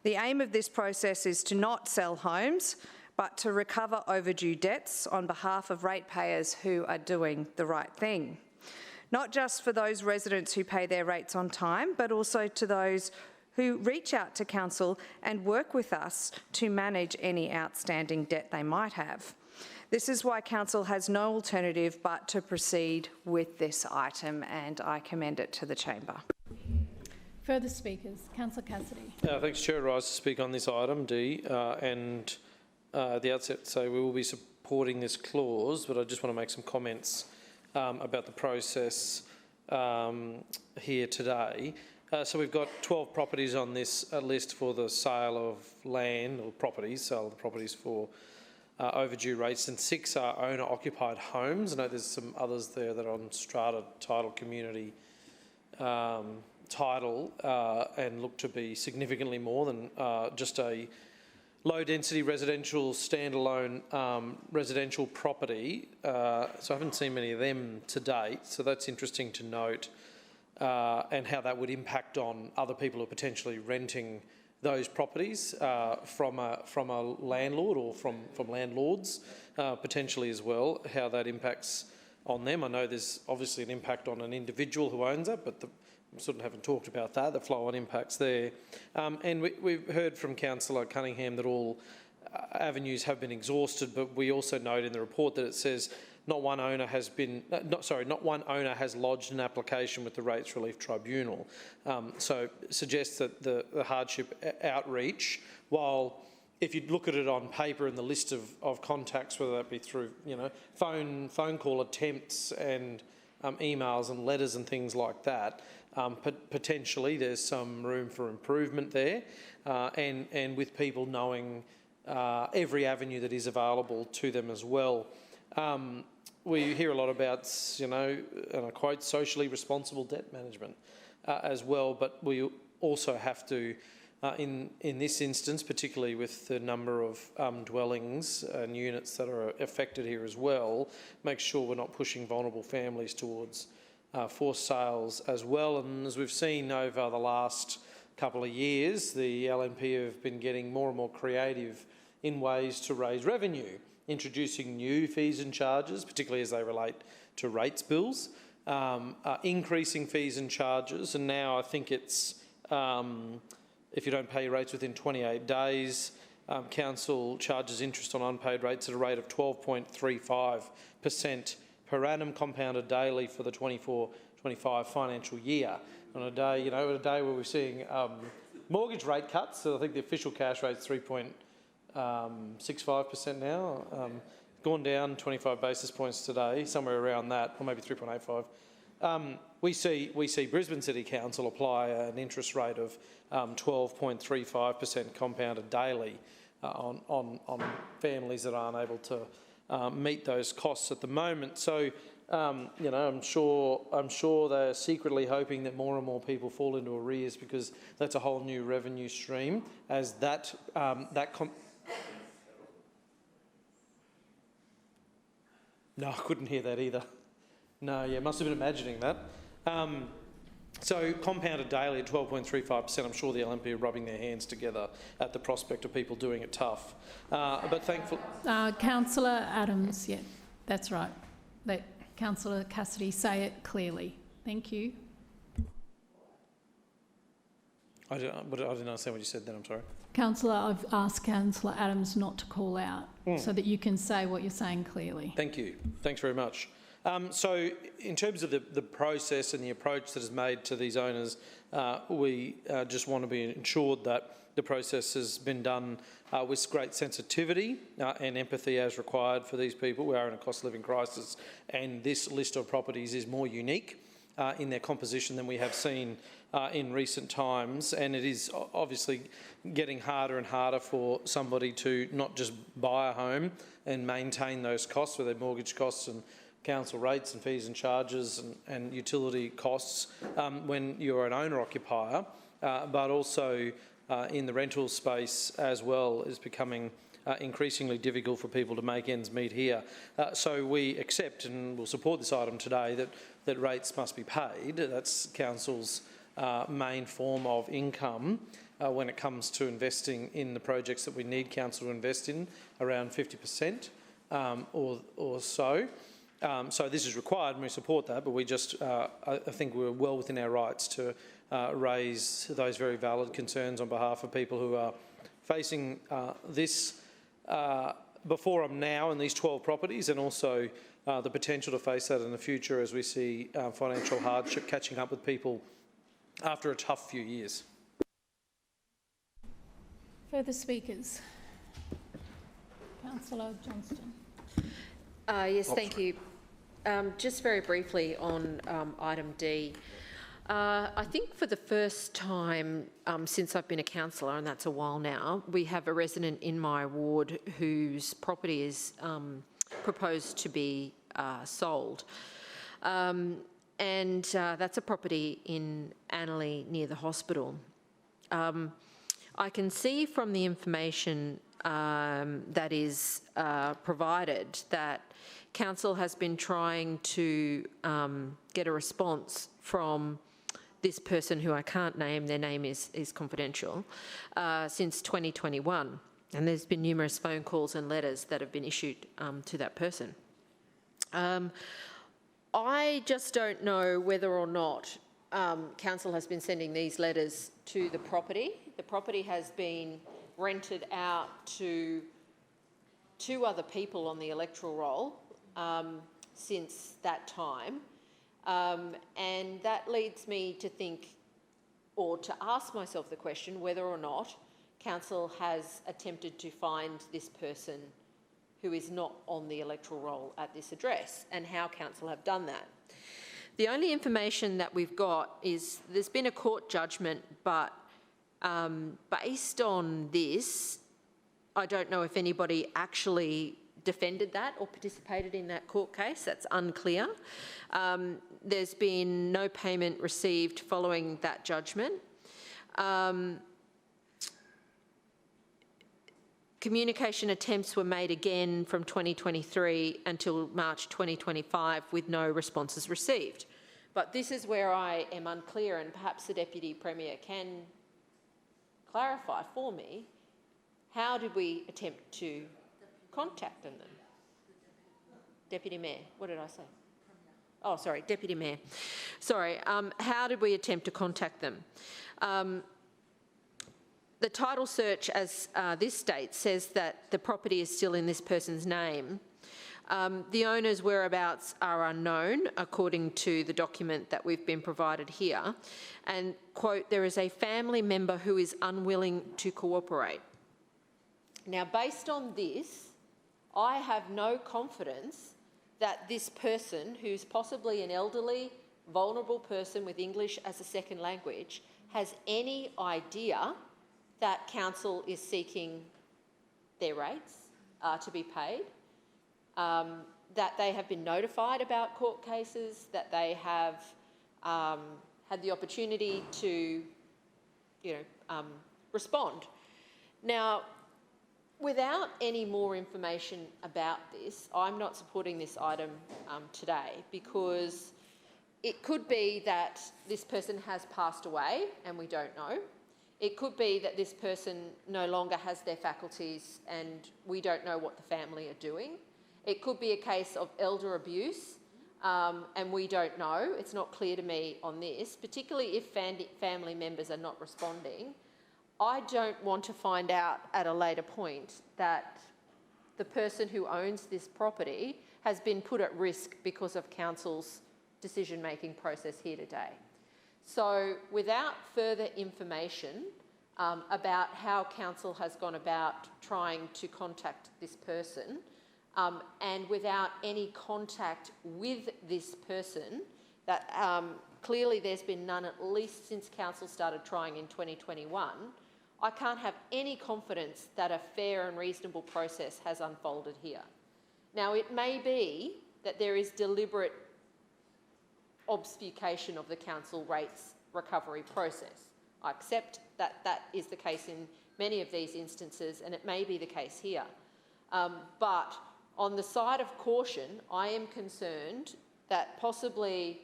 The aim of this process is to not sell homes, but to recover overdue debts on behalf of ratepayers who are doing the right thing. Not just for those residents who pay their rates on time, but also to those who reach out to Council and work with us to manage any outstanding debt they might have. This is why Council has no alternative but to proceed with this item, and I commend it to the Chamber. Further speakers? Councillor Cassidy. Thanks, Chair. I rise to speak on this item, D, and at the outset say we will be supporting this clause, but I just want to make some comments about the process here today. So we've got 12 properties on this list for the sale of land or properties, sale of the properties for overdue rates, and 6 are owner-occupied homes. I know there's some others there that are on strata title, community title, and look to be significantly more than just a low-density residential standalone residential property. So I haven't seen many of them to date, so that's interesting to note, and how that would impact on other people who are potentially renting those properties from a landlord or from landlords potentially as well, how that impacts on them. I know there's obviously an impact on an individual who owns it, but we sort of haven't talked about that, the flow-on impacts there. And we've heard from Councillor Cunningham that all avenues have been exhausted, but we also note in the report that it says not one owner has lodged an application with the Rates Relief Tribunal. So it suggests that the hardship outreach, while if you look at it on paper in the list of contacts, whether that be through phone call attempts and emails and letters and things like that, potentially there's some room for improvement there, and with people knowing every avenue that is available to them as well. We hear a lot about, and I quote, socially responsible debt management as well, but we also have to, in this instance, particularly with the number of dwellings and units that are affected here as well, make sure we're not pushing vulnerable families towards forced sales as well. And as we've seen over the last couple of years, the LNP have been getting more and more creative in ways to raise revenue, introducing new fees and charges, particularly as they relate to rates bills, increasing fees and charges, and now I think it's, if you don't pay your rates within 28 days, council charges interest on unpaid rates at a rate of 12.35% per annum compounded daily for the 24-25 financial year. On a day, a day where we're seeing mortgage rate cuts, so I think the official cash rate is 3.65% now, gone down 25 basis points today, somewhere around that, or maybe 3.85. We see Brisbane City Council apply an interest rate of 12.35% compounded daily on families that aren't able to meet those costs at the moment. So, I'm sure they're secretly hoping that more and more people fall into arrears, because that's a whole new revenue stream. As no, I couldn't hear that either. No, yeah, must have been imagining that. So compounded daily at 12.35%, I'm sure the LNP are rubbing their hands together at the prospect of people doing it tough. But thankfully... Councillor Adams, yeah, that's right. Let Councillor Cassidy say it clearly. Thank you. I didn't understand what you said then, I'm sorry. Councillor, I've asked Councillor Adams not to call out so that you can say what you're saying clearly. Thank you. Thanks very much. So in terms of the process and the approach that is made to these owners, we just want to be ensured that the process has been done with great sensitivity and empathy as required for these people. We are in a cost of living crisis, and this list of properties is more unique in their composition than we have seen in recent times, and it is obviously getting harder and harder for somebody to not just buy a home and maintain those costs, with their mortgage costs and council rates and fees and charges and utility costs when you're an owner-occupier, but also in the rental space as well is becoming increasingly difficult for people to make ends meet here. So we accept and will support this item today that rates must be paid. That's council's main form of income when it comes to investing in the projects that we need council to invest in, around 50% or so. So this is required and we support that, but we just, I think we're well within our rights to raise those very valid concerns on behalf of people who are facing this before them now in these 12 properties, and also the potential to face that in the future as we see financial hardship catching up with people after a tough few years. Further speakers? Councillor Johnston. Yes, thank you. Just very briefly on item D. I think for the first time since I've been a councillor, and that's a while now, we have a resident in my ward whose property is proposed to be sold. And that's a property in Annerley near the hospital. I can see from the information that is provided that Council has been trying to get a response from this person who I can't name, their name is confidential, since 2021. And there's been numerous phone calls and letters that have been issued to that person. I just don't know whether or not Council has been sending these letters to the property. The property has been rented out to 2 other people on the electoral roll since that time. And that leads me to think, or to ask myself the question, whether or not Council has attempted to find this person who is not on the electoral roll at this address, and how Council have done that. The only information that we've got is there's been a court judgment, but based on this, I don't know if anybody actually defended that or participated in that court case. That's unclear. There's been no payment received following that judgment. Communication attempts were made again from 2023 until March 2025 with no responses received. But this is where I am unclear, and perhaps the Deputy Premier can clarify for me. How did we attempt to contact them? Deputy Mayor, what did I say? Oh, sorry, Deputy Mayor. Sorry, how did we attempt to contact them? The title search, as this states, says that the property is still in this person's name. The owner's whereabouts are unknown, according to the document that we've been provided here. And, quote, there is a family member who is unwilling to cooperate. Now, based on this, I have no confidence that this person, who's possibly an elderly, vulnerable person with English as a second language, has any idea that Council is seeking their rates to be paid, that they have been notified about court cases, that they have had the opportunity to, respond. Now, without any more information about this, I'm not supporting this item today, because it could be that this person has passed away and we don't know. It could be that this person no longer has their faculties and we don't know what the family are doing. It could be a case of elder abuse and we don't know. It's not clear to me on this, particularly if family members are not responding. I don't want to find out at a later point that the person who owns this property has been put at risk because of Council's decision-making process here today. So without further information about how Council has gone about trying to contact this person, and without any contact with this person, that clearly there's been none at least since Council started trying in 2021, I can't have any confidence that a fair and reasonable process has unfolded here. Now, it may be that there is deliberate obfuscation of the Council rates recovery process. I accept that that is the case in many of these instances, and it may be the case here. But on the side of caution, I am concerned that possibly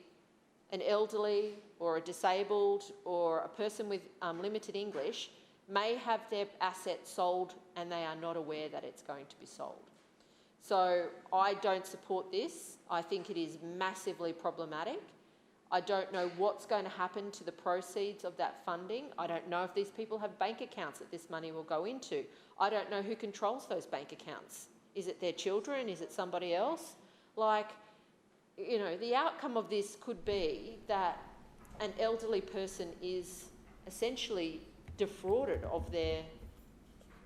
an elderly or a disabled or a person with limited English may have their assets sold and they are not aware that it's going to be sold. So I don't support this. I think it is massively problematic. I don't know what's going to happen to the proceeds of that funding. I don't know if these people have bank accounts that this money will go into. I don't know who controls those bank accounts Is it their children? Is it somebody else? Like, you know, the outcome of this could be that an elderly person is essentially defrauded of their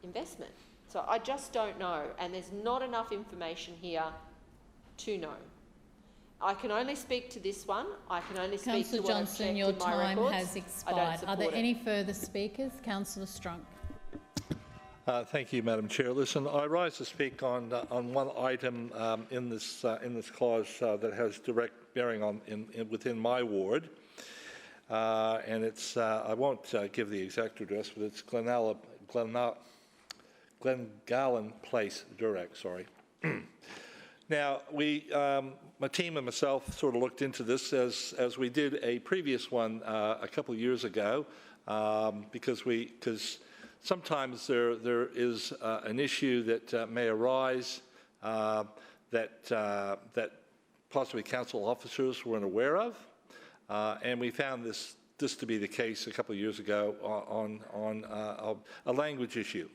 investment. So I just don't know, and there's not enough information here to know. I can only speak to this one. I can only speak to Councillor what I've Johnston, checked your in my time records. has expired. Are there any further speakers? Councillor Strunk. Thank you, Madam Chair. Listen, I rise to speak on one item in this clause that has direct bearing on within my ward, and it's I won't give the exact address, but it's Glengallen Place, Durack. Sorry. Now my team and myself sort of looked into this as we did a previous one a couple of years ago, because sometimes there is an issue that may arise that possibly council officers weren't aware of, and we found this to be the case a couple of years ago on a language issue,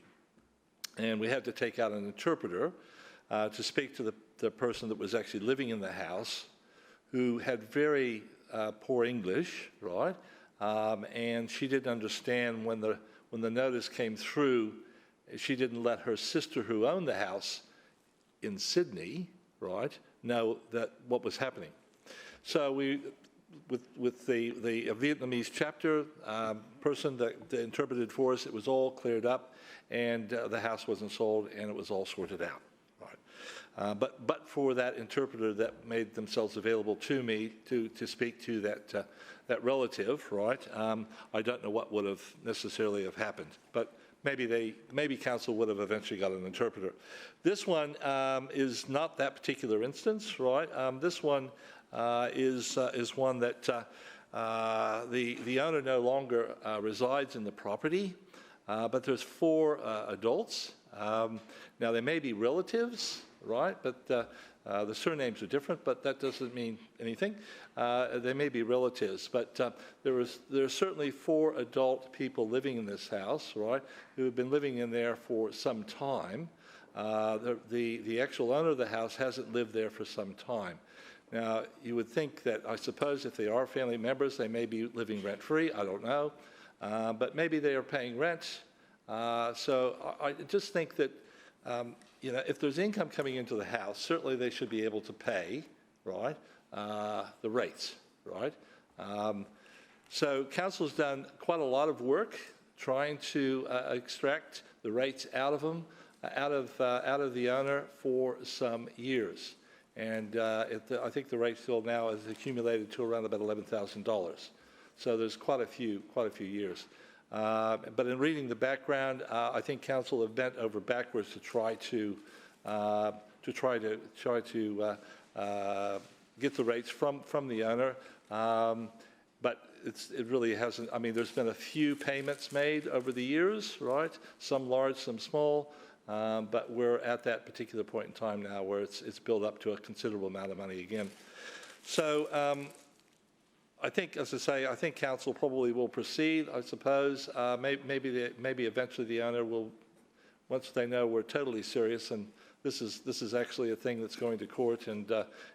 and we had to take out an interpreter to speak to the person that was actually living in the house, who had very poor English, right, and she didn't understand when the notice came through. She didn't let her sister, who owned the house in Sydney, right, know that what was happening. So we, with the Vietnamese chapter person that interpreted for us, it was all cleared up, and the house wasn't sold, and it was all sorted out. Right. But for that interpreter that made themselves available to me to speak to that relative, right? I don't know what would have necessarily have happened, but maybe council would have eventually got an interpreter. This one is not that particular instance, right? This one is one that the owner no longer resides in the property, but there's 4 adults. Now they may be relatives, right? But the surnames are different, but that doesn't mean anything. They may be relatives, but there are certainly 4 adult people living in this house, right, who have been living in there for some time. The actual owner of the house hasn't lived there for some time. Now, you would think that, I suppose, if they are family members, they may be living rent-free. I don't know, but maybe they are paying rent. So I just think that you know, if there's income coming into the house, certainly they should be able to pay, right, the rates, right? So council's done quite a lot of work trying to extract the rates out of them, out of the owner for some years, and I think the rate still now is accumulated to around about $11,000. So there's quite a few years. But in reading the background, I think council have bent over backwards to try to get the rates from the owner, but it really hasn't. I mean, there's been a few payments made over the years, right? Some large, some small, but we're at that particular point in time now where it's built up to a considerable amount of money again. So. I think, as I say, I think council probably will proceed. I suppose maybe eventually the owner will, once they know we're totally serious and this is actually a thing that's going to court, and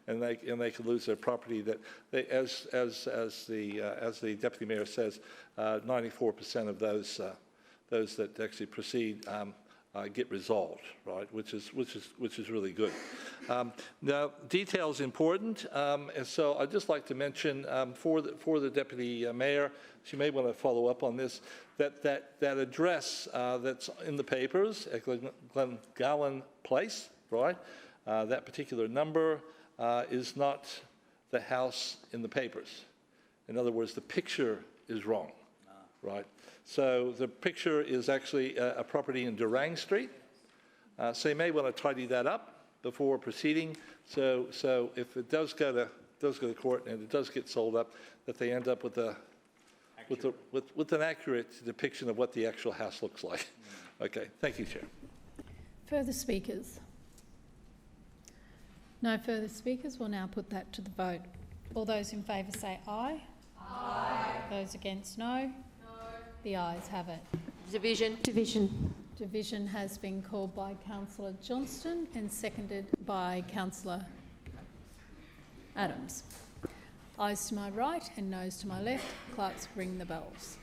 they can lose their property. That they, as the deputy mayor says, 94% of those that actually proceed get resolved, right? Which is really good. Now, detail is important, and so I'd just like to mention for the deputy mayor, she may want to follow up on this. That address that's in the papers at Glengallen Place, right? That particular number is not the house in the papers. In other words, the picture is wrong, right? So the picture is actually a property in Durang Street. So you may want to tidy that up before proceeding. So if it does go to court and it does get sold up, that they end up with an accurate depiction of what the actual house looks like. Okay, thank you, Chair. Further speakers? No further speakers. We'll now put that to the vote. All those in favour say aye. Aye. Those against, no. The ayes have it. Division. Division has been called by Councillor Johnston and seconded by Councillor Adams. Ayes to my right and noes to my left. Clerks, ring the bells.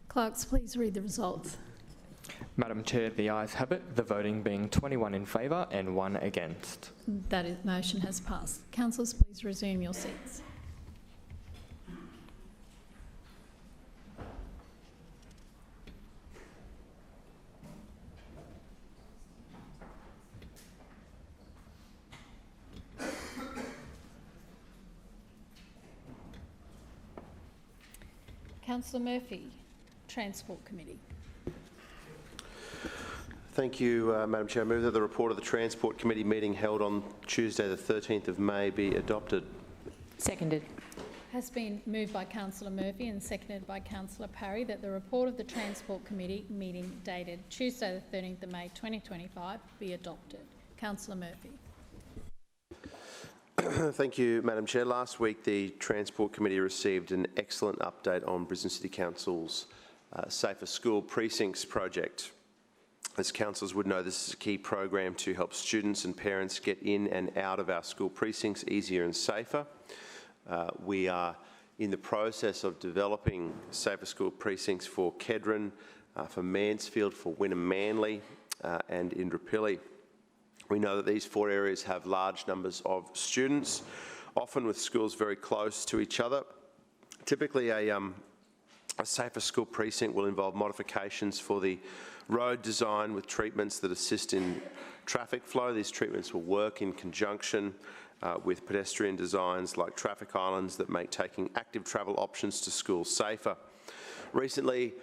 Clerks, please read the results. Madam Chair, the ayes have it, the voting being 21 in favour and 1 against. That motion has passed. Councillors, please resume your seats. Councillor Murphy, Transport Committee. Thank you, Madam Chair. I move that the report of the Transport Committee meeting held on Tuesday the 13th of May be adopted. Seconded. Has been moved by Councillor Murphy and seconded by Councillor Parry that the report of the Transport Committee meeting dated Tuesday the 13th of May 2025 be adopted. Councillor Murphy. Thank you, Madam Chair. Last week, the Transport Committee received an excellent update on Brisbane City Council's Safer School Precincts project. As councillors would know, this is a key program to help students and parents get in and out of our school precincts easier and safer. We are in the process of developing safer school precincts for Kedron, for Mansfield, for Wynnum Manly and Indooroopilly. We know that these 4 areas have large numbers of students, often with schools very close to each other. Typically, a safer school precinct will involve modifications for the road design with treatments that assist in traffic flow. These treatments will work in conjunction with pedestrian designs like traffic islands that make taking active travel options to school safer. Recently,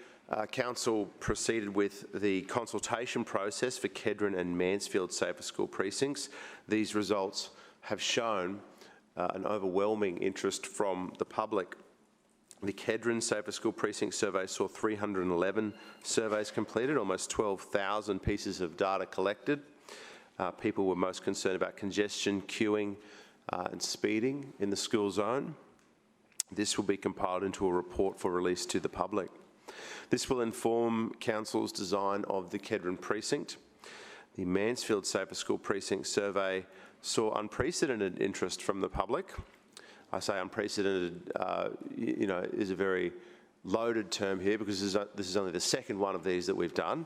Council proceeded with the consultation process for Kedron and Mansfield Safer School Precincts. These results have shown an overwhelming interest from the public. The Kedron Safer School Precinct survey saw 311 surveys completed, almost 12,000 pieces of data collected. People were most concerned about congestion, queuing and speeding in the school zone. This will be compiled into a report for release to the public. This will inform Council's design of the Kedron precinct. The Mansfield Safer School Precinct survey saw unprecedented interest from the public. I say unprecedented, is a very loaded term here because this is only the second one of these that we've done.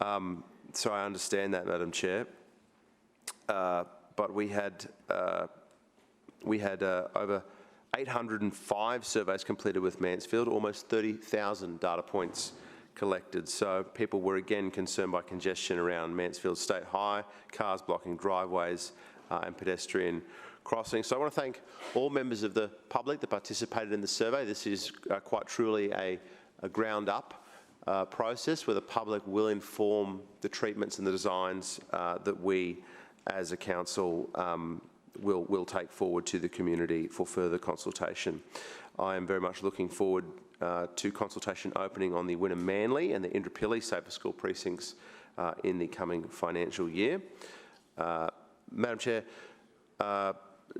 So I understand that, Madam Chair. But we had over 805 surveys completed with Mansfield, almost 30,000 data points collected. So people were again concerned by congestion around Mansfield State High, cars blocking driveways and pedestrian crossings. So I want to thank all members of the public that participated in the survey. This is quite truly a ground-up process where the public will inform the treatments and the designs that we as a council will take forward to the community for further consultation. I am very much looking forward to consultation opening on the Wynnum Manly and the Indooroopilly Safer School Precincts in the coming financial year. Madam Chair,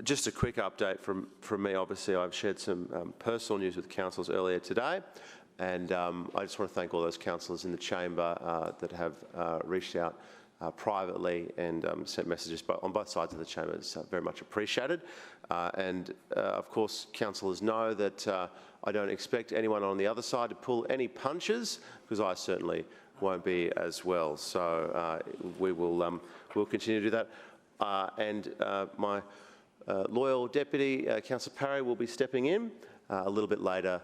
just a quick update from me. Obviously, I've shared some personal news with councillors earlier today, and I just want to thank all those councillors in the chamber that have reached out privately and sent messages on both sides of the chamber. It's very much appreciated. Of course, councillors know that I don't expect anyone on the other side to pull any punches, because I certainly won't be as well. So we'll continue to do that. My loyal deputy, Councillor Parry, will be stepping in a little bit later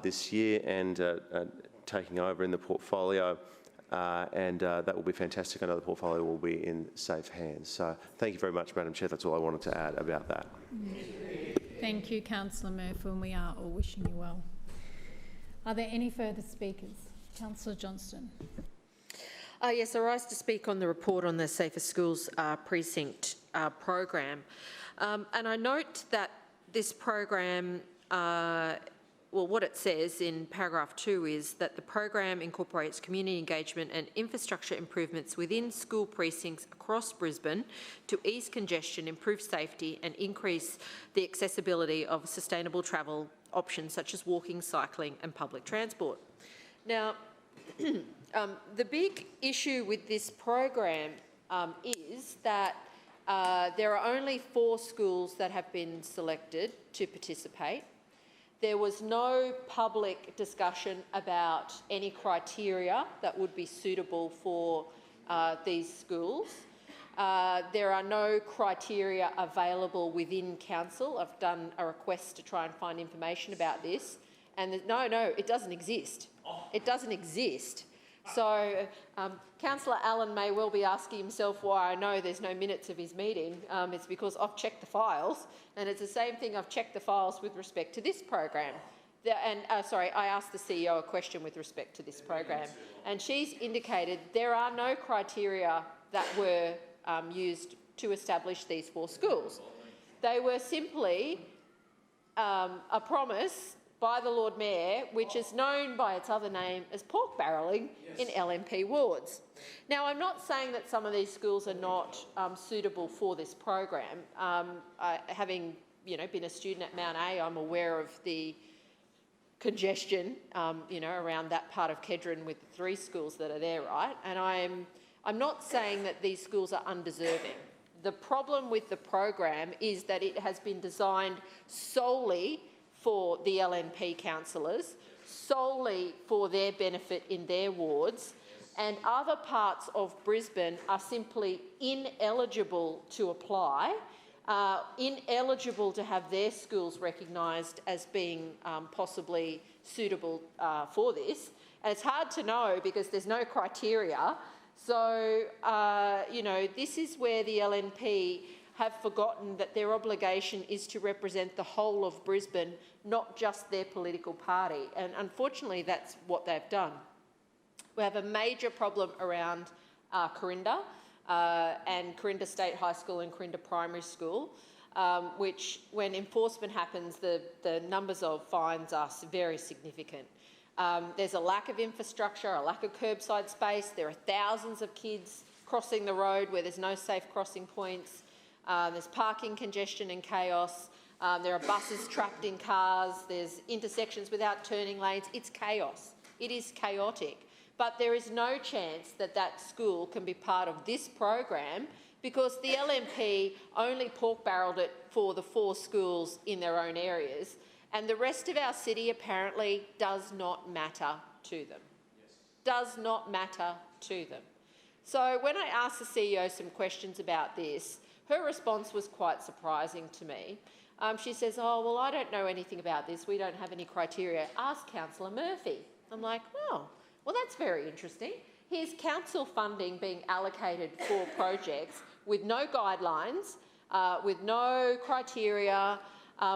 this year and taking over in the portfolio. That will be fantastic. I know the portfolio will be in safe hands. So thank you very much, Madam Chair. That's all I wanted to add about that. Thank you, Councillor Murphy, and we are all wishing you well. Are there any further speakers? Councillor Johnston. Yes, I rise to speak on the report on the Safer Schools Precinct program. And I note that this program, well, what it says in paragraph 2 is that the program incorporates community engagement and infrastructure improvements within school precincts across Brisbane to ease congestion, improve safety and increase the accessibility of sustainable travel options such as walking, cycling and public transport. Now, the big issue with this program is that there are only 4 schools that have been selected to participate. There was no public discussion about any criteria that would be suitable for these schools. There are no criteria available within council. I've done a request to try and find information about this, and no, it doesn't exist. It doesn't exist. So Councillor Allen may well be asking himself why I know there's no minutes of his meeting. It's because I've checked the files, and it's the same thing. I've checked the files with respect to this program. I asked the CEO a question with respect to this program, and she's indicated there are no criteria that were used to establish these 4 schools. They were simply a promise by the Lord Mayor, which is known by its other name as pork barrelling in LNP wards. Now, I'm not saying that some of these schools are not suitable for this program. Having been a student at Mount A, I'm aware of the congestion around that part of Kedron with the 3 schools that are there, right? And I'm not saying that these schools are undeserving. The problem with the program is that it has been designed solely for the LNP councillors, solely for their benefit in their wards, and other parts of Brisbane are simply ineligible to apply, ineligible to have their schools recognised as being possibly suitable for this. And it's hard to know because there's no criteria. So, this is where the LNP have forgotten that their obligation is to represent the whole of Brisbane, not just their political party. And unfortunately, that's what they've done. We have a major problem around Corinda and Corinda State High School and Corinda Primary School, which when enforcement happens, the numbers of fines are very significant. There's a lack of infrastructure, a lack of curbside space. There are thousands of kids crossing the road where there's no safe crossing points. There's parking congestion and chaos. There are buses trapped in cars. There's intersections without turning lanes. It's chaos. It is chaotic. But there is no chance that that school can be part of this program because the LNP only pork-barrelled it for the 4 schools in their own areas, and the rest of our city apparently does not matter to them. Does not matter to them. So when I asked the CEO some questions about this, her response was quite surprising to me. She says, oh, well, I don't know anything about this. We don't have any criteria. Ask Councillor Murphy. I'm like, oh, well, that's very interesting. Here's council funding being allocated for projects with no guidelines, with no criteria,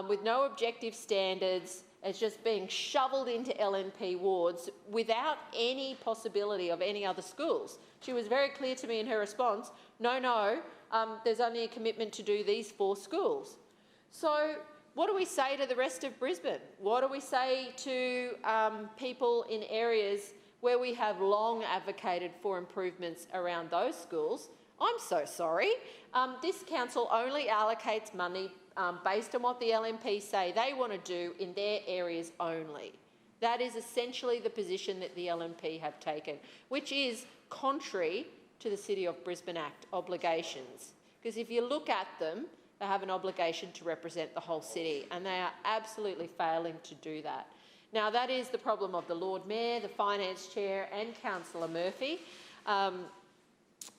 with no objective standards. It's just being shoveled into LNP wards without any possibility of any other schools. She was very clear to me in her response, no, there's only a commitment to do these 4 schools. So what do we say to the rest of Brisbane? What do we say to people in areas where we have long advocated for improvements around those schools? I'm so sorry. This council only allocates money based on what the LNP say they want to do in their areas only. That is essentially the position that the LNP have taken, which is contrary to the City of Brisbane Act obligations. Because if you look at them, they have an obligation to represent the whole city, and they are absolutely failing to do that. Now, that is the problem of the Lord Mayor, the Finance Chair and Councillor Murphy.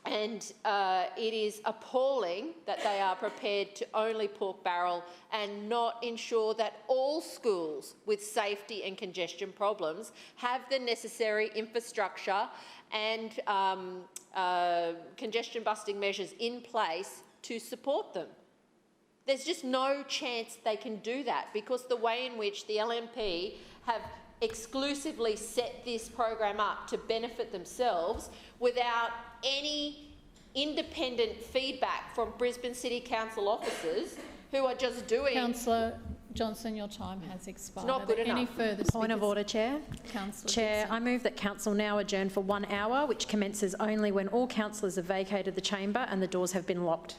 It is appalling that they are prepared to only pork barrel and not ensure that all schools with safety and congestion problems have the necessary infrastructure and congestion busting measures in place to support them. There's just no chance they can do that, because the way in which the LNP have exclusively set this program up to benefit themselves without any independent feedback from Brisbane City Council officers who are just doing... Councillor Johnson, your time has expired. It's not good enough. Any further Point of order, Chair. Councillor Chair, Dixon. I move that council now adjourn for 1 hour, which commences only when all councillors have vacated the chamber and the doors have been locked.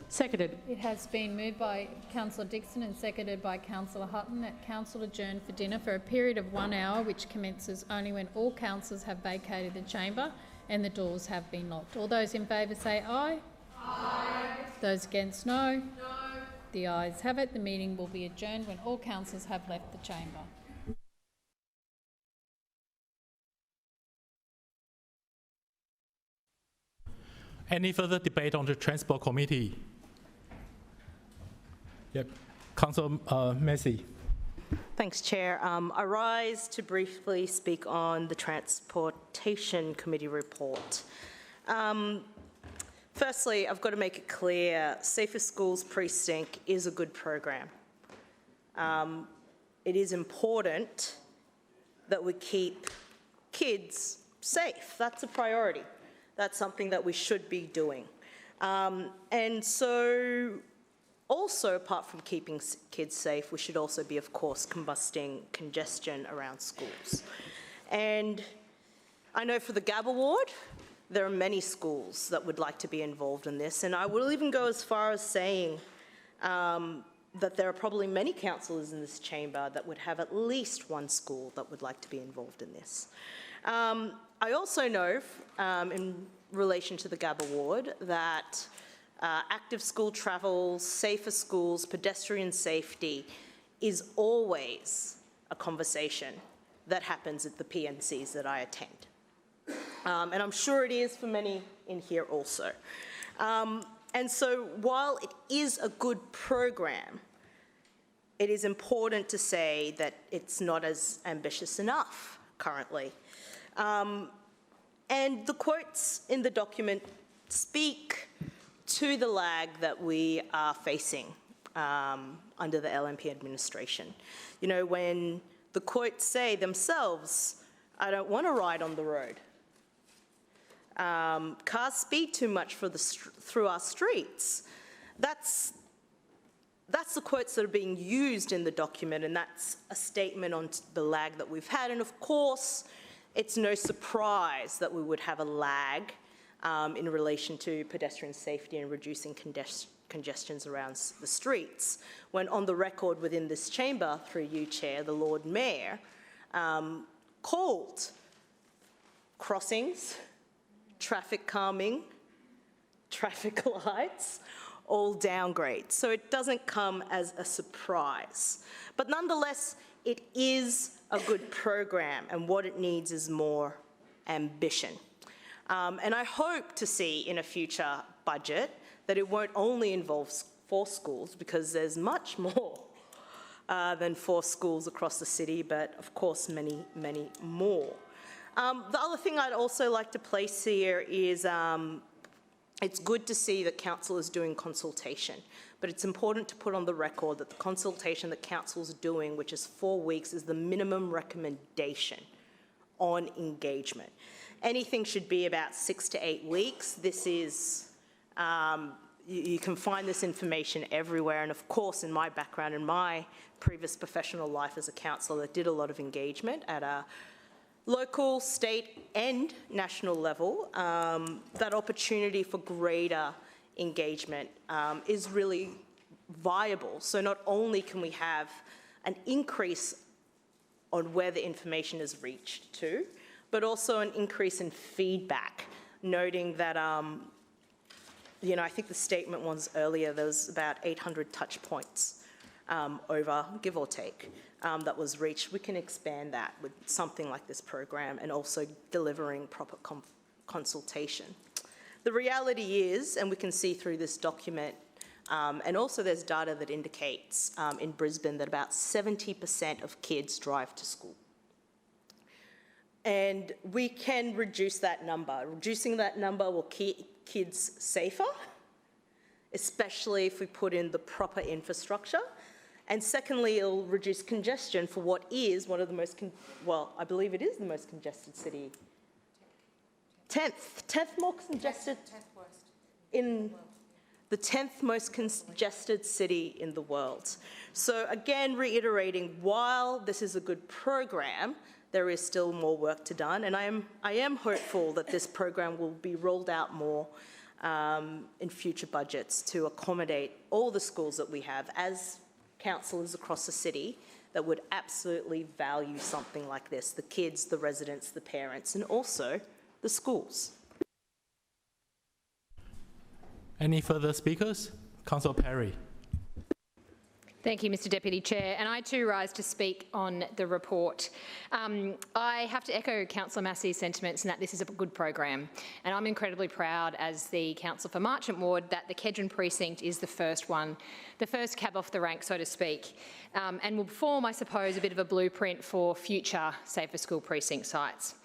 Seconded. It has been moved by Councillor Dixon and seconded by Councillor Hutton that council adjourn for dinner for a period of 1 hour, which commences only when all councillors have vacated the chamber and the doors have been locked. All those in favour say aye. Aye. Those against no. No. The ayes have it. The meeting will be adjourned when all councillors have left the chamber. Any further debate on the Transport Committee? Yep. Councillor Massey. Thanks, Chair. I rise to briefly speak on the Transportation Committee report. Firstly, I've got to make it clear, Safer Schools Precinct is a good program. It is important that we keep kids safe. That's a priority. That's something that we should be doing. And so also, apart from keeping kids safe, we should also be, of course, combusting congestion around schools. And I know for the Gabba ward, there are many schools that would like to be involved in this, and I will even go as far as saying that there are probably many councillors in this chamber that would have at least one school that would like to be involved in this. I also know, in relation to the Gabba ward, that active school travel, safer schools, pedestrian safety is always a conversation that happens at the PNCs that I attend. And I'm sure it is for many in here also. And so while it is a good program, it is important to say that it's not as ambitious enough currently. And the quotes in the document speak to the lag that we are facing under the LNP administration. You know, when the quotes say themselves, I don't want to ride on the road. Cars speed too much through our streets. That's the quotes that are being used in the document, and that's a statement on the lag that we've had. And of course, it's no surprise that we would have a lag in relation to pedestrian safety and reducing congestions around the streets, when on the record within this chamber, through you, Chair, the Lord Mayor, called crossings, traffic calming, traffic lights, all downgrades. So it doesn't come as a surprise. But nonetheless, it is a good program, and what it needs is more ambition. And I hope to see in a future budget that it won't only involve 4 schools, because there's much more than 4 schools across the city, but of course many, many more. The other thing I'd also like to place here is it's good to see that council is doing consultation, but it's important to put on the record that the consultation that council's doing, which is 4 weeks, is the minimum recommendation on engagement. Anything should be about 6 to 8 weeks. This is, you can find this information everywhere, and of course in my background, in my previous professional life as a councillor, that did a lot of engagement at a local, state and national level, that opportunity for greater engagement is really viable. So not only can we have an increase on where the information is reached to, but also an increase in feedback, noting that, you know, I think the statement was earlier, there was about 800 touch points over, give or take, that was reached. We can expand that with something like this program and also delivering proper consultation. The reality is, and we can see through this document, and also there's data that indicates in Brisbane that about 70% of kids drive to school. And we can reduce that number. Reducing that number will keep kids safer, especially if we put in the proper infrastructure. And secondly, it'll reduce congestion for what is one of the most, well, I believe it is the most congested city. 10th most congested, 10th worst. In the 10th most congested city in the world. So again, reiterating, while this is a good program, there is still more work to done, and I am hopeful that this program will be rolled out more in future budgets to accommodate all the schools that we have as councillors across the city that would absolutely value something like this, the kids, the residents, the parents, and also the schools. Any further speakers? Councillor Perry. Thank you, Mr Deputy Chair. And I too rise to speak on the report. I have to echo Councillor Massey's sentiments in that this is a good program. And I'm incredibly proud as the Councillor for Marchant Ward that the Kedron precinct is the first one, the first cab off the rank, so to speak, and will form, I suppose, a bit of a blueprint for future safer school precinct sites.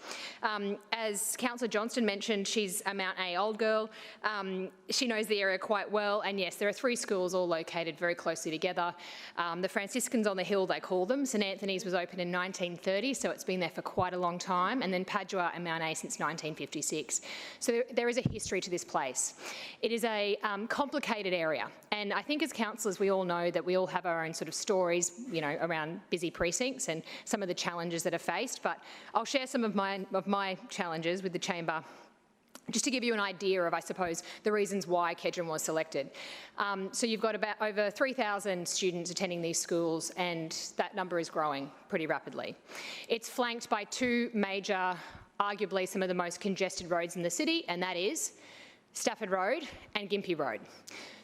As Councillor Johnston mentioned, she's a Mount A old girl. She knows the area quite well, and yes, there are 3 schools all located very closely together. The Franciscans on the Hill, they call them. St Anthony's was opened in 1930, so it's been there for quite a long time, and then Padua and Mount A since 1956. So there is a history to this place. It is a complicated area, and I think as councillors we all know that we all have our own sort of stories, you know, around busy precincts and some of the challenges that are faced, but I'll share some of my challenges with the chamber just to give you an idea of, I suppose, the reasons why Kedron was selected. So you've got about over 3,000 students attending these schools, and that number is growing pretty rapidly. It's flanked by 2 major, arguably some of the most congested roads in the city, and that is Stafford Road and Gympie Road.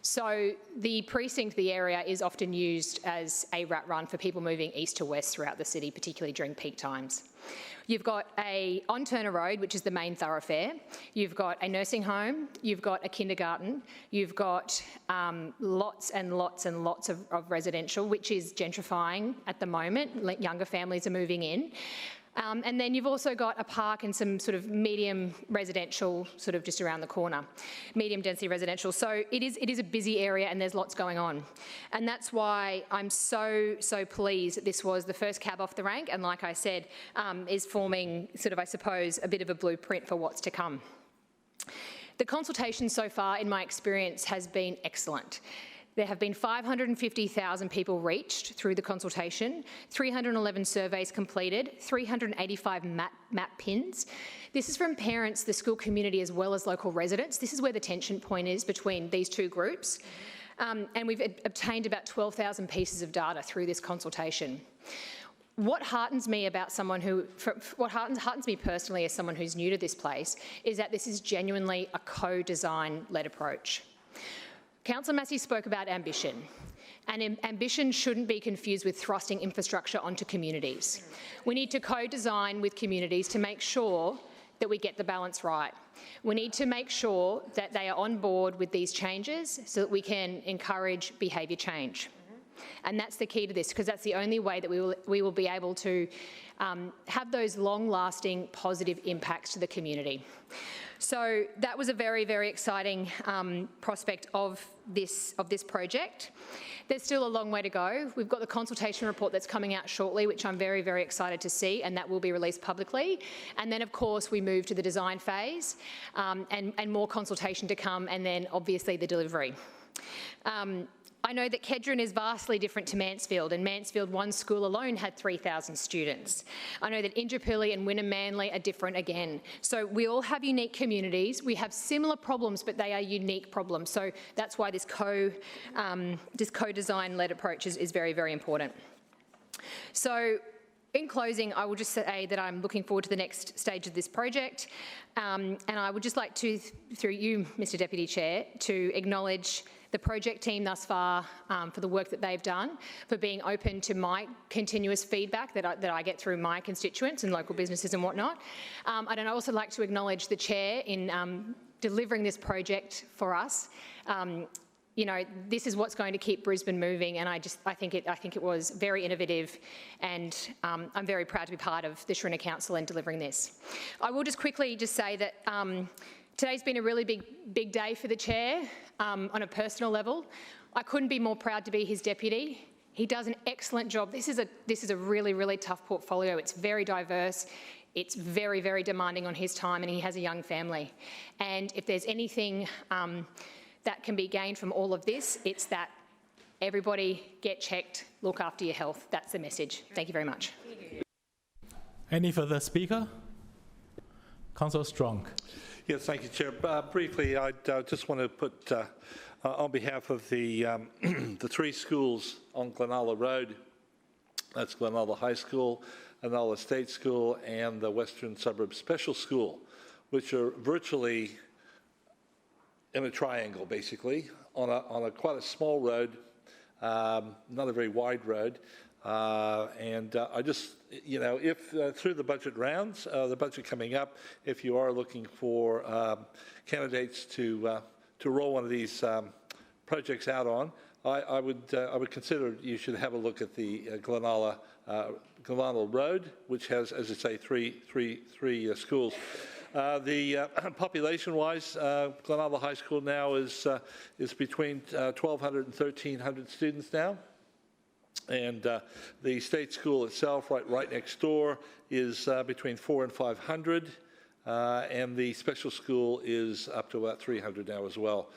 So the precinct, the area, is often used as a rat run for people moving east to west throughout the city, particularly during peak times. You've got on Turner Road, which is the main thoroughfare. You've got a nursing home. You've got a kindergarten. You've got lots and lots and lots of residential, which is gentrifying at the moment. Younger families are moving in. And then you've also got a park and some sort of medium residential sort of just around the corner, medium density residential. So it is a busy area and there's lots going on. And that's why I'm so pleased that this was the first cab off the rank, and like I said, is forming sort of, I suppose, a bit of a blueprint for what's to come. The consultation so far, in my experience, has been excellent. There have been 550,000 people reached through the consultation, 311 surveys completed, 385 map pins. This is from parents, the school community, as well as local residents. This is where the tension point is between these 2 groups. And we've obtained about 12,000 pieces of data through this consultation. What heartens me about what heartens me personally as someone who's new to this place is that this is genuinely a co-design-led approach. Councillor Massey spoke about ambition, and ambition shouldn't be confused with thrusting infrastructure onto communities. We need to co-design with communities to make sure that we get the balance right. We need to make sure that they are on board with these changes so that we can encourage behaviour change. And that's the key to this, because that's the only way that we will be able to have those long-lasting positive impacts to the community. So that was a very, very exciting prospect of this project. There's still a long way to go. We've got the consultation report that's coming out shortly, which I'm very, very excited to see, and that will be released publicly. And then, of course, we move to the design phase and more consultation to come, and then obviously the delivery. I know that Kedron is vastly different to Mansfield, and Mansfield, one school alone, had 3,000 students. I know that Indooroopilly and Wynnum Manly are different again. So we all have unique communities. We have similar problems, but they are unique problems. So that's why this co-design-led approach is very, very important. So In closing, I will just say that I'm looking forward to the next stage of this project, and I would just like to, through you, Mr Deputy Chair, to acknowledge the project team thus far for the work that they've done, for being open to my continuous feedback that I get through my constituents and local businesses and whatnot. And I'd also like to acknowledge the Chair in delivering this project for us. You know, this is what's going to keep Brisbane moving, and I think it was very innovative, and I'm very proud to be part of the Shrinner Council in delivering this. I will just quickly say that today's been a really big day for the Chair on a personal level. I couldn't be more proud to be his deputy. He does an excellent job. This is a really tough portfolio. It's very diverse. It's very demanding on his time, and he has a young family. And if there's anything that can be gained from all of this, it's that everybody get checked, look after your health. That's the message. Thank you very much. Any further speaker? Councillor Strong. Yes, thank you, Chair. Briefly, I just want to put, on behalf of the, the 3 schools on Glenalla Road, that's Glenalla High School, Glenalla State School, and the Western Suburbs Special School, which are virtually in a triangle, basically, on a quite a small road, not a very wide road. I just, you know, if through the budget rounds, the budget coming up, if you are looking for candidates to roll one of these projects out on, I would consider you should have a look at the Glenalla Road, which has, as I say, three schools. The population-wise, Glenalla High School now is between 1,200 and 1,300 students now, and the state school itself, right next door, is between 400 and 500, and the special school is up to about 300 now as well.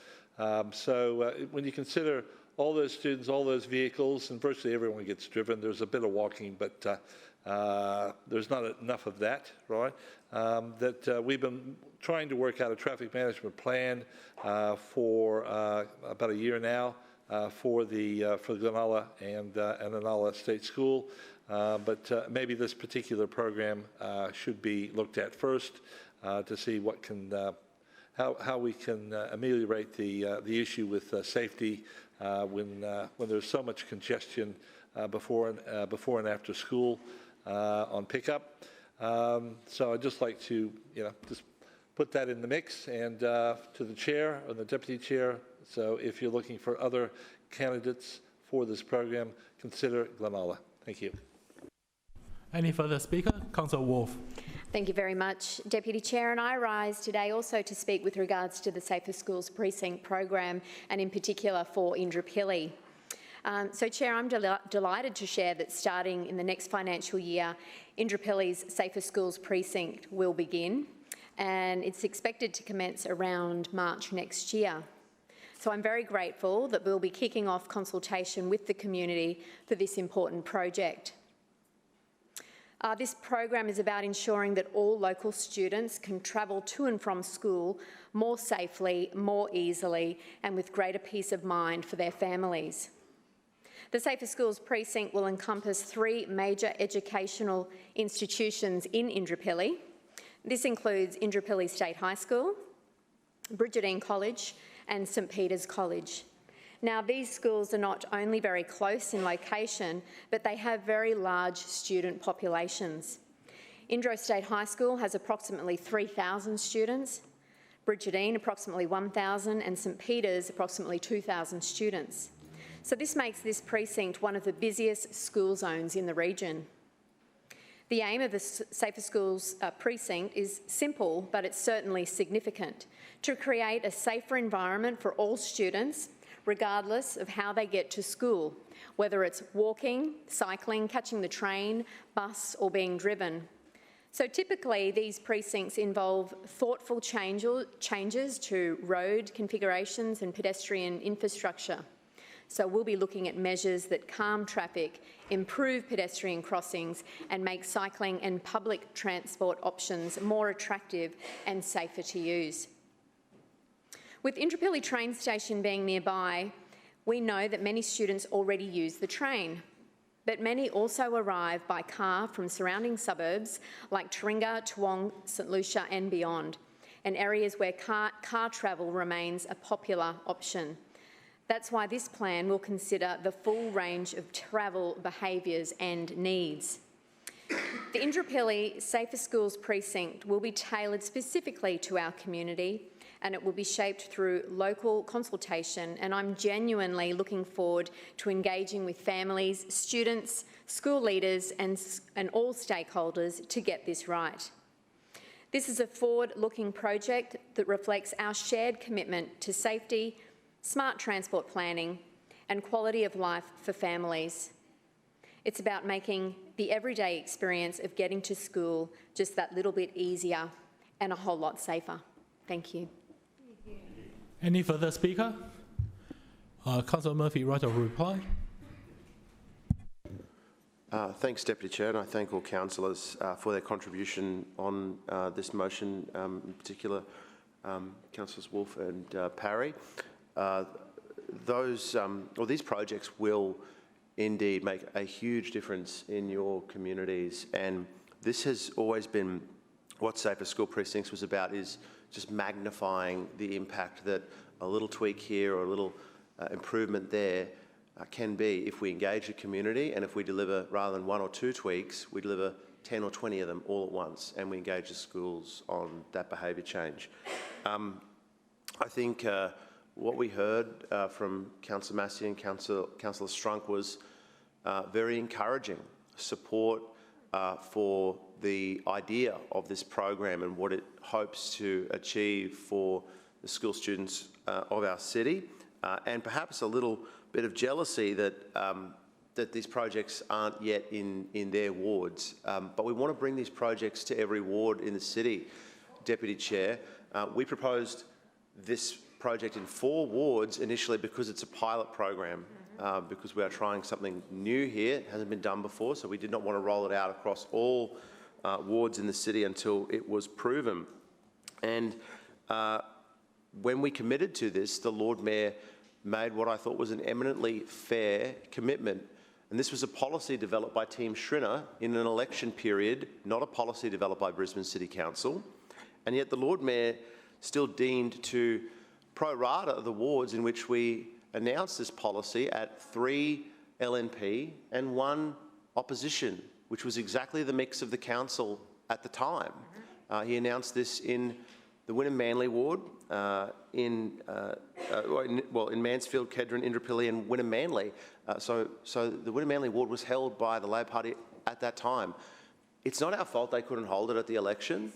So when you consider all those students, all those vehicles, and virtually everyone gets driven, there's a bit of walking, but there's not enough of that, right? That we've been trying to work out a traffic management plan for about a year now for Glenalla and Glenalla State School, but maybe this particular program should be looked at first to see what can how we can ameliorate the issue with safety when there's so much congestion before and after school on pickup. So I'd just like to, just put that in the mix, and to the chair and the deputy chair. So if you're looking for other candidates for this program, consider Glenalla. Thank you. Any further speaker? Councillor Wolf. Thank you very much, Deputy Chair. And I rise today also to speak with regards to the Safer Schools Precinct program, and in particular for Indooroopilly. So, Chair, I'm delighted to share that starting in the next financial year, Indooroopilly's Safer Schools Precinct will begin, and it's expected to commence around March next year. So I'm very grateful that we'll be kicking off consultation with the community for this important project. This program is about ensuring that all local students can travel to and from school more safely, more easily, and with greater peace of mind for their families. The Safer Schools Precinct will encompass 3 major educational institutions in Indooroopilly. This includes Indooroopilly State High School, Bridgetine College, and St Peter's College. Now, these schools are not only very close in location, but they have very large student populations. Indro State High School has approximately 3,000 students, Bridgetine approximately 1,000, and St Peter's approximately 2,000 students. So this makes this precinct one of the busiest school zones in the region. The aim of the Safer Schools Precinct is simple, but it's certainly significant: to create a safer environment for all students, regardless of how they get to school, whether it's walking, cycling, catching the train, bus, or being driven. So typically, these precincts involve thoughtful changes to road configurations and pedestrian infrastructure. So we'll be looking at measures that calm traffic, improve pedestrian crossings, and make cycling and public transport options more attractive and safer to use. With Indooroopilly train station being nearby, we know that many students already use the train. but many also arrive by car from surrounding suburbs like Taringa, Toowong, St Lucia and beyond, and areas where car travel remains a popular option. That's why this plan will consider the full range of travel behaviours and needs. The Indooroopilly Safer Schools Precinct will be tailored specifically to our community, and it will be shaped through local consultation, and I'm genuinely looking forward to engaging with families, students, school leaders and all stakeholders to get this right. This is a forward-looking project that reflects our shared commitment to safety, smart transport planning and quality of life for families. It's about making the everyday experience of getting to school just that little bit easier and a whole lot safer. Thank you. Any further speaker? Councillor Murphy, right of reply. Thanks, Deputy Chair, and I thank all councillors for their contribution on this motion, in particular Councillors Wolf and Parry. These projects will indeed make a huge difference in your communities, and this has always been what Safer School Precincts was about, is just magnifying the impact that a little tweak here or a little improvement there can be if we engage the community, and if we deliver, rather than 1 or 2 tweaks, we deliver 10 or 20 of them all at once, and we engage the schools on that behaviour change. I think what we heard from Councillor Massey and Councillor Strunk was very encouraging support for the idea of this program and what it hopes to achieve for the school students of our city, and perhaps a little bit of jealousy that that these projects aren't yet in their wards. But we want to bring these projects to every ward in the city, Deputy Chair. We proposed this project in 4 wards initially because it's a pilot program, because we are trying something new here. It hasn't been done before, so we did not want to roll it out across all wards in the city until it was proven. And when we committed to this, the Lord Mayor made what I thought was an eminently fair commitment. And this was a policy developed by Team Schrinner in an election period, not a policy developed by Brisbane City Council. And yet the Lord Mayor still deemed to pro-rata the wards in which we announced this policy at 3 LNP and 1 opposition, which was exactly the mix of the council at the time. He announced this in the Wynnum Manly ward, in Mansfield, Kedron, Indooroopilly and Wynnum Manly. So the Wynnum Manly ward was held by the Labor Party at that time. It's not our fault they couldn't hold it at the election,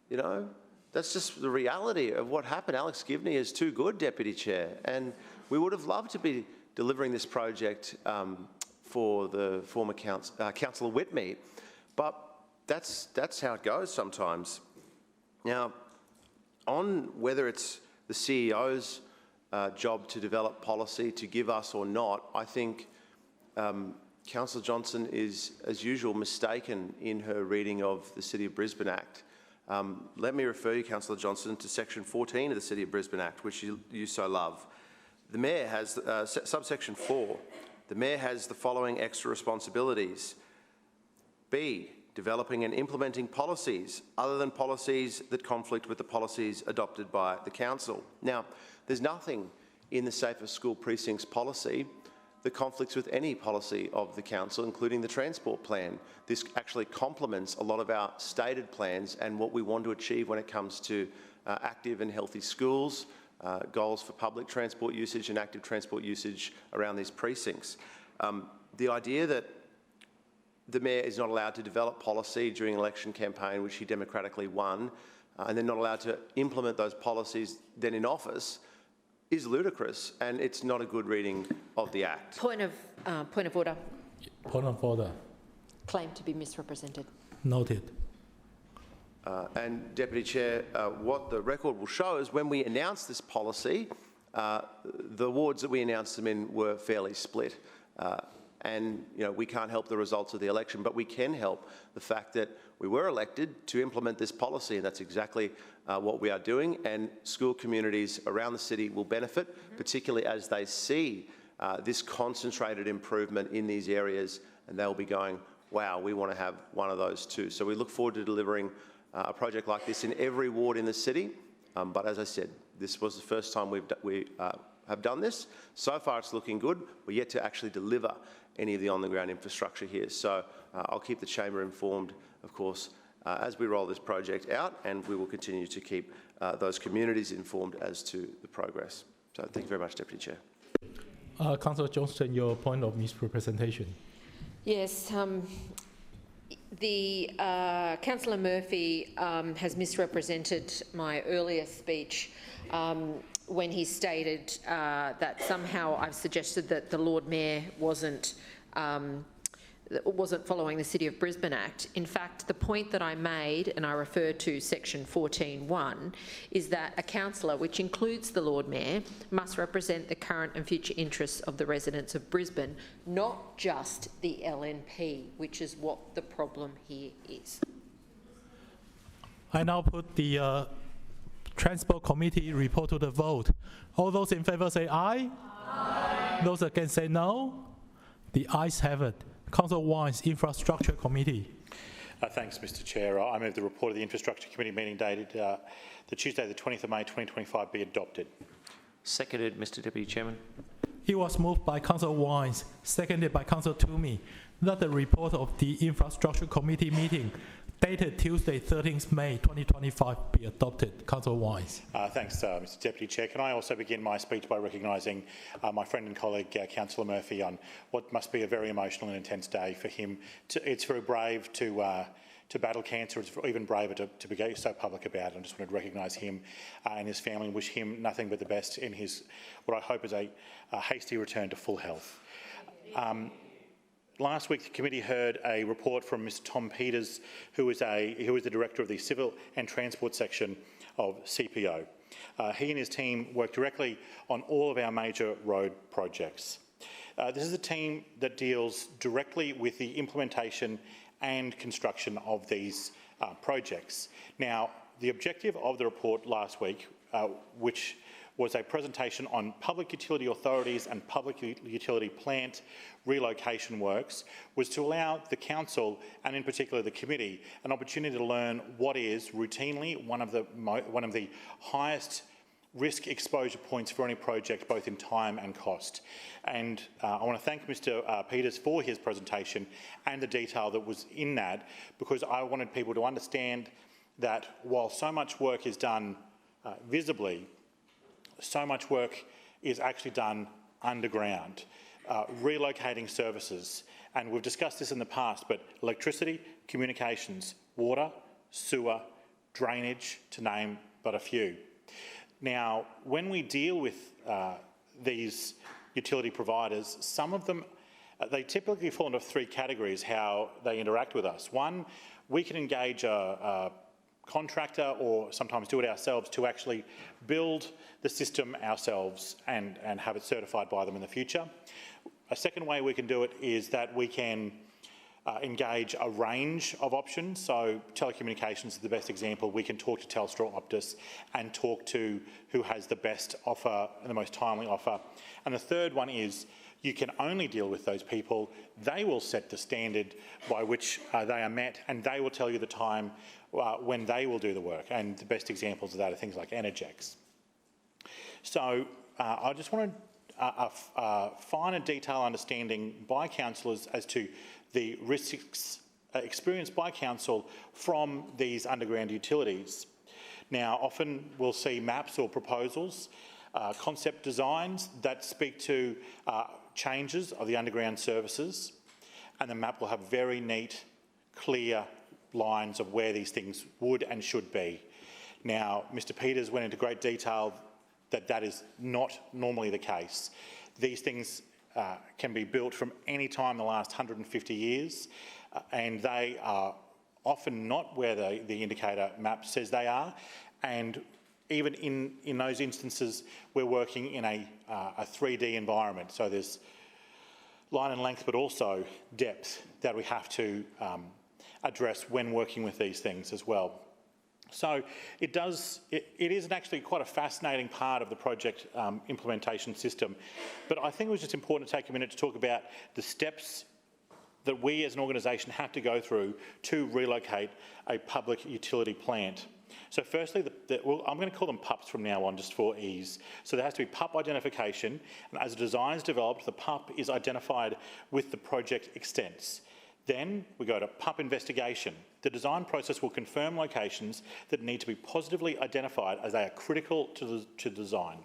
you know. That's just the reality of what happened. Alex Givney is too good, Deputy Chair, and we would have loved to be delivering this project for the former Councillor Whitmee, but that's how it goes sometimes. Now, on whether it's the CEO's job to develop policy to give us or not, I think Councillor Johnson is, as usual, mistaken in her reading of the City of Brisbane Act. Let me refer you, Councillor Johnson, to Section 14 of the City of Brisbane Act, which you so love. The Mayor has, subsection 4, the Mayor has the following extra responsibilities. B, developing and implementing policies other than policies that conflict with the policies adopted by the Council. Now, there's nothing in the Safer School Precincts policy that conflicts with any policy of the Council, including the Transport Plan. This actually complements a lot of our stated plans and what we want to achieve when it comes to active and healthy schools, goals for public transport usage and active transport usage around these precincts. The idea that the Mayor is not allowed to develop policy during an election campaign, which he democratically won, and then not allowed to implement those policies then in office, is ludicrous, and it's not a good reading of the Act. Point of order. Point of order. Claim to be misrepresented. Noted. And Deputy Chair, what the record will show is when we announced this policy, the wards that we announced them in were fairly split. And you know, we can't help the results of the election, but we can help the fact that we were elected to implement this policy, and that's exactly what we are doing. And school communities around the city will benefit, particularly as they see this concentrated improvement in these areas and they'll be going, wow, we want to have one of those too. So we look forward to delivering a project like this in every ward in the city. But as I said, this was the first time we have done this. So far it's looking good. We're yet to actually deliver any of the on-the-ground infrastructure here. So I'll keep the chamber informed, of course, as we roll this project out, and we will continue to keep those communities informed as to the progress. So thank you very much, Deputy Chair. Councillor Johnston, your point of misrepresentation. Yes, Councillor Murphy has misrepresented my earlier speech when he stated that somehow I've suggested that the Lord Mayor wasn't following the City of Brisbane Act. In fact, the point that I made, and I refer to section 14(1), is that a councillor, which includes the Lord Mayor, must represent the current and future interests of the residents of Brisbane, not just the LNP, which is what the problem here is. I now put the Transport Committee report to the vote. All those in favour say aye. Aye. Those against say no. The ayes have it. Councillor Wines, Infrastructure Committee. Thanks, Mr Chair. I move the report of the Infrastructure Committee meeting dated the Tuesday the 20th of May 2025 be adopted. Seconded, Mr Deputy Chairman. It was moved by Councillor Wines, seconded by Councillor Toomey, that the report of the Infrastructure Committee meeting dated Tuesday 13th May 2025 be adopted. Councillor Wines. Thanks, Mr Deputy Chair. Can I also begin my speech by recognising my friend and colleague, Councillor Murphy, on what must be a very emotional and intense day for him. It's very brave to battle cancer. It's even braver to be so public about it. I just wanted to recognise him and his family and wish him nothing but the best in his, what I hope is a hasty return to full health. Last week, the committee heard a report from Mr Tom Peters, who is the Director of the Civil and Transport section of CPO. He and his team work directly on all of our major road projects. This is a team that deals directly with the implementation and construction of these projects. Now, the objective of the report last week, which was a presentation on public utility authorities and public utility plant relocation works, was to allow the council, and in particular the committee, an opportunity to learn what is routinely one of the highest risk exposure points for any project, both in time and cost. And I want to thank Mr Peters for his presentation and the detail that was in that, because I wanted people to understand that while so much work is done visibly, so much work is actually done underground, relocating services. And we've discussed this in the past, but electricity, communications, water, sewer, drainage, to name but a few. Now, when we deal with these utility providers, some of them, they typically fall into three categories how they interact with us. One, we can engage a contractor or sometimes do it ourselves to actually build the system ourselves and have it certified by them in the future. A second way we can do it is that we can engage a range of options. So telecommunications is the best example. We can talk to Telstra, Optus, and talk to who has the best offer and the most timely offer. And the third one is you can only deal with those people. They will set the standard by which they are met, and they will tell you the time when they will do the work. And the best examples of that are things like Energex. So I just wanted a finer detailed understanding by councillors as to the risks experienced by council from these underground utilities. Now, often we'll see maps or proposals, concept designs that speak to changes of the underground services, and the map will have very neat, clear lines of where these things would and should be. Now, Mr Peters went into great detail that that is not normally the case. These things can be built from any time in the last 150 years, and they are often not where the indicator map says they are. And even in those instances, we're working in a 3D environment. So there's line and length, but also depth that we have to address when working with these things as well. So it is actually quite a fascinating part of the project implementation system. But I think it was just important to take a minute to talk about the steps that we as an organisation have to go through to relocate a public utility plant. So firstly, well, I'm going to call them PUPs from now on just for ease. So there has to be PUP identification, and as a design is developed, the PUP is identified with the project extents. Then we go to PUP investigation. The design process will confirm locations that need to be positively identified as they are critical to design.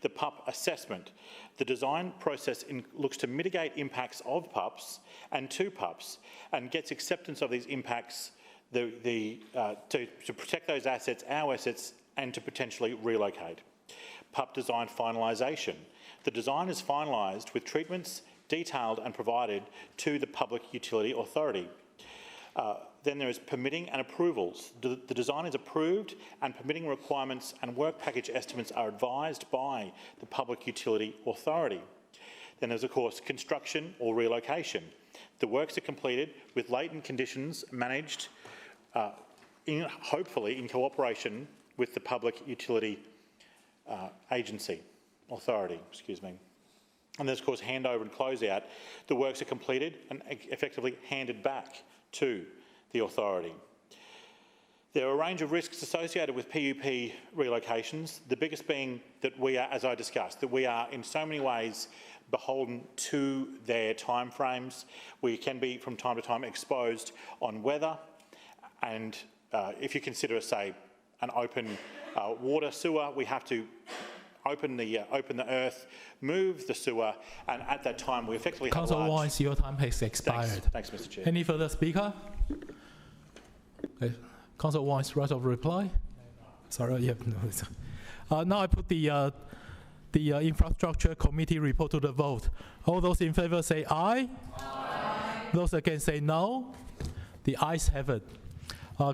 The PUP assessment. The design process looks to mitigate impacts of PUPs and to PUPs and gets acceptance of these impacts to protect those assets, our assets, and to potentially relocate. PUP design finalisation. The design is finalised with treatments detailed and provided to the Public Utility Authority. Then there is permitting and approvals. The design is approved and permitting requirements and work package estimates are advised by the Public Utility Authority. Then there's, of course, construction or relocation. The works are completed with latent conditions managed, hopefully in cooperation with the Public Utility Authority. And there's, of course, handover and closeout. The works are completed and effectively handed back to the authority. There are a range of risks associated with PUP relocations, the biggest being that we are, as I discussed, that we are in so many ways beholden to their timeframes. We can be from time to time exposed on weather, and if you consider, say, an open water sewer, we have to open the earth, move the sewer, and at that time we effectively have Councillor Wines, your time has expired. Thanks, Mr. Chair. Any further speaker? Councillor Wines, right of reply? Sorry, yeah. Now I put the Infrastructure Committee report to the vote. All those in favour say aye. Aye. Those against say no. The ayes have it.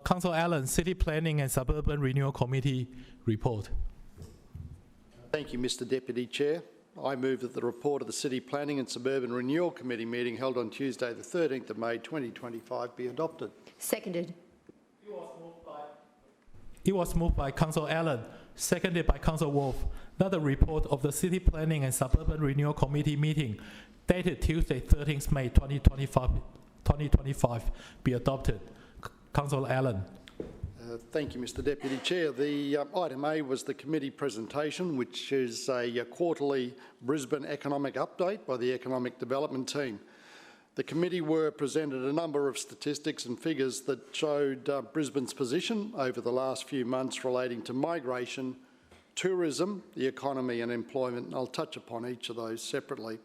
Councillor Allen, City Planning and Suburban Renewal Committee report. Thank you, Mr. Deputy Chair. I move that the report of the City Planning and Suburban Renewal Committee meeting held on Tuesday the 13th of May 2025 be adopted. Seconded. It was moved by Councillor Allen, seconded by Councillor Wolf, that the report of the City Planning and Suburban Renewal Committee meeting dated Tuesday 13th May 2025 be adopted. Councillor Allen. Thank you, Mr. Deputy Chair. The item A was the committee presentation, which is a quarterly Brisbane economic update by the Economic Development Team. The committee were presented a number of statistics and figures that showed Brisbane's position over the last few months relating to migration, tourism, the economy and employment, and I'll touch upon each of those separately.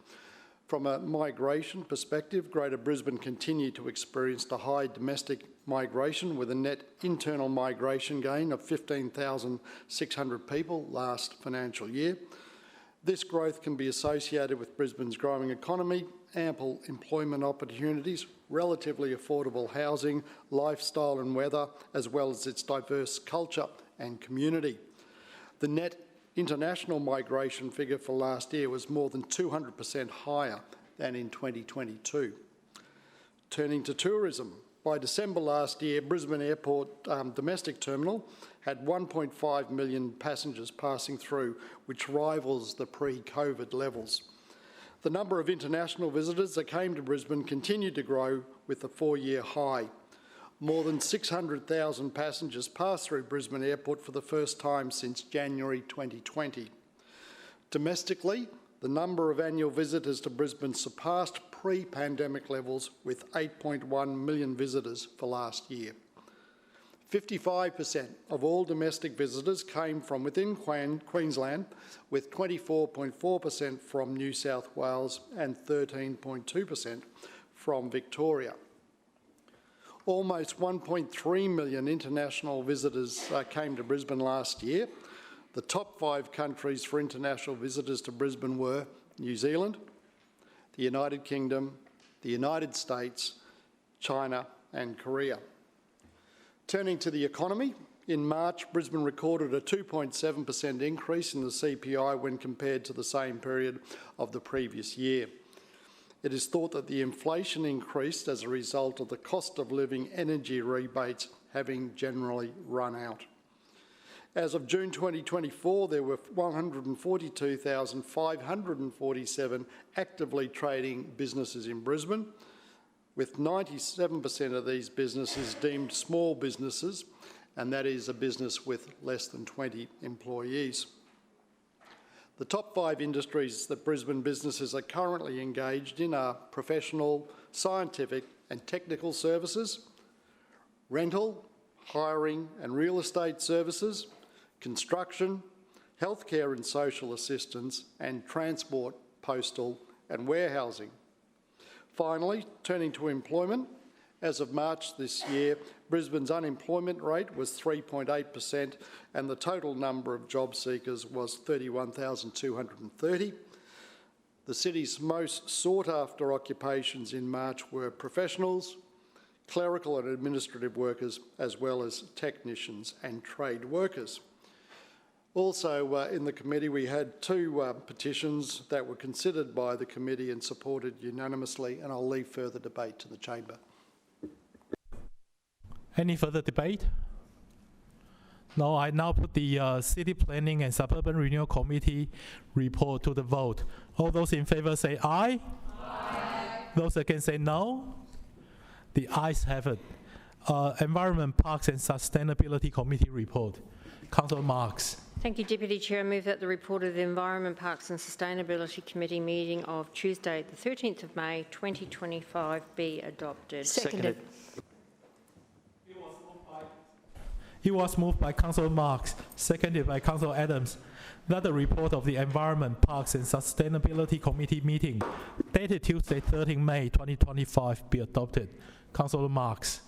From a migration perspective, Greater Brisbane continued to experience a high domestic migration with a net internal migration gain of 15,600 people last financial year. This growth can be associated with Brisbane's growing economy, ample employment opportunities, relatively affordable housing, lifestyle and weather, as well as its diverse culture and community. The net international migration figure for last year was more than 200% higher than in 2022. Turning to tourism, by December last year, Brisbane Airport domestic terminal had 1.5 million passengers passing through, which rivals the pre-COVID levels. The number of international visitors that came to Brisbane continued to grow with a 4-year high. More than 600,000 passengers passed through Brisbane Airport for the first time since January 2020. Domestically, the number of annual visitors to Brisbane surpassed pre-pandemic levels with 8.1 million visitors for last year. 55% of all domestic visitors came from within Queensland, with 24.4% from New South Wales and 13.2% from Victoria. Almost 1.3 million international visitors came to Brisbane last year. The top 5 countries for international visitors to Brisbane were New Zealand, the United Kingdom, the United States, China and Korea. Turning to the economy, in March, Brisbane recorded a 2.7% increase in the CPI when compared to the same period of the previous year. It is thought that the inflation increased as a result of the cost of living energy rebates having generally run out. As of June 2024, there were 142,547 actively trading businesses in Brisbane. with 97% of these businesses deemed small businesses, and that is a business with less than 20 employees. The top 5 industries that Brisbane businesses are currently engaged in are professional, scientific and technical services, rental, hiring and real estate services, construction, healthcare and social assistance, and transport, postal and warehousing. Finally, turning to employment, as of March this year, Brisbane's unemployment rate was 3.8% and the total number of job seekers was 31,230. The city's most sought-after occupations in March were professionals, clerical and administrative workers, as well as technicians and trade workers. Also, in the committee, we had 2 petitions that were considered by the committee and supported unanimously, and I'll leave further debate to the chamber. Any further debate? No, I now put the City Planning and Suburban Renewal Committee report to the vote. All those in favour say aye. Aye. Those against say no. The ayes have it. Environment, Parks and Sustainability Committee report. Councillor Marx. Thank you, Deputy Chair. I move that the report of the Environment, Parks and Sustainability Committee meeting of Tuesday, the 13th of May 2025 be adopted. Seconded. It was moved by Councillor Marx, seconded by Councillor Adams, that the report of the Environment, Parks and Sustainability Committee meeting dated Tuesday, 13 May 2025 be adopted. Councillor Marx.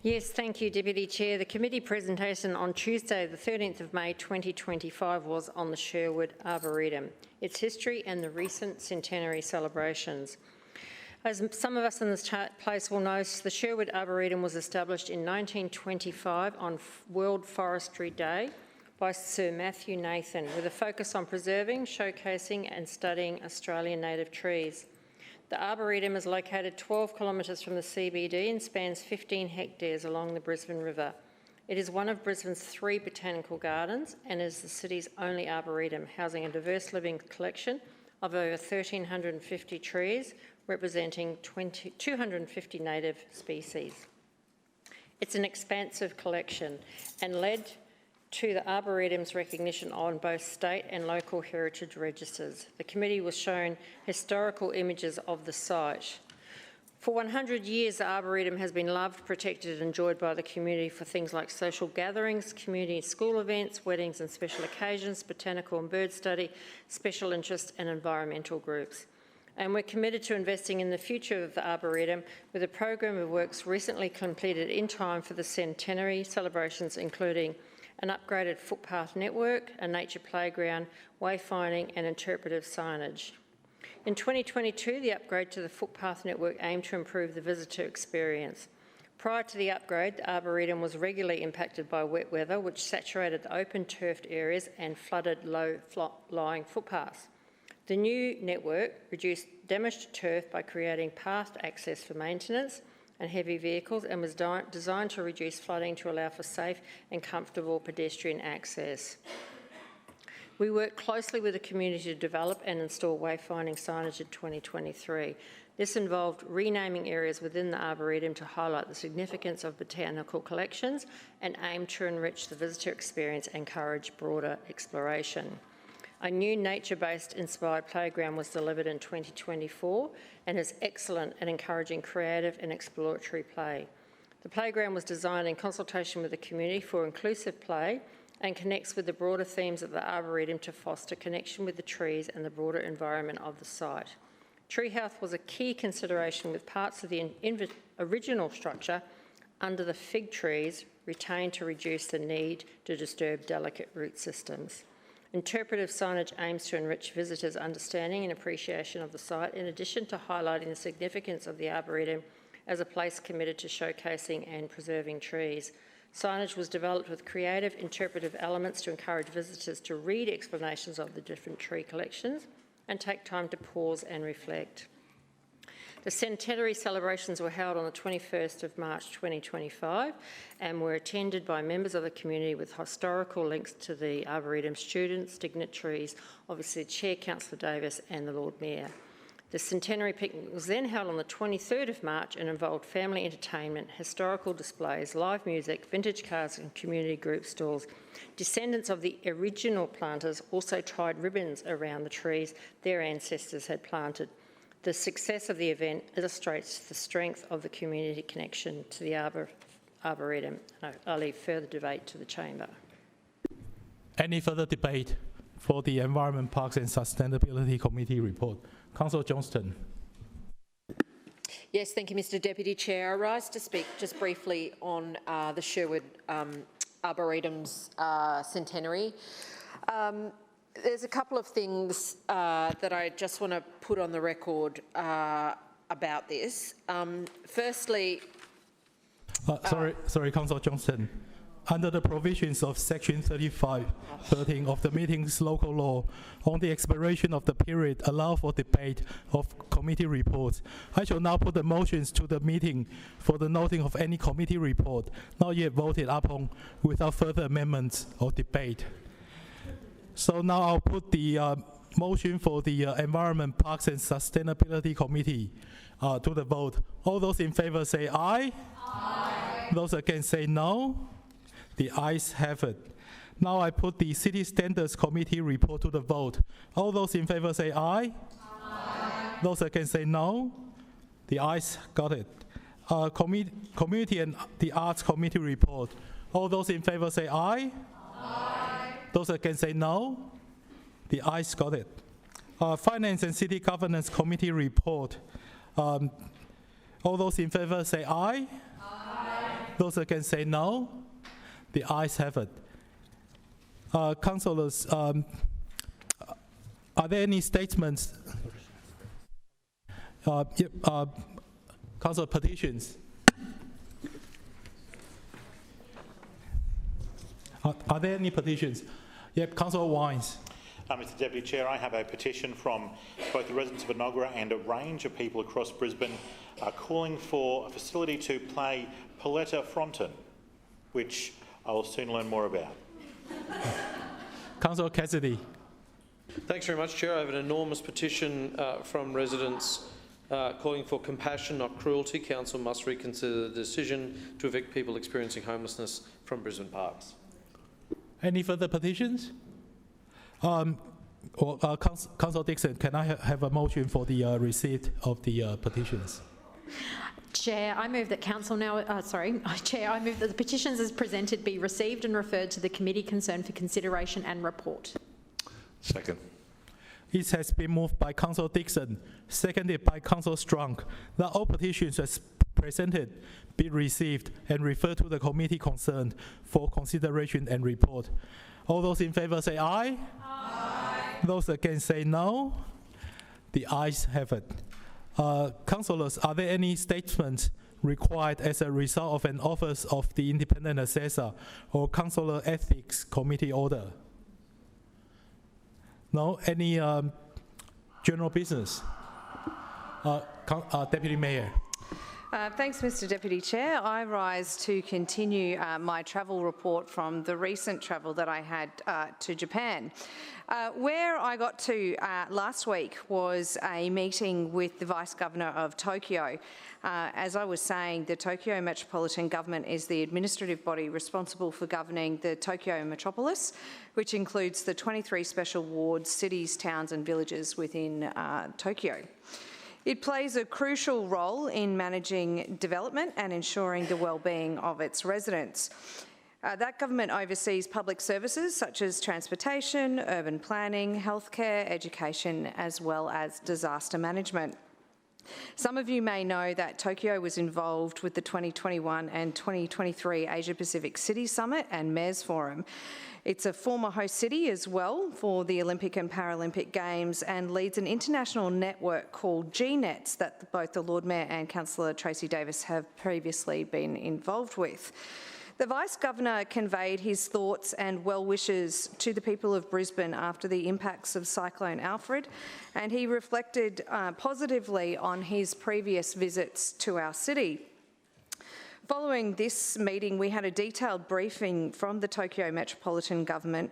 Yes, thank you, Deputy Chair. The committee presentation on Tuesday, the 13th of May 2025 was on the Sherwood Arboretum, its history and the recent centenary celebrations. As some of us in this place will know, the Sherwood Arboretum was established in 1925 on World Forestry Day by Sir Matthew Nathan, with a focus on preserving, showcasing and studying Australian native trees. The Arboretum is located 12 kilometres from the CBD and spans 15 hectares along the Brisbane River. It is one of Brisbane's 3 botanical gardens and is the city's only arboretum, housing a diverse living collection of over 1,350 trees, representing 250 native species. It's an expansive collection and led to the Arboretum's recognition on both state and local heritage registers. The committee was shown historical images of the site. For 100 years, the Arboretum has been loved, protected and enjoyed by the community for things like social gatherings, community school events, weddings and special occasions, botanical and bird study, special interest and environmental groups. And we're committed to investing in the future of the Arboretum with a program of works recently completed in time for the centenary celebrations, including an upgraded footpath network, a nature playground, wayfinding and interpretive signage. In 2022, the upgrade to the footpath network aimed to improve the visitor experience. Prior to the upgrade, the Arboretum was regularly impacted by wet weather, which saturated the open turfed areas and flooded low-lying footpaths. The new network reduced damage to turf by creating path access for maintenance and heavy vehicles and was designed to reduce flooding to allow for safe and comfortable pedestrian access. We worked closely with the community to develop and install wayfinding signage in 2023. This involved renaming areas within the Arboretum to highlight the significance of botanical collections and aim to enrich the visitor experience and encourage broader exploration. A new nature-based inspired playground was delivered in 2024 and is excellent at encouraging creative and exploratory play. The playground was designed in consultation with the community for inclusive play and connects with the broader themes of the Arboretum to foster connection with the trees and the broader environment of the site. Tree health was a key consideration, with parts of the original structure under the fig trees retained to reduce the need to disturb delicate root systems. Interpretive signage aims to enrich visitors' understanding and appreciation of the site, in addition to highlighting the significance of the Arboretum as a place committed to showcasing and preserving trees. Signage was developed with creative interpretive elements to encourage visitors to read explanations of the different tree collections and take time to pause and reflect. The centenary celebrations were held on the 21st of March 2025 and were attended by members of the community with historical links to the Arboretum students, dignitaries, obviously Chair Councillor Davis and the Lord Mayor. The centenary picnic was then held on the 23rd of March and involved family entertainment, historical displays, live music, vintage cars and community group stalls. Descendants of the original planters also tied ribbons around the trees their ancestors had planted. The success of the event illustrates the strength of the community connection to the Arboretum. I leave further debate to the chamber. Any further debate for the Environment, Parks and Sustainability Committee report? Councillor Johnston. Yes, thank you, Mr Deputy Chair. I rise to speak just briefly on the Sherwood Arboretum's centenary. There's a couple of things that I just want to put on the record about this. Firstly... Sorry, Councillor Johnston. Under the provisions of Section 35(13) of the Meetings Local Law on the expiration of the period allowed for debate of committee reports, I shall now put the motions to the meeting for the noting of any committee report not yet voted upon without further amendments or debate. So now I'll put the motion for the Environment, Parks and Sustainability Committee to the vote. All those in favour say aye. Aye. Those against say no. The ayes have it. Now I put the City Standards Committee report to the vote. All those in favour say aye. Aye. Those against say no. The ayes got it. Community and the Arts Committee report. All those in favour say aye. Aye. Those against say no. The ayes got it. Finance and City Governance Committee report. All those in favour say aye. Aye. Those against say no. The ayes have it. Councillors, are there any statements? Councillor, petitions. Are there any petitions? Yep, Councillor Wines. Mr Deputy Chair, I have a petition from both the residents of Enoggera and a range of people across Brisbane calling for a facility to play Paletta Fronton, which I will soon learn more about. Councillor Cassidy. Thanks very much, Chair. I have an enormous petition from residents calling for compassion, not cruelty. Council must reconsider the decision to evict people experiencing homelessness from Brisbane parks. Any further petitions? Councillor Dixon, can I have a motion for the receipt of the petitions? Chair, I move that Chair, I move that the petitions as presented be received and referred to the committee concerned for consideration and report. Second. It has been moved by Councillor Dixon, seconded by Councillor Strunk, that all petitions as presented be received and referred to the committee concerned for consideration and report. All those in favour say aye. Aye. Those against say no. The ayes have it. Councillors, are there any statements required as a result of an Office of the Independent Assessor or Councillor Ethics Committee order? No? Any general business? Deputy Mayor. Thanks, Mr Deputy Chair. I rise to continue my travel report from the recent travel that I had to Japan. Where I got to last week was a meeting with the Vice Governor of Tokyo. As I was saying, the Tokyo Metropolitan Government is the administrative body responsible for governing the Tokyo metropolis, which includes the 23 special wards, cities, towns and villages within Tokyo. It plays a crucial role in managing development and ensuring the well-being of its residents. That government oversees public services such as transportation, urban planning, healthcare, education, as well as disaster management. Some of you may know that Tokyo was involved with the 2021 and 2023 Asia-Pacific City Summit and Mayor's Forum. It's a former host city as well for the Olympic and Paralympic Games and leads an international network called GNets that both the Lord Mayor and Councillor Tracy Davis have previously been involved with. The Vice-Governor conveyed his thoughts and well wishes to the people of Brisbane after the impacts of Cyclone Alfred, and he reflected positively on his previous visits to our city. Following this meeting, we had a detailed briefing from the Tokyo Metropolitan Government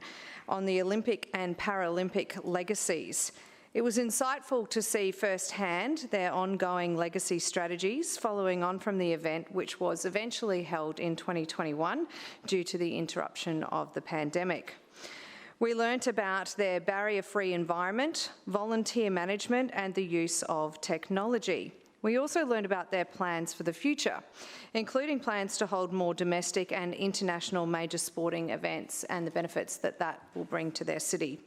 on the Olympic and Paralympic legacies. It was insightful to see firsthand their ongoing legacy strategies following on from the event, which was eventually held in 2021 due to the interruption of the pandemic. We learnt about their barrier-free environment, volunteer management and the use of technology. We also learned about their plans for the future, including plans to hold more domestic and international major sporting events and the benefits that that will bring to their city.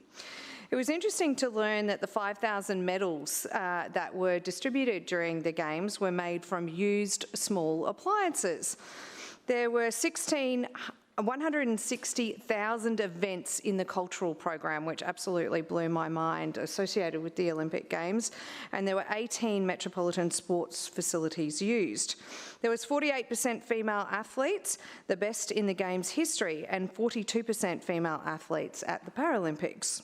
It was interesting to learn that the 5,000 medals that were distributed during the Games were made from used small appliances. There were 160,000 events in the cultural program, which absolutely blew my mind, associated with the Olympic Games, and there were 18 metropolitan sports facilities used. There was 48% female athletes, the best in the Games history, and 42% female athletes at the Paralympics.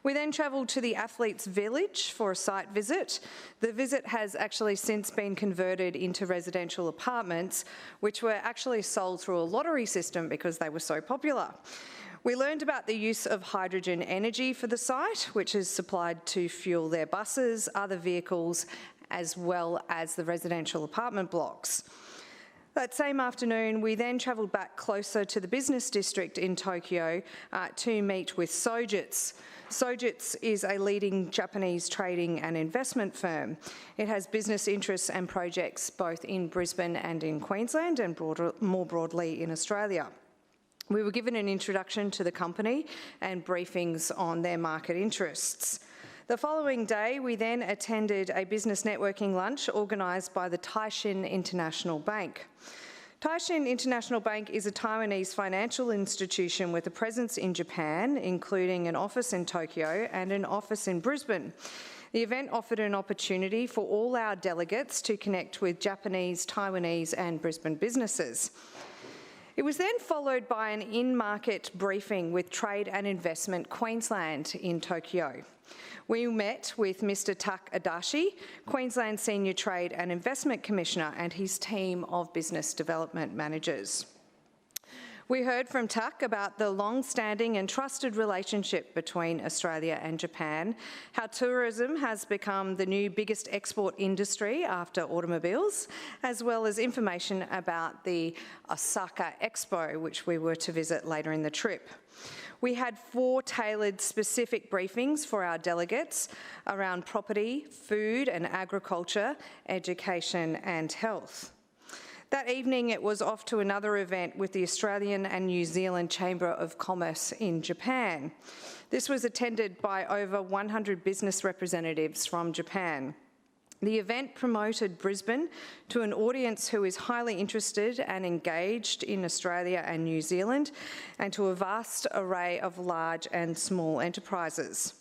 We then travelled to the Athletes' Village for a site visit. The visit has actually since been converted into residential apartments, which were actually sold through a lottery system because they were so popular. We learned about the use of hydrogen energy for the site, which is supplied to fuel their buses, other vehicles, as well as the residential apartment blocks. That same afternoon, we then travelled back closer to the business district in Tokyo to meet with Sojitz. Sojitz is a leading Japanese trading and investment firm. It has business interests and projects both in Brisbane and in Queensland and more broadly in Australia. We were given an introduction to the company and briefings on their market interests. The following day, we then attended a business networking lunch organised by the Taishin International Bank. Taishin International Bank is a Taiwanese financial institution with a presence in Japan, including an office in Tokyo and an office in Brisbane. The event offered an opportunity for all our delegates to connect with Japanese, Taiwanese and Brisbane businesses. It was then followed by an in-market briefing with Trade and Investment Queensland in Tokyo. We met with Mr Tak Adachi, Queensland Senior Trade and Investment Commissioner, and his team of business development managers. We heard from Tak about the long-standing and trusted relationship between Australia and Japan, how tourism has become the new biggest export industry after automobiles, as well as information about the Osaka Expo, which we were to visit later in the trip. We had 4 tailored specific briefings for our delegates around property, food and agriculture, education and health. That evening it was off to another event with the Australian and New Zealand Chamber of Commerce in Japan. This was attended by over 100 business representatives from Japan. The event promoted Brisbane to an audience who is highly interested and engaged in Australia and New Zealand, and to a vast array of large and small enterprises.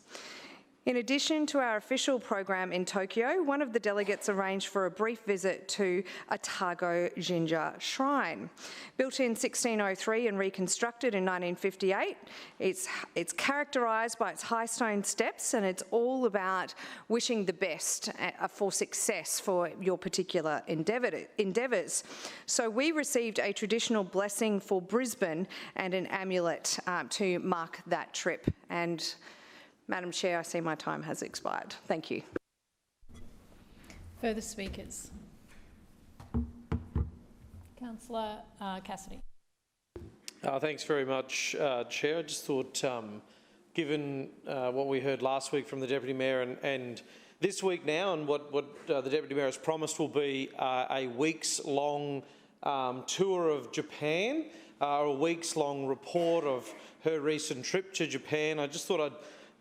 In addition to our official program in Tokyo, one of the delegates arranged for a brief visit to Atago Jinja Shrine. Built in 1603 and reconstructed in 1958, it's characterised by its high stone steps, and it's all about wishing the best for success for your particular endeavours. So we received a traditional blessing for Brisbane and an amulet to mark that trip. And Madam Chair, I see my time has expired. Thank you. Further speakers? Councillor Cassidy. Thanks very much, Chair. I just thought, given what we heard last week from the Deputy Mayor and this week now, and what the Deputy Mayor has promised will be a weeks-long tour of Japan, a weeks-long report of her recent trip to Japan, I just thought I'd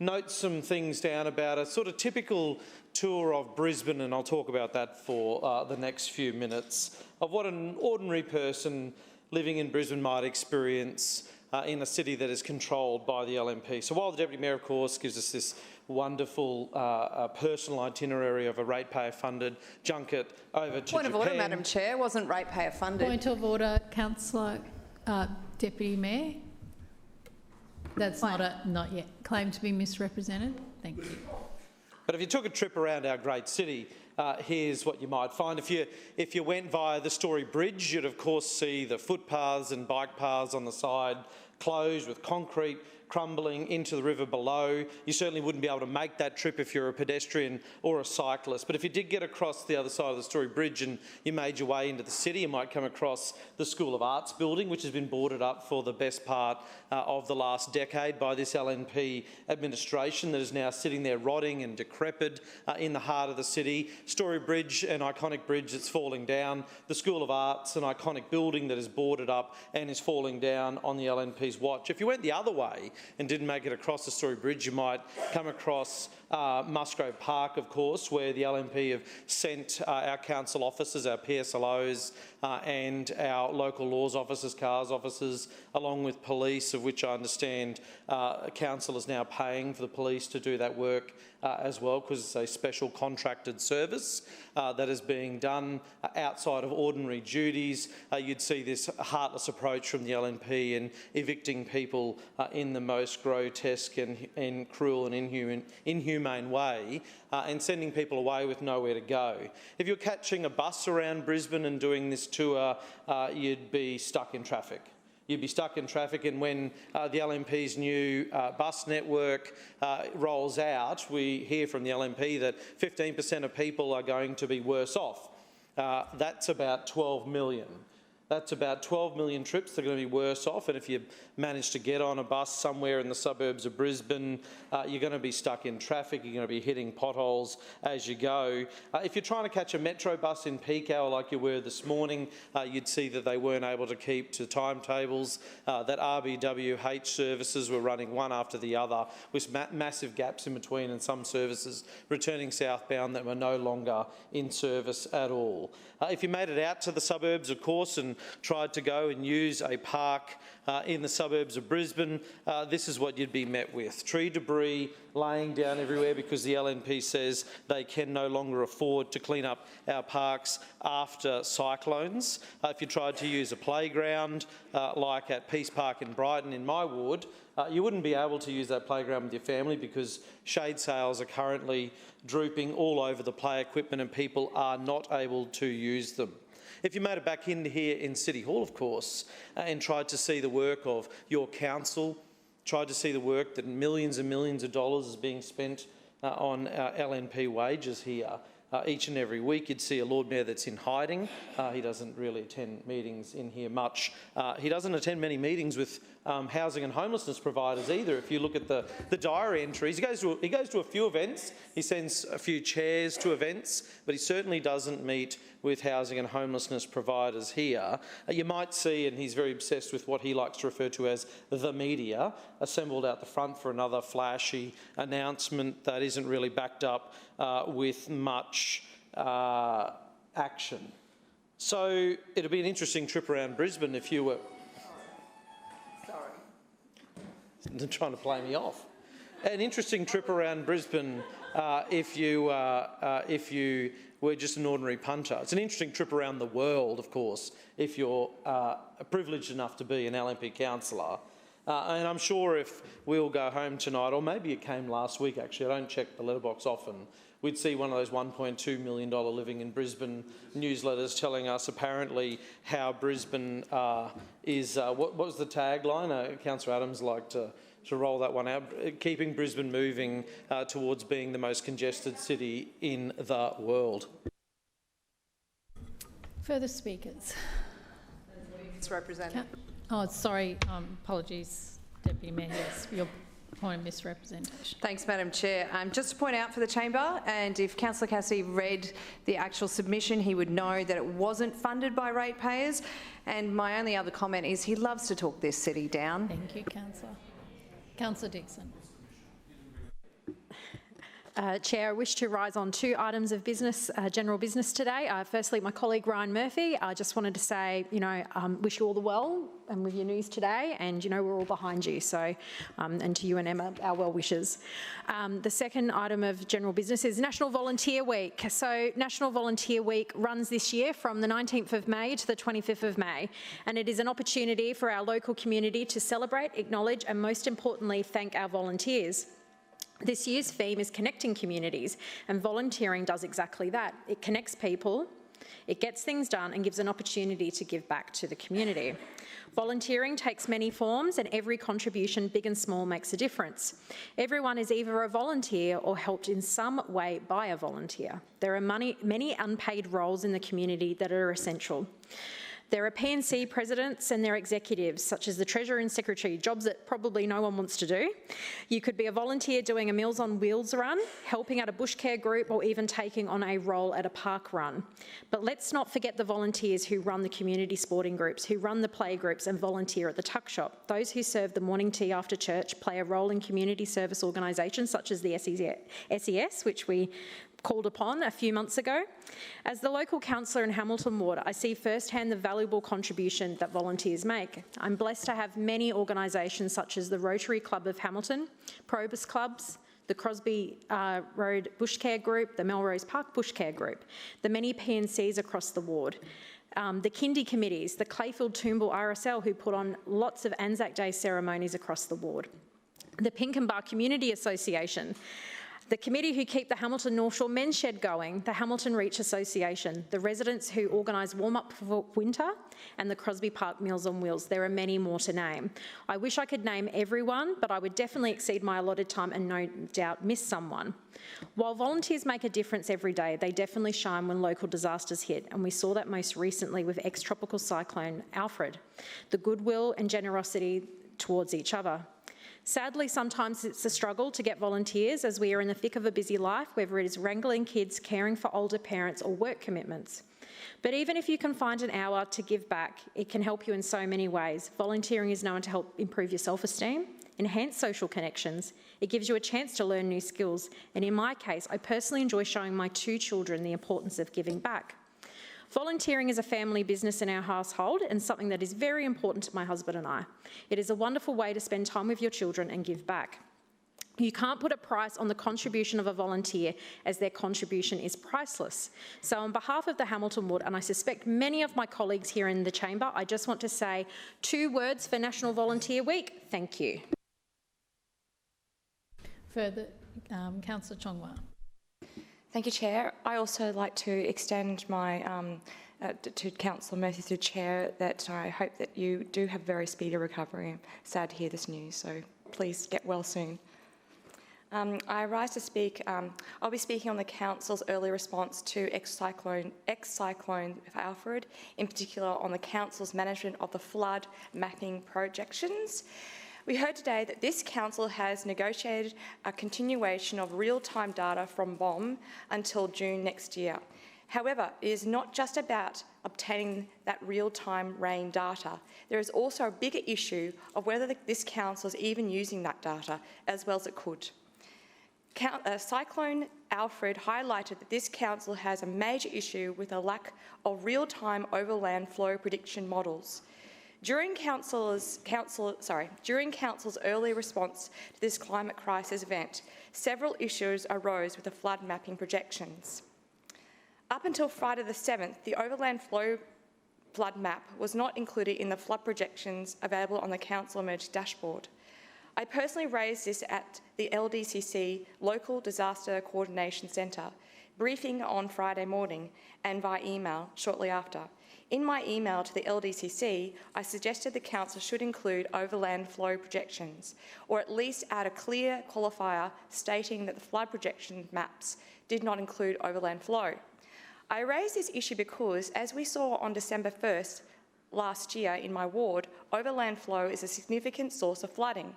note some things down about a sort of typical tour of Brisbane, and I'll talk about that for the next few minutes, of what an ordinary person living in Brisbane might experience in a city that is controlled by the LNP. So while the Deputy Mayor, of course, gives us this wonderful personal itinerary of a ratepayer-funded junket over to Japan. Point of order, Madam Chair, wasn't ratepayer-funded. Point of order, Councillor Deputy Mayor. That's not yet claimed to be misrepresented. Thank you. But if you took a trip around our great city, here's what you might find. If you went via the Story Bridge, you'd of course see the footpaths and bike paths on the side closed with concrete crumbling into the river below. You certainly wouldn't be able to make that trip if you're a pedestrian or a cyclist. But if you did get across the other side of the Story Bridge and you made your way into the city, you might come across the School of Arts building, which has been boarded up for the best part of the last decade by this LNP administration that is now sitting there rotting and decrepit in the heart of the city. Story Bridge, an iconic bridge that's falling down. The School of Arts, an iconic building that is boarded up and is falling down on the LNP's watch. If you went the other way and didn't make it across the Story Bridge, you might come across Musgrave Park, of course, where the LNP have sent our council officers, our PSLOs and our local laws officers, CARS officers, along with police, of which I understand council is now paying for the police to do that work as well, because it's a special contracted service that is being done outside of ordinary duties. You'd see this heartless approach from the LNP in evicting people in the most grotesque and cruel and inhumane way and sending people away with nowhere to go. If you're catching a bus around Brisbane and doing this tour, you'd be stuck in traffic. You'd be stuck in traffic, and when the LNP's new bus network rolls out, we hear from the LNP that 15% of people are going to be worse off. That's about 12 million. That's about 12 million trips that are going to be worse off, and if you manage to get on a bus somewhere in the suburbs of Brisbane, you're going to be stuck in traffic, you're going to be hitting potholes as you go. If you're trying to catch a metro bus in peak hour like you were this morning, you'd see that they weren't able to keep to timetables, that RBWH services were running one after the other with massive gaps in between, and some services returning southbound that were no longer in service at all. If you made it out to the suburbs, of course, and tried to go and use a park in the suburbs of Brisbane, this is what you'd be met with. Tree debris laying down everywhere because the LNP says they can no longer afford to clean up our parks after cyclones. If you tried to use a playground like at Peace Park in Brighton in my ward, you wouldn't be able to use that playground with your family because shade sails are currently drooping all over the play equipment and people are not able to use them. If you made it back in here in City Hall, of course, and tried to see the work of your council, tried to see the work that millions and millions of dollars is being spent on LNP wages here, each and every week you'd see a Lord Mayor that's in hiding. He doesn't really attend meetings in here much. He doesn't attend many meetings with housing and homelessness providers either. If you look at the diary entries, he goes to a few events, he sends a few chairs to events, but he certainly doesn't meet with housing and homelessness providers here. You might see, and he's very obsessed with what he likes to refer to as the media, assembled out the front for another flashy announcement that isn't really backed up with much action. So it'd be an interesting trip around Brisbane if you were... Sorry. Trying to play me off. An interesting trip around Brisbane if you were just an ordinary punter. It's an interesting trip around the world, of course, if you're privileged enough to be an LNP councillor. And I'm sure if we'll go home tonight, or maybe it came last week actually, I don't check the letterbox often, we'd see one of those $1.2 million living in Brisbane newsletters telling us apparently how Brisbane is, what was the tagline? Councillor Adams liked to roll that one out, keeping Brisbane moving towards being the most congested city in the world. Further speakers? It's representative. Oh, sorry, apologies, Deputy Mayor, yes, your point of misrepresentation. Thanks, Madam Chair. Just to point out for the chamber, and if Councillor Cassidy read the actual submission, he would know that it wasn't funded by ratepayers. And my only other comment is he loves to talk this city down. Thank you, Councillor. Councillor Dixon. Chair, I wish to rise on two items of business, general business today. Firstly, my colleague Ryan Murphy, I just wanted to say, wish you all the well and with your news today, and we're all behind you. So, and to you and Emma, our well wishes. The second item of general business is National Volunteer Week. So, National Volunteer Week runs this year from the 19th of May to the 25th of May, and it is an opportunity for our local community to celebrate, acknowledge, and most importantly, thank our volunteers. This year's theme is connecting communities, and volunteering does exactly that. It connects people, It gets things done and gives an opportunity to give back to the community. Volunteering takes many forms, and every contribution, big and small, makes a difference. Everyone is either a volunteer or helped in some way by a volunteer. There are many unpaid roles in the community that are essential. There are P&C presidents and their executives, such as the Treasurer and Secretary, jobs that probably no one wants to do. You could be a volunteer doing a Meals on Wheels run, helping at a bush care group, or even taking on a role at a park run. But let's not forget the volunteers who run the community sporting groups, who run the play groups and volunteer at the tuck shop. Those who serve the morning tea after church, play a role in community service organisations such as the SES, which we called upon a few months ago. As the local councillor in Hamilton Ward, I see firsthand the valuable contribution that volunteers make. I'm blessed to have many organisations such as the Rotary Club of Hamilton, Probus Clubs, the Crosby Road Bush Care Group, the Melrose Park Bush Care Group, the many P&Cs across the ward, the kindy committees, the Clayfield Toombul RSL, who put on lots of Anzac Day ceremonies across the ward, the Pinkenbar Community Association, the committee who keep the Hamilton North Shore Men's Shed going, the Hamilton Reach Association, the residents who organise warm-up for winter, and the Crosby Park Meals on Wheels. There are many more to name. I wish I could name everyone, but I would definitely exceed my allotted time and no doubt miss someone. While volunteers make a difference every day, they definitely shine when local disasters hit, and we saw that most recently with ex-tropical cyclone Alfred, the goodwill and generosity towards each other. Sadly, sometimes it's a struggle to get volunteers as we are in the thick of a busy life, whether it is wrangling kids, caring for older parents or work commitments. But even if you can find an hour to give back, it can help you in so many ways. Volunteering is known to help improve your self-esteem, enhance social connections. It gives you a chance to learn new skills. And in my case, I personally enjoy showing my 2 children the importance of giving back. Volunteering is a family business in our household and something that is very important to my husband and I. It is a wonderful way to spend time with your children and give back. You can't put a price on the contribution of a volunteer, as their contribution is priceless. So on behalf of the Hamilton Ward, and I suspect many of my colleagues here in the chamber, I just want to say 2 words for National Volunteer Week. Thank you. Further, Councillor Chongwa. Thank you, Chair. I also like to extend my to Councillor Murphy through Chair that I hope that you do have very speedy recovery. I'm sad to hear this news, so please get well soon. I rise to speak. I'll be speaking on the Council's early response to ex-cyclone Alfred, in particular on the Council's management of the flood mapping projections. We heard today that this council has negotiated a continuation of real-time data from BOM until June next year. However, it is not just about obtaining that real-time rain data. There is also a bigger issue of whether this council is even using that data as well as it could. Cyclone Alfred highlighted that this council has a major issue with a lack of real-time overland flow prediction models. During Council's early response to this climate crisis event, several issues arose with the flood mapping projections. Up until Friday the 7th, the overland flow flood map was not included in the flood projections available on the Council Emergency Dashboard. I personally raised this at the LDCC Local Disaster Coordination Centre briefing on Friday morning and via email shortly after. In my email to the LDCC, I suggested the Council should include overland flow projections, or at least add a clear qualifier stating that the flood projection maps did not include overland flow. I raised this issue because, as we saw on December 1st last year in my ward, overland flow is a significant source of flooding.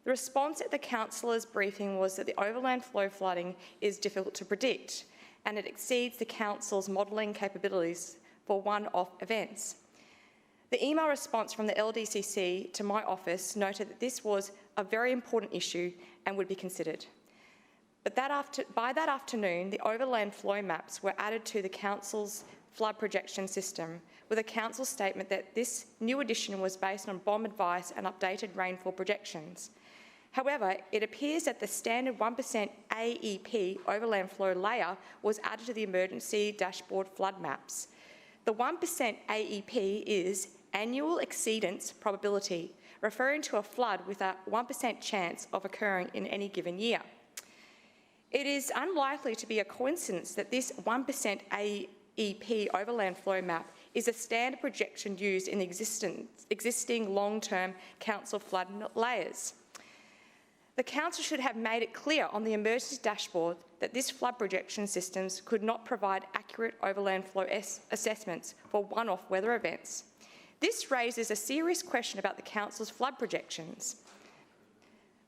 The response at the Councillors' briefing was that the overland flow flooding is difficult to predict, and it exceeds the Council's modelling capabilities for one-off events. The email response from the LDCC to my office noted that this was a very important issue and would be considered. But by that afternoon, the overland flow maps were added to the Council's flood projection system, with a Council statement that this new addition was based on BOM advice and updated rainfall projections. However, it appears that the standard 1% AEP overland flow layer was added to the emergency dashboard flood maps. The 1% AEP is annual exceedance probability, referring to a flood with a 1% chance of occurring in any given year. It is unlikely to be a coincidence that this 1% EP overland flow map is a standard projection used in existing long-term council flood layers. The council should have made it clear on the emergency dashboard that this flood projection systems could not provide accurate overland flow assessments for one-off weather events. This raises a serious question about the council's flood projections.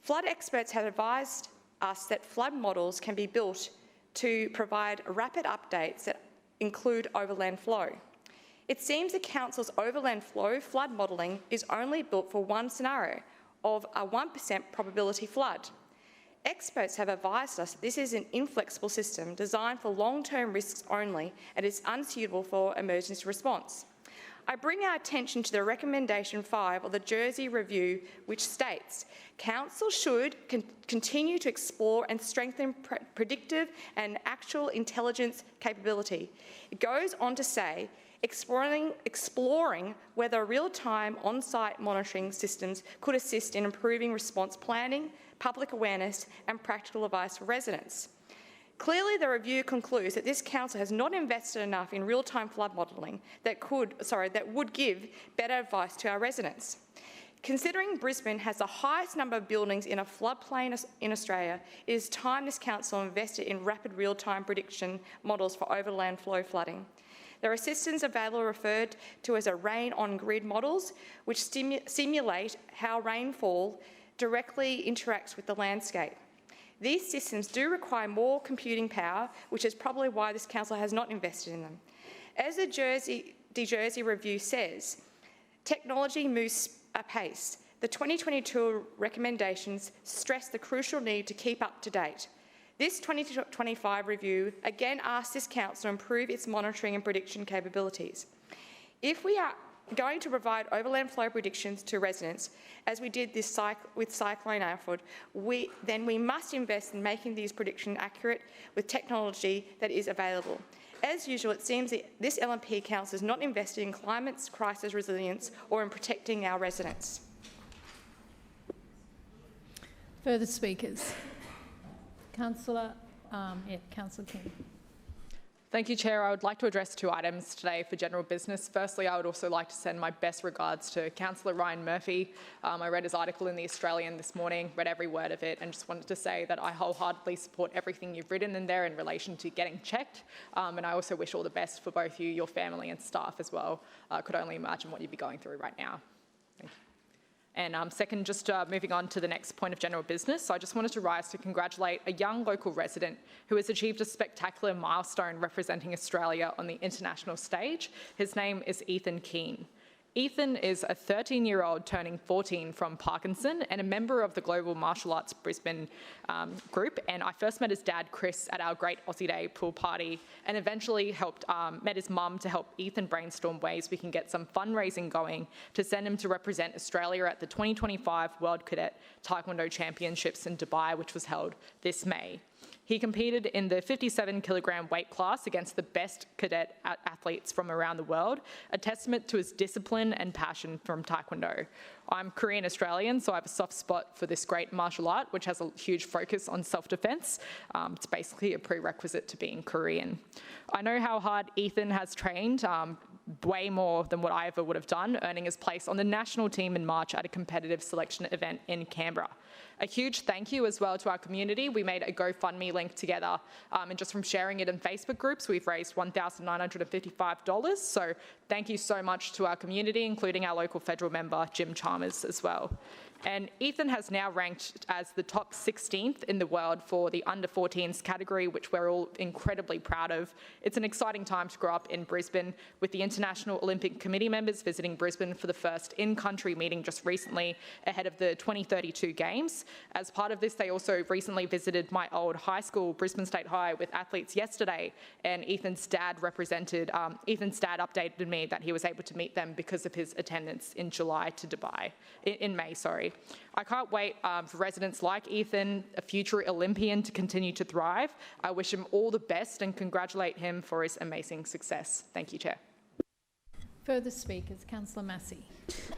Flood experts have advised us that flood models can be built to provide rapid updates that include overland flow. It seems the council's overland flow flood modelling is only built for one scenario of a 1% probability flood. Experts have advised us that this is an inflexible system designed for long-term risks only and is unsuitable for emergency response. I bring our attention to the recommendation 5 of the Jersey Review, which states, Council should continue to explore and strengthen predictive and actual intelligence capability. It goes on to say, exploring whether real-time on-site monitoring systems could assist in improving response planning, public awareness and practical advice for residents. Clearly, the review concludes that this council has not invested enough in real-time flood modelling that would give better advice to our residents. Considering Brisbane has the highest number of buildings in a floodplain in Australia, it is time this council invested in rapid real-time prediction models for overland flow flooding. There are systems available referred to as rain on grid models, which simulate how rainfall directly interacts with the landscape. These systems do require more computing power, which is probably why this council has not invested in them. As the Jersey Review says, technology moves apace. The 2022 recommendations stress the crucial need to keep up to date. This 2025 review again asks this council to improve its monitoring and prediction capabilities. If we are going to provide overland flow predictions to residents, as we did this with Cyclone Alfred, then we must invest in making these predictions accurate with technology that is available. As usual, it seems that this LNP Council is not invested in climate crisis resilience or in protecting our residents. Further speakers? Councillor King. Thank you, Chair. I would like to address 2 items today for general business. Firstly, I would also like to send my best regards to Councillor Ryan Murphy. I read his article in The Australian this morning, read every word of it, and just wanted to say that I wholeheartedly support everything you've written in there in relation to getting checked. And I also wish all the best for both you, your family and staff as well. I could only imagine what you'd be going through right now. Thank you. And second, just moving on to the next point of general business, I just wanted to rise to congratulate a young local resident who has achieved a spectacular milestone representing Australia on the international stage. His name is Ethan Keane. Ethan is a 13-year-old turning 14 from Parkinson and a member of the Global Martial Arts Brisbane group. And I first met his dad, Chris, at our Great Aussie Day pool party and eventually met his mum to help Ethan brainstorm ways we can get some fundraising going to send him to represent Australia at the 2025 World Cadet Taekwondo Championships in Dubai, which was held this May. He competed in the 57-kilogram weight class against the best cadet athletes from around the world, a testament to his discipline and passion from Taekwondo. I'm Korean Australian, so I have a soft spot for this great martial art, which has a huge focus on self-defense. It's basically a prerequisite to being Korean. I know how hard Ethan has trained, way more than what I ever would have done, earning his place on the national team in March at a competitive selection event in Canberra. A huge thank you as well to our community. We made a GoFundMe link together, and just from sharing it in Facebook groups, we've raised $1,955. So thank you so much to our community, including our local federal member, Jim Chalmers, as well. And Ethan has now ranked as the top 16th in the world for the under-14s category, which we're all incredibly proud of. It's an exciting time to grow up in Brisbane, with the International Olympic Committee members visiting Brisbane for the first in-country meeting just recently ahead of the 2032 Games. As part of this, they also recently visited my old high school, Brisbane State High, with athletes yesterday, and Ethan's dad updated me that he was able to meet them because of his attendance in May. I can't wait for residents like Ethan, a future Olympian, to continue to thrive. I wish him all the best and congratulate him for his amazing success. Thank you, Chair. Further speakers, Councillor Massey.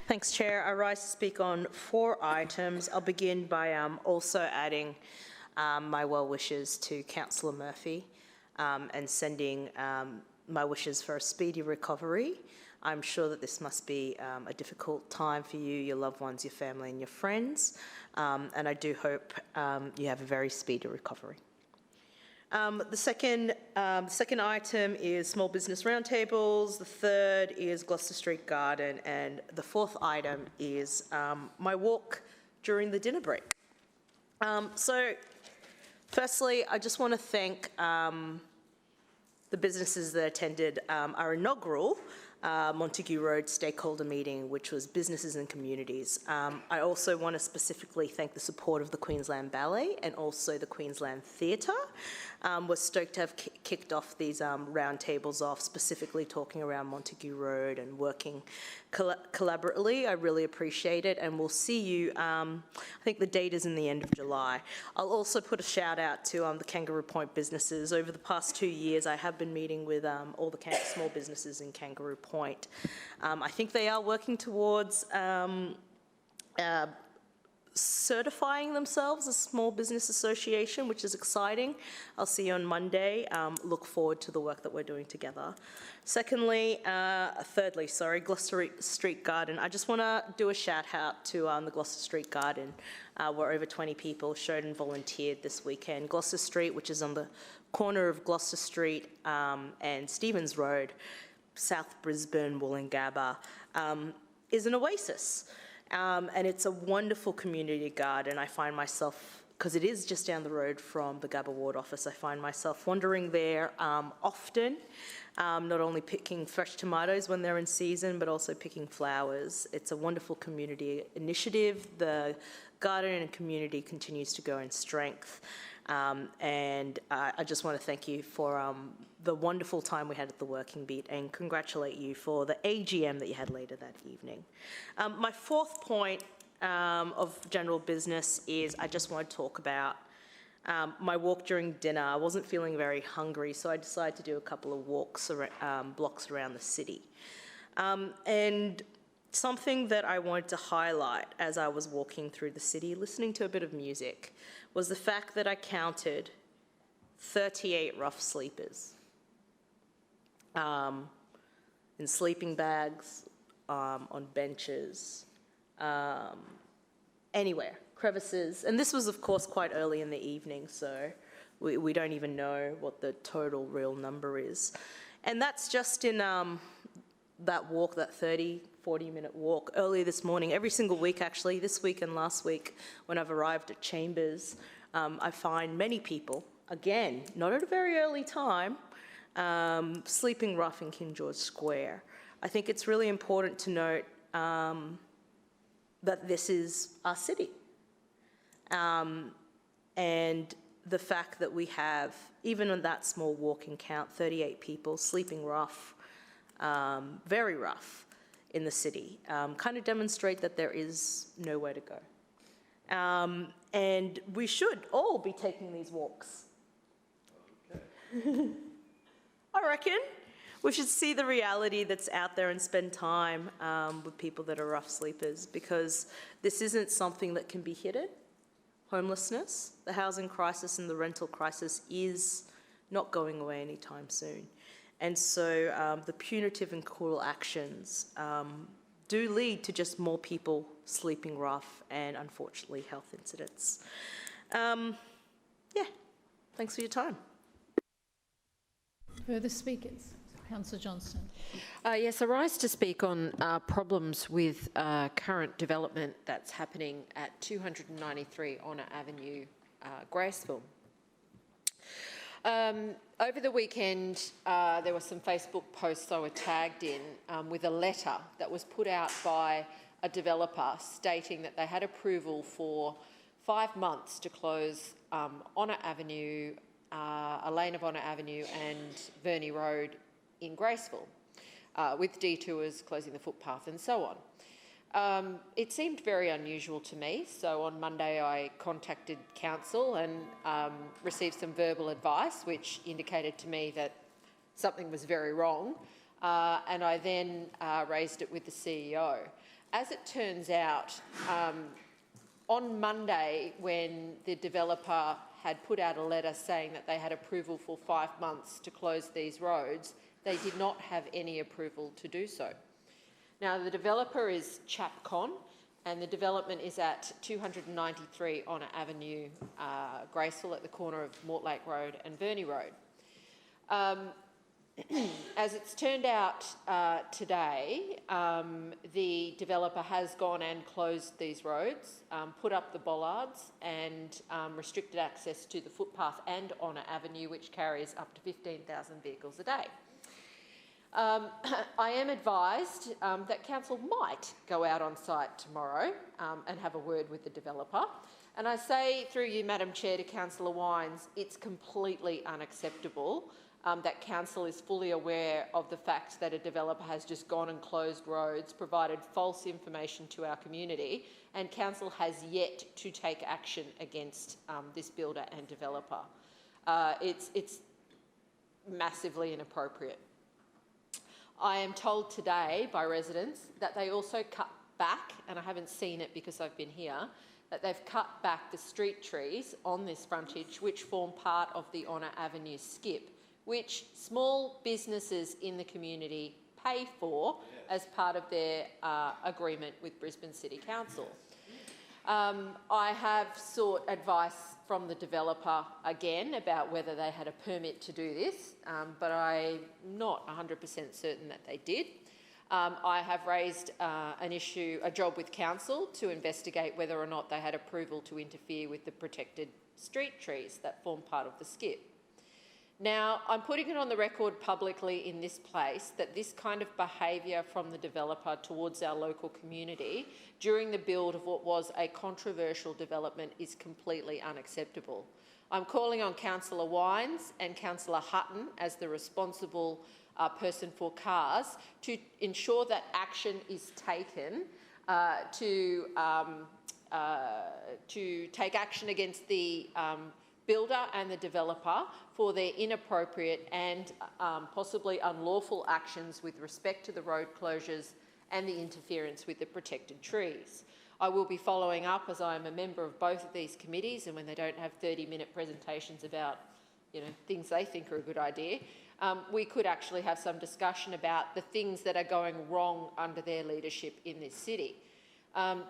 Thanks, Chair. I rise to speak on 4 items. I'll begin by also adding my well wishes to Councillor Murphy and sending my wishes for a speedy recovery. I'm sure that this must be a difficult time for you, your loved ones, your family and your friends, and I do hope you have a very speedy recovery. The second item is small business roundtables, the third is Gloucester Street Garden, and the fourth item is my walk during the dinner break. So firstly, I just want to thank the businesses that attended our inaugural Montague Road stakeholder meeting, which was businesses and communities. I also want to specifically thank the support of the Queensland Ballet and also the Queensland Theatre. We're stoked to have kicked off these roundtables off, specifically talking around Montague Road and working collaboratively. I really appreciate it, and we'll see you, I think the date is in the end of July. I'll also put a shout out to the Kangaroo Point businesses. Over the past 2 years, I have been meeting with all the small businesses in Kangaroo Point. I think they are working towards certifying themselves as Small Business Association, which is exciting. I'll see you on Monday. Look forward to the work that we're doing together. Thirdly, Gloucester Street Garden. I just want to do a shout out to the Gloucester Street Garden, where over 20 people showed and volunteered this weekend. Gloucester Street, which is on the corner of Gloucester Street and Stevens Road, South Brisbane, Woolloongabba, is an oasis. And it's a wonderful community garden. I find myself, because it is just down the road from the Gabba Ward office, I find myself wandering there often, not only picking fresh tomatoes when they're in season, but also picking flowers. It's a wonderful community initiative. The garden and community continues to go in strength. And I just want to thank you for the wonderful time we had at the Working Beat and congratulate you for the AGM that you had later that evening. My fourth point of general business is I just want to talk about my walk during dinner. I wasn't feeling very hungry, so I decided to do a couple of walks, blocks around the city. And something that I wanted to highlight as I was walking through the city, listening to a bit of music, was the fact that I counted 38 rough sleepers in sleeping bags, on benches, anywhere, crevices. And this was, of course, quite early in the evening, so we don't even know what the total real number is. And that's just in that walk, that 40-minute walk earlier this morning, every single week actually, this week and last week, when I've arrived at Chambers, I find many people, again, not at a very early time, sleeping rough in King George Square. I think it's really important to note that this is our city. And the fact that we have, even on that small walking count, 38 people sleeping rough, very rough in the city, kind of demonstrate that there is nowhere to go. And we should all be taking these walks. Okay. I reckon we should see the reality that's out there and spend time with people that are rough sleepers, because this isn't something that can be hidden. Homelessness, the housing crisis and the rental crisis is not going away anytime soon. And so the punitive and cruel actions do lead to just more people sleeping rough and, unfortunately, health incidents. Yeah, thanks for your time. Further speakers? Councillor Johnston. Yes, I rise to speak on problems with current development that's happening at 293 Honour Avenue, Graceville. Over the weekend, there were some Facebook posts I were tagged in with a letter that was put out by a developer stating that they had approval for 5 months to close Honour Avenue, a lane of Honour Avenue and Verney Road in Graceville, with detours, closing the footpath and so on. It seemed very unusual to me, so on Monday I contacted council and received some verbal advice which indicated to me that something was very wrong, and I then raised it with the CEO. As it turns out, on Monday, when the developer had put out a letter saying that they had approval for 5 months to close these roads, They did not have any approval to do so. Now, the developer is Chapcon, and the development is at 293 Honour Avenue, Graceville, at the corner of Mortlake Road and Verney Road. As it's turned out today, the developer has gone and closed these roads, put up the bollards and restricted access to the footpath and Honour Avenue, which carries up to 15,000 vehicles a day. I am advised that council might go out on site tomorrow and have a word with the developer. And I say through you, Madam Chair, to Councillor Wines, it's completely unacceptable that council is fully aware of the fact that a developer has just gone and closed roads, provided false information to our community, and council has yet to take action against this builder and developer. It's massively inappropriate. I am told today by residents that they also cut back, and I haven't seen it because I've been here, that they've cut back the street trees on this frontage which form part of the Honour Avenue skip, which small businesses in the community pay for as part of their agreement with Brisbane City Council. I have sought advice from the developer again about whether they had a permit to do this, but I'm not 100% certain that they did. I have raised a job with council to investigate whether or not they had approval to interfere with the protected street trees that form part of the skip. Now, I'm putting it on the record publicly in this place that this kind of behaviour from the developer towards our local community during the build of what was a controversial development is completely unacceptable. I'm calling on Councillor Wines and Councillor Hutton as the responsible person for cars to ensure that action is taken to take action against the builder and the developer for their inappropriate and possibly unlawful actions with respect to the road closures and the interference with the protected trees. I will be following up, as I am a member of both of these committees, and when they don't have 30-minute presentations about things they think are a good idea, we could actually have some discussion about the things that are going wrong under their leadership in this city.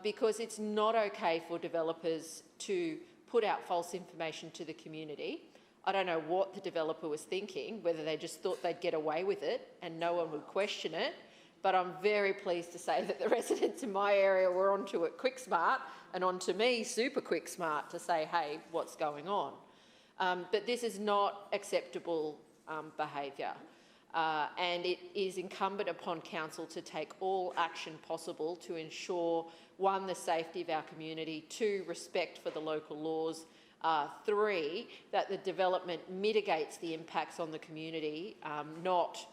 Because it's not okay for developers to put out false information to the community. I don't know what the developer was thinking, whether they just thought they'd get away with it and no one would question it, but I'm very pleased to say that the residents in my area were onto it quick smart and onto me super quick smart to say, hey, what's going on? But this is not acceptable behaviour. And it is incumbent upon council to take all action possible to ensure, 1, the safety of our community, 2, respect for the local laws, 3, that the development mitigates the impacts on the community, not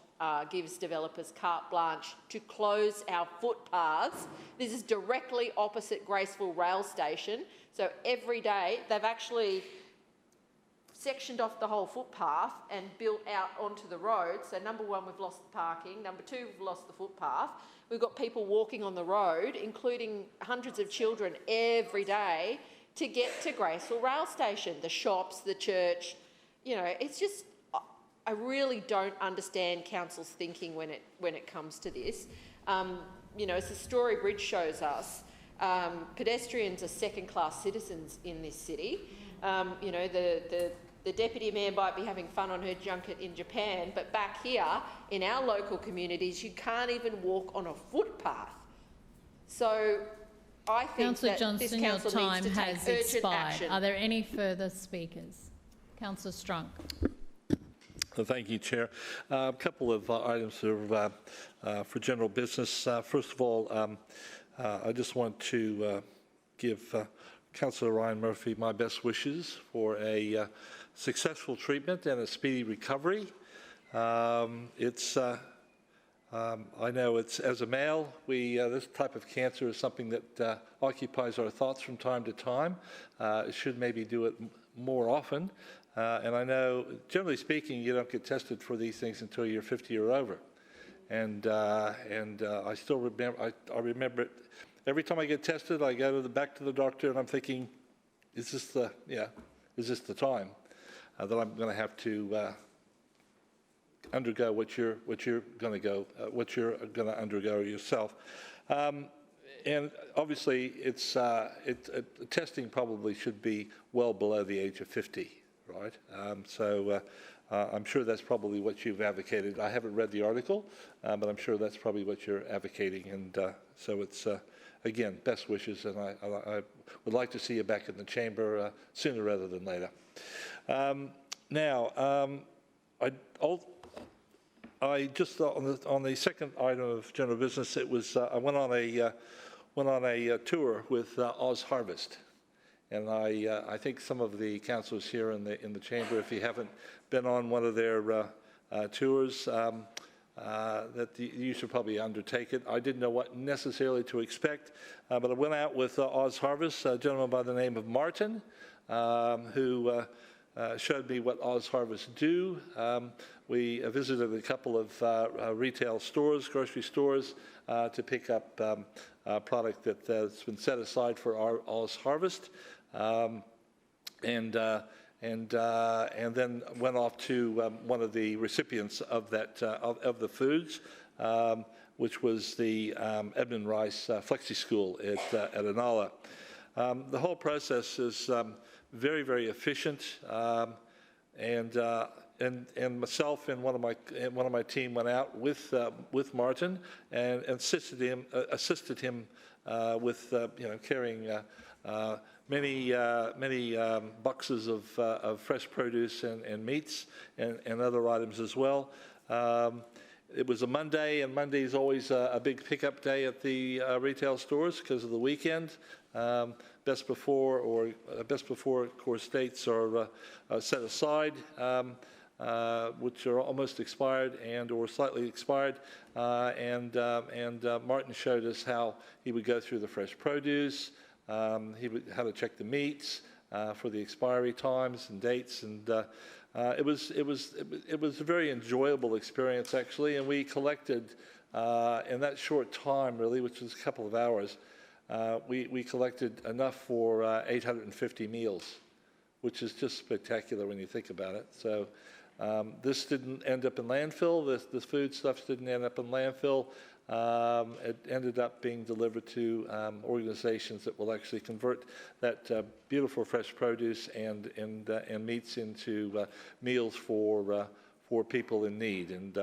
gives developers carte blanche to close our footpaths. This is directly opposite Graceville Rail Station, so every day they've actually sectioned off the whole footpath and built out onto the road. So number 1, we've lost the parking. Number 2, we've lost the footpath. We've got people walking on the road, including hundreds of children every day, to get to Graceville Rail Station, the shops, the church. It's just, I really don't understand council's thinking when it comes to this. As the Story Bridge shows us, pedestrians are second-class citizens in this city. The deputy mayor might be having fun on her junket in Japan, but back here in our local communities, you can't even walk on a footpath. So I think Councillor that Johnston, this council your time needs to take has urgent expired. action. Are there any further speakers? Councillor Strunk. Thank you, Chair. A couple of items for general business. First of all, I just want to give Councillor Ryan Murphy my best wishes for a successful treatment and a speedy recovery. I know it's, as a male, this type of cancer is something that occupies our thoughts from time to time. It should maybe do it more often. And I know, generally speaking, you don't get tested for these things until you're 50 or over. And I still remember, I remember it. Every time I get tested, I go back to the doctor and I'm thinking, is this the time that I'm going to have to undergo what you're going to undergo yourself. And obviously, testing probably should be well below the age of 50, right? I'm sure that's probably what you've advocated. I haven't read the article, but I'm sure that's probably what you're advocating. And so it's, again, best wishes, and I would like to see you back in the chamber sooner rather than later. I just on the second item of general business, it was I went on a tour with Oz Harvest, and I think some of the councillors here in the chamber, if you haven't been on one of their tours, that you should probably undertake it. I didn't know what necessarily to expect, but I went out with Oz Harvest, a gentleman by the name of Martin, who showed me what Oz Harvest do. We visited a couple of retail stores, grocery stores, to pick up product that's been set aside for our Oz Harvest, and then went off to one of the recipients of that of the foods, which was the Edmund Rice Flexi School at Inala. The whole process is very, very efficient, and myself and one of my team went out with Martin and assisted him with carrying many boxes of fresh produce and meats and other items as well. It was a Monday, and Monday is always a big pickup day at the retail stores because of the weekend. Best before, of course, dates are set aside, which are almost expired or slightly expired. And Martin showed us how he would go through the fresh produce, how to check the meats for the expiry times and dates, and it was a very enjoyable experience actually. And we collected in that short time, really, which was a couple of hours. We collected enough for 850 meals, which is just spectacular when you think about it. So this didn't end up in landfill. This food stuff didn't end up in landfill. It ended up being delivered to organizations that will actually convert that beautiful fresh produce and meats into meals for people in need, and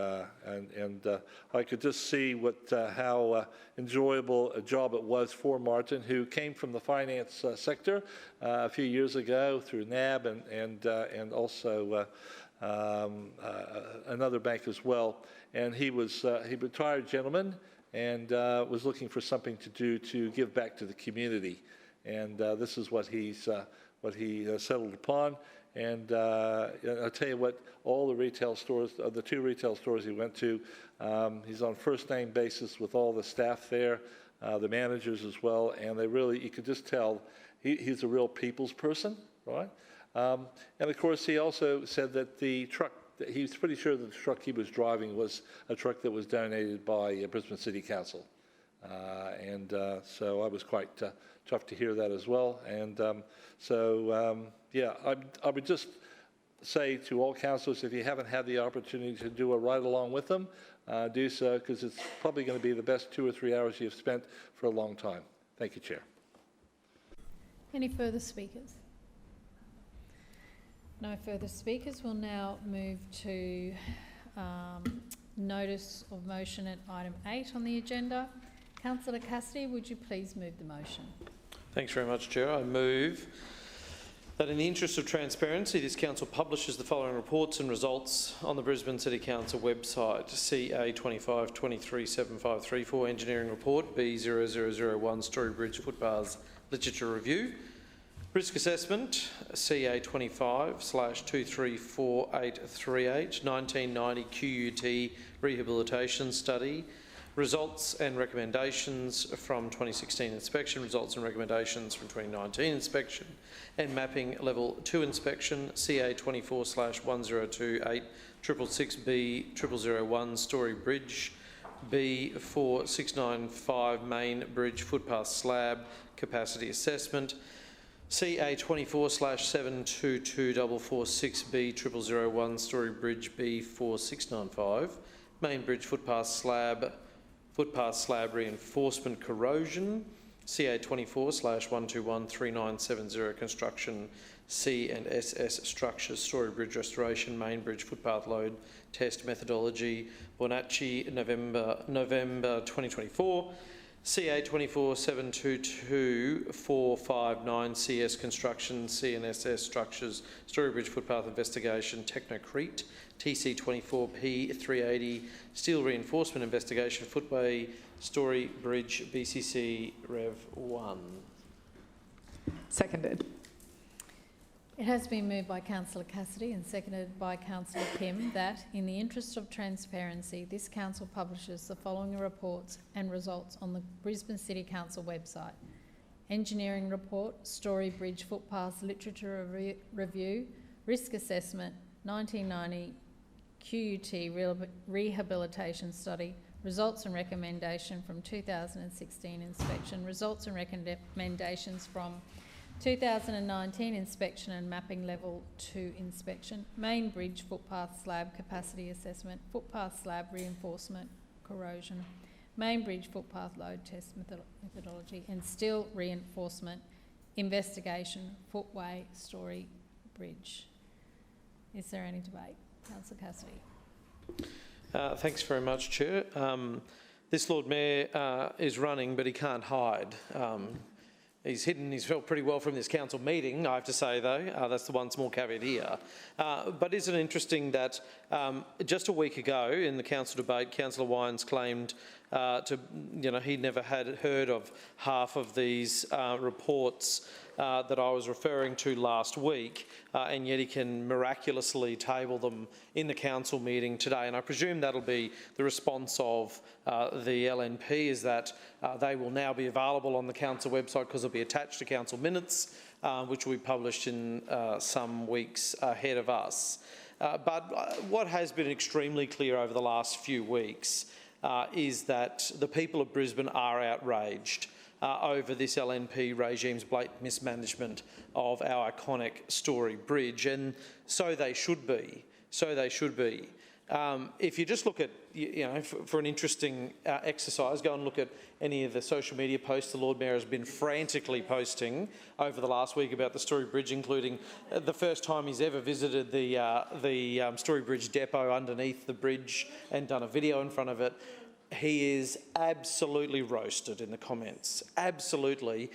I could just see how enjoyable a job it was for Martin, who came from the finance sector a few years ago through NAB and also another bank as well. And he was a retired gentleman and was looking for something to do to give back to the community, and this is what he settled upon. And I'll tell you what, all the retail stores, the two retail stores he went to, he's on first name basis with all the staff there, the managers as well, and you could just tell he's a real people's person, right? And of course, he also said that the truck, he's pretty sure that the truck he was driving was a truck that was donated by Brisbane City Council. So I was quite tough to hear that as well. And I would just say to all councillors, if you haven't had the opportunity to do a ride along with them, do so, because it's probably going to be the best 2 or 3 hours you've spent for a long time. Thank you, Chair. Any further speakers? No further speakers. We'll now move to notice of motion at item 8 on the agenda. Councillor Cassidy, would you please move the motion? Thanks very much, Chair. I move that in the interest of transparency, this council publishes the following reports and results on the Brisbane City Council website: CA 25-23-7534 Engineering Report, B0001 Story Bridge Footpaths Literature Review, Risk Assessment, CA 25/234838 1990 QUT Rehabilitation Study, Results and recommendations from 2016 inspection, results and recommendations from 2019 inspection, and mapping level 2 inspection, CA 24/1028 666B 0001 Story Bridge, B4695 Main Bridge Footpath Slab Capacity Assessment, CA 24/7224446B 0001 Story Bridge B 4695 Main Bridge footpath slab reinforcement corrosion. CA 24/1213970 construction C and SS structures Story Bridge restoration Main Bridge footpath load test methodology Bonacci November 2024. CA 24/7224459 CS construction C and SS structures Story Bridge footpath investigation Technocrete TC 24P380 steel reinforcement investigation footway Story Bridge BCC Rev 1. Seconded. It has been moved by Councillor Cassidy and seconded by Councillor Kim that, in the interest of transparency, this council publishes the following reports and results on the Brisbane City Council website. Engineering report, Story Bridge footpath literature review, risk assessment, 1990 QUT rehabilitation study, results and recommendation from 2016 inspection, results and recommendations from 2019 inspection and mapping level 2 inspection, Main Bridge footpath slab capacity assessment, footpath slab reinforcement corrosion, Main Bridge footpath load test methodology and steel reinforcement investigation, footway Story Bridge. Is there any debate? Councillor Cassidy. Thanks very much, Chair. This Lord Mayor is running, but he can't hide. He's hidden his felt pretty well from this council meeting, I have to say, though. That's the one small caveat here. But isn't it interesting that just a week ago in the council debate, Councillor Wines claimed he never had heard of half of these reports that I was referring to last week, and yet he can miraculously table them in the council meeting today. And I presume that'll be the response of the LNP, is that they will now be available on the council website because they'll be attached to council minutes, which will be published in some weeks ahead of us. But what has been extremely clear over the last few weeks is that the people of Brisbane are outraged over this LNP regime's blatant mismanagement of our iconic Story Bridge, and so they should be. So they should be. If you just look at, for an interesting exercise, go and look at any of the social media posts the Lord Mayor has been frantically posting over the last week about the Story Bridge, including the first time he's ever visited the Story Bridge depot underneath the bridge and done a video in front of it. He is absolutely roasted in the comments. Absolutely.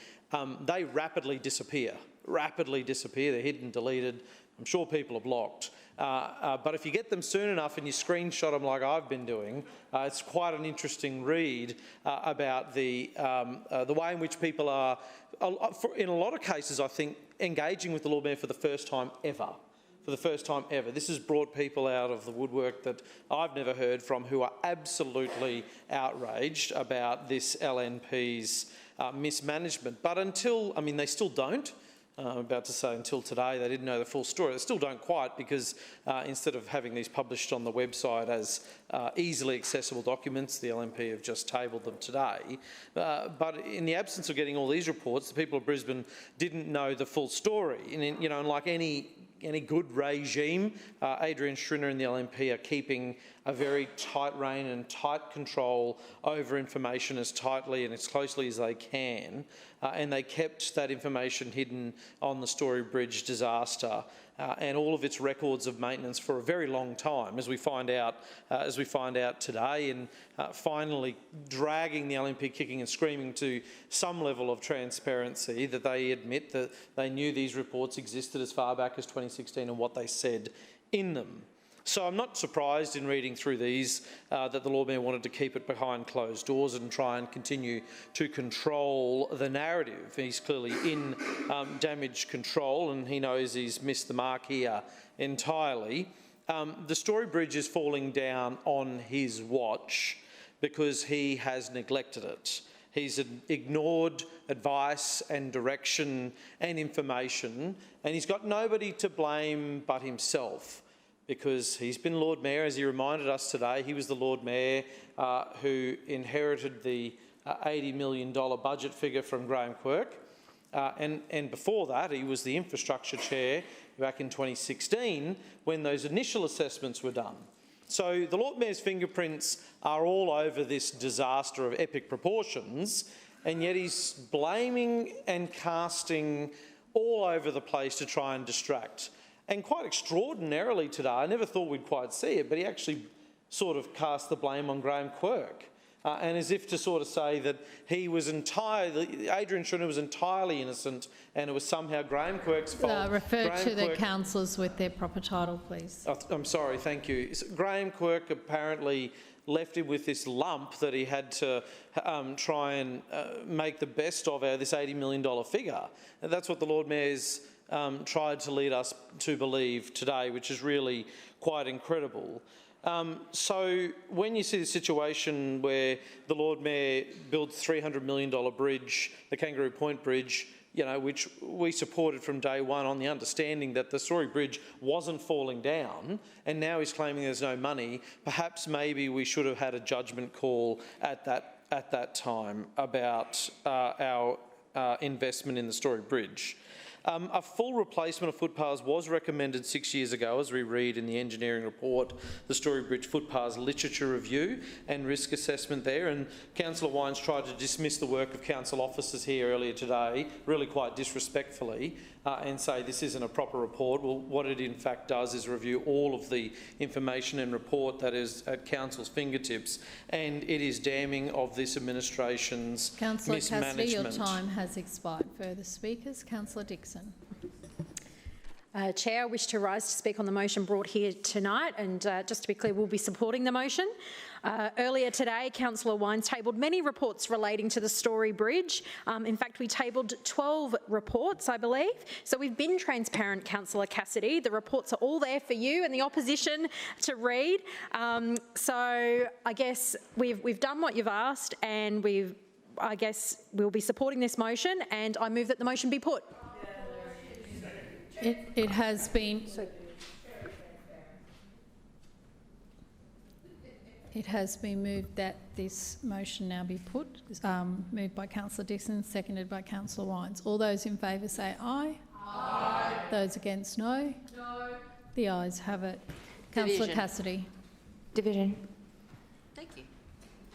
They rapidly disappear. They're hidden, deleted. I'm sure people are blocked. But if you get them soon enough and you screenshot them like I've been doing, it's quite an interesting read about the way in which people are, in a lot of cases, I think, engaging with the Lord Mayor for the first time ever. This has brought people out of the woodwork that I've never heard from, who are absolutely outraged about this LNP's mismanagement. But they still don't. I'm about to say until today they didn't know the full story. They still don't quite, because instead of having these published on the website as easily accessible documents, the LNP have just tabled them today. But in the absence of getting all these reports, the people of Brisbane didn't know the full story. And like any good regime, Adrian Schrinner and the LNP are keeping a very tight rein and tight control over information as tightly and as closely as they can. And they kept that information hidden on the Story Bridge disaster and all of its records of maintenance for a very long time, as we find out today, and finally dragging the LNP kicking and screaming to some level of transparency, that they admit that they knew these reports existed as far back as 2016 and what they said in them. So I'm not surprised in reading through these that the Lord Mayor wanted to keep it behind closed doors and try and continue to control the narrative. He's clearly in damage control, and he knows he's missed the mark here entirely. The Story Bridge is falling down on his watch because he has neglected it. He's ignored advice and direction and information, and he's got nobody to blame but himself, because he's been Lord Mayor, as he reminded us today. He was the Lord Mayor who inherited the $80 million budget figure from Graham Quirk. And before that, he was the infrastructure chair back in 2016 when those initial assessments were done. So the Lord Mayor's fingerprints are all over this disaster of epic proportions, and yet he's blaming and casting all over the place to try and distract. And quite extraordinarily today, I never thought we'd quite see it, but he actually sort of cast the blame on Graham Quirk. And as if to sort of say that he was Adrian Schrinner was entirely innocent and it was somehow Graham Quirk's fault. Refer to the councillors with their proper title, please. I'm sorry, thank you. Graham Quirk apparently left him with this lump that he had to try and make the best of this $80 million figure. And that's what the Lord Mayor's tried to lead us to believe today, which is really quite incredible. So when you see the situation where the Lord Mayor builds $300 million bridge, the Kangaroo Point Bridge, which we supported from day one on the understanding that the Story Bridge wasn't falling down, and now he's claiming there's no money, perhaps maybe we should have had a judgment call at that time about our investment in the Story Bridge. A full replacement of footpaths was recommended 6 years ago, as we read in the engineering report, the Story Bridge Footpaths Literature Review and Risk Assessment there, and Councillor Wines tried to dismiss the work of council officers here earlier today, really quite disrespectfully, and say this isn't a proper report. Well, what it in fact does is review all of the information and report that is at council's fingertips, and it is damning of this administration's Councillor mismanagement. Cassidy, your time has expired. Further speakers? Councillor Dixon. Chair, I wish to rise to speak on the motion brought here tonight, and just to be clear, we'll be supporting the motion. Earlier today, Councillor Wines tabled many reports relating to the Story Bridge. In fact, we tabled 12 reports, I believe. So we've been transparent, Councillor Cassidy. The reports are all there for you and the opposition to read. So I guess we've done what you've asked, and I guess we'll be supporting this motion, and I move that the motion be put. It has been... It has been moved that this motion now be put. Moved by Councillor Dixon, seconded by Councillor Wines. All those in favour say aye. Aye. Those against, no. No. The ayes have it. Councillor Cassidy. Division. Thank you.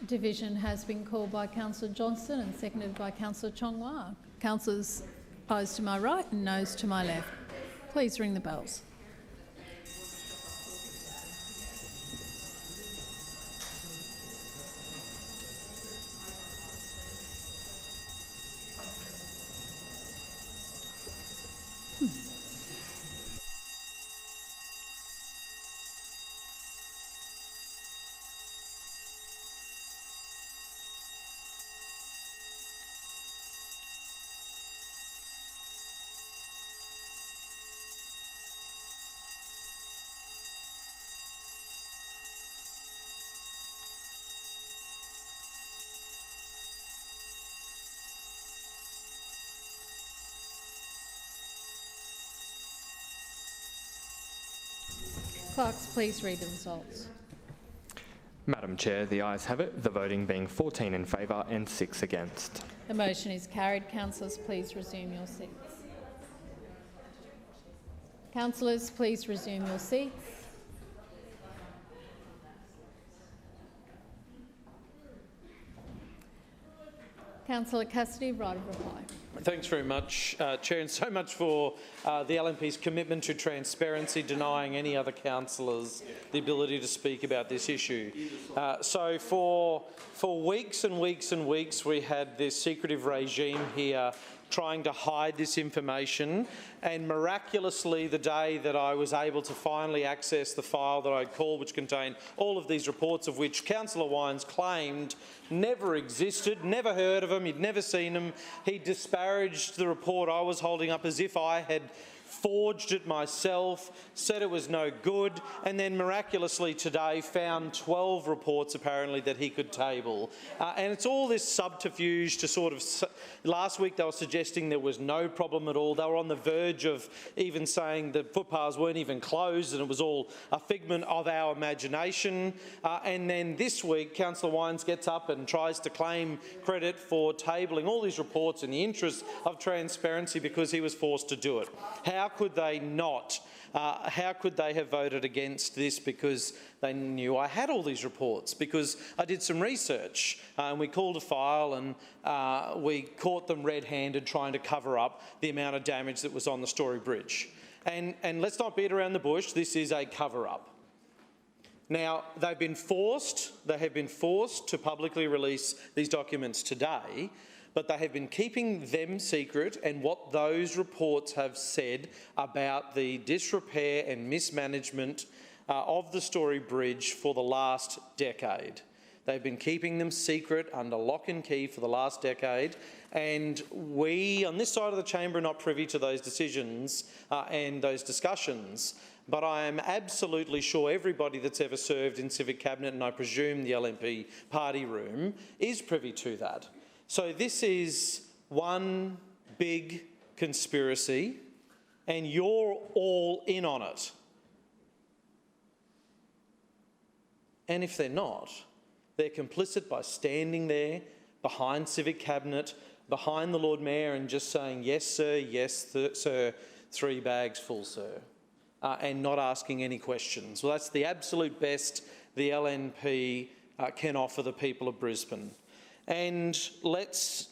Division has been called by Councillor Johnston and seconded by Councillor Chong-Wah. Councillors ayes to my right and noes to my left. Please ring the bells. Clerks, please read the results. Madam Chair, the ayes have it, the voting being 14 in favour and 6 against. The motion is carried. Councillors, please resume your seats. Councillors, please resume your seats. Councillor Cassidy, right of reply. Thanks very much, Chair, and so much for the LNP's commitment to transparency, denying any other councillors the ability to speak about this issue. So for weeks and weeks and weeks, we had this secretive regime here trying to hide this information, and miraculously the day that I was able to finally access the file that I'd called, which contained all of these reports, of which Councillor Wines claimed never existed, never heard of them, he'd never seen them. He disparaged the report I was holding up as if I had forged it myself, said it was no good, and then miraculously today found 12 reports apparently that he could table. And it's all this subterfuge to sort of... Last week they were suggesting there was no problem at all. They were on the verge of even saying the footpaths weren't even closed and it was all a figment of our imagination. And then this week, Councillor Wines gets up and tries to claim credit for tabling all these reports in the interest of transparency because he was forced to do it. How could they not? How could they have voted against this because they knew I had all these reports? Because I did some research and we called a file and we caught them red-handed trying to cover up the amount of damage that was on the Story Bridge. And let's not beat around the bush, this is a cover-up. Now, they have been forced to publicly release these documents today, but they have been keeping them secret and what those reports have said about the disrepair and mismanagement of the Story Bridge for the last decade. They've been keeping them secret under lock and key for the last decade, and we on this side of the chamber are not privy to those decisions and those discussions. But I am absolutely sure everybody that's ever served in Civic Cabinet, and I presume the LNP party room, is privy to that. So this is one big conspiracy and you're all in on it. And if they're not, they're complicit by standing there behind Civic Cabinet, behind the Lord Mayor and just saying, yes sir, 3 bags full sir, and not asking any questions. Well, that's the absolute best the LNP can offer the people of Brisbane. And let's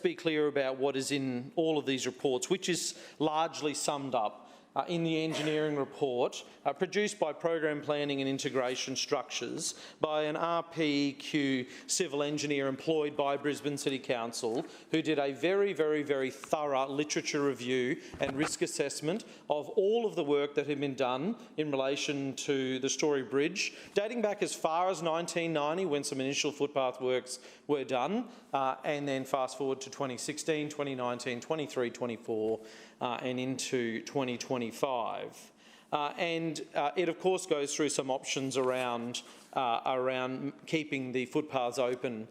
be clear about what is in all of these reports, which is largely summed up in the engineering report produced by Program Planning and Integration Structures by an RPQ civil engineer employed by Brisbane City Council, who did a very, very, very thorough literature review and risk assessment of all of the work that had been done in relation to the Story Bridge, dating back as far as 1990 when some initial footpath works were done, and then fast forward to 2016, 2019, 23, 24 and into 2025. It of course goes through some options around keeping the footpaths open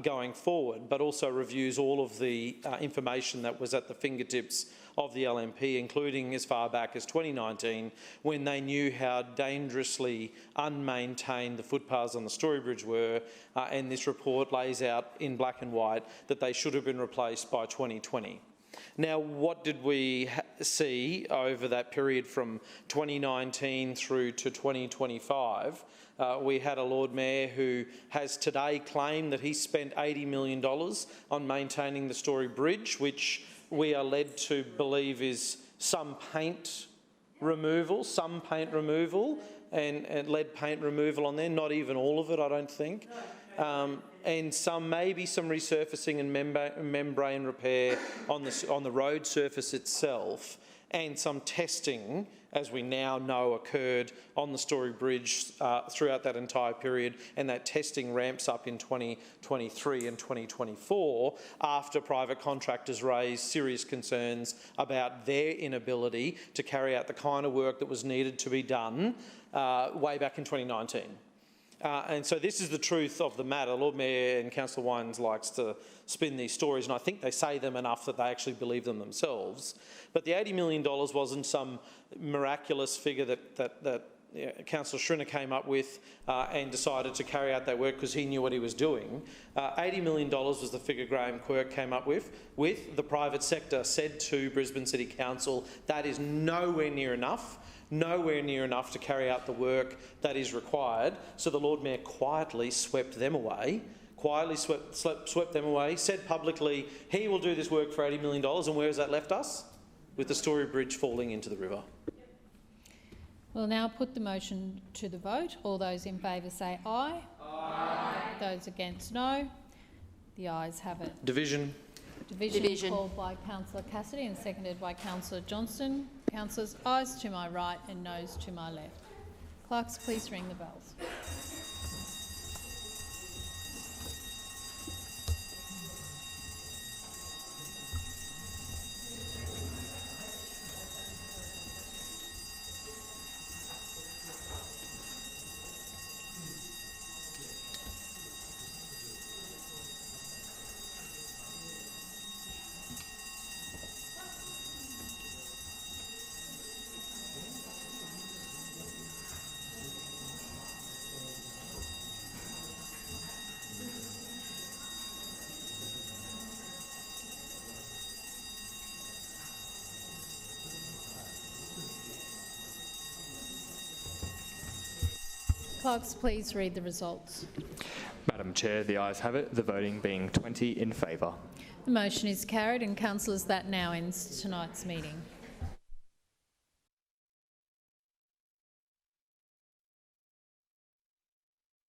going forward, but also reviews all of the information that was at the fingertips of the LNP, including as far back as 2019, when they knew how dangerously unmaintained the footpaths on the Story Bridge were, and this report lays out in black and white that they should have been replaced by 2020. Now, what did we see over that period from 2019 through to 2025? We had a Lord Mayor who has today claimed that he spent $80 million on maintaining the Story Bridge, which we are led to believe is some paint removal and lead paint removal on there, not even all of it, I don't think. And maybe some resurfacing and membrane repair on the road surface itself, and some testing, as we now know, occurred on the Story Bridge throughout that entire period, and that testing ramps up in 2023 and 2024 after private contractors raised serious concerns about their inability to carry out the kind of work that was needed to be done way back in 2019. And so this is the truth of the matter. Lord Mayor and Councillor Wines likes to spin these stories, and I think they say them enough that they actually believe them themselves. But the $80 million wasn't some miraculous figure that Councillor Schrinner came up with and decided to carry out that work because he knew what he was doing. $80 million was the figure Graham Quirk came up with. The private sector said to Brisbane City Council, that is nowhere near enough to carry out the work that is required. So the Lord Mayor quietly swept them away, said publicly he will do this work for $80 million, and where has that left us? With the Story Bridge falling into the river. We'll now put the motion to the vote. All those in favour say aye. Aye. Those against, no. The ayes have it. Division. Division called by Councillor Cassidy and seconded by Councillor Johnston. Councillors, ayes to my right and noes to my left. Clerks, please ring the bells. Clerks, please read the results. Madam Chair, the ayes have it, the voting being 20 in favour. The motion is carried, and councillors, that now ends tonight's meeting.